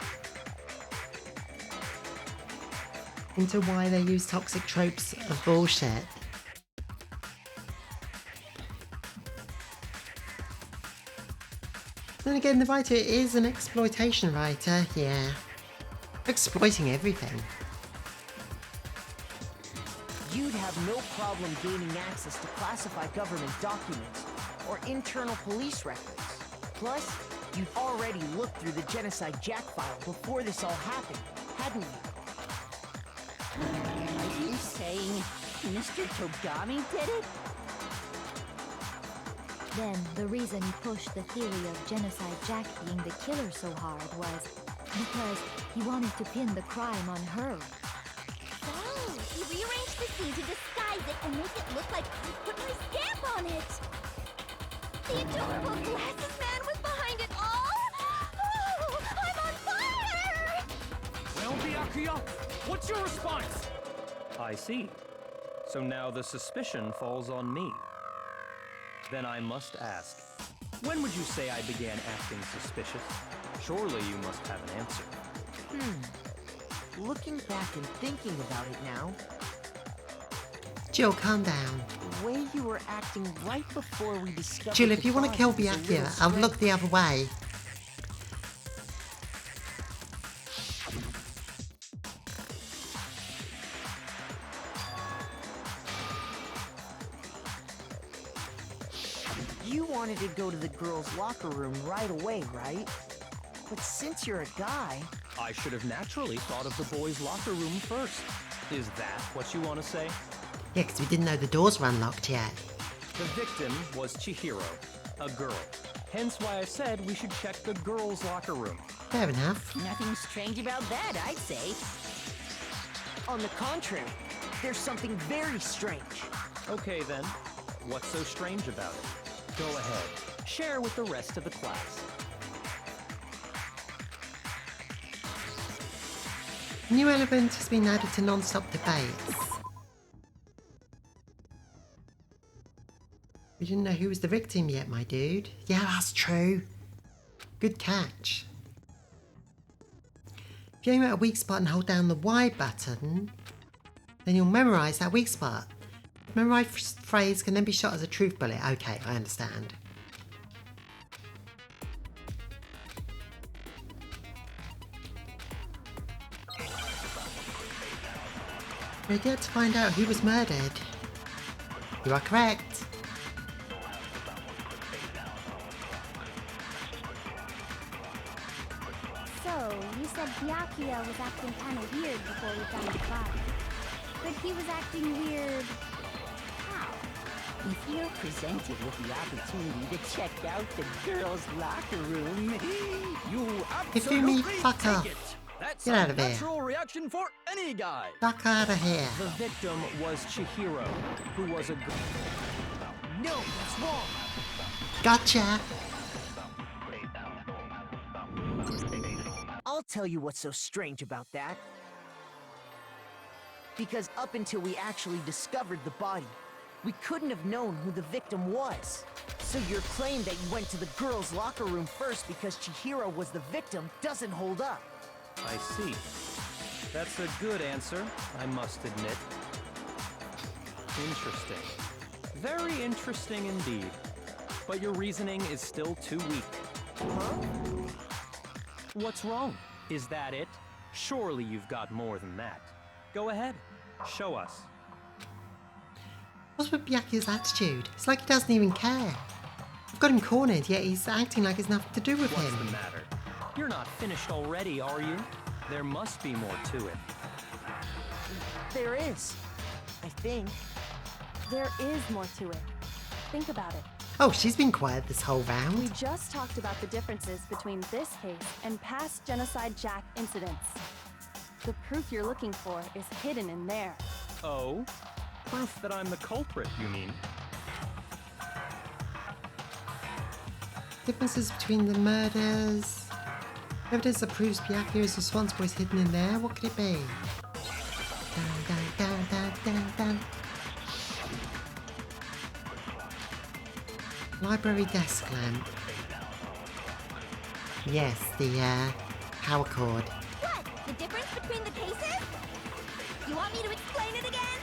into why they use toxic tropes of bullshit. Then again, the writer is an exploitation writer, yeah. Exploiting everything. You'd have no problem gaining access to classified government documents or internal police records. Plus, you'd already looked through the Genocide Jack file before this all happened, hadn't you? Are you saying Mr. Togami did it? Then, the reason he pushed the theory of Genocide Jack being the killer so hard was because he wanted to pin the crime on her. So, he rearranged the scene to disguise it and make it look like I put my stamp on it. The adorable glasses man was behind it all. Oh, I'm on fire! Well, Byakuya, what's your response? I see. So now the suspicion falls on me. Then I must ask, when would you say I began acting suspicious? Surely you must have an answer. Looking back and thinking about it now, Jill, calm down. the way you were acting right before we discovered Jill, the if you want to kill cause is a Byakuya, little I'll strange. look the other way. You wanted to go to the girls' locker room right away, right? But since you're a guy... I should have naturally thought of the boys' locker room first. Is that what you want to say? Yeah, because we didn't know the doors were unlocked yet. The victim was Chihiro, a girl. Hence why I said we should check the girls' locker room. Fair enough. Nothing strange about that, I'd say. On the contrary, there's something very strange. Okay then, what's so strange about it? Go ahead, share with the rest of the class. New element has been added to non-stop debates. We didn't know who was the victim yet, my dude. Yeah, that's true. Good catch. If you aim at a weak spot and hold down the Y button, then you'll memorise that weak spot. Memorised phrase can then be shot as a truth bullet. Okay, I understand. We're yet to find out who was murdered. You are correct. So, you said Byakuya was acting kind of weird before we found the body. But he was acting weird... how? If you're presented with the opportunity to check out the girls' locker room, you Hifumi, absolutely fuck off. take it. That's Get out a of here. natural reaction for any guy. Fuck out of here. The victim was Chihiro, who was a girl. No, that's wrong. Gotcha. I'll tell you what's so strange about that. Because up until we actually discovered the body, we couldn't have known who the victim was. So your claim that you went to the girls' locker room first because Chihiro was the victim doesn't hold up. I see. That's a good answer, I must admit. Interesting. Very interesting indeed. But your reasoning is still too weak. Huh? What's wrong? Is that it? Surely you've got more than that. Go ahead. Show us. What's with Byakuya's attitude? It's like he doesn't even care. I've got him cornered, yet he's acting like it's nothing to do with What's him. the matter? You're not finished already, are you? There must be more to it. There is. I think. There is more to it. Think about it. Oh, she's been quiet this whole We round. just talked about the differences between this case and past Genocide Jack incidents. The proof you're looking for is hidden in there. Oh? Proof that I'm the culprit, you mean? Differences between the murders. Evidence that proves Byakuya is responsible is hidden in there. What could it be? Dun, dun, dun, dun, dun, dun. Library desk lamp. Yes, the power cord. What? The difference between the cases? You want me to explain it again?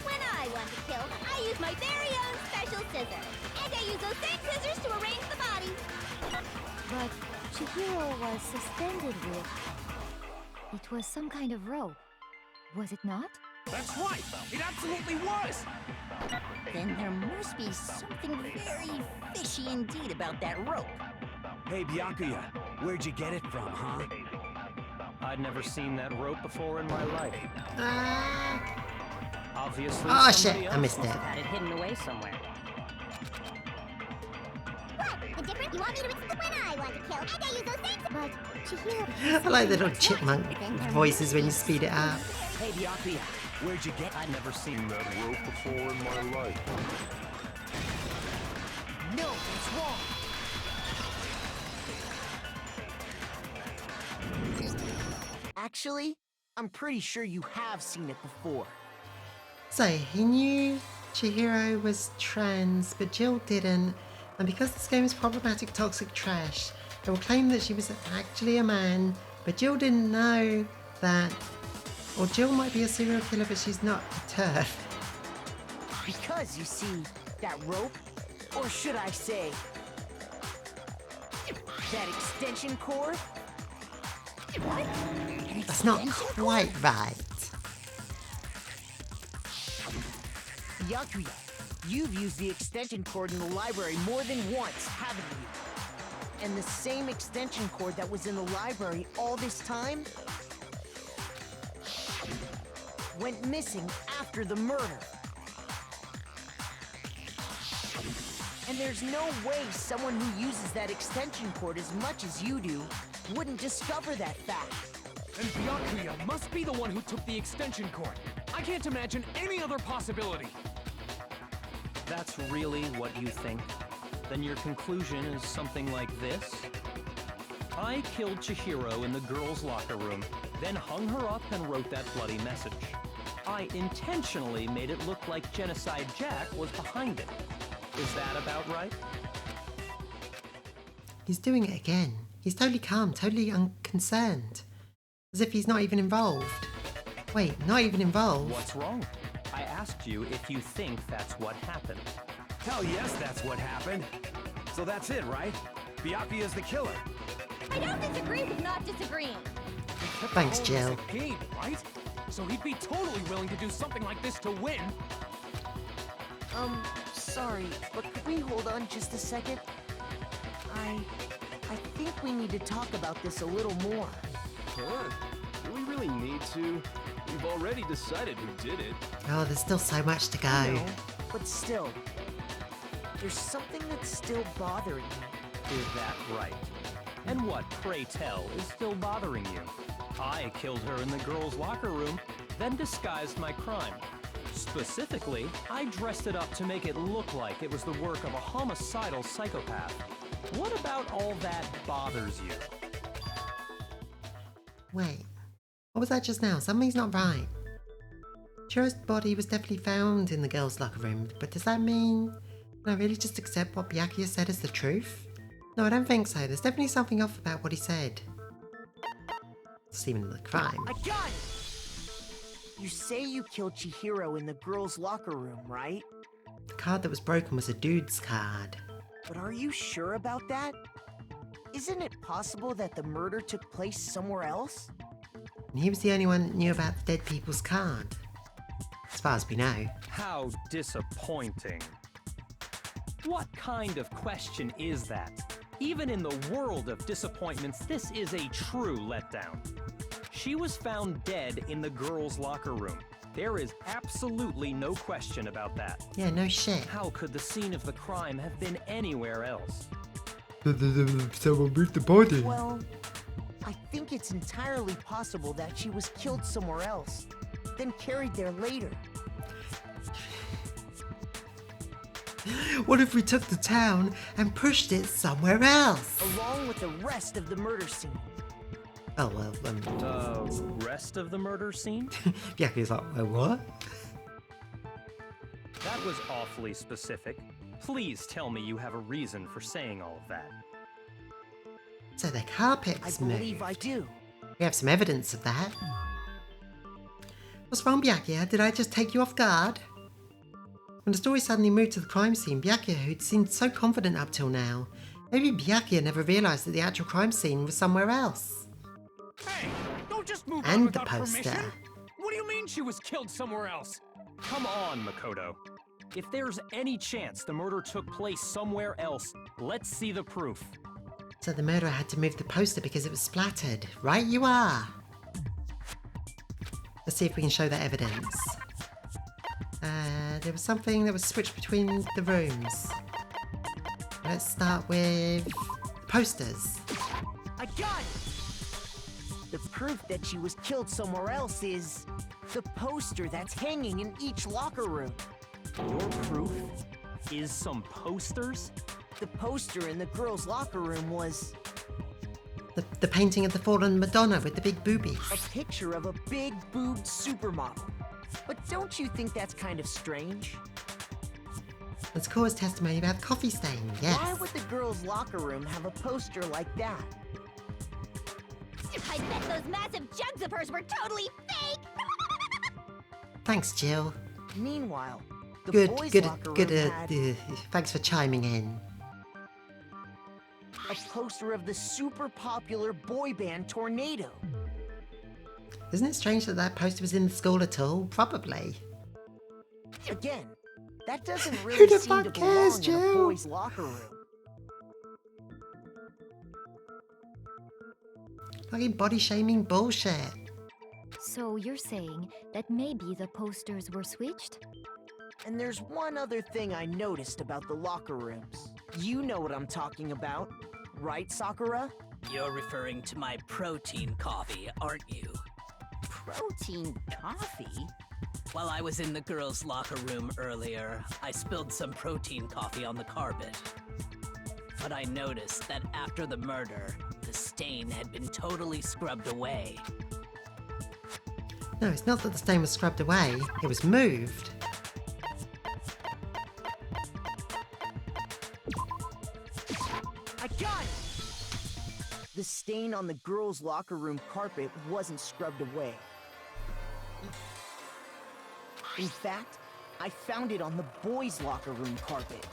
When I want to kill, I use my very own special scissors. And I use those same scissors to arrange the body. But Chihiro was suspended with... It was some kind of rope. Was it not? That's right. It absolutely was. then there must be something very fishy indeed about that rope. Hey, Byakuya, where'd you get it from, huh? I'd never seen that rope before in my life. Obviously, Oh somebody shit, I else missed must it. have had it hidden away somewhere. What? The difference? You want me to explain? When I want to kill, and I use those same... But Chihiro... I like the little chipmunk voices when you speed it up. Hey, Byakuya, where'd you get... I'd never seen that rope before in my life. No, it's wrong. Actually, I'm pretty sure you have seen it before. So, he knew Chihiro was trans, but Jill didn't. And because this game is problematic toxic trash, they will claim that she was actually a man, but Jill didn't know that. Or Jill might be a serial killer, but she's not a TERF. Because, you see, that rope, or should I say, that extension cord? That's not quite right. Byakuya, you've used the extension cord in the library more than once, haven't you? And the same extension cord that was in the library all this time went missing after the murder. And there's no way someone who uses that extension cord as much as you do wouldn't discover that fact. And Byakuya must be the one who took the extension cord. I can't imagine any other possibility. That's really what you think? Then your conclusion is something like this? I killed Chihiro in the girls' locker room, then hung her up and wrote that bloody message. I intentionally made it look like Genocide Jack was behind it. Is that about right? He's doing it again. He's totally calm, totally unconcerned. As if he's not even involved. Wait, not even involved? What's wrong? I asked you if you think that's what happened. Hell yes, that's what happened. So that's it, right? Byakuya's the killer. I don't disagree with not disagreeing. Thanks, Jill. It's a game, right? So he'd be totally willing to do something like this to win. Sorry, but could we hold on just a second? I think we need to talk about this a little more. Huh? Do we really need to? We've already decided who did it. Oh, there's still so much to go. No, but still, there's something that's still bothering me. Is that right? And what, pray tell, is still bothering you? I killed her in the girls' locker room, then disguised my crime. Specifically, I dressed it up to make it look like it was the work of a homicidal psychopath. What about all that bothers you? Wait, what was that just now? Something's not right. Chihiro's body was definitely found in the girls' locker room, but does that mean can I really just accept what Byakuya said as the truth? No, I don't think so. There's definitely something off about what he said. It's even the crime. I got it! You say you killed Chihiro in the girls' locker room, right? The card that was broken was a dude's card. But are you sure about that? Isn't it possible that the murder took place somewhere else? And he was the only one that knew about the dead people's card. As far as we know. How disappointing. What kind of question is that? Even in the world of disappointments, this is a true letdown. She was found dead in the girls' locker room. There is absolutely no question about that. Yeah, no shit. How could the scene of the crime have been anywhere else? Someone moved the body. Well, I think it's entirely possible that she was killed somewhere else, then carried there later. What if we took the town and pushed it somewhere else? Along with the rest of the murder scene. Oh, well, The rest of the murder scene? Byakuya's like, what? That was awfully specific. Please tell me you have a reason for saying all of that. So the carpet's I believe moved. I do. We have some evidence of that. What's wrong, Byakuya? Did I just take you off guard? When the story suddenly moved to the crime scene, Byakuya, who'd seemed so confident up till now, maybe Byakuya never realised that the actual crime scene was somewhere else. Hey, don't just move on And the without poster. permission. What do you mean she was killed somewhere else? Come on, Makoto. If there's any chance the murder took place somewhere else, let's see the proof. So the murderer had to move the poster because it was splattered. Right you are. Let's see if we can show that evidence. There was something that was switched between the rooms. Let's start with posters. I got it! The proof that she was killed somewhere else is the poster that's hanging in each locker room. Your proof is some posters? The poster in the girls' locker room was The painting of the fallen Madonna with the big boobies. a picture of a big boobed supermodel. But don't you think that's kind of strange? Let's call his testimony about the coffee stain, yes. Why would the girls' locker room have a poster like that? I bet those massive jugs of hers were totally fake! Thanks, Jill. Meanwhile, the Good, boys' good, locker good, room had thanks for chiming in. a poster of the super popular boy band Tornado. Isn't it strange that that poster was in the school at all? Probably. Again, that doesn't Who really the seem fuck to cares, belong in a Jill? boys' locker room. Fucking body shaming bullshit. So you're saying that maybe the posters were switched? And there's one other thing I noticed about the locker rooms. You know what I'm talking about, right, Sakura? You're referring to my protein coffee, aren't you? Protein coffee? While I was in the girls' locker room earlier, I spilled some protein coffee on the carpet. But I noticed that after the murder, the stain had been totally scrubbed away. No, it's not that the stain was scrubbed away. It was moved. I got it! The stain on the girls' locker room carpet wasn't scrubbed away. In fact, I found it on the boys' locker room carpet.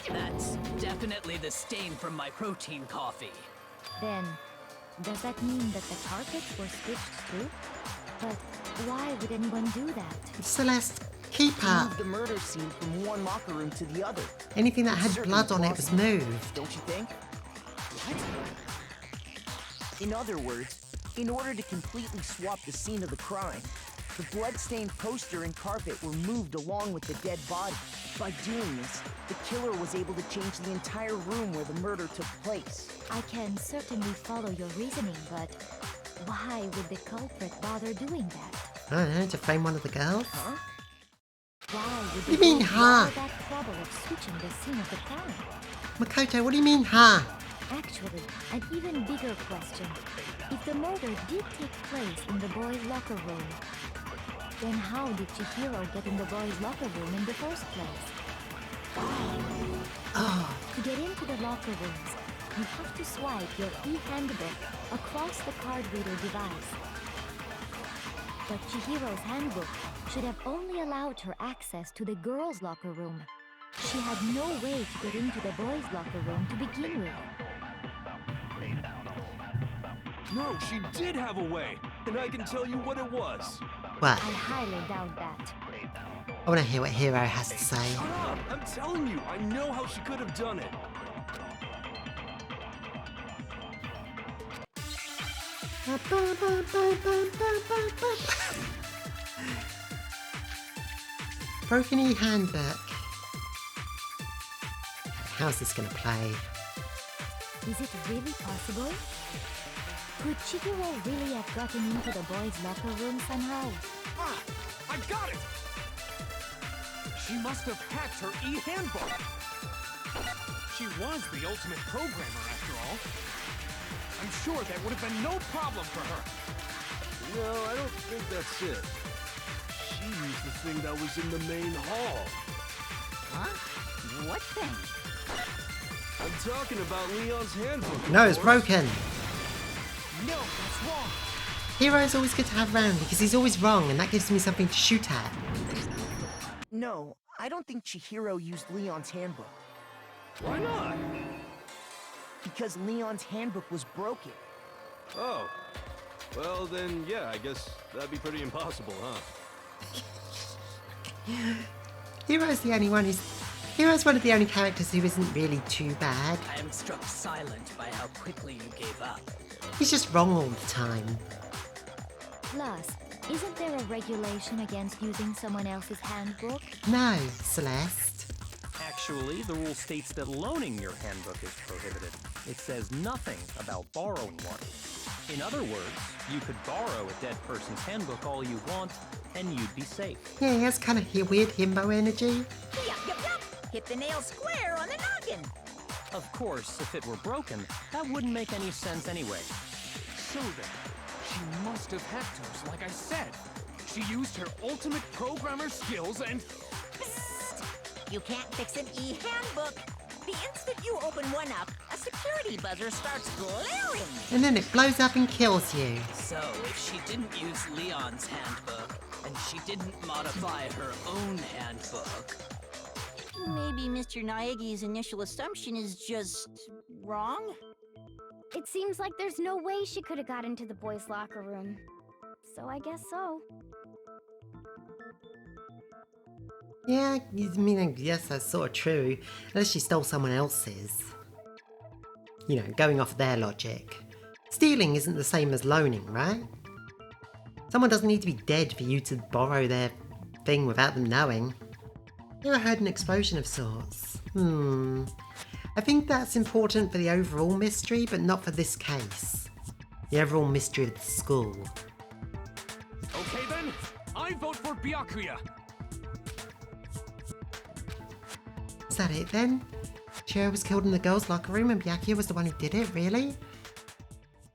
That's definitely the stain from my protein coffee. Then, does that mean that the carpets were switched too? But why would anyone do that? Celeste, keep They up. moved the murder scene from one locker room to the other. Anything that had Certainly blood on it was plausible, moved. Don't you think? What? In other words, in order to completely swap the scene of the crime, the blood-stained poster and carpet were moved along with the dead body. By doing this, the killer was able to change the entire room where the murder took place. I can certainly follow your reasoning, but why would the culprit bother doing that? I don't know, to frame one of the girls? Huh? Why would You they mean, go through huh? all that trouble of switching the scene of the crime? Makoto, what do you mean, huh? Actually, an even bigger question. If the murder did take place in the boys' locker room, then how did Chihiro get in the boys' locker room in the first place? Oh, To get into the locker rooms, you have to swipe your e-handbook across the card reader device. But Chihiro's handbook should have only allowed her access to the girls' locker room. She had no way to get into the boys' locker room to begin with. No, she did have a way, and I can tell you what it was. what? I highly doubt that. I want to hear what Hero has to say. Shut up! I'm telling you, I know how she could have done it. Broken e-handbook. How's this gonna play? Is it really possible? Could Chihiro really have gotten into the boys' locker room somehow? Ah! I got it! She must have hacked her e-handbook. She was the ultimate programmer, after all. I'm sure that would have been no problem for her. No, I don't think that's it. She used the thing that was in the main hall. Huh? What thing? I'm talking about Leon's handbook. No, it's of course. broken. No, that's wrong. Hero's always good to have around because he's always wrong and that gives me something to shoot at. No, I don't think Chihiro used Leon's handbook. Why not? Because Leon's handbook was broken. Oh. Well, then, yeah, I guess that'd be pretty impossible, huh? Hero's the only one who's... Hero's one of the only characters who isn't really too bad. I am struck silent by how quickly you gave up. He's just wrong all the time. Plus, isn't there a regulation against using someone else's handbook? No, Celeste. Actually, the rule states that loaning your handbook is prohibited. It says nothing about borrowing one. In other words, you could borrow a dead person's handbook all you want, and you'd be safe. Yeah, he has kind of weird himbo energy. Yup, yup, yup! Hit the nail square on the noggin! Of course, if it were broken, that wouldn't make any sense anyway. So then, she must have hacked hers, like I said. She used her ultimate programmer skills and... You can't fix an e-handbook! The instant you open one up, a security buzzer starts glaring! And then it blows up and kills you. So, if she didn't use Leon's handbook, and she didn't modify her own handbook... Maybe Mr. Naegi's initial assumption is just... wrong? It seems like there's no way she could have got into the boys' locker room. So I guess so. Yeah, I mean, yes, that's sort of true. Unless she stole someone else's. You know, going off their logic. Stealing isn't the same as loaning, right? Someone doesn't need to be dead for you to borrow their thing without them knowing. Never heard an explosion of sorts. I think that's important for the overall mystery, but not for this case. The overall mystery of the school. Okay then, I vote for Byakuya. Is that it then? Chihiro was killed in the girls' locker room and Byakuya was the one who did it, really?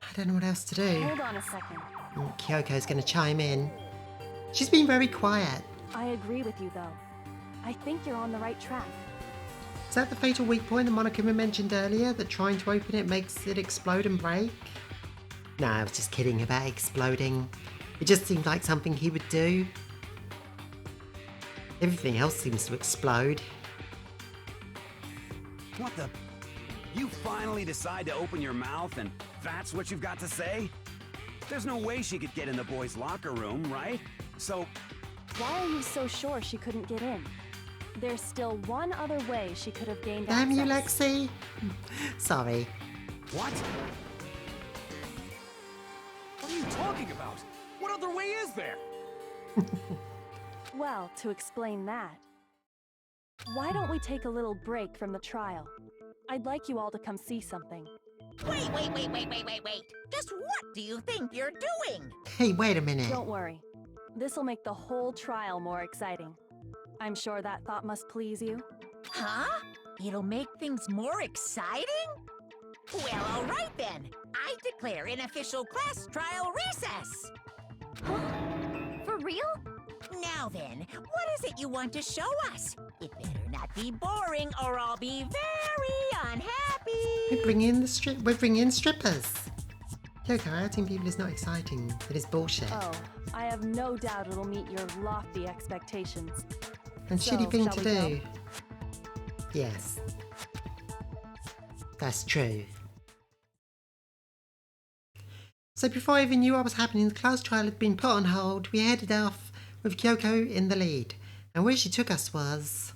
I don't know what else to do. Hold on a second. Kyoko's gonna chime in. She's been very quiet. I agree with you, though. I think you're on the right track. Is that the fatal weak point that Monokuma mentioned earlier, that trying to open it makes it explode and break? Nah, I was just kidding about exploding. It just seemed like something he would do. Everything else seems to explode. What the? You finally decide to open your mouth and that's what you've got to say? There's no way she could get in the boys' locker room, right? So... Why are you so sure she couldn't get in? There's still one other way she could have gained Damn you, access. Lexi! Sorry. What? What are you talking about? What other way is there? Well, to explain that, why don't we take a little break from the trial? I'd like you all to come see something. Wait. Just what do you think you're doing? Hey, wait a minute. Don't worry. This'll make the whole trial more exciting. I'm sure that thought must please you. Huh? It'll make things more exciting? Well, all right then. I declare an official class trial recess. For real? Now then, what is it you want to show us? It better not be boring or I'll be very unhappy. We're bringing in strippers. Kyoko, hurting people is not exciting. It is bullshit. Oh, I have no doubt it'll meet your lofty expectations. And So, shitty thing shall to we do. go? Yes. That's true. So before I even knew what was happening, the class trial had been put on hold. We headed off with Kyoko in the lead. And where she took us was...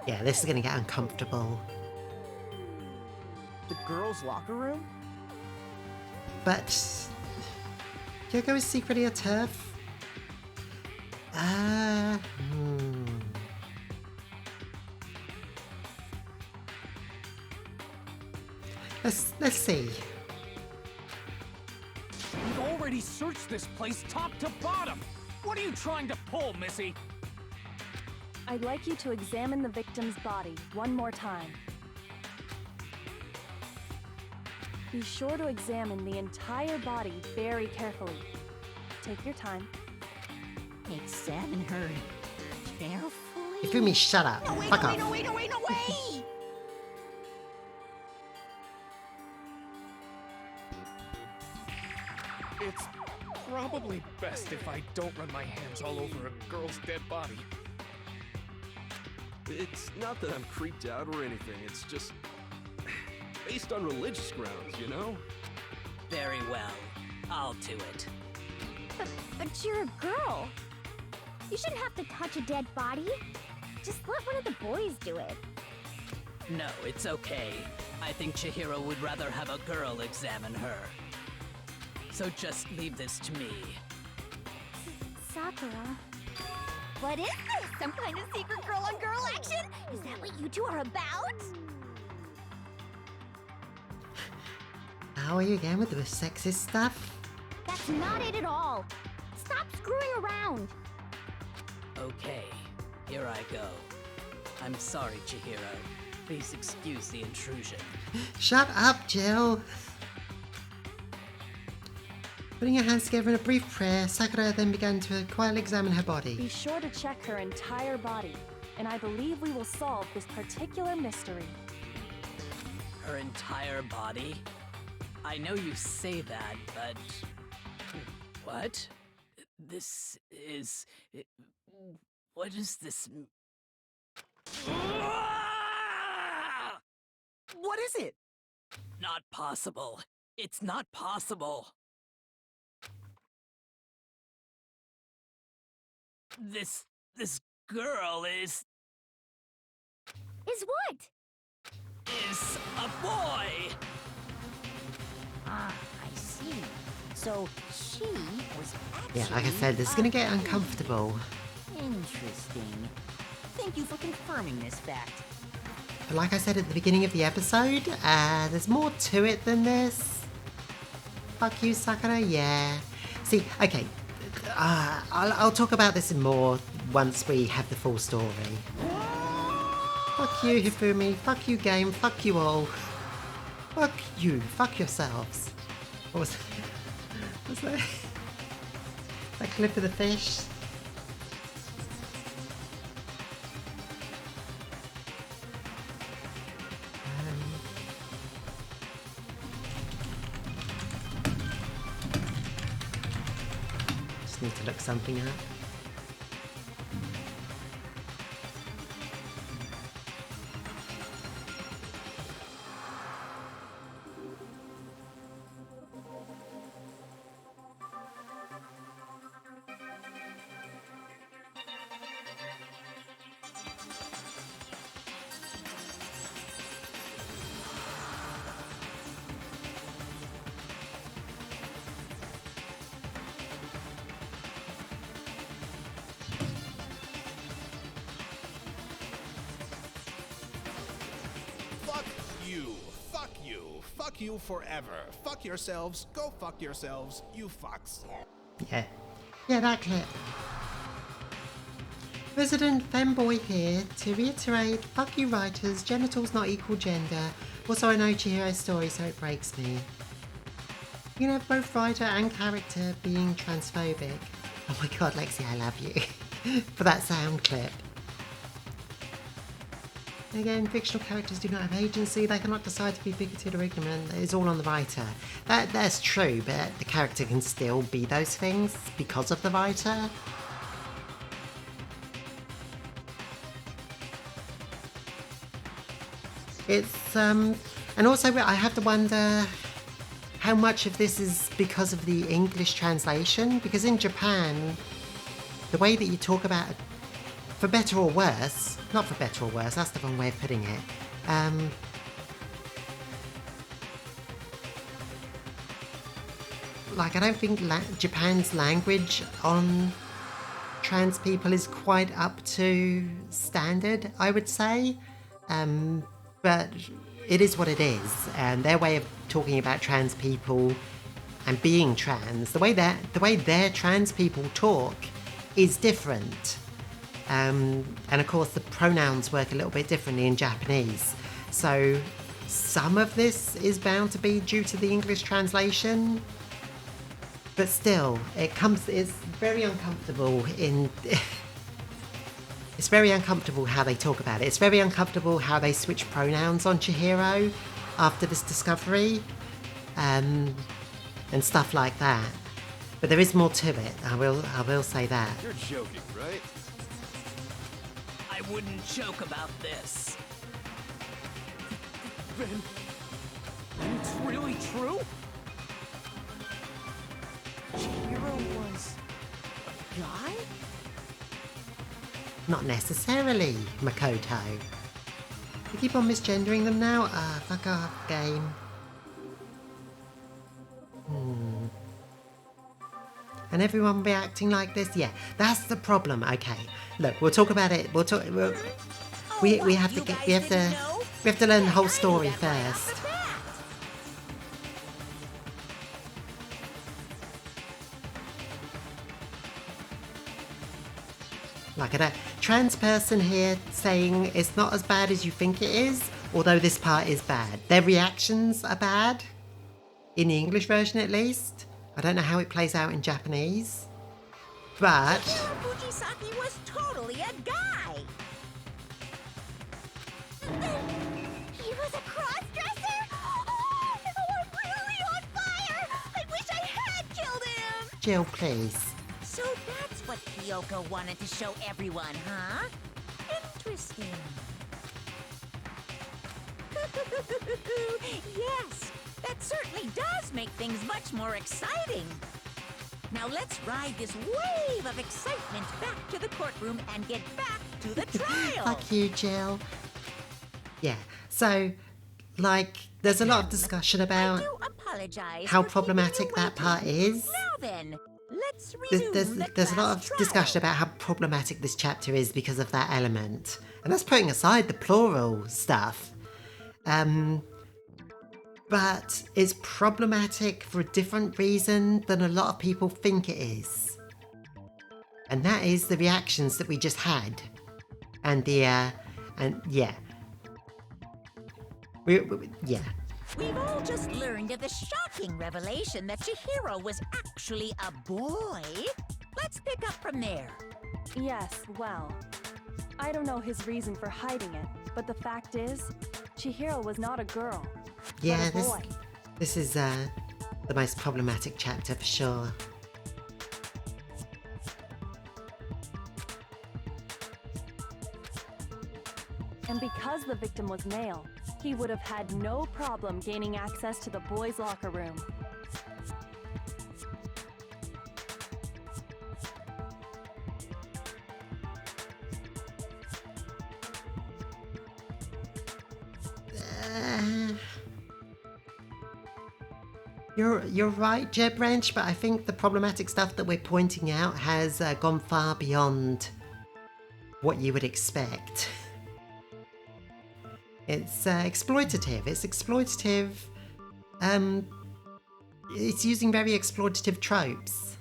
Yeah, this is going to get uncomfortable. The girls' locker room? But... Kyoko is secretly a TERF? Let's see. We've already searched this place top to bottom. What are you trying to pull, Missy? I'd like you to examine the victim's body one more time. Be sure to examine the entire body very carefully. Take your time. Examine her carefully. Ifumi, shut up. No, wait, Fuck no, off. wait, no, wait, no, wait, no, wait! It's probably best if I don't run my hands all over a girl's dead body. It's not that I'm creeped out or anything, it's just... based on religious grounds, you know? Very well. I'll do it. But you're a girl. You shouldn't have to touch a dead body. Just let one of the boys do it. No, it's okay. I think Chihiro would rather have a girl examine her. So just leave this to me. Sakura. What is this? Some kind of secret girl-on-girl action? Is that what you two are about? How are you again with the sexist stuff? That's not it at all. Stop screwing around. Okay, here I go. I'm sorry, Chihiro. Please excuse the intrusion. Shut up, Jill. Putting her hands together in a brief prayer, Sakura then began to quietly examine her body. Be sure to check her entire body, and I believe we will solve this particular mystery. Her entire body? I know you say that, but... What? This is... What is this... What is it? Not possible. It's not possible. This girl is Is what? a boy. Ah, I see. So she was actually... Yeah, like I said, this is gonna get uncomfortable. Interesting. Thank you for confirming this fact. But like I said at the beginning of the episode, there's more to it than this. Fuck you, Sakura, yeah. See, okay, I'll talk about this more once we have the full story. Fuck you, Hifumi, fuck you, game, fuck you all. Fuck you, fuck yourselves. What was that? That clip of the fish? Just need to look something up. Fuck you forever. Fuck yourselves. Go fuck yourselves, you fucks. Yeah. Yeah, that clip. Resident Femboy here to reiterate, fuck you writers, genitals not equal gender. Also, I know Chihiro's story, so it breaks me. You can have both writer and character being transphobic. Oh my god, Lexi, I love you. For that sound clip. Again, fictional characters do not have agency. They cannot decide to be bigoted or ignorant. It's all on the writer. That's true, but the character can still be those things because of the writer. It's, and also I have to wonder how much of this is because of the English translation, because in Japan, the way that you talk about, for better or worse, not for better or worse, that's the wrong way of putting it, like I don't think Japan's language on trans people is quite up to standard, I would say, but it is what it is, and their way of talking about trans people and being trans, the way their trans people talk is different. And of course the pronouns work a little bit differently in Japanese. So some of this is bound to be due to the English translation. But still, it's very uncomfortable it's very uncomfortable how they talk about it. It's very uncomfortable how they switch pronouns on Chihiro after this discovery. And stuff like that. But there is more to it, I will say that. You're joking, right? I wouldn't joke about this. Then it's really true? Chihiro was a guy? Not necessarily, Makoto. You keep on misgendering them now? Fuck off, game. And everyone will be acting like this? Yeah, that's the problem. Okay, look, we'll talk about it. We have to learn the whole story first. Like a trans person here saying it's not as bad as you think it is, although this part is bad. Their reactions are bad, in the English version at least. I don't know how it plays out in Japanese, but... Fujisaki was totally a guy! He was a cross-dresser? Oh, I'm really on fire! I wish I had killed him! Jill, please. So that's what Kyoko wanted to show everyone, huh? Interesting. Yes, that certainly does make things much more exciting. Now let's ride this wave of excitement back to the courtroom and get back to the trial. Fuck you, Jill. Yeah, so, like, there's a lot of discussion about... I do apologize how for problematic keeping you that part waiting. is. Now then, let's resume There's the a lot class of discussion trial. about how problematic this chapter is because of that element. And that's putting aside the plural stuff. But it's problematic for a different reason than a lot of people think it is. And that is the reactions that we just had. And yeah. Yeah. We've all just learned of the shocking revelation that Chihiro was actually a boy. Let's pick up from there. Yes, well, I don't know his reason for hiding it, but the fact is, Chihiro was not a girl, Yeah, but a boy. this is the most problematic chapter for sure. And because the victim was male, he would have had no problem gaining access to the boys' locker room. You're right, Jeb Wrench, but I think the problematic stuff that we're pointing out has gone far beyond what you would expect. It's exploitative. It's exploitative. It's using very exploitative tropes.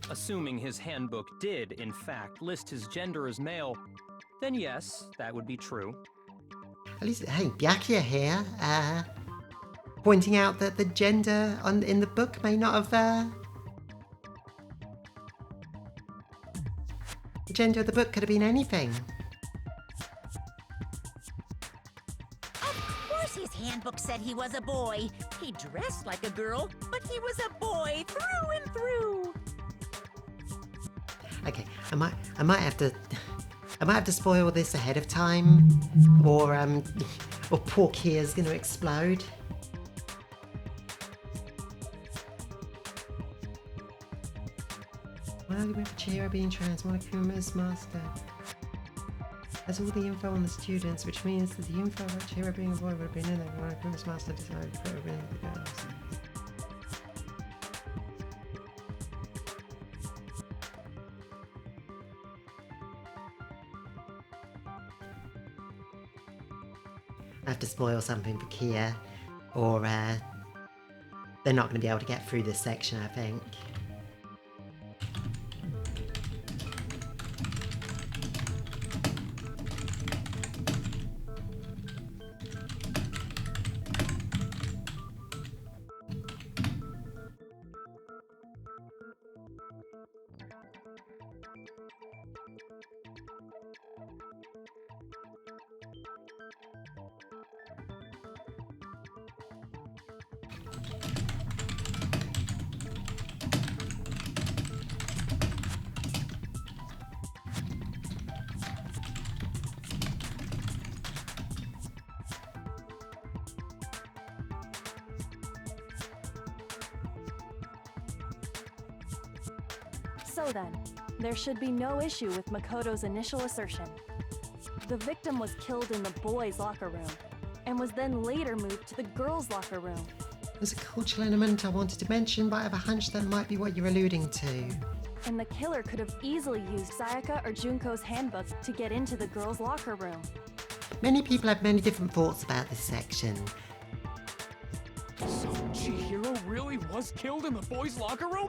Assuming his handbook did, in fact, list his gender as male, then yes, that would be true. At least, hey, Byakuya here, pointing out that the gender in the book may not have, the gender of the book could have been anything. Of course his handbook said he was a boy. He dressed like a girl, but he was a boy through and through. Okay, I might have to spoil this ahead of time, or poor Kia's gonna explode. What argument for Chihiro being trans? Monokuma's master has all the info on the students, which means that the info about Chihiro being a boy would have been in there. Monokuma's master decided to put her in the girls. I have to spoil something for Kia, or they're not going to be able to get through this section, I think. So then, there should be no issue with Makoto's initial assertion. The victim was killed in the boys' locker room, and was then later moved to the girls' locker room. There's a cultural element I wanted to mention, but I have a hunch that might be what you're alluding to. And the killer could have easily used Sayaka or Junko's handbook to get into the girls' locker room. Many people have many different thoughts about this section. So Chihiro really was killed in the boys' locker room?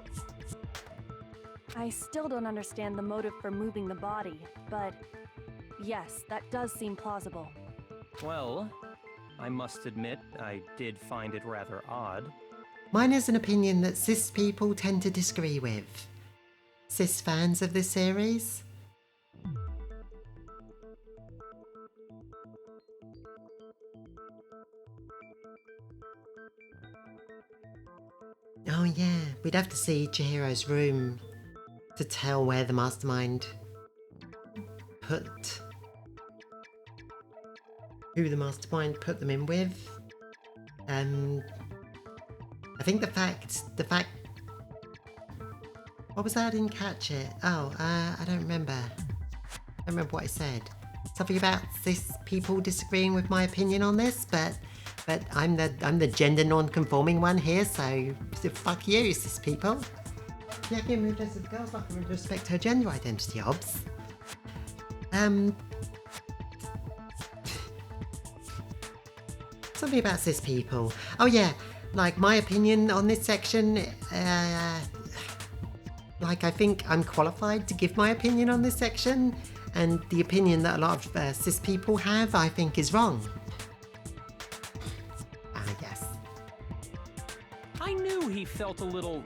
I still don't understand the motive for moving the body, but yes, that does seem plausible. Well, I must admit, I did find it rather odd. Mine is an opinion that cis people tend to disagree with. Cis fans of this series? Oh yeah, we'd have to see Chihiro's room to tell where the mastermind put... who the mastermind put them in with. I think the fact... What was that? I didn't catch it. Oh, I don't remember. I don't remember what I said. something about cis people disagreeing with my opinion on this, but I'm the gender non-conforming one here, so fuck you, cis people. Byakuya moved as a girl's locker room to respect her gender identity, obs. Something about cis people. Oh yeah, like my opinion on this section, like I think I'm qualified to give my opinion on this section, and the opinion that a lot of cis people have, I think is wrong. I guess. I knew he felt a little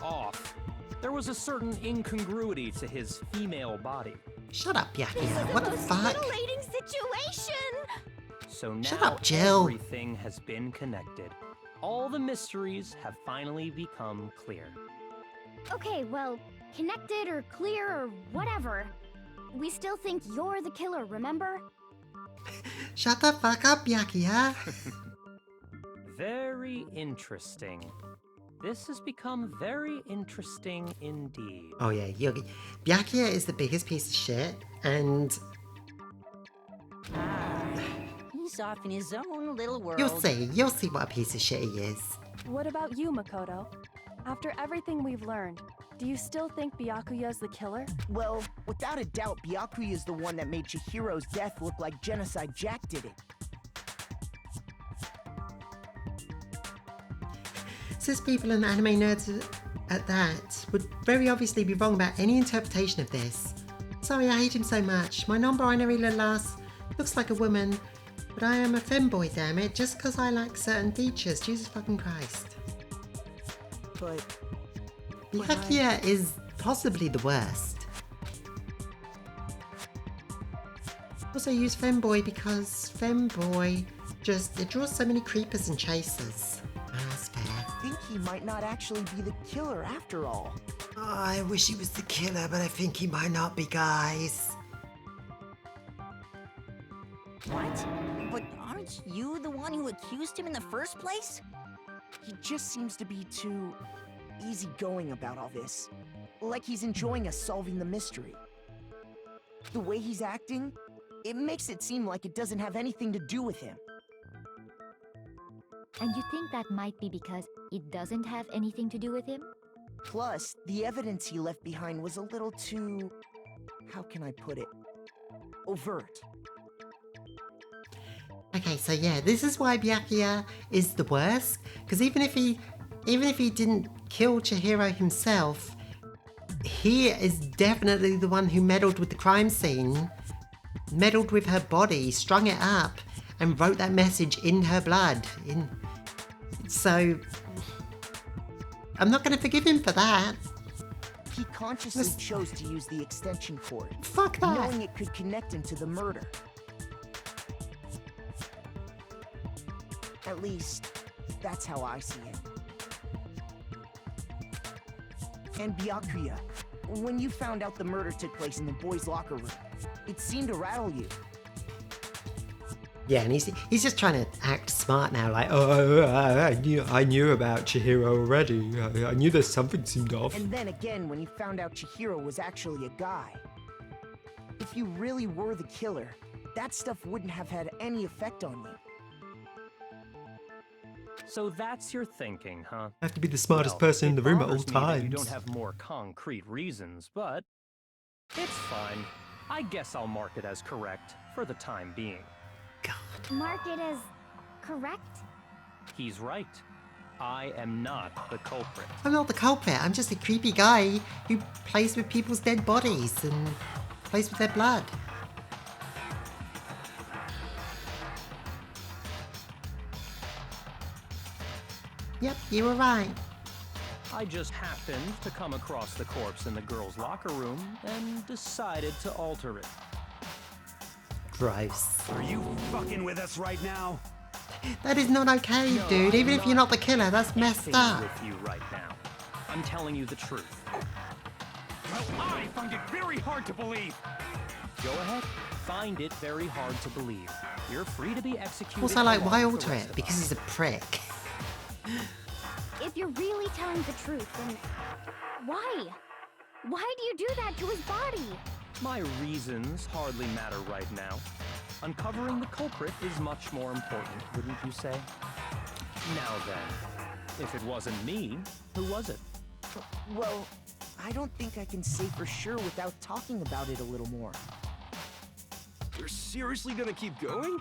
off. There was a certain incongruity to his female body. Shut up, Byakuya. What the fuck? Titillating situation! So now Shut up, Jill. everything has been connected. All the mysteries have finally become clear. Okay, well, connected or clear or whatever. We still think you're the killer, remember? Shut the fuck up, Byakuya. Very interesting. This has become very interesting indeed. Oh yeah, Byakuya is the biggest piece of shit, and He's off in his own little world. you'll see what a piece of shit he is. What about you, Makoto? After everything we've learned, do you still think Byakuya's the killer? Well, without a doubt, Byakuya is the one that made Chihiro's death look like Genocide Jack did it. Cis people and anime nerds at that would very obviously be wrong about any interpretation of this. Sorry, I hate him so much. My non-binary little ass looks like a woman, but I am a femboy, damn it, just because I like certain features. Jesus fucking Christ. But Byakuya is possibly the worst. Also use femboy because femboy it draws so many creepers and chasers. That's fair. I think he might not actually be the killer after all. Oh, I wish he was the killer, but I think he might not be, guys. What? But aren't you the one who accused him in the first place? He just seems to be too easygoing about all this. Like he's enjoying us solving the mystery. The way he's acting, it makes it seem like it doesn't have anything to do with him. And you think that might be because it doesn't have anything to do with him? Plus, the evidence he left behind was a little too... how can I put it? Overt. Okay, so yeah, this is why Byakuya is the worst. Because even if he didn't kill Chihiro himself, he is definitely the one who meddled with the crime scene, meddled with her body, strung it up, and wrote that message in her blood. So I'm not going to forgive him for that. He consciously chose to use the extension cord. Fuck that. Knowing it could connect him to the murder. At least, that's how I see it. And Byakuya, when you found out the murder took place in the boys' locker room, it seemed to rattle you. Yeah, and he's just trying to act smart now, like, oh, I knew about Chihiro already. I knew there's something seemed off. And then again, when you found out Chihiro was actually a guy. If you really were the killer, that stuff wouldn't have had any effect on you. So that's your thinking, huh? I have to be the smartest person in the room at all It bothers me that times. You don't have more concrete reasons, but it's fine. I guess I'll mark it as correct for the time being. Mark it as correct? He's right. I am not the culprit. I'm not the culprit. I'm just a creepy guy who plays with people's dead bodies and plays with their blood. Yep, you were right. I just happened to come across the corpse in the girls' locker room and decided to alter it. Gross. Are you fucking with us right now? That is not okay, No, dude. I'm Even if you're not the killer, that's messed Fucking up. with you right now. I'm telling you the truth. Well, I find it very hard to believe. Go ahead. Find it very hard to believe. You're free to be executed. Also, like, why along with alter the it? rest of Because us. he's a prick. If you're really telling the truth, then why? Why do you do that to his body? My reasons hardly matter right now. Uncovering the culprit is much more important, wouldn't you say? Now then, if it wasn't me, who was it? Well, I don't think I can say for sure without talking about it a little more. We're seriously gonna keep going?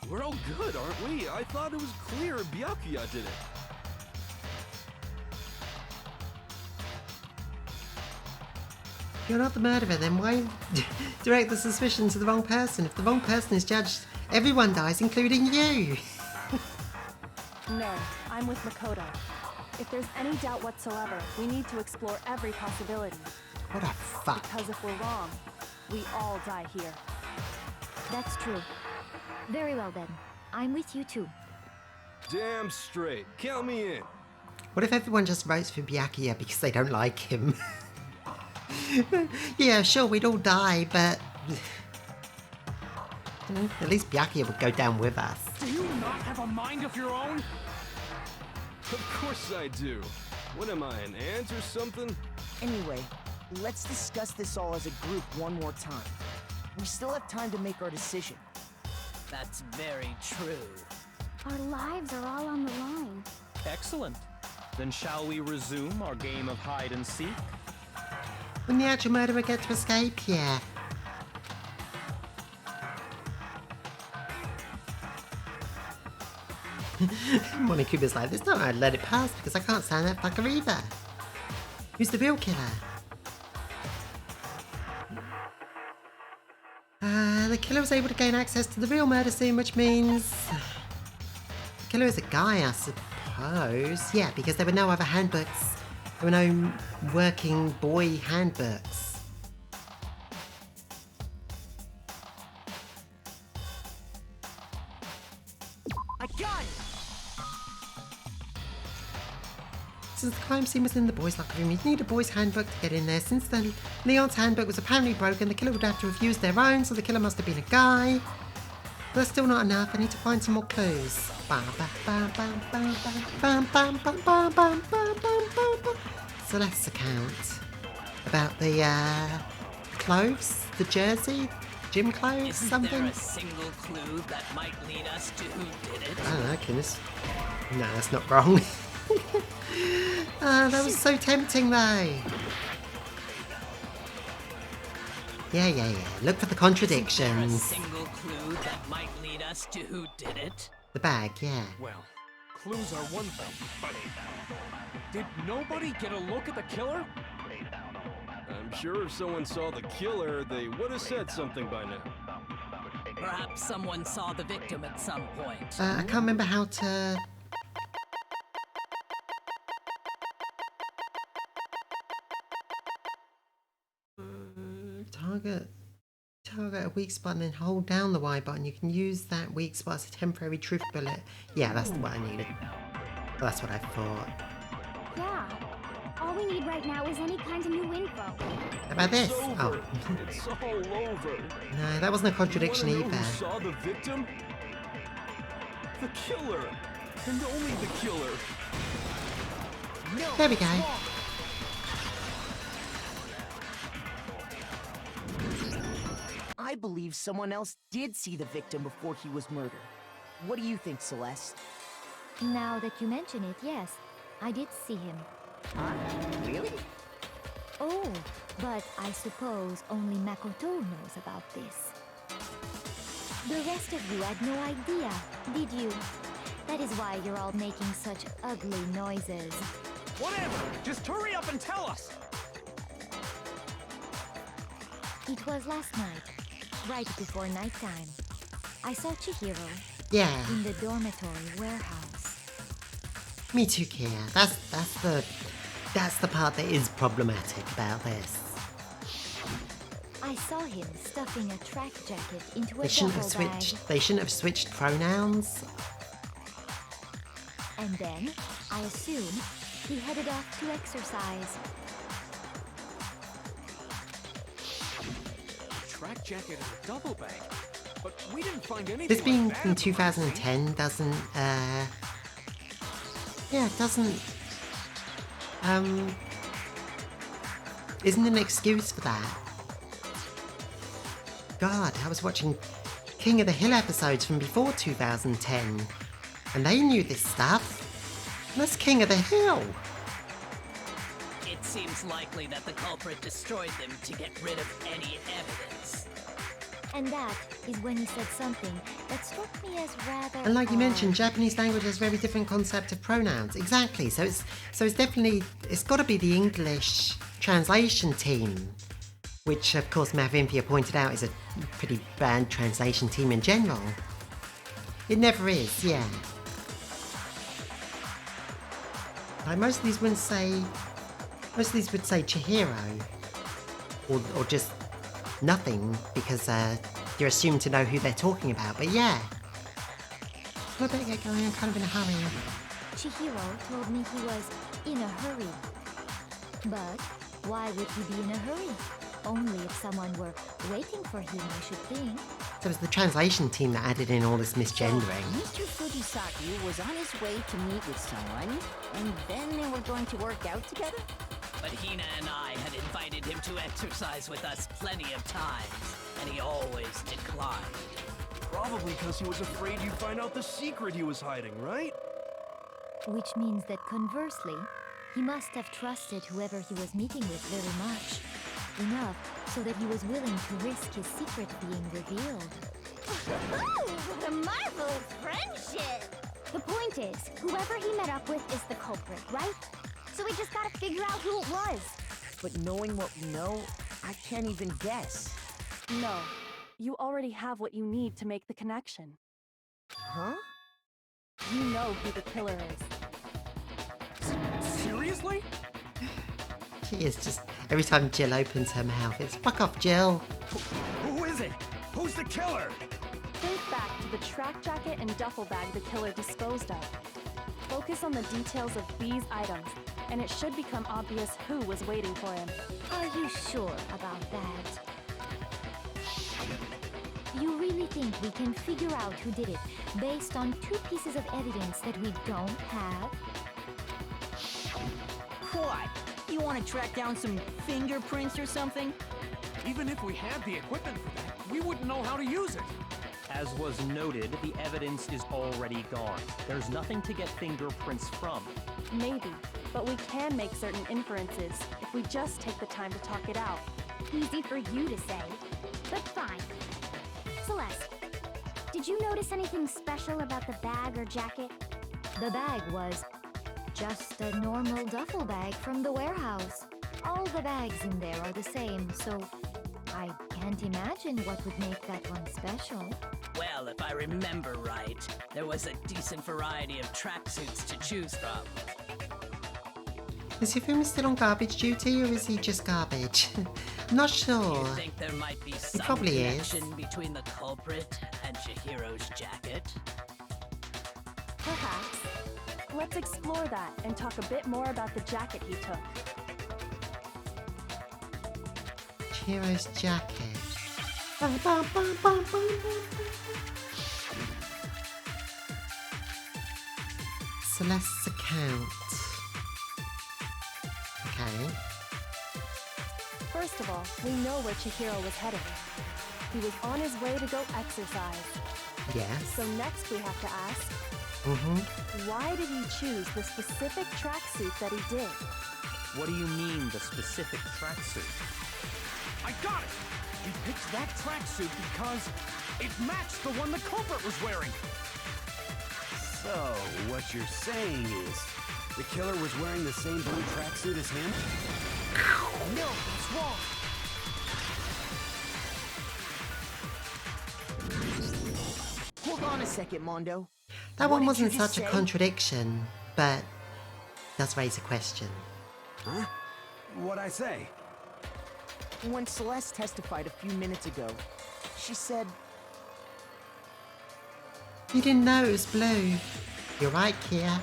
We're all good, aren't we? I thought it was clear Byakuya did it. If you're not the murderer, then why direct the suspicion to the wrong person? If the wrong person is judged, everyone dies, including you. No, I'm with Makoto. If there's any doubt whatsoever, we need to explore every possibility. What a fuck. Because if we're wrong, we all die here. That's true. Very well then. I'm with you too. Damn straight. Count me in. What if everyone just votes for Byakuya because they don't like him? Yeah, sure, we'd all die, but... You know, at least Byakuya would go down with us. Do you not have a mind of your own? Of course I do. What am I, an ant or something? Anyway, let's discuss this all as a group one more time. We still have time to make our decision. That's very true. Our lives are all on the line. Excellent. Then shall we resume our game of hide and seek? When the actual murderer gets to escape, yeah. Monikuba's like, there's no way I'd let it pass because I can't stand that fucker either. Who's the real killer? The killer was able to gain access to the real murder scene, which means... The killer is a guy, I suppose. Yeah, because there were no other handbooks. There were no working boy handbooks. I got it! Since the crime scene was in the boys' locker room, you'd need a boy's handbook to get in there. Since then, Leon's handbook was apparently broken, the killer would have to have used their own, so the killer must have been a guy. But that's still not enough, I need to find some more clues. Celeste's account. About the, clothes? The jersey? Gym clothes? Something? Isn't there a single clue that might lead us to who did it? I don't know, goodness. No, that's not wrong. That was so tempting though. Yeah. Look for the contradictions. Is there a single clue that might lead us to who did it? The bag, yeah. Well, clues are one thing, but did nobody get a look at the killer? I'm sure if someone saw the killer, they would have said something by now. Perhaps someone saw the victim at some point. I can't remember how to... Target a weak spot and then hold down the Y button. You can use that weak spot as a temporary truth bullet. Yeah, that's what I needed. That's what I thought. Yeah. All we need right now is any kind of new info. How about this? Oh. It's all over. No, that wasn't a contradiction You wanna know either. who saw the victim? The killer. And only the killer. There we go. I believe someone else did see the victim before he was murdered. What do you think, Celeste? Now that you mention it, yes. I did see him. Huh? Really? Oh, but I suppose only Makoto knows about this. The rest of you had no idea, did you? That is why you're all making such ugly noises. Whatever! Just hurry up and tell us! It was last night, right before nighttime. I saw Chihiro Yeah. in the dormitory warehouse. Me too, Kia. That's the part that is problematic about this. I saw him stuffing a track jacket into a They shouldn't have duffel bag. switched. They shouldn't have switched pronouns. And then, I assume, he headed off to exercise. Track jacket and a double bag. But we didn't find anything This being like that in at the crime scene. 2010 doesn't. Yeah, it doesn't. Isn't an excuse for that. God, I was watching King of the Hill episodes from before 2010, and they knew this stuff. And that's King of the Hill. It seems likely that the culprit destroyed them to get rid of any evidence. And that is when he said something that struck me as rather And like you odd. mentioned, Japanese language has a very different concept of pronouns. Exactly. So it's definitely, it's got to be the English translation team, which of course Mavimphia pointed out is a pretty bad translation team in general. It never is, yeah. Like most of these would say Chihiro, or just nothing, because you're assumed to know who they're talking about. But yeah, I better get going. I'm kind of in a hurry. Chihiro told me he was in a hurry. But why would he be in a hurry? Only if someone were waiting for him, I should think. So it was the translation team that added in all this misgendering. Mr. Fujisaki was on his way to meet with someone, and then they were going to work out together? But Hina and I had invited him to exercise with us plenty of times, and he always declined. Probably because he was afraid you'd find out the secret he was hiding, right? Which means that conversely, he must have trusted whoever he was meeting with very much. Enough so that he was willing to risk his secret being revealed. Oh, what a marvelous friendship! The point is, whoever he met up with is the culprit, right? So we just gotta figure out who it was. But knowing what we know, I can't even guess. No, you already have what you need to make the connection. Huh? You know who the killer is. Seriously? She is just, every time Jill opens her mouth, it's fuck off, Jill. Who is it? Who's the killer? Think back to the track jacket and duffel bag the killer disposed of. Focus on the details of these items, and it should become obvious who was waiting for him. Are you sure about that? You really think we can figure out who did it based on 2 pieces of evidence that we don't have? What? You want to track down some fingerprints or something? Even if we had the equipment for that, we wouldn't know how to use it. As was noted, the evidence is already gone. There's nothing to get fingerprints from. Maybe, but we can make certain inferences if we just take the time to talk it out. Easy for you to say, but fine. Celeste, did you notice anything special about the bag or jacket? The bag was just a normal duffel bag from the warehouse. All the bags in there are the same, so I can't imagine what would make that one special. Well, if I remember right, there was a decent variety of tracksuits to choose from. Is Hifumi still on garbage duty, or is he just garbage? I'm not sure. You think there might be some probably is. connection between the culprit and Chihiro's jacket? Perhaps. Let's explore that and talk a bit more about the jacket he took. Chihiro's jacket. Celeste's account. Okay. First of all, we know where Chihiro was headed. He was on his way to go exercise. Yes. So next we have to ask, why did he choose the specific tracksuit that he did? What do you mean, the specific tracksuit? I got it! He picked that tracksuit because it matched the one the culprit was wearing. So, what you're saying is, the killer was wearing the same blue tracksuit as him? No, that's wrong. Hold on a second, Mondo. That What one did you wasn't just such a say? contradiction, but does raise a question. Huh? What'd I say? When Celeste testified a few minutes ago, she said, You didn't know it was blue. You're right, Kia.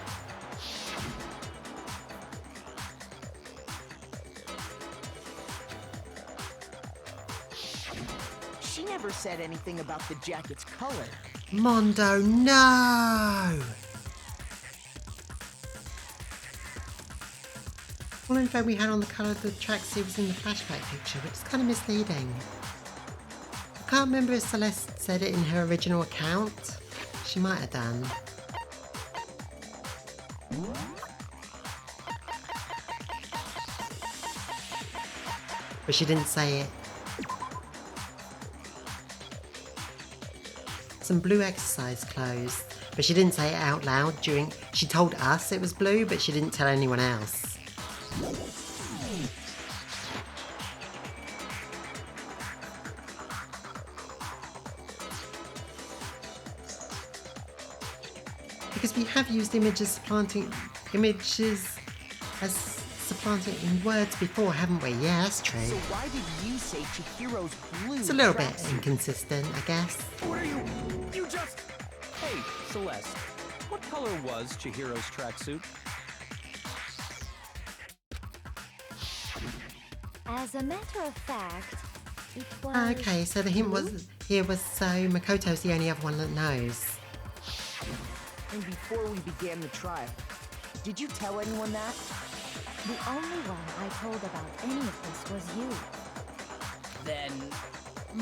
she never said anything about the jacket's color. Mondo, no! All info we had on the colour of the tracksuit was in the flashback picture, which is kind of misleading. The can't remember if Celeste said it in her original account. She might have done. But she didn't say it. Some blue exercise clothes, but she didn't say it out loud during... She told us it was blue, but she didn't tell anyone else. Because we have used images as supplanting in words before, haven't we? Yeah, that's true. So why did you say Chihiro's blue? It's a little bit inconsistent, I guess. What are you? You just... Hey, Celeste. What color was Chihiro's tracksuit? As a matter of fact, it was... Okay, so the hint was here was so Makoto's the only other one that knows. And before we began the trial, did you tell anyone that? The only one I told about any of this was you. Then,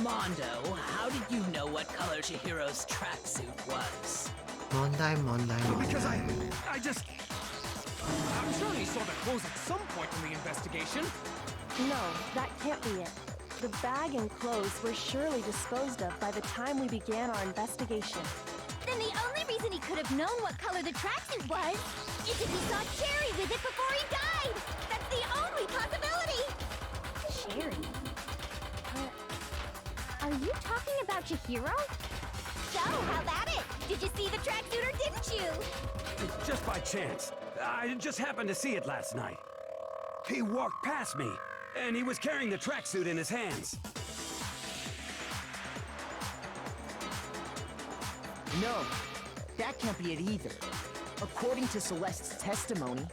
Mondo, how did you know what color Chihiro's tracksuit was? Mondo. Because I just... I'm sure he saw the clothes at some point in the investigation. No, that can't be it. The bag and clothes were surely disposed of by the time we began our investigation. Then the only reason he could have known what color the tracksuit was is if he saw Cherry with it before he died! That's the only possibility! Cherry? Are you talking about Chihiro? So, how about it? Did you see the tracksuit or didn't you? Just by chance. I just happened to see it last night. He walked past me, and he was carrying the tracksuit in his hands. No, that can't be it either. According to Celeste's testimony...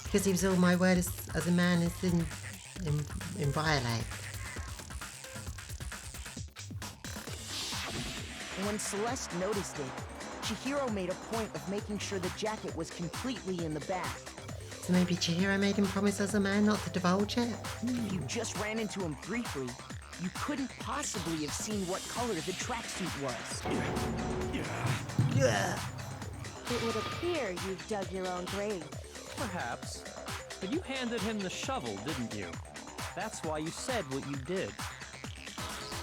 Because he was all my word as a man is inviolate. When Celeste noticed it, Chihiro made a point of making sure the jacket was completely in the bag. So maybe Chihiro made him promise as a man not to divulge it? You just ran into him briefly. You couldn't possibly have seen what color the tracksuit was. Yeah. It would appear you've dug your own grave. Perhaps. But you handed him the shovel, didn't you? That's why you said what you did.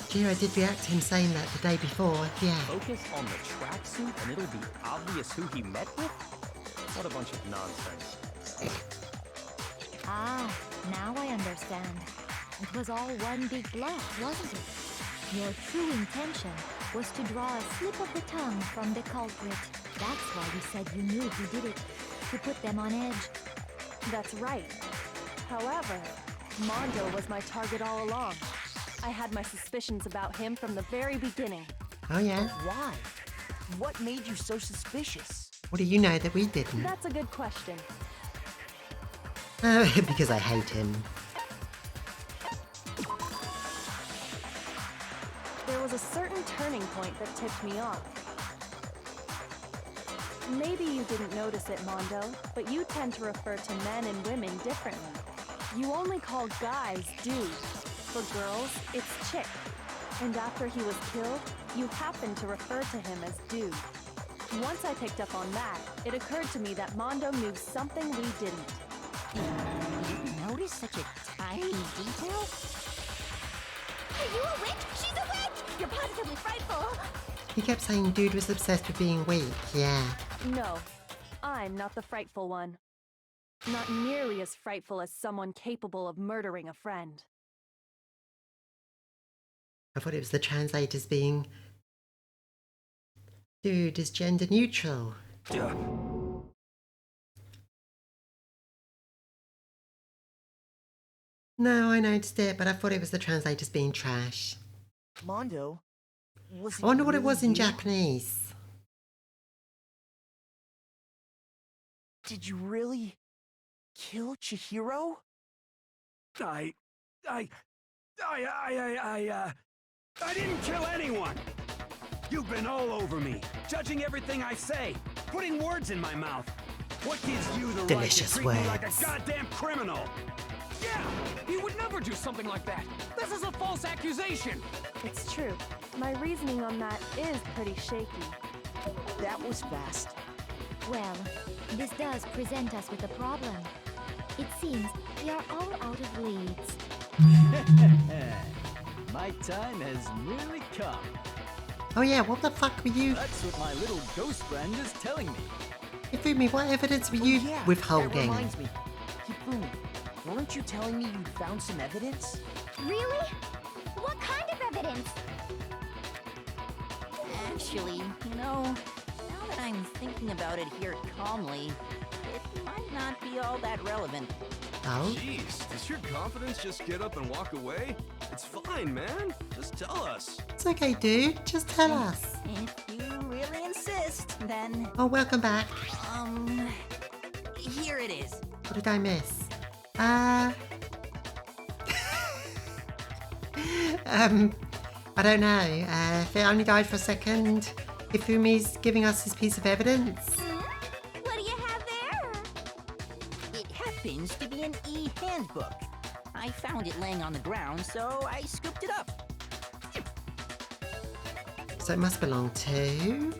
Chihiro did react to him saying that the day before, yeah. Focus on the tracksuit and it'll be obvious who he met with? What a bunch of nonsense. Ah, now I understand. It was all one big bluff, wasn't it? Your true intention was to draw a slip of the tongue from the culprit. That's why you said you knew who did it, to put them on edge. That's right. However, Mondo was my target all along. I had my suspicions about him from the very beginning. Oh yeah? Why? What made you so suspicious? What do you know that we didn't? That's a good question. Because I hate him. There was a certain turning point that tipped me off. Maybe you didn't notice it, Mondo, but you tend to refer to men and women differently. You only call guys dude. For girls, it's chick. And after he was killed, you happened to refer to him as dude. Once I picked up on that, it occurred to me that Mondo knew something we didn't. You noticed such a tiny detail? Are you a witch? She's a witch! You're positively frightful! He kept saying dude was obsessed with being weak, yeah. No, I'm not the frightful one. Not nearly as frightful as someone capable of murdering a friend. I thought it was the translators being... Dude is gender neutral. No, I noticed it, but I thought it was the translators being trash. Mondo, was it I wonder what it really was in you? Japanese. Did you really kill Chihiro? I didn't kill anyone! You've been all over me, judging everything I say, putting words in my mouth. What gives you the right to Delicious treat me like a words. goddamn criminal? Yeah! He would never do something like that! This is a false accusation! It's true. My reasoning on that is pretty shaky. That was fast. Well, this does present us with a problem. It seems we are all out of leads. My time has nearly come. Oh yeah, what the fuck were you? That's what my little ghost friend is telling me. Hifumi, what evidence were you That withholding? reminds me. Hifumi, weren't you telling me you found some evidence? Really? What kind of evidence? Actually, you know, now that I'm thinking about it here calmly, it might not be all that relevant. Oh? Jeez, does your confidence just get up and walk away? It's fine, man. Just tell us. It's okay, dude. Just tell us. If you really insist, then... Oh, welcome back. Here it is. What did I miss? I don't know. If it only died for a second, Hifumi's giving us his piece of evidence. What do you have there? It happens to be an e-handbook. I found it laying on the ground, so I scooped it up. So it must belong to...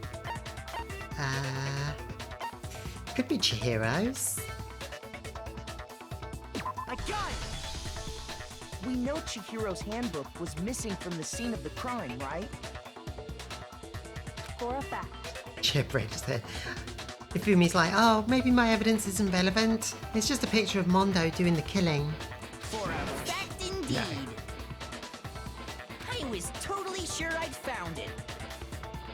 could be Chihiro's. I got it! We know Chihiro's handbook was missing from the scene of the crime, right? For a fact. Chipridge said. Hifumi's like, oh, maybe my evidence isn't relevant. It's just a picture of Mondo doing the killing. For a fact indeed. I was totally sure I'd found it.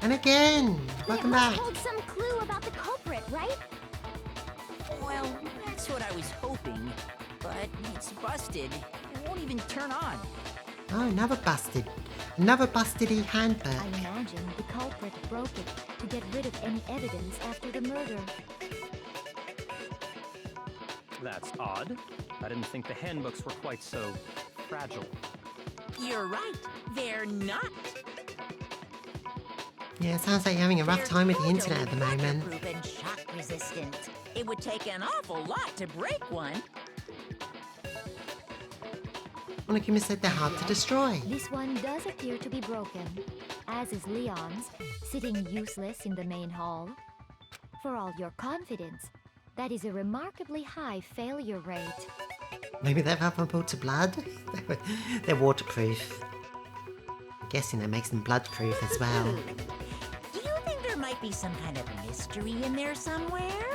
And again, welcome It must back. hold some clue about the culprit, right? Well, that's what I was hoping. But it's busted. It won't even turn on. Oh, another busted e-handbook. I imagine the culprit broke it to get rid of any evidence after the murder. That's odd. I didn't think the handbooks were quite so fragile. You're right. They're not. Yeah, it sounds like you're having a rough time with the internet at the moment. Waterproof and shock resistant. It would take an awful lot to break one. Monokuma said they're hard to destroy. This one does appear to be broken, as is Leon's, sitting useless in the main hall. For all your confidence, that is a remarkably high failure rate. Maybe they're vulnerable to blood? They're waterproof. I'm guessing that makes them bloodproof as well. Do you think there might be some kind of mystery in there somewhere?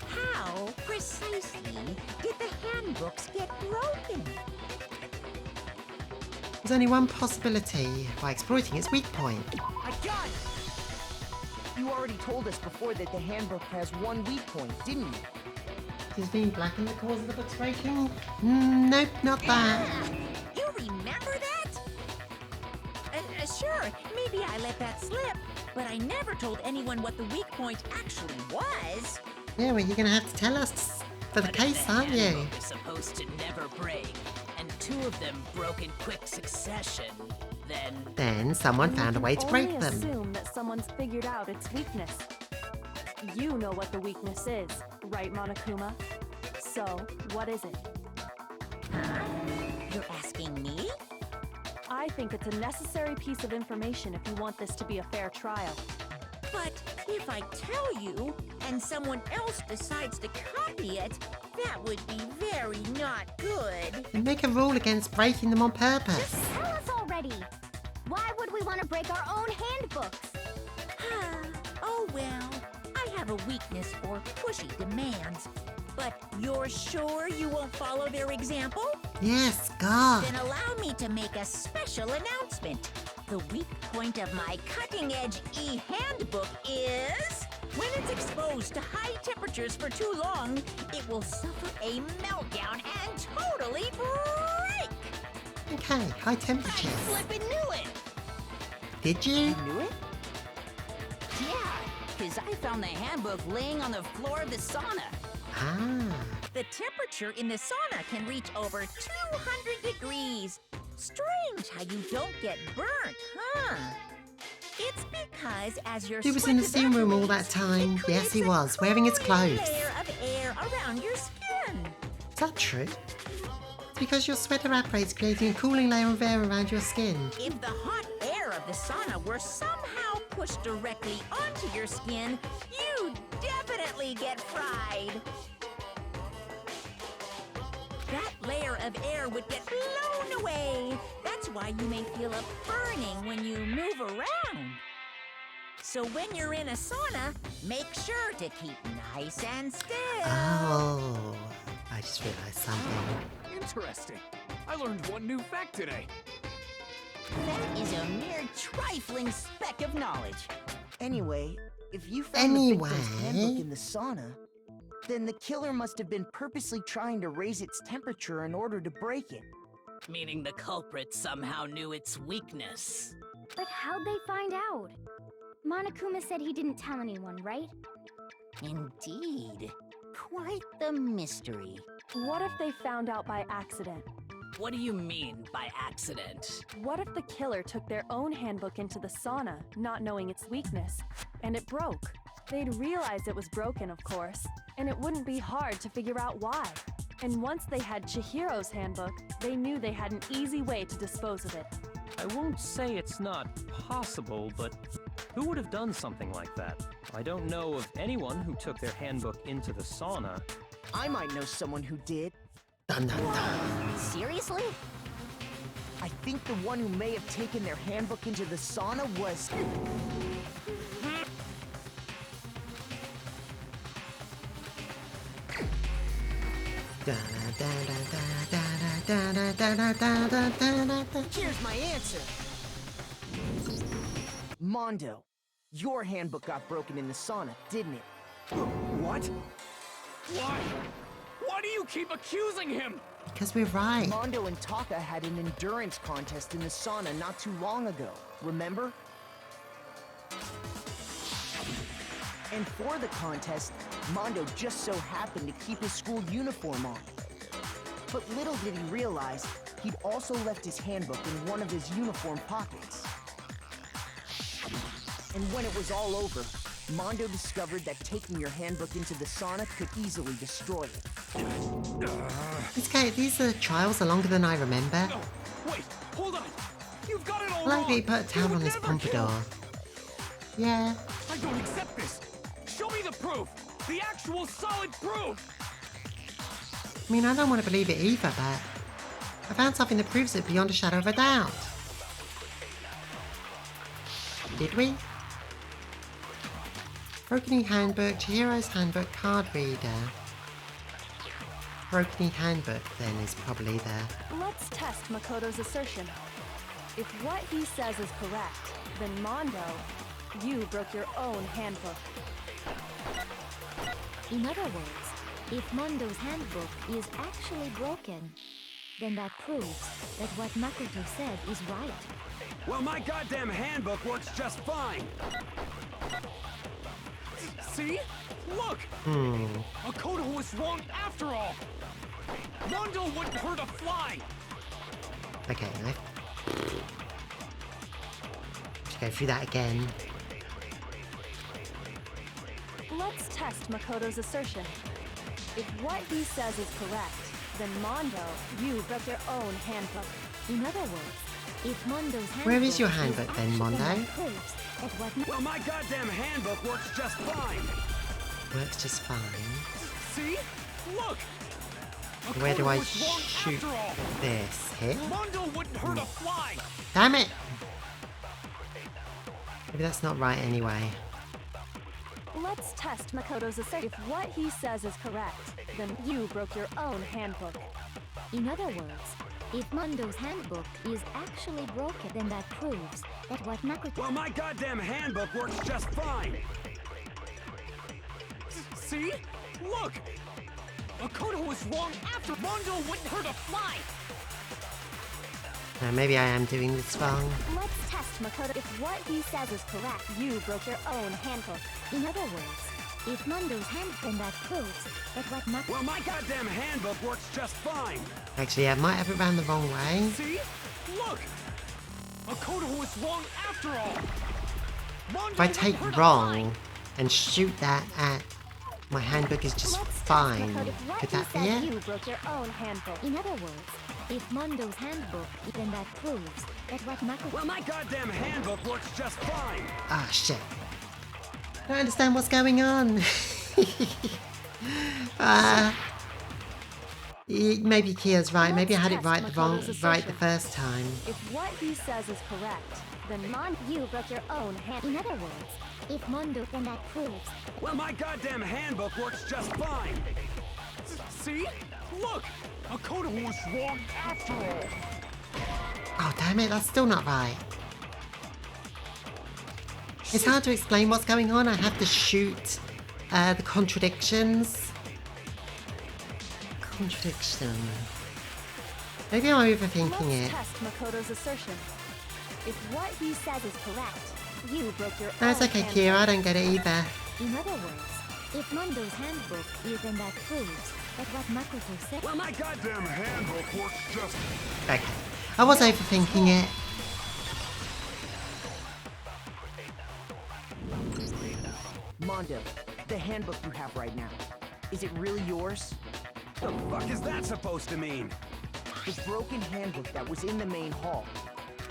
How precisely did the handbooks get broken? There's only one possibility, by exploiting its weak point. I got it! You already told us before that the handbook has one weak point, didn't you? Does being black in the cause of the book's breaking? Nope, not that. You remember that? Sure, maybe I let that slip, but I never told anyone what the weak point actually was. Yeah, well, you're gonna have to tell us for the case, aren't you? handbook is supposed to never break, and two of them broke in quick succession. Then someone found a way to break them. Assume that someone's figured out its weakness. You know what the weakness is, right, Monokuma? So, what is it? You're asking me? I think it's a necessary piece of information if you want this to be a fair trial. But if I tell you, and someone else decides to copy it, that would be very not good. And make a rule against breaking them on purpose. Tell us already! Why would we want to break our own handbooks? Oh well, I have a weakness for pushy demands. But you're sure you won't follow their example? Yes, God. Then allow me to make a special announcement. The weak point of my cutting-edge e-handbook is... when it's exposed to high temperatures for too long, it will suffer a meltdown and totally break! Okay, high temperatures. I flippin' knew it! Did you? You knew it? Yeah, because I found the handbook laying on the floor of the sauna. Ah. The temperature in the sauna can reach over 200 degrees. Strange how you don't get burnt, huh? It's because as your He was in the steam room all that time. Yes, he was, wearing his clothes. layer of air around your skin. Is that true? Because your sweat evaporates, creating a cooling layer of air around your skin. If the hot air of the sauna were somehow pushed directly onto your skin, you'd definitely get fried. That layer of air would get blown away. That's why you may feel a burning when you move around. So when you're in a sauna, make sure to keep nice and still. Oh, I just realized something. Interesting. I learned one new fact today. That is a mere trifling speck of knowledge. Anyway, if you found the victim's handbook in the sauna, then the killer must have been purposely trying to raise its temperature in order to break it. Meaning the culprit somehow knew its weakness. But how'd they find out? Monokuma said he didn't tell anyone, right? Indeed. Quite the mystery. What if they found out by accident? What do you mean by accident? What if the killer took their own handbook into the sauna, not knowing its weakness, and it broke? They'd realize it was broken, of course, and it wouldn't be hard to figure out why. And once they had Chihiro's handbook, they knew they had an easy way to dispose of it. I won't say it's not possible, but who would have done something like that? I don't know of anyone who took their handbook into the sauna. I might know someone who did. Dun, dun, dun. Seriously? I think the one who may have taken their handbook into the sauna was... Here's my answer. Mondo, your handbook got broken in the sauna, didn't it? What? Why? Why do you keep accusing him? Because we're right. Mondo and Taka had an endurance contest in the sauna not too long ago, remember? And for the contest, Mondo just so happened to keep his school uniform on. But little did he realize, he'd also left his handbook in one of his uniform pockets. And when it was all over, Mondo discovered that taking your handbook into the sauna could easily destroy it. These trials are longer than I remember. No, wait, hold on. You've got it all Like wrong. they put a town on this pompadour. Yeah. I don't accept this. Show me the proof. The actual solid proof. I mean, I don't want to believe it either, but I found something that proves it beyond a shadow of a doubt. Did we? Broken Handbook, Chihiro's Handbook, Card Reader. Broken Handbook, then, is probably there. Let's test Makoto's assertion. If what he says is correct, then Mondo, you broke your own handbook. In other words, if Mondo's handbook is actually broken, then that proves that what Makoto said is right. Well, my goddamn handbook works just fine. See? Look! Makoto was wrong after all! Mondo wouldn't hurt a fly! Okay, let's go through that again. Let's test Makoto's assertion. If what he says is correct, then Mondo, you broke your own handbook. In other words, if Mondo's handbook Where is your handbook then, Mondo? proves that what Well, my goddamn handbook works just fine. Works just fine. See? Look! Where do Makoto I was wrong shoot after all. this? Here? Mondo wouldn't hurt a fly! Damn it! Maybe that's not right anyway. Let's test Makoto's assertion. If what he says is correct, then you broke your own handbook. In other words, if Mondo's handbook is actually broken, then that proves that what Makoto... Well, my goddamn handbook works just fine. See? Look! Makoto was wrong after Mondo wouldn't hurt a fly! Now, maybe I am doing this wrong. Let's test Makoto. If what he says is correct, you broke your own handbook. In other words, if Mondo's handbook, then that proves that what Makoto... Well, my goddamn handbook works just fine. Actually, I might have it round the wrong way. See? Look! Makoto was wrong after all! Mondo If I take wouldn't hurt a wrong and shoot that at my handbook is just Let's fine. test if what Could you that be said it? you broke your own handbook. In other words, if Mondo's handbook, then that proves that what Makoto... Well, my goddamn handbook works just fine. Ah, shit. I don't understand what's going on. Maybe Kia's right. Maybe I had it right the first time. If what he says is correct, then you broke your own hand. In other words, if Mondo, then that proves... Well, my goddamn handbook works just fine. See? Look! Makoto was wrong after all! Oh, damn it. That's still not right. It's hard to explain what's going on. I have to shoot the contradictions. Maybe I'm overthinking it. test Makoto's assertion. If what he says is correct, you broke your That's own okay, handbook. Kira. I don't get it either. In other words, if Mondo's handbook is, then that proves that what Makoto said... Well, my goddamn handbook works just... Okay. I was overthinking it. Mondo, the handbook you have right now, is it really yours? The fuck is that supposed to mean? The broken handbook that was in the main hall,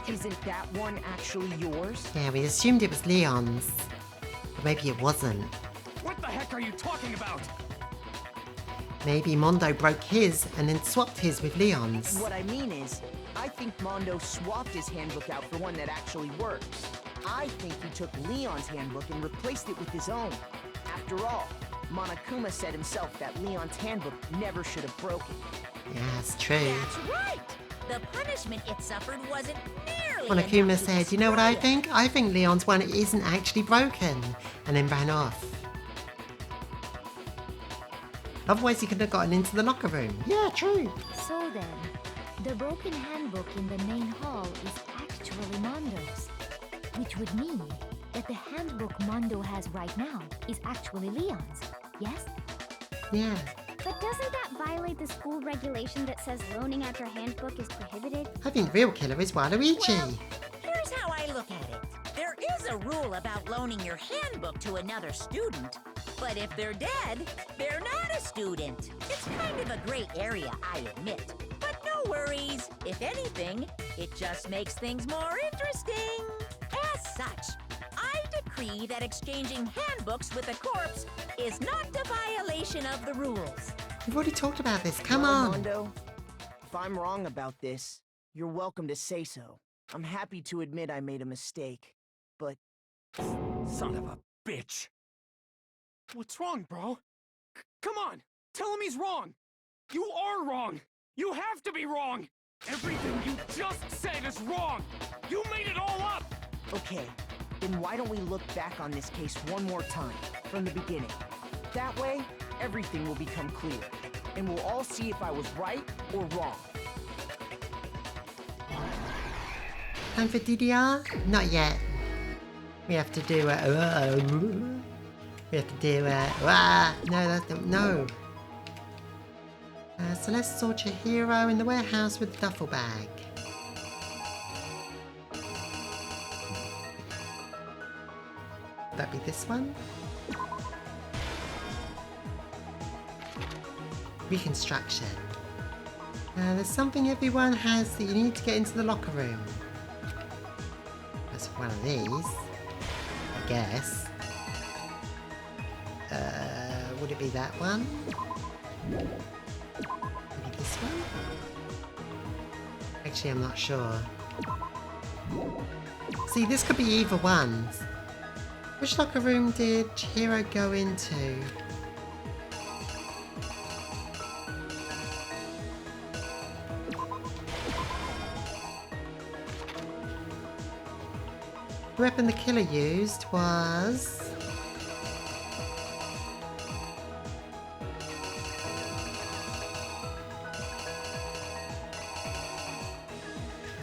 isn't that one actually yours? Yeah, we assumed it was Leon's. But maybe it wasn't. What the heck are you talking about? Maybe Mondo broke his and then swapped his with Leon's. What I mean is, I think Mondo swapped his handbook out for one that actually works. I think he took Leon's handbook and replaced it with his own. After all, Monokuma said himself that Leon's handbook never should have broken. Yeah, that's true. That's right! The punishment it suffered wasn't nearly Monokuma enough to said, you know what I think? I think Leon's one isn't actually broken. And then ran off. Otherwise he could have gotten into the locker room. Yeah, true. So then, the broken handbook in the main hall is actually Mondo's. Which would mean that the handbook Mondo has right now is actually Leon's, yes? Yeah. But doesn't that violate the school regulation that says loaning out your handbook is prohibited? I think the real killer is Waluigi. Well, here's how I look at it. There is a rule about loaning your handbook to another student, but if they're dead, they're not a student. It's kind of a gray area, I admit. But no worries. If anything, it just makes things more interesting. As such, I decree that exchanging handbooks with a corpse is not a violation of the rules. We've already talked about this. Come Well, on. Mondo, if I'm wrong about this, you're welcome to say so. I'm happy to admit I made a mistake, but... Son of a bitch. What's wrong, bro? Come on! Tell him he's wrong! You are wrong! You have to be wrong! Everything you just said is wrong! You made it all up! Okay, then why don't we look back on this case one more time, from the beginning? That way, everything will become clear, and we'll all see if I was right or wrong. Time for DDR? Not yet. We have to do no, that's no. So let's sort your hero in the warehouse with the duffel bag. That be this one? Reconstruction. There's something everyone has that you need to get into the locker room. That's one of these, I guess. Would it be that one? Maybe this one? Actually, I'm not sure. See, this could be either one. Which locker room did Hiro go into? The weapon the killer used was...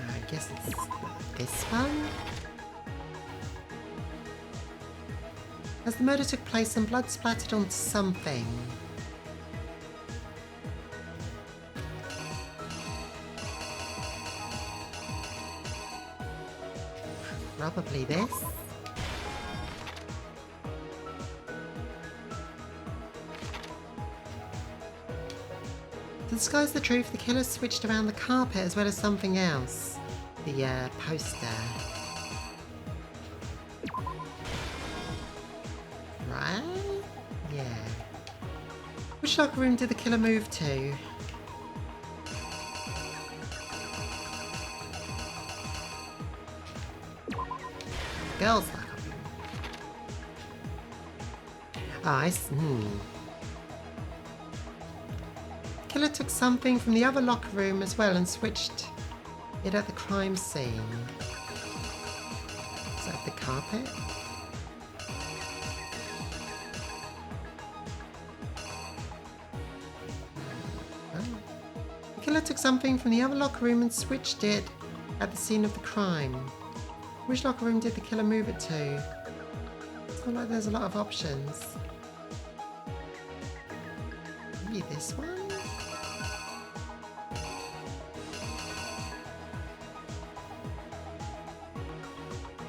I guess it's this one? As the murder took place, some blood splattered onto something. Probably this. To disguise the truth, the killer switched around the carpet as well as something else. The poster. Right? Yeah. Which locker room did the killer move to? Girls' locker room. Killer took something from the other locker room as well and switched it at the crime scene. Is that the carpet? Oh. The killer took something from the other locker room and switched it at the scene of the crime. Which locker room did the killer move it to? It's not like there's a lot of options. Maybe this one?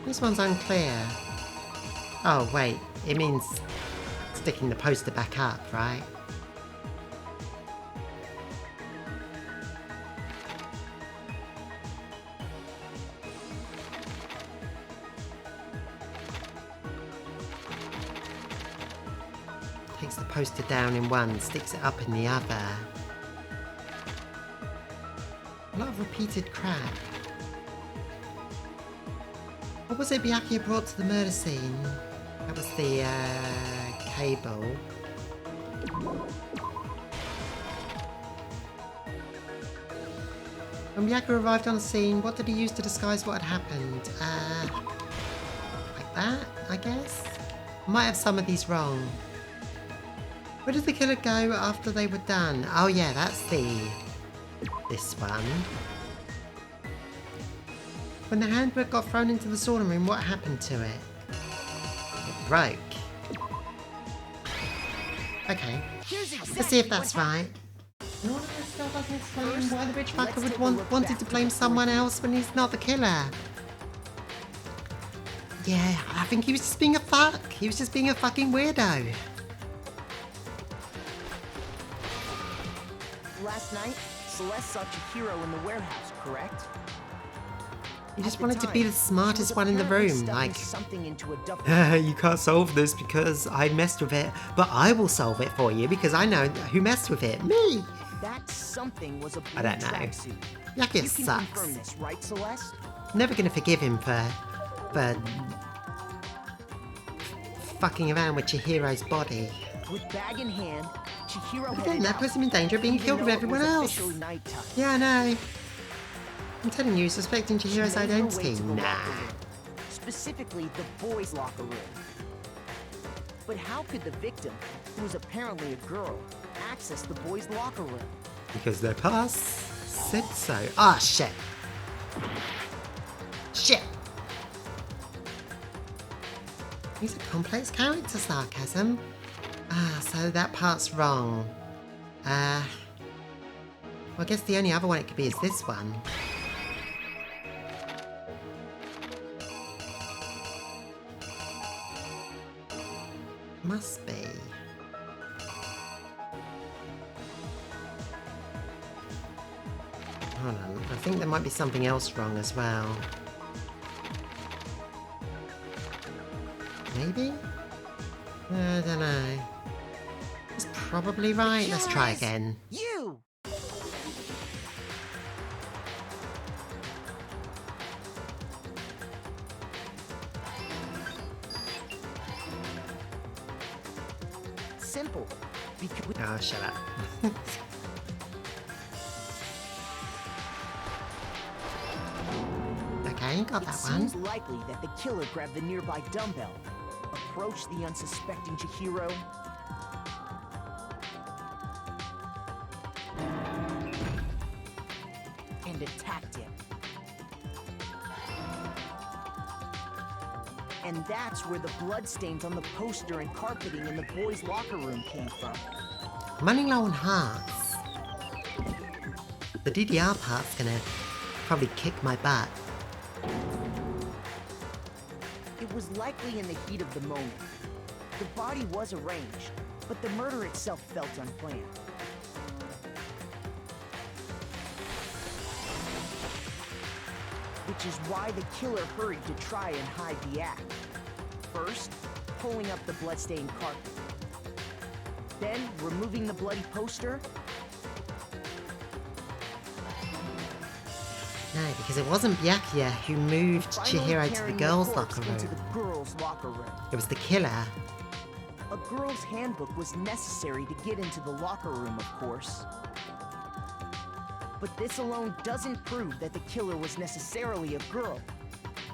This one's unclear. Oh wait, it means sticking the poster back up, right? Takes the poster down in one, sticks it up in the other. A lot of repeated crap. What was it Byakuya brought to the murder scene? That was the cable. When Byakuya arrived on the scene, what did he use to disguise what had happened? Like that, I guess? I might have some of these wrong. Where did the killer go after they were done? Oh yeah, that's this one. When the handbook got thrown into the sauna room, what happened to it? It broke. Okay. Let's see if that's right. No, this still doesn't explain why the rich fucker would wanted to blame someone else when he's not the killer. Yeah, I think he was just being a fuck. He was just being a fucking weirdo. Last night, Celeste saw Chihiro in the warehouse, correct? He just wanted to be the smartest one in the room, like, something into a duffel. You can't solve this because I messed with it, but I will solve it for you because I know who messed with it, me! That something was a blue I don't know. tracksuit. Byakuya You can sucks. confirm this, right, Celeste? Never gonna forgive him for fucking around with Chihiro's body. With bag in hand, Chihiro But then headed that out, puts him in danger of being even killed with though it everyone was else. officially nighttime. Yeah, I know. I'm telling you, suspecting Chihiro's She made her way identity? to the Nah. locker room, specifically the boys' locker room. But how could the victim, who was apparently a girl, access the boys' locker room? Because their pass said so. Ah, shit. Shit. He's a complex character, sarcasm. Ah, so that part's wrong. Well, I guess the only other one it could be is this one. Must be. Hold on, I think there might be something else wrong as well. Maybe? I don't know. It's probably right. Let's try again. You! Simple. Because Oh, shut up. Okay, got that one. seems likely that the killer grabbed the nearby dumbbell, approached the unsuspecting Chihiro, and attacked him. And that's where the bloodstains on the poster and carpeting in the boys' locker room came from. I'm running low on hearts. The DDR part's gonna probably kick my butt. It was likely in the heat of the moment. The body was arranged, but the murder itself felt unplanned. which is why the killer hurried to try and hide the act. First, pulling up the bloodstained carpet. Then, removing the bloody poster. No, because it wasn't Byakuya who moved Chihiro to the girls' locker room. Into the girls' locker room. It was the killer. A girl's handbook was necessary to get into the locker room, of course. But this alone doesn't prove that the killer was necessarily a girl.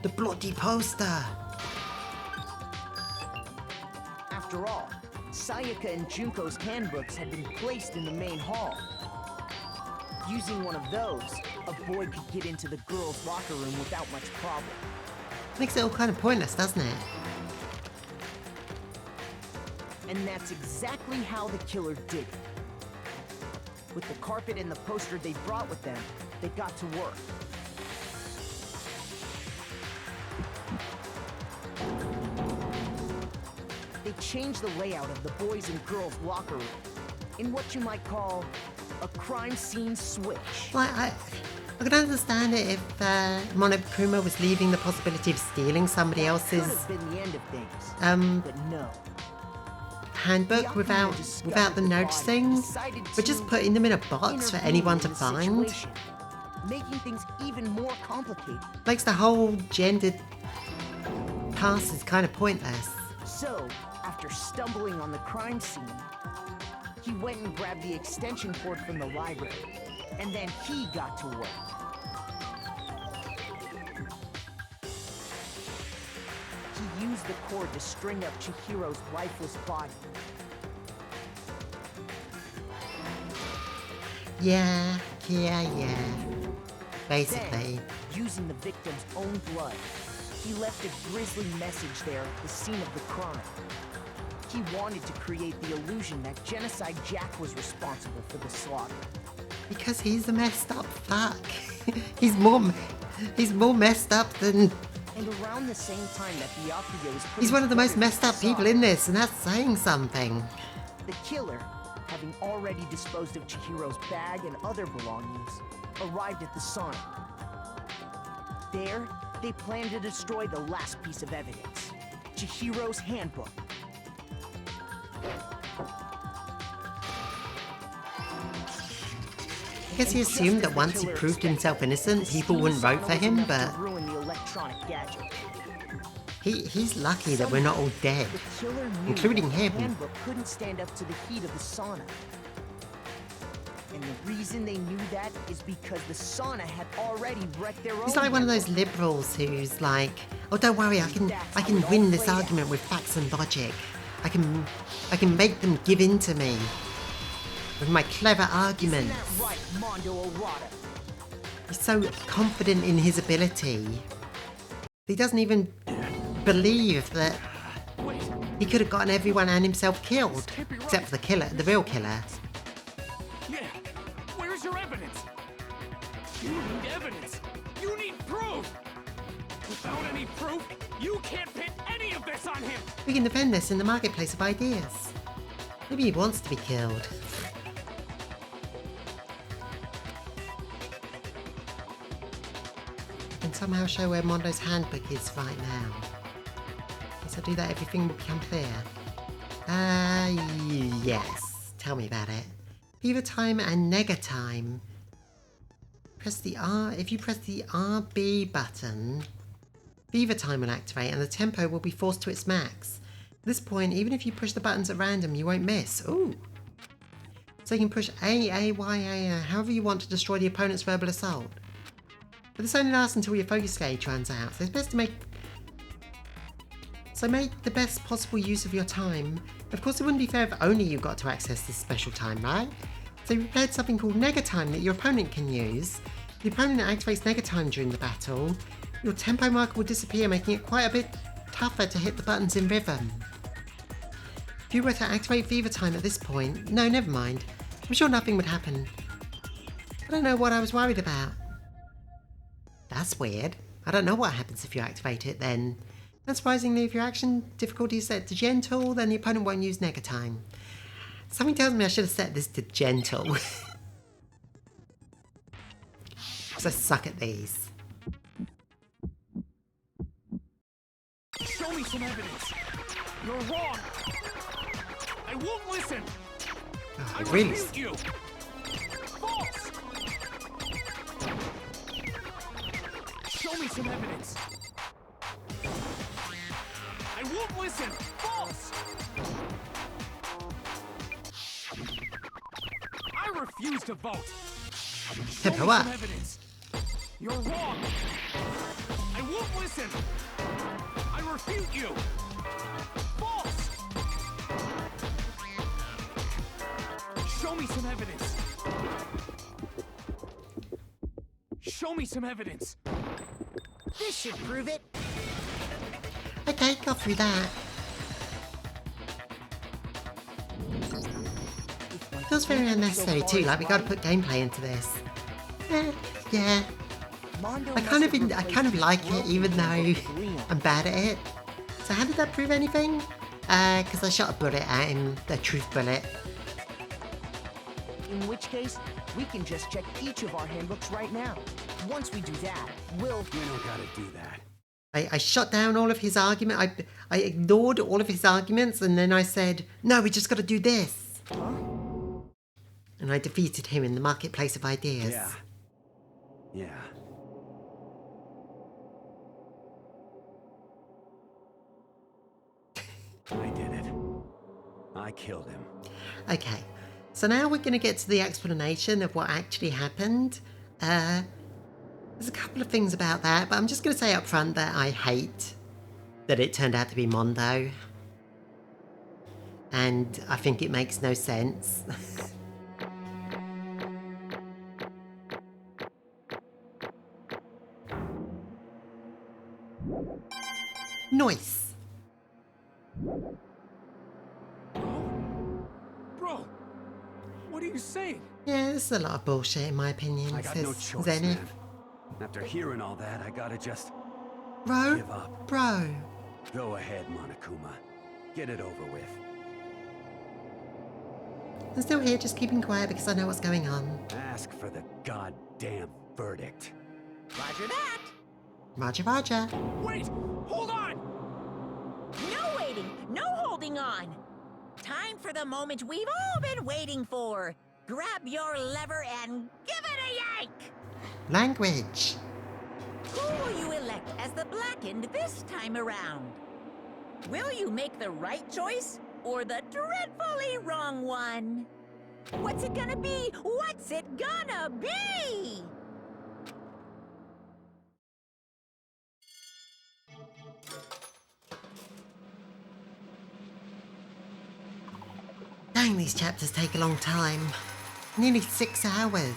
The bloody poster! After all, Sayaka and Junko's handbooks had been placed in the main hall. Using one of those, a boy could get into the girls' locker room without much problem. Makes it all kind of pointless, doesn't it? And that's exactly how the killer did it. With the carpet and the poster they brought with them, they got to work. They changed the layout of the boys' and girls' locker room in what you might call a crime scene switch. Like, I could understand it if Monokuma was leaving the possibility of stealing somebody else's Could have been the end of things, but no. handbook without the noticing, but just putting them in a box for anyone to find. Making things even more complicated. Makes the whole gendered pass is kind of pointless. So, after stumbling on the crime scene, he went and grabbed the extension cord from the library, and then he got to work. He used the cord to string up Chihiro's lifeless body. Yeah. Basically. Then, using the victim's own blood, he left a grisly message there at the scene of the crime. He wanted to create the illusion that Genocide Jack was responsible for the slaughter. Because he's a messed up fuck. he's more messed up than... And around the same time that Byakuya was He's one of the most messed up people in this, and that's saying something. The killer, having already disposed of Chihiro's bag and other belongings, arrived at the sauna. There, they planned to destroy the last piece of evidence, Chihiro's handbook. I guess he assumed that once he proved himself innocent, people wouldn't vote for him, but... He's lucky that we're not all dead, including him. The handbook couldn't stand up to the heat of the sauna. And the reason they knew that is because the sauna had already wrecked their own. He's like one of those liberals who's like, oh, don't worry, I can win this argument with facts and logic. I can make them give in to me with my clever arguments. Isn't that right, Mondo Arata? He's so confident in his ability. He doesn't even believe that he could have gotten everyone and himself killed, except for the killer, the real killer. Yeah, where's your evidence? You need evidence. You need proof. Without any proof, you can't pin any of this on him. We can defend this in the marketplace of ideas. Maybe he wants to be killed. And somehow show where Mondo's handbook is right now. Once I do that, everything will become clear. Yes. Tell me about it. Fever time and nega time. Press the R. If you press the RB button, fever time will activate and the tempo will be forced to its max. At this point, even if you push the buttons at random, you won't miss. Ooh. So you can push A, Y, A, however you want to destroy the opponent's verbal assault. But this only lasts until your focus gauge runs out, so it's best to make the best possible use of your time. Of course, it wouldn't be fair if only you got to access this special time, right? So we prepared something called nega time that your opponent can use. The opponent activates nega time during the battle. Your tempo marker will disappear, making it quite a bit tougher to hit the buttons in rhythm. If you were to activate fever time at this point, no, never mind. I'm sure nothing would happen. I don't know what I was worried about. That's weird. I don't know what happens if you activate it then. Unsurprisingly, if your action difficulty is set to gentle, then the opponent won't use nega time. Something tells me I should have set this to gentle. Because I suck at these. Show me some evidence. You're wrong. I won't listen. Oh, I really? refute you. False. Show me some evidence. I won't listen. False. I refuse to vote. Show me some evidence. You're wrong. I won't listen. I refute you. False. Show me some evidence. Show me some evidence. This should prove it. Okay, got through that. Feels very unnecessary too, like we gotta put gameplay into this. Yeah. I kind of like it, even though I'm bad at it. So how did that prove anything? Because I shot a bullet at him, the truth bullet. In which case, we can just check each of our handbooks right now. Once we do that, we'll... We don't gotta do that. I shot down all of his argument. I ignored all of his arguments, and then I said, no, we just gotta do this. Huh? And I defeated him in the marketplace of ideas. Yeah. Yeah. I did it. I killed him. Okay, so now we're going to get to the explanation of what actually happened. There's a couple of things about that, but I'm just going to say up front that I hate that it turned out to be Mondo. And I think it makes no sense. Nice. Bro, what are you saying? Yeah, this is a lot of bullshit in my opinion. I got says no choice, Zenith. man. After hearing all that, I gotta just Bro, give up. bro. Go ahead, Monokuma. Get it over with. I'm still here just keeping quiet because I know what's going on. Ask for the goddamn verdict. Roger that. Roger, roger. Wait, hold on. No waiting, no holding on. Time for the moment we've all been waiting for. Grab your lever and give it a yank. Language. Who will you elect as the Blackened this time around? Will you make the right choice or the dreadfully wrong one? What's it gonna be? What's it gonna be? Dang, these chapters take a long time. Nearly 6 hours.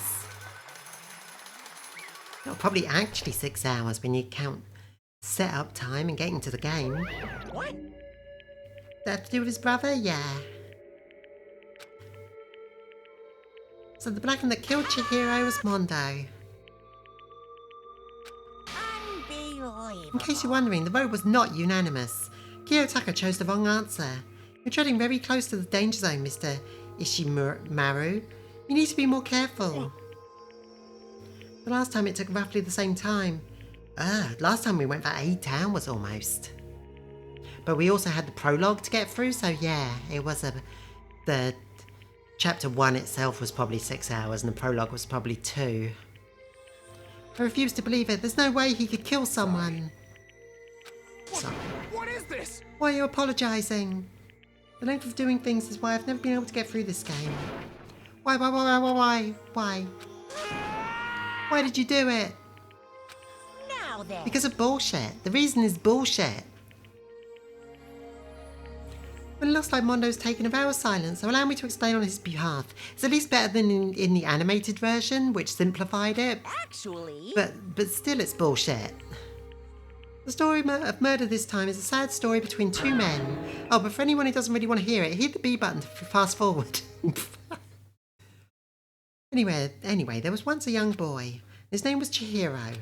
Well, probably actually 6 hours when you count setup time and getting to the game. What? That have to do with his brother? Yeah. So the Blackened that killed Chihiro was Mondo. Unbelievable. In case you're wondering, the vote was not unanimous. Kiyotaka chose the wrong answer. You're treading very close to the danger zone, Mr. Ishimaru. You need to be more careful. The last time it took roughly the same time. Last time we went for 8 hours almost. But we also had the prologue to get through, so yeah, it was the chapter 1 itself was probably 6 hours and the prologue was probably 2. I refuse to believe it. There's no way he could kill someone. Sorry. What is this? Why are you apologising? The length of doing things is why I've never been able to get through this game. Why? Why did you do it? Now then. Because of bullshit. The reason is bullshit. Well, it looks like Mondo's taken a vow of silence, so allow me to explain on his behalf. It's at least better than in the animated version, which simplified it. Actually... But still it's bullshit. The story of murder this time is a sad story between 2 men. Oh, but for anyone who doesn't really want to hear it, hit the B button to fast forward. Anyway, there was once a young boy. His name was Chihiro.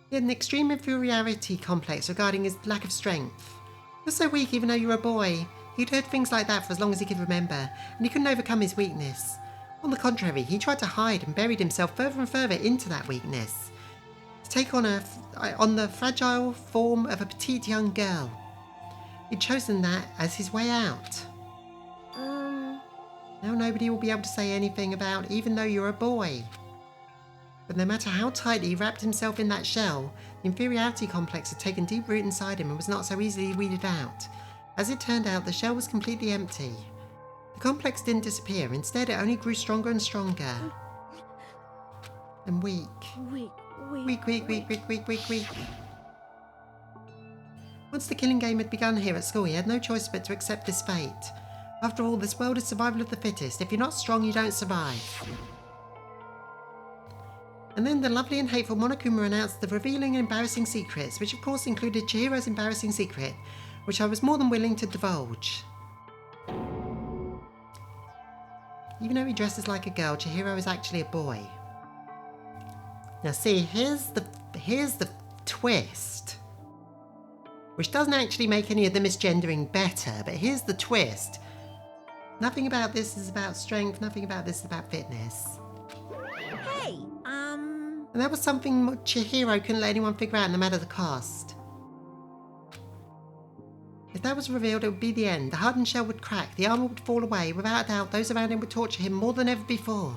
He had an extreme inferiority complex regarding his lack of strength. He was so weak even though you were a boy. He'd heard things like that for as long as he could remember, and he couldn't overcome his weakness. On the contrary, he tried to hide and buried himself further and further into that weakness. To take on the fragile form of a petite young girl. He'd chosen that as his way out. Now nobody will be able to say anything about even though you're a boy. But no matter how tightly he wrapped himself in that shell, the inferiority complex had taken deep root inside him and was not so easily weeded out. As it turned out, the shell was completely empty. The complex didn't disappear. Instead, it only grew stronger and stronger. And weak. Weak. Once the killing game had begun here at school, he had no choice but to accept this fate. After all, this world is survival of the fittest. If you're not strong, you don't survive. And then the lovely and hateful Monokuma announced the revealing and embarrassing secrets, which of course included Chihiro's embarrassing secret, which I was more than willing to divulge. Even though he dresses like a girl, Chihiro is actually a boy. Now see, here's the twist, which doesn't actually make any of the misgendering better, but here's the twist. Nothing about this is about strength, nothing about this is about fitness. Hey, And that was something Chihiro couldn't let anyone figure out no matter the cost. If that was revealed, it would be the end. The hardened shell would crack, the armour would fall away. Without a doubt, those around him would torture him more than ever before.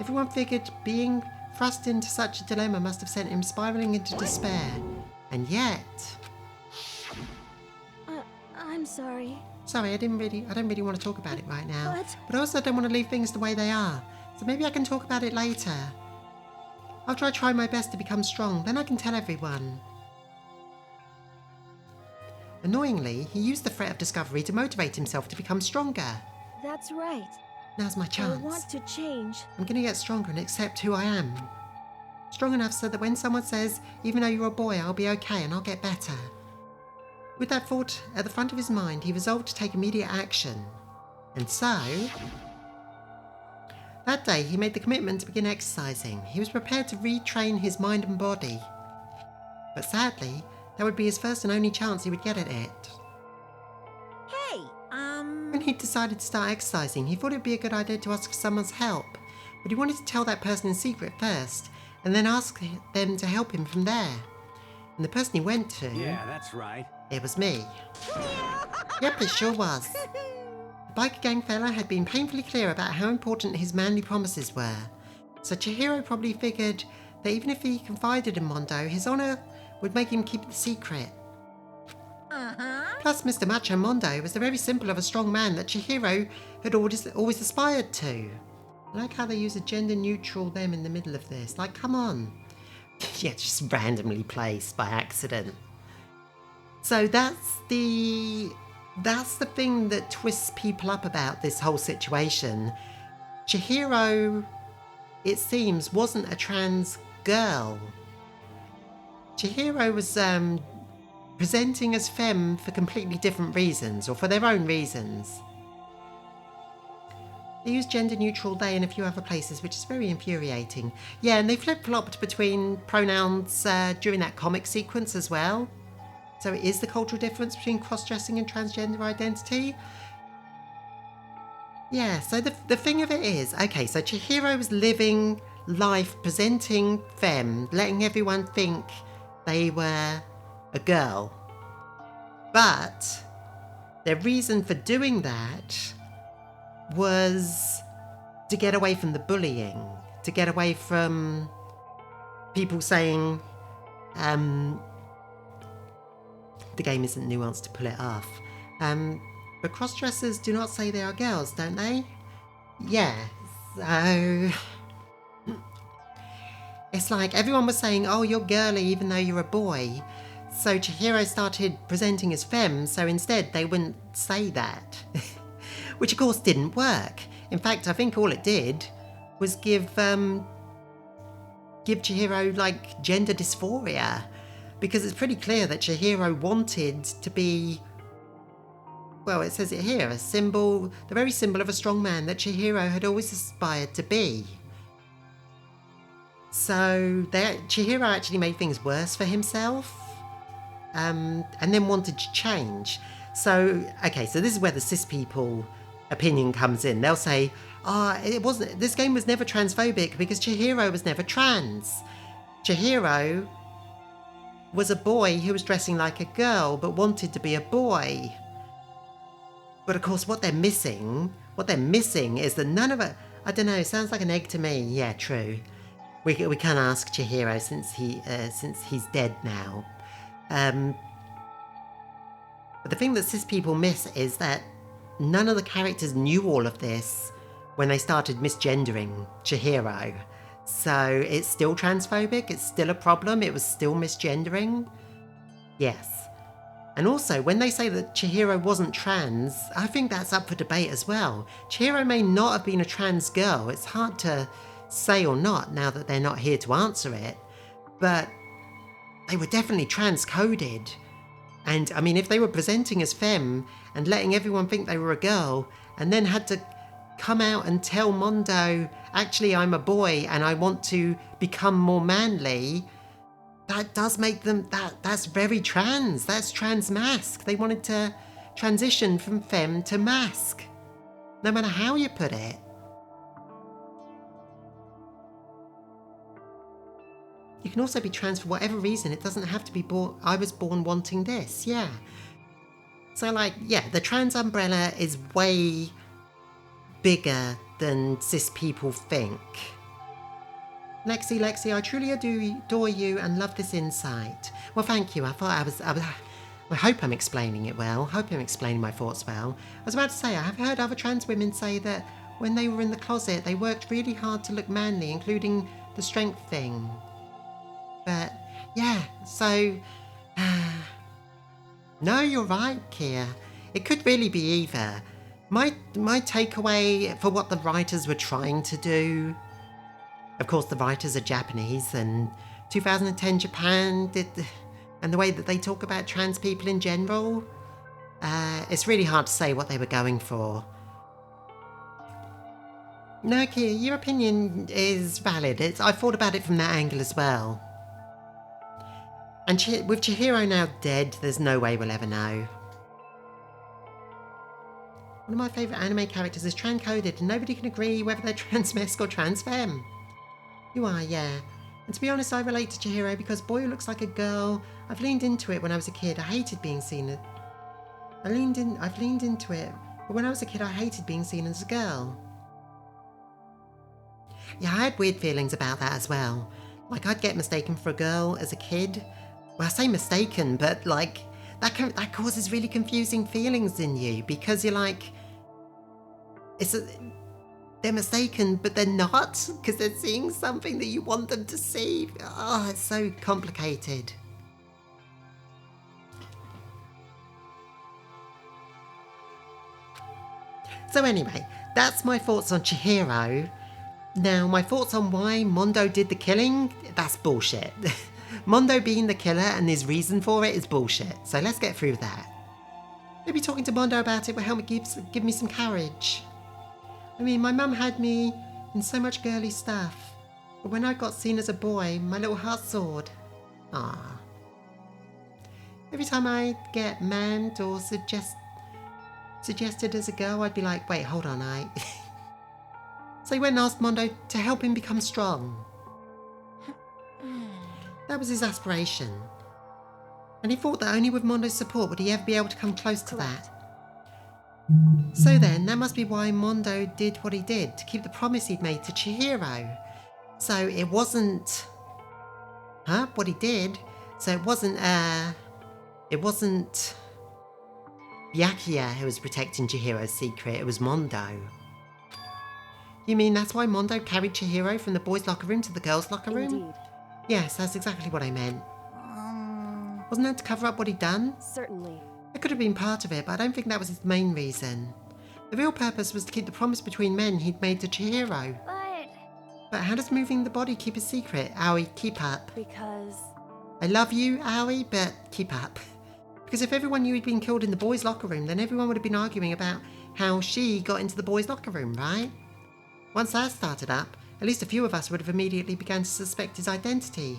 Everyone figured being thrust into such a dilemma must have sent him spiralling into despair. And yet... I'm sorry. Sorry, I don't really want to talk about it right now. What? But I also don't want to leave things the way they are. So maybe I can talk about it later. After I try my best to become strong, then I can tell everyone. Annoyingly, he used the threat of discovery to motivate himself to become stronger. That's right. Now's my chance. I want to change. I'm going to get stronger and accept who I am. Strong enough so that when someone says, even though you're a boy, I'll be okay and I'll get better. With that thought at the front of his mind, he resolved to take immediate action. And so... that day, he made the commitment to begin exercising. He was prepared to retrain his mind and body. But sadly, that would be his first and only chance he would get at it. Hey, When he decided to start exercising, he thought it would be a good idea to ask for someone's help. But he wanted to tell that person in secret first, and then ask them to help him from there. And the person he went to... Yeah, that's right. It was me. Yep, it sure was. The biker gang fella had been painfully clear about how important his manly promises were. So Chihiro probably figured that even if he confided in Mondo, his honour would make him keep the secret. Plus, Mr. Macho Mondo was the very symbol of a strong man that Chihiro had always aspired to. I like how they use a gender-neutral them in the middle of this. Like, come on. Yeah, just randomly placed by accident. So that's the thing that twists people up about this whole situation. Chihiro, it seems, wasn't a trans girl. Chihiro was presenting as femme for completely different reasons, or for their own reasons. They use gender-neutral they in a few other places, which is very infuriating. Yeah, and they flip-flopped between pronouns during that comic sequence as well. So it is the cultural difference between cross-dressing and transgender identity. Yeah, so the thing of it is, okay, so Chihiro was living life presenting femme, letting everyone think they were a girl. But their reason for doing that was to get away from the bullying, to get away from people saying, the game isn't nuanced to pull it off. But cross-dressers do not say they are girls, don't they? Yeah, so... it's like everyone was saying, oh, you're girly even though you're a boy. So Chihiro started presenting as femme, so instead they wouldn't say that. Which of course didn't work. In fact, I think all it did was give Chihiro, like, gender dysphoria. Because it's pretty clear that Chihiro wanted to be, well, it says it here, a symbol, the very symbol of a strong man that Chihiro had always aspired to be. So Chihiro actually made things worse for himself, and then wanted to change. So, okay, so this is where the cis people opinion comes in. They'll say, this game was never transphobic because Chihiro was never trans. Chihiro was a boy who was dressing like a girl but wanted to be a boy. But of course what they're missing is that none of it, I don't know, sounds like an egg to me. Yeah, true. We can't ask Chihiro since he's dead now. But the thing that cis people miss is that none of the characters knew all of this when they started misgendering Chihiro. So it's still transphobic, it's still a problem, it was still misgendering. Yes. And also, when they say that Chihiro wasn't trans, I think that's up for debate as well. Chihiro may not have been a trans girl, it's hard to say or not now that they're not here to answer it, but they were definitely transcoded. And I mean, if they were presenting as femme and letting everyone think they were a girl, and then had to come out and tell Mondo, actually I'm a boy and I want to become more manly, that does make them, that's very trans, that's trans mask. They wanted to transition from femme to mask, no matter how you put it. You can also be trans for whatever reason. It doesn't have to be born, I was born wanting this, yeah. So like, yeah, the trans umbrella is way bigger than cis people think. Lexi, I truly adore you and love this insight. Well, thank you. I hope I'm explaining it well. Hope I'm explaining my thoughts well. I was about to say, I have heard other trans women say that when they were in the closet, they worked really hard to look manly, including the strength thing. But, yeah, so... no, you're right, Kia. It could really be either. My takeaway for what the writers were trying to do... Of course, the writers are Japanese, and 2010 Japan did... And the way that they talk about trans people in general... it's really hard to say what they were going for. No, Kia, your opinion is valid. I thought about it from that angle as well. And with Chihiro now dead, there's no way we'll ever know. One of my favourite anime characters is transcoded, and nobody can agree whether they're transmesk or transfemme. You are, yeah. And to be honest, I relate to Chihiro because boy who looks like a girl. I've leaned into it when I was a kid. I hated being seen as... I've leaned into it, but when I was a kid, I hated being seen as a girl. Yeah, I had weird feelings about that as well. Like, I'd get mistaken for a girl as a kid. Well, I say mistaken, but like, that causes really confusing feelings in you because you're like, they're mistaken, but they're not because they're seeing something that you want them to see. Oh, it's so complicated. So anyway, that's my thoughts on Chihiro. Now, my thoughts on why Mondo did the killing, that's bullshit. Mondo being the killer and his reason for it is bullshit, so let's get through that. Maybe talking to Mondo about it will help me give me some courage. I mean, my mum had me in so much girly stuff, but when I got seen as a boy, my little heart soared. Ah. Every time I get manned or suggested as a girl, I'd be like, wait, hold on, So he went and asked Mondo to help him become strong. That was his aspiration. And he thought that only with Mondo's support would he ever be able to come close to that. So then, that must be why Mondo did what he did, to keep the promise he'd made to Chihiro. So it wasn't... what he did? So it wasn't Byakuya who was protecting Chihiro's secret, it was Mondo. You mean that's why Mondo carried Chihiro from the boys' locker room to the girls' locker room? Indeed. Yes, that's exactly what I meant. Wasn't that to cover up what he'd done? Certainly. It could have been part of it, but I don't think that was his main reason. The real purpose was to keep the promise between men he'd made to Chihiro. But how does moving the body keep a secret? Aoi, keep up. Because... I love you, Aoi, but keep up. Because if everyone knew he'd been killed in the boys' locker room, then everyone would have been arguing about how she got into the boys' locker room, right? Once that started up, at least a few of us would have immediately begun to suspect his identity.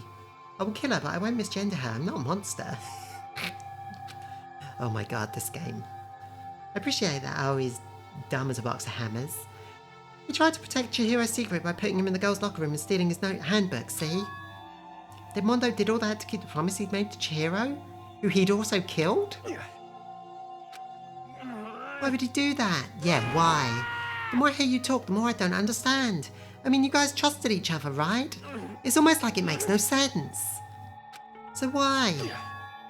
I will kill her, but I won't misgender her. I'm not a monster. Oh my god, this game. I appreciate that Aoi's dumb as a box of hammers. He tried to protect Chihiro's secret by putting him in the girls' locker room and stealing his handbook, see? that Mondo did all that to keep the promise he'd made to Chihiro, who he'd also killed? Why would he do that? Yeah, why? The more I hear you talk, the more I don't understand. I mean, you guys trusted each other, right? It's almost like it makes no sense. So why?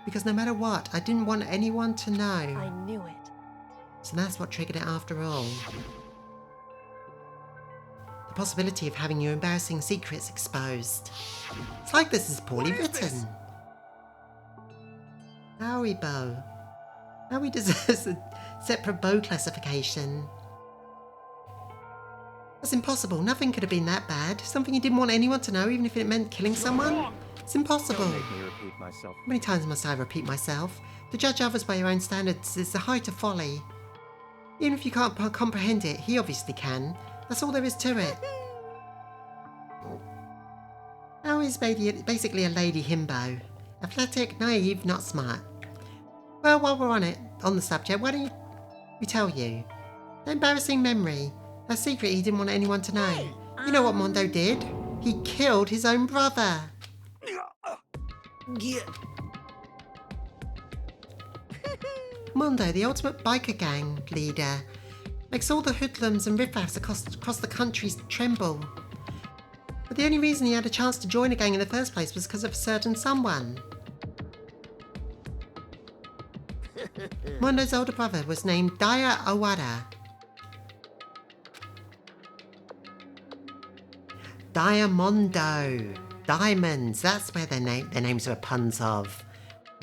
Because no matter what, I didn't want anyone to know. I knew it. So that's what triggered it after all. The possibility of having your embarrassing secrets exposed. It's like this is poorly written. Haribo. Howie deserves a separate bow classification. That's impossible. Nothing could have been that bad. Something you didn't want anyone to know, even if it meant killing someone. It's impossible. Don't make me repeat myself. How many times must I repeat myself? To judge others by your own standards is the height of folly. Even if you can't comprehend it, he obviously can. That's all there is to it. How is basically a lady himbo. Athletic, naive, not smart. Well, while we're on the subject, why don't we tell you? An embarrassing memory. A secret he didn't want anyone to know. You know what Mondo did? He killed his own brother. Mondo, the ultimate biker gang leader, makes all the hoodlums and riffraffs across the country tremble. But the only reason he had a chance to join a gang in the first place was because of a certain someone. Mondo's older brother was named Daya Owada. Diamondo. Diamonds, that's where their names were puns of.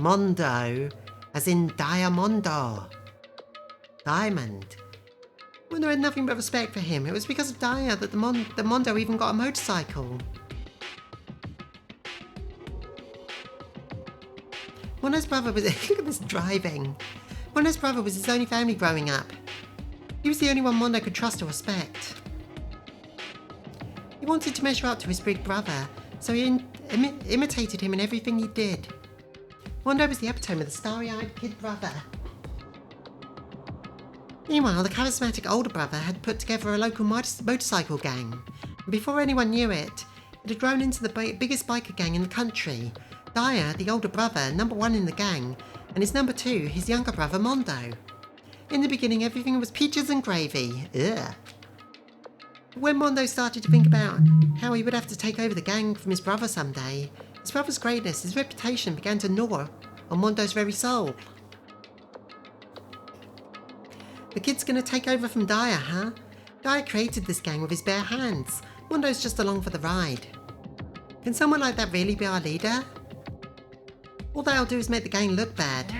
Mondo, as in Diamondo. Diamond. Mondo had nothing but respect for him. It was because of Daya that the Mondo even got a motorcycle. Mondo's brother was... Look at this driving. Mondo's brother was his only family growing up. He was the only one Mondo could trust or respect. He wanted to measure up to his big brother, so he imitated him in everything he did. Mondo was the epitome of the starry-eyed kid brother. Meanwhile, the charismatic older brother had put together a local motorcycle gang, and before anyone knew it, it had grown into the biggest biker gang in the country. Daya, the older brother, number one in the gang, and his number two, his younger brother Mondo. In the beginning, everything was peaches and gravy. Ugh. When Mondo started to think about how he would have to take over the gang from his brother someday, his brother's greatness, his reputation began to gnaw on Mondo's very soul. The kid's gonna take over from Daya, huh? Daya created this gang with his bare hands. Mondo's just along for the ride. Can someone like that really be our leader? All they'll do is make the gang look bad.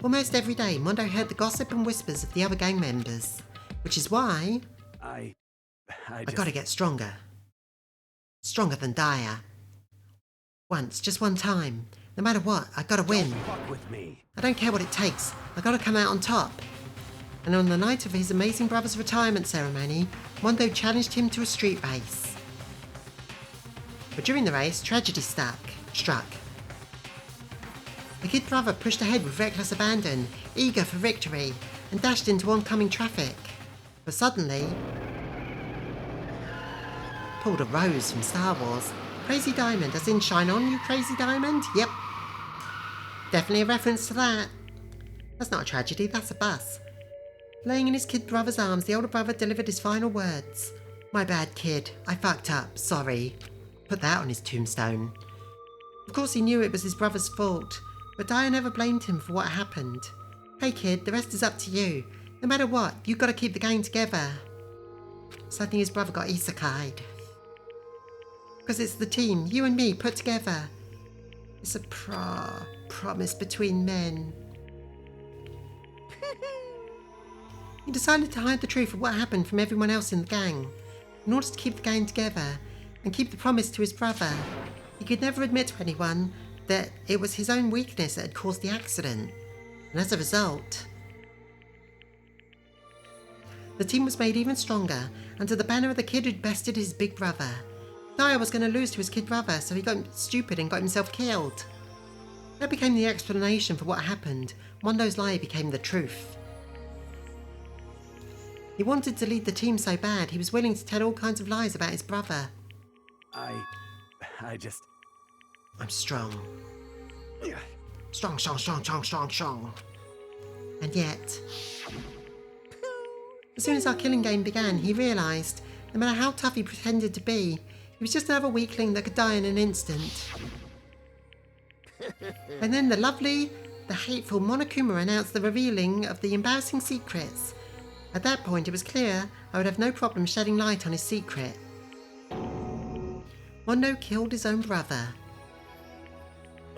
Almost every day, Mondo heard the gossip and whispers of the other gang members, which is why... I gotta get stronger. Stronger than Daya. Once, just one time. No matter what, I gotta win. Don't fuck with me. I don't care what it takes. I gotta come out on top. And on the night of his amazing brother's retirement ceremony, Mondo challenged him to a street race. But during the race, tragedy struck. The kid brother pushed ahead with reckless abandon, eager for victory, and dashed into oncoming traffic. But suddenly... pulled a Rose from Star Wars. Crazy Diamond, as in shine on, you crazy diamond? Yep. Definitely a reference to that. That's not a tragedy, that's a bus. Laying in his kid brother's arms, the older brother delivered his final words. My bad, kid. I fucked up. Sorry. Put that on his tombstone. Of course he knew it was his brother's fault, but Daya never blamed him for what happened. Hey kid, the rest is up to you. No matter what, you've got to keep the gang together. Suddenly his brother got isekai'd. Because it's the team, you and me, put together. It's a promise between men. He decided to hide the truth of what happened from everyone else in the gang, in order to keep the gang together, and keep the promise to his brother. He could never admit to anyone that it was his own weakness that had caused the accident, and as a result... the team was made even stronger, under the banner of the kid who'd bested his big brother. Daya was going to lose to his kid brother, so he got stupid and got himself killed. That became the explanation for what happened. Mondo's lie became the truth. He wanted to lead the team so bad, he was willing to tell all kinds of lies about his brother. I just... I'm strong. Strong, strong, strong, strong, strong, strong. And yet, as soon as our killing game began, he realised no matter how tough he pretended to be, he was just another weakling that could die in an instant. And then the hateful Monokuma announced the revealing of the embarrassing secrets. At that point, it was clear I would have no problem shedding light on his secret. Mondo killed his own brother.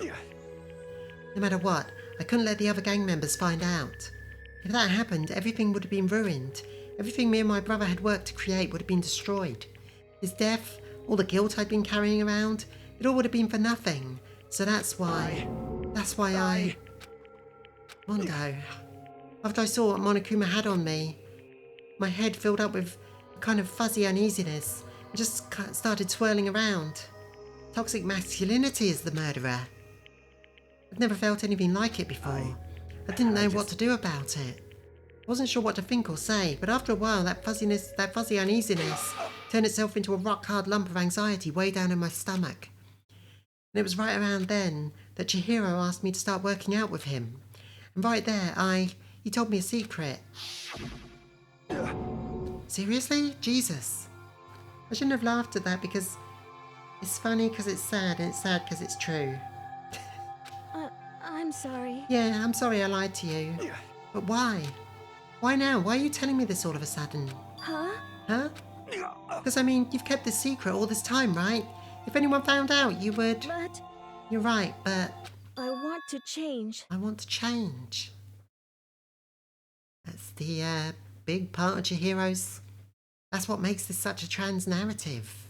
No matter what, I couldn't let the other gang members find out. If that happened, everything would have been ruined. Everything me and my brother had worked to create would have been destroyed. His death, all the guilt I'd been carrying around, it all would have been for nothing. So that's why I... Mondo. After I saw what Monokuma had on me, my head filled up with a kind of fuzzy uneasiness. It just started swirling around. Toxic masculinity is the murderer. I'd never felt anything like it before. I didn't know what to do about it. I wasn't sure what to think or say, but after a while that fuzzy uneasiness turned itself into a rock-hard lump of anxiety way down in my stomach. And it was right around then that Chihiro asked me to start working out with him. And right there, he told me a secret. Seriously? Jesus. I shouldn't have laughed at that because it's funny because it's sad and it's sad because it's true. I'm sorry. Yeah, I'm sorry I lied to you. But why? Why now? Why are you telling me this all of a sudden? Huh? Huh? Because, I mean, you've kept this secret all this time, right? If anyone found out, you would... But... You're right, but... I want to change. I want to change. That's the, big part of Chihiro's... That's what makes this such a trans narrative.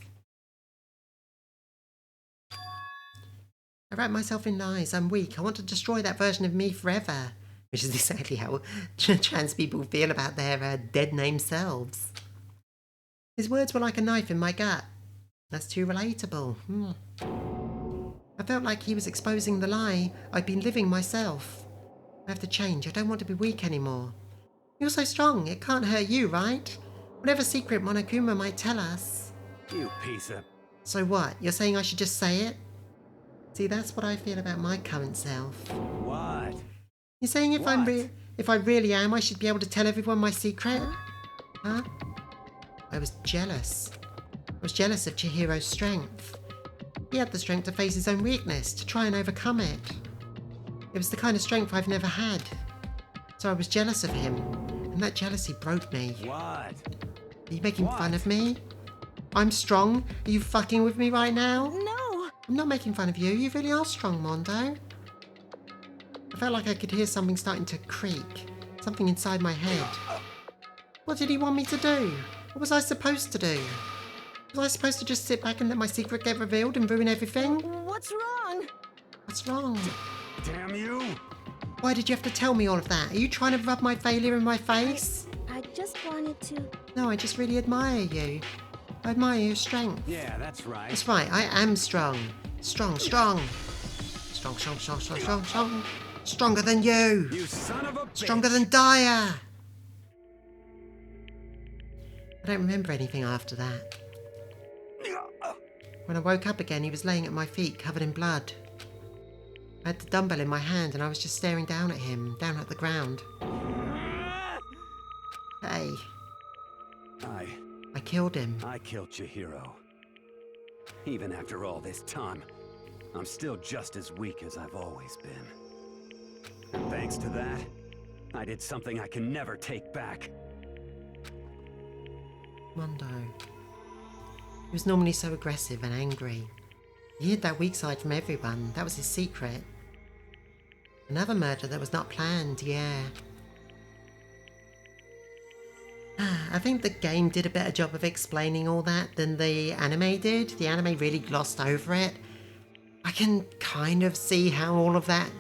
I wrap myself in lies. I'm weak. I want to destroy that version of me forever. Which is exactly how trans people feel about their dead name selves. His words were like a knife in my gut. That's too relatable. I felt like he was exposing the lie I'd been living myself. I have to change. I don't want to be weak anymore. You're so strong. It can't hurt you, right? Whatever secret Monokuma might tell us. You piece of... So what? You're saying I should just say it? See, that's what I feel about my current self. What? You're saying if I really am, I should be able to tell everyone my secret? Huh? I was jealous. I was jealous of Chihiro's strength. He had the strength to face his own weakness, to try and overcome it. It was the kind of strength I've never had. So I was jealous of him, and that jealousy broke me. What? Are you making fun of me? I'm strong? Are you fucking with me right now? No! I'm not making fun of you. You really are strong, Mondo. I felt like I could hear something starting to creak. Something inside my head. What did he want me to do? What was I supposed to do? Was I supposed to just sit back and let my secret get revealed and ruin everything? What's wrong? What's wrong? Damn you! Why did you have to tell me all of that? Are you trying to rub my failure in my face? I just wanted to... No, I just really admire you. I admire your strength. Yeah, that's right. That's right, I am strong. Strong, strong. Strong, strong, strong, strong, strong, strong. Stronger than you! You son of a bitch! Stronger than Daya! I don't remember anything after that. When I woke up again, he was laying at my feet, covered in blood. I had the dumbbell in my hand and I was just staring down at him, down at the ground. Hey. I killed him. I killed Chihiro. Even after all this time, I'm still just as weak as I've always been. And thanks to that, I did something I can never take back. Mondo. He was normally so aggressive and angry. He hid that weak side from everyone. That was his secret. Another murder that was not planned, yeah. I think the game did a better job of explaining all that than the anime did. The anime really glossed over it. I can kind of see how all of that,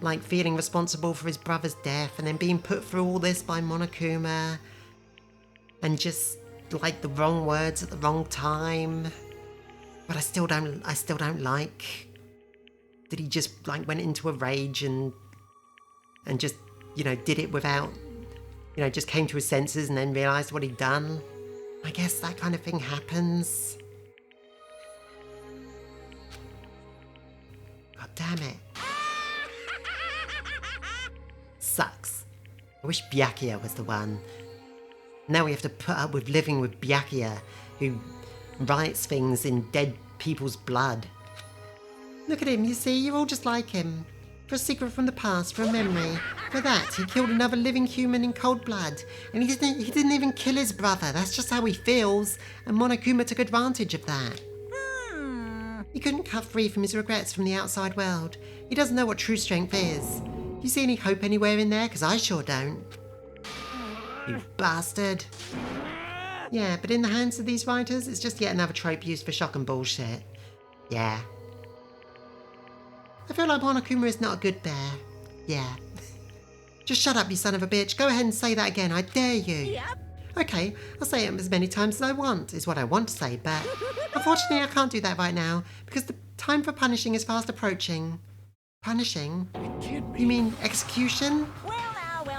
like feeling responsible for his brother's death and then being put through all this by Monokuma and just like the wrong words at the wrong time. But I still don't like that he just like went into a rage and just, you know, did it without, you know, just came to his senses and then realised what he'd done. I guess that kind of thing happens. damn it. Sucks. I wish Byakuya was the one. Now we have to put up with living with Byakuya, who writes things in dead people's blood. Look at him, you see, you're all just like him. For a secret from the past, for a memory. For that, he killed another living human in cold blood. And he didn't even kill his brother, that's just how he feels. And Monokuma took advantage of that. He couldn't cut free from his regrets from the outside world. He doesn't know what true strength is. You see any hope anywhere in there? Because I sure don't. You bastard. Yeah, but in the hands of these writers, it's just yet another trope used for shock and bullshit. Yeah. I feel like Monokuma is not a good bear. Yeah. Just shut up, you son of a bitch. Go ahead and say that again, I dare you. Yep. Okay, I'll say it as many times as I want, is what I want to say, but unfortunately I can't do that right now, because the time for punishing is fast approaching. Punishing? You mean execution?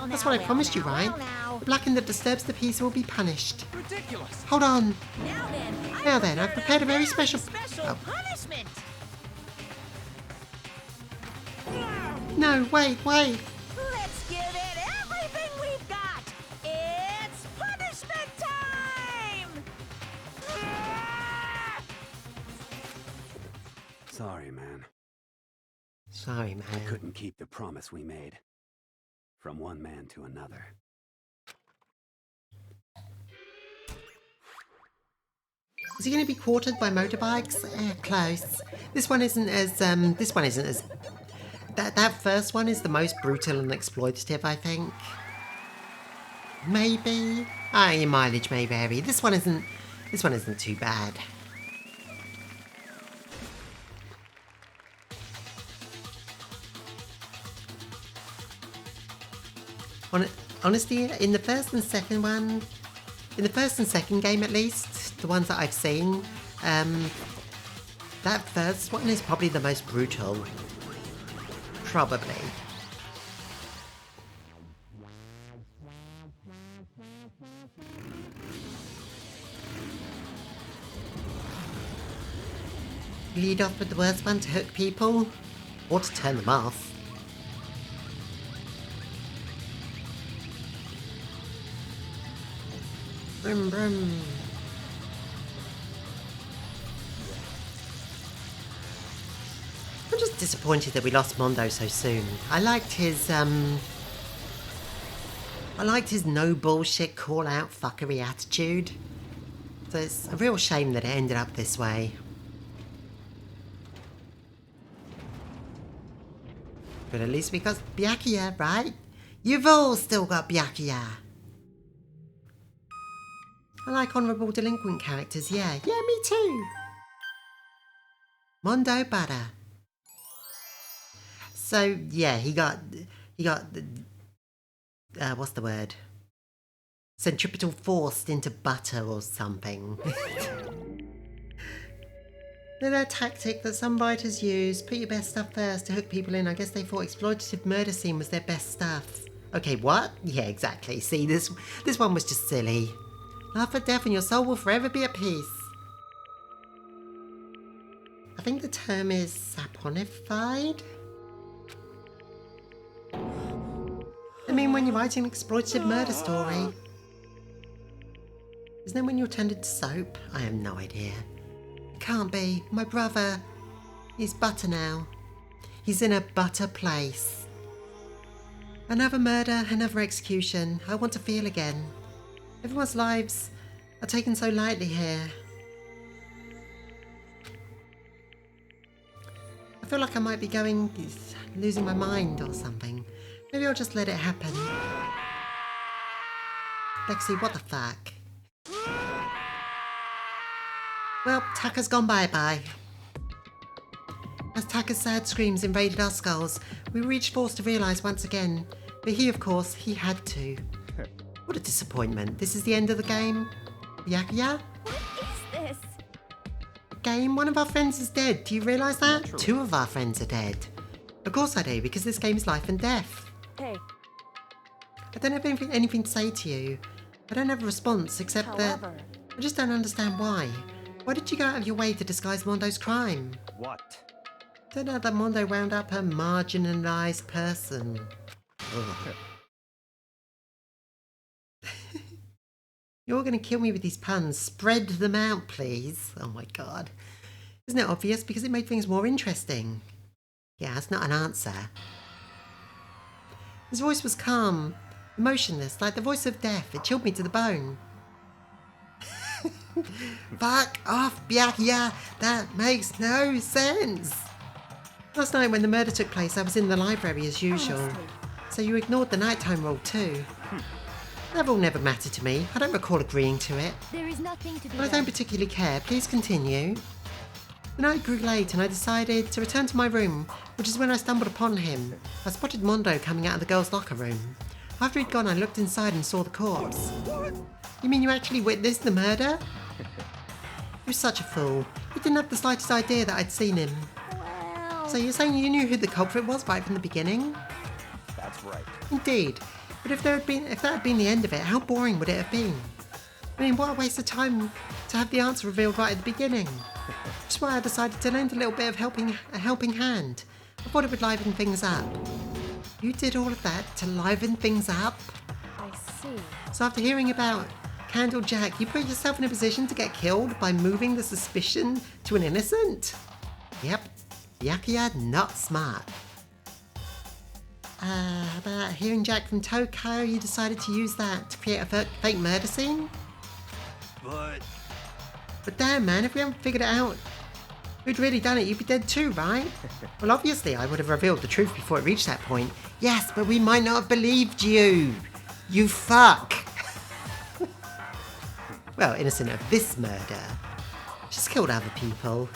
That's what I promised you, right? The blacking that disturbs the peace will be punished. Ridiculous. Hold on. Now then, I've prepared a very special punishment. No, wait. Let's give it everything we've got. It's punishment time. Sorry, man. Sorry, man. I couldn't keep the promise we made. From one man to another. Is he going to be quartered by motorbikes? Close. This one isn't as, That first one is the most brutal and exploitative, I think. Maybe? Your mileage may vary. This one isn't too bad. Honestly, in the first and second game at least, the ones that I've seen, that first one is probably the most brutal. Probably. Lead off with the worst one to hook people, or to turn them off. Brum brum. I'm just disappointed that we lost Mondo so soon. I liked his no bullshit call out fuckery attitude. So it's a real shame that it ended up this way. But at least we got Byakuya, right? You've all still got Byakuya. I like honourable delinquent characters, yeah. Yeah, me too. Mondo Butter. So, yeah, he got, what's the word? Centripetal forced into butter or something. They're a tactic that some writers use. Put your best stuff first to hook people in. I guess they thought exploitative murder scene was their best stuff. Okay, what? Yeah, exactly. See, this one was just silly. Laugh at death and your soul will forever be at peace. I think the term is saponified. I mean, when you're writing an exploitative murder story. Isn't it when you're turned into soap? I have no idea. It can't be. My brother, he's butter now. He's in a butter place. Another murder, another execution. I want to feel again. Everyone's lives are taken so lightly here. I feel like I might be losing my mind or something. Maybe I'll just let it happen. Lexi, what the fuck? Well, Taka's gone bye-bye. As Taka's sad screams invaded our skulls, we were each forced to realise once again. But he, of course, he had to. What a disappointment. This is the end of the game. Byakuya? What is this? Game? One of our friends is dead. Do you realise that? Naturally. 2 of our friends are dead. Of course I do, because this game is life and death. Hey. I don't have anything to say to you. I don't have a response, except that I just don't understand why. Why did you go out of your way to disguise Mondo's crime? What? Turned out that Mondo wound up a marginalized person. You're gonna kill me with these puns. Spread them out, please. Oh my god. Isn't it obvious? Because it made things more interesting. Yeah, that's not an answer. His voice was calm, emotionless, like the voice of death. It chilled me to the bone. Fuck off, Byakuya! That makes no sense! Last night when the murder took place, I was in the library as usual. So you ignored the nighttime rule too. That rule never mattered to me. I don't recall agreeing to it. There is nothing to be But I don't particularly care. Please continue. The night grew late and I decided to return to my room, which is when I stumbled upon him. I spotted Mondo coming out of the girls' locker room. After he'd gone, I looked inside and saw the corpse. You mean you actually witnessed the murder? You're such a fool. You didn't have the slightest idea that I'd seen him. So you're saying you knew who the culprit was right from the beginning? That's right. Indeed. But if that had been the end of it, how boring would it have been? I mean, what a waste of time to have the answer revealed right at the beginning. That's why I decided to lend a little bit of a helping hand. I thought it would liven things up. You did all of that to liven things up? I see. So after hearing about Candle Jack, you put yourself in a position to get killed by moving the suspicion to an innocent? Yep. Byakuya, not smart. About hearing Jack from Toko, you decided to use that to create a fake murder scene? But damn, man, if we haven't figured it out who'd really done it, you'd be dead too, right? Well, obviously, I would have revealed the truth before it reached that point. Yes, but we might not have believed you. You fuck. Well, innocent of this murder. She's killed other people.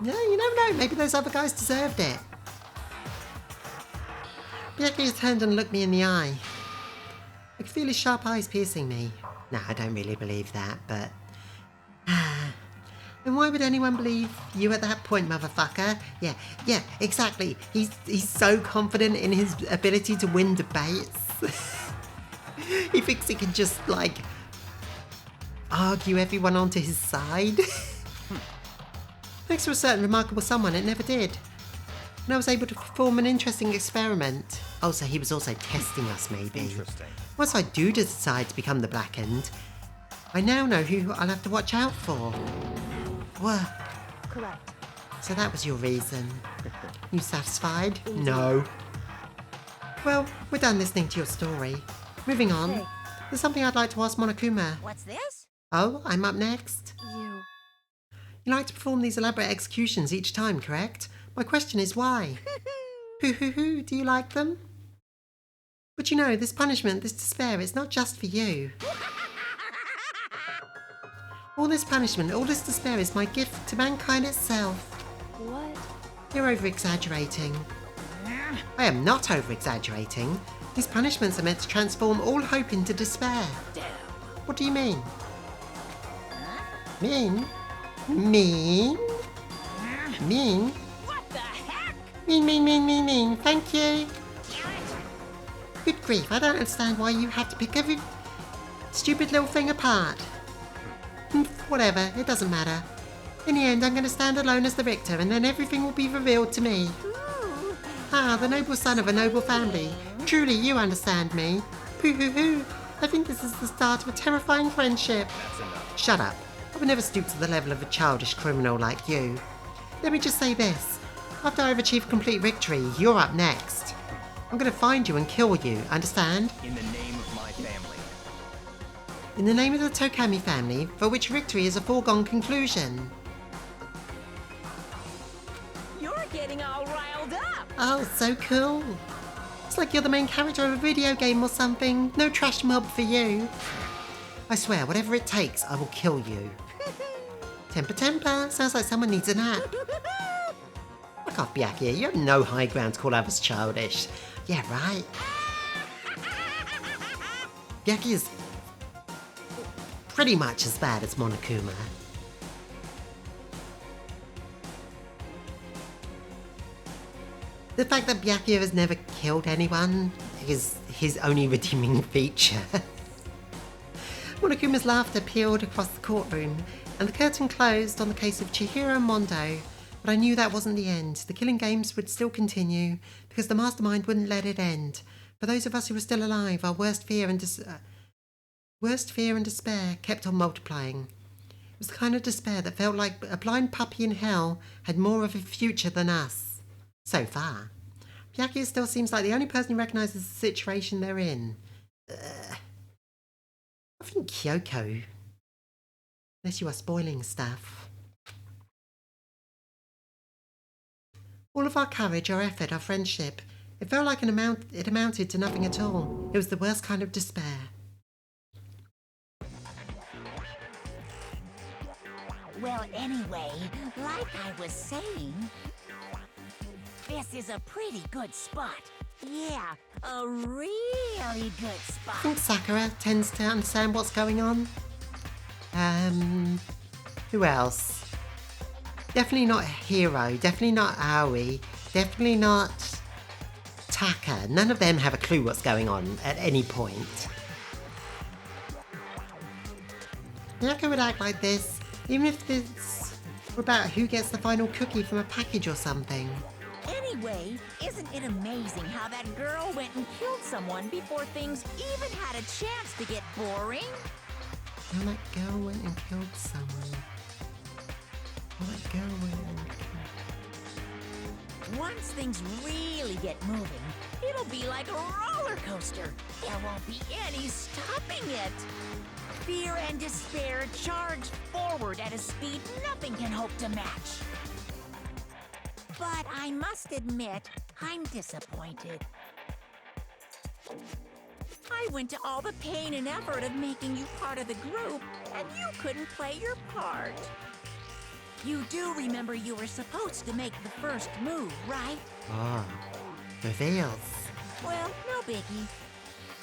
No, you never know. Maybe those other guys deserved it. Byakuya turned and looked me in the eye. I could feel his sharp eyes piercing me. No, I don't really believe that, but... And why would anyone believe you at that point, motherfucker? Yeah, exactly. He's so confident in his ability to win debates. He thinks he can just, like, argue everyone onto his side. Thanks to a certain remarkable someone, it never did. And I was able to perform an interesting experiment. Oh, so he was also testing us, maybe. Interesting. Once I do decide to become the Blackened, I now know who I'll have to watch out for. What? Correct. So that was your reason. You satisfied? No. Well, we're done listening to your story. Moving on. Hey. There's something I'd like to ask Monokuma. What's this? Oh, I'm up next. You like to perform these elaborate executions each time, correct? My question is why? Do you like them? But you know, this punishment, this despair, it's not just for you. All this punishment, all this despair is my gift to mankind itself. What? You're over-exaggerating. I am not over-exaggerating. These punishments are meant to transform all hope into despair. What do you mean? Mean? Mean? Mean? What the heck? Mean. Thank you. Good grief, I don't understand why you have to pick every stupid little thing apart. Whatever, it doesn't matter. In the end, I'm going to stand alone as the victor, and then everything will be revealed to me. Ah, the noble son of a noble family. Truly, you understand me. I think this is the start of a terrifying friendship. That's enough. Shut up. I would never stoop to the level of a childish criminal like you. Let me just say this. After I've achieved complete victory, you're up next. I'm going to find you and kill you, understand? In the name of my family. In the name of the Tokami family, for which victory is a foregone conclusion. You're getting all riled up. Oh, so cool. It's like you're the main character of a video game or something. No trash mob for you. I swear, whatever it takes, I will kill you. Temper. Sounds like someone needs a nap. Fuck off, Byakuya. You have no high ground to call others childish. Yeah, right. Byakuya's pretty much as bad as Monokuma. The fact that Byakuya has never killed anyone is his only redeeming feature. Monokuma's laughter pealed across the courtroom. And the curtain closed on the case of Chihiro and Mondo, but I knew that wasn't the end. The killing games would still continue because the mastermind wouldn't let it end. For those of us who were still alive, our worst fear and despair kept on multiplying. It was the kind of despair that felt like a blind puppy in hell had more of a future than us. So far. Byakuya still seems like the only person who recognises the situation they're in. I think Kyoko. Unless you are spoiling stuff. All of our courage, our effort, our friendship, it felt like it amounted to nothing at all. It was the worst kind of despair. Well, anyway, like I was saying, this is a pretty good spot. Yeah, a really good I spot. think Sakura tends to understand what's going on. Who else? Definitely not Hiro, definitely not Aoi, definitely not Taka. None of them have a clue what's going on at any point. Miyako would act like this, even if this were about who gets the final cookie from a package or something. Anyway, isn't it amazing how that girl went and killed someone before things even had a chance to get boring? How that girl went and killed someone. How that girl went and killed... Once things really get moving, it'll be like a roller coaster. There won't be any stopping it. Fear and despair charge forward at a speed nothing can hope to match. But I must admit, I'm disappointed. I went to all the pain and effort of making you part of the group, and you couldn't play your part. You do remember you were supposed to make the first move, right? Oh, reveals. Well, no biggie.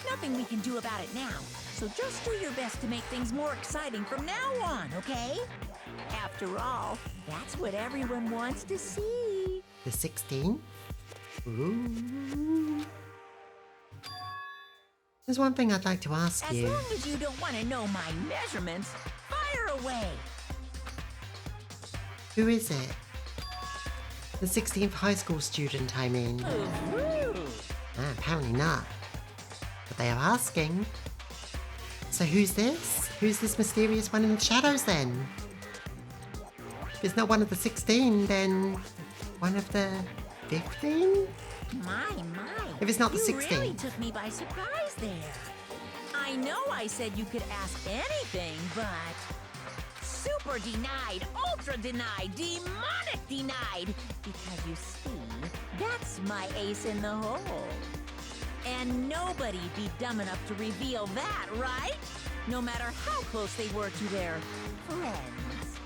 Nothing we can do about it now, so just do your best to make things more exciting from now on, okay? After all, that's what everyone wants to see. The 16? Ooh. There's one thing I'd like to ask you. As long as you don't want to know my measurements, fire away. Who is it? The 16th high school student, I mean. Apparently not. But they are asking. So who's this? Who's this mysterious one in the shadows then? If it's not one of the 16, then one of the 15? My. If it's not the You 16. really took me by surprise there. I know I said you could ask anything, but... Super denied, ultra denied, demonic denied. Because you see, that's my ace in the hole. And nobody'd be dumb enough to reveal that, right? No matter how close they were to their friends.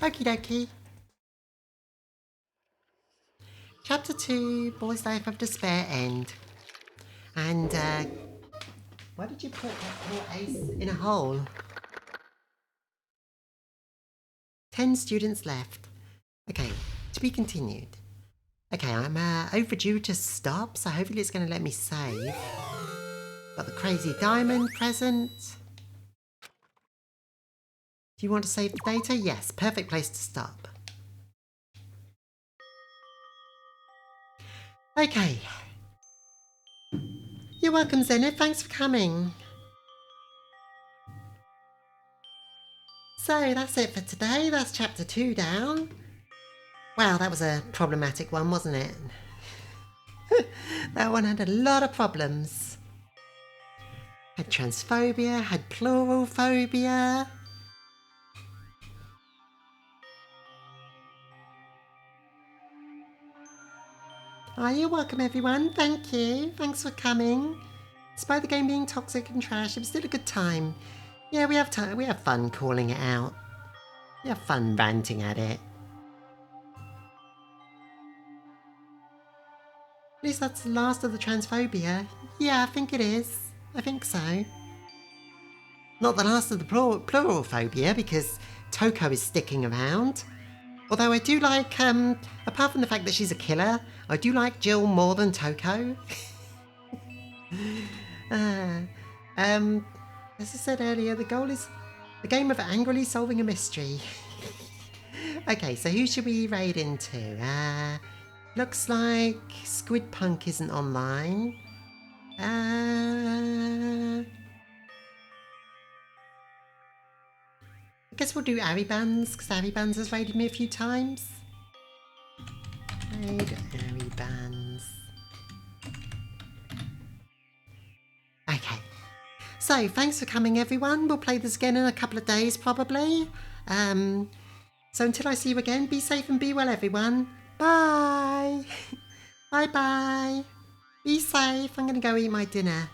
Okie dokie. Chapter 2, Boy's Life of Despair End. And, why did you put that poor ace in a hole? 10 students left. Okay, to be continued. Okay, I'm overdue to stop, so hopefully it's going to let me save. Got the crazy diamond present. Do you want to save the data? Yes, perfect place to stop. Okay. You're welcome, Zenith. Thanks for coming. So that's it for today. That's chapter 2 down. Wow, that was a problematic one, wasn't it? That one had a lot of problems. Had transphobia, had pluralphobia. Oh, you're welcome, everyone. Thank you. Thanks for coming. Despite the game being toxic and trash, it was still a good time. Yeah, we have fun calling it out. We have fun ranting at it. At least that's the last of the transphobia. Yeah, I think it is. I think so. Not the last of the pluralphobia, because Toko is sticking around. Although I do like, apart from the fact that she's a killer, I do like Jill more than Toko. As I said earlier, the goal is the game of angrily solving a mystery. Okay, so who should we raid into? Looks like Squid Punk isn't online. I guess we'll do Aribans, because Aribans has raided me a few times. Raid Aribans. Okay. So, thanks for coming everyone. We'll play this again in a couple of days probably. So until I see you again, be safe and be well everyone. Bye! Bye bye! Be safe, I'm gonna go eat my dinner.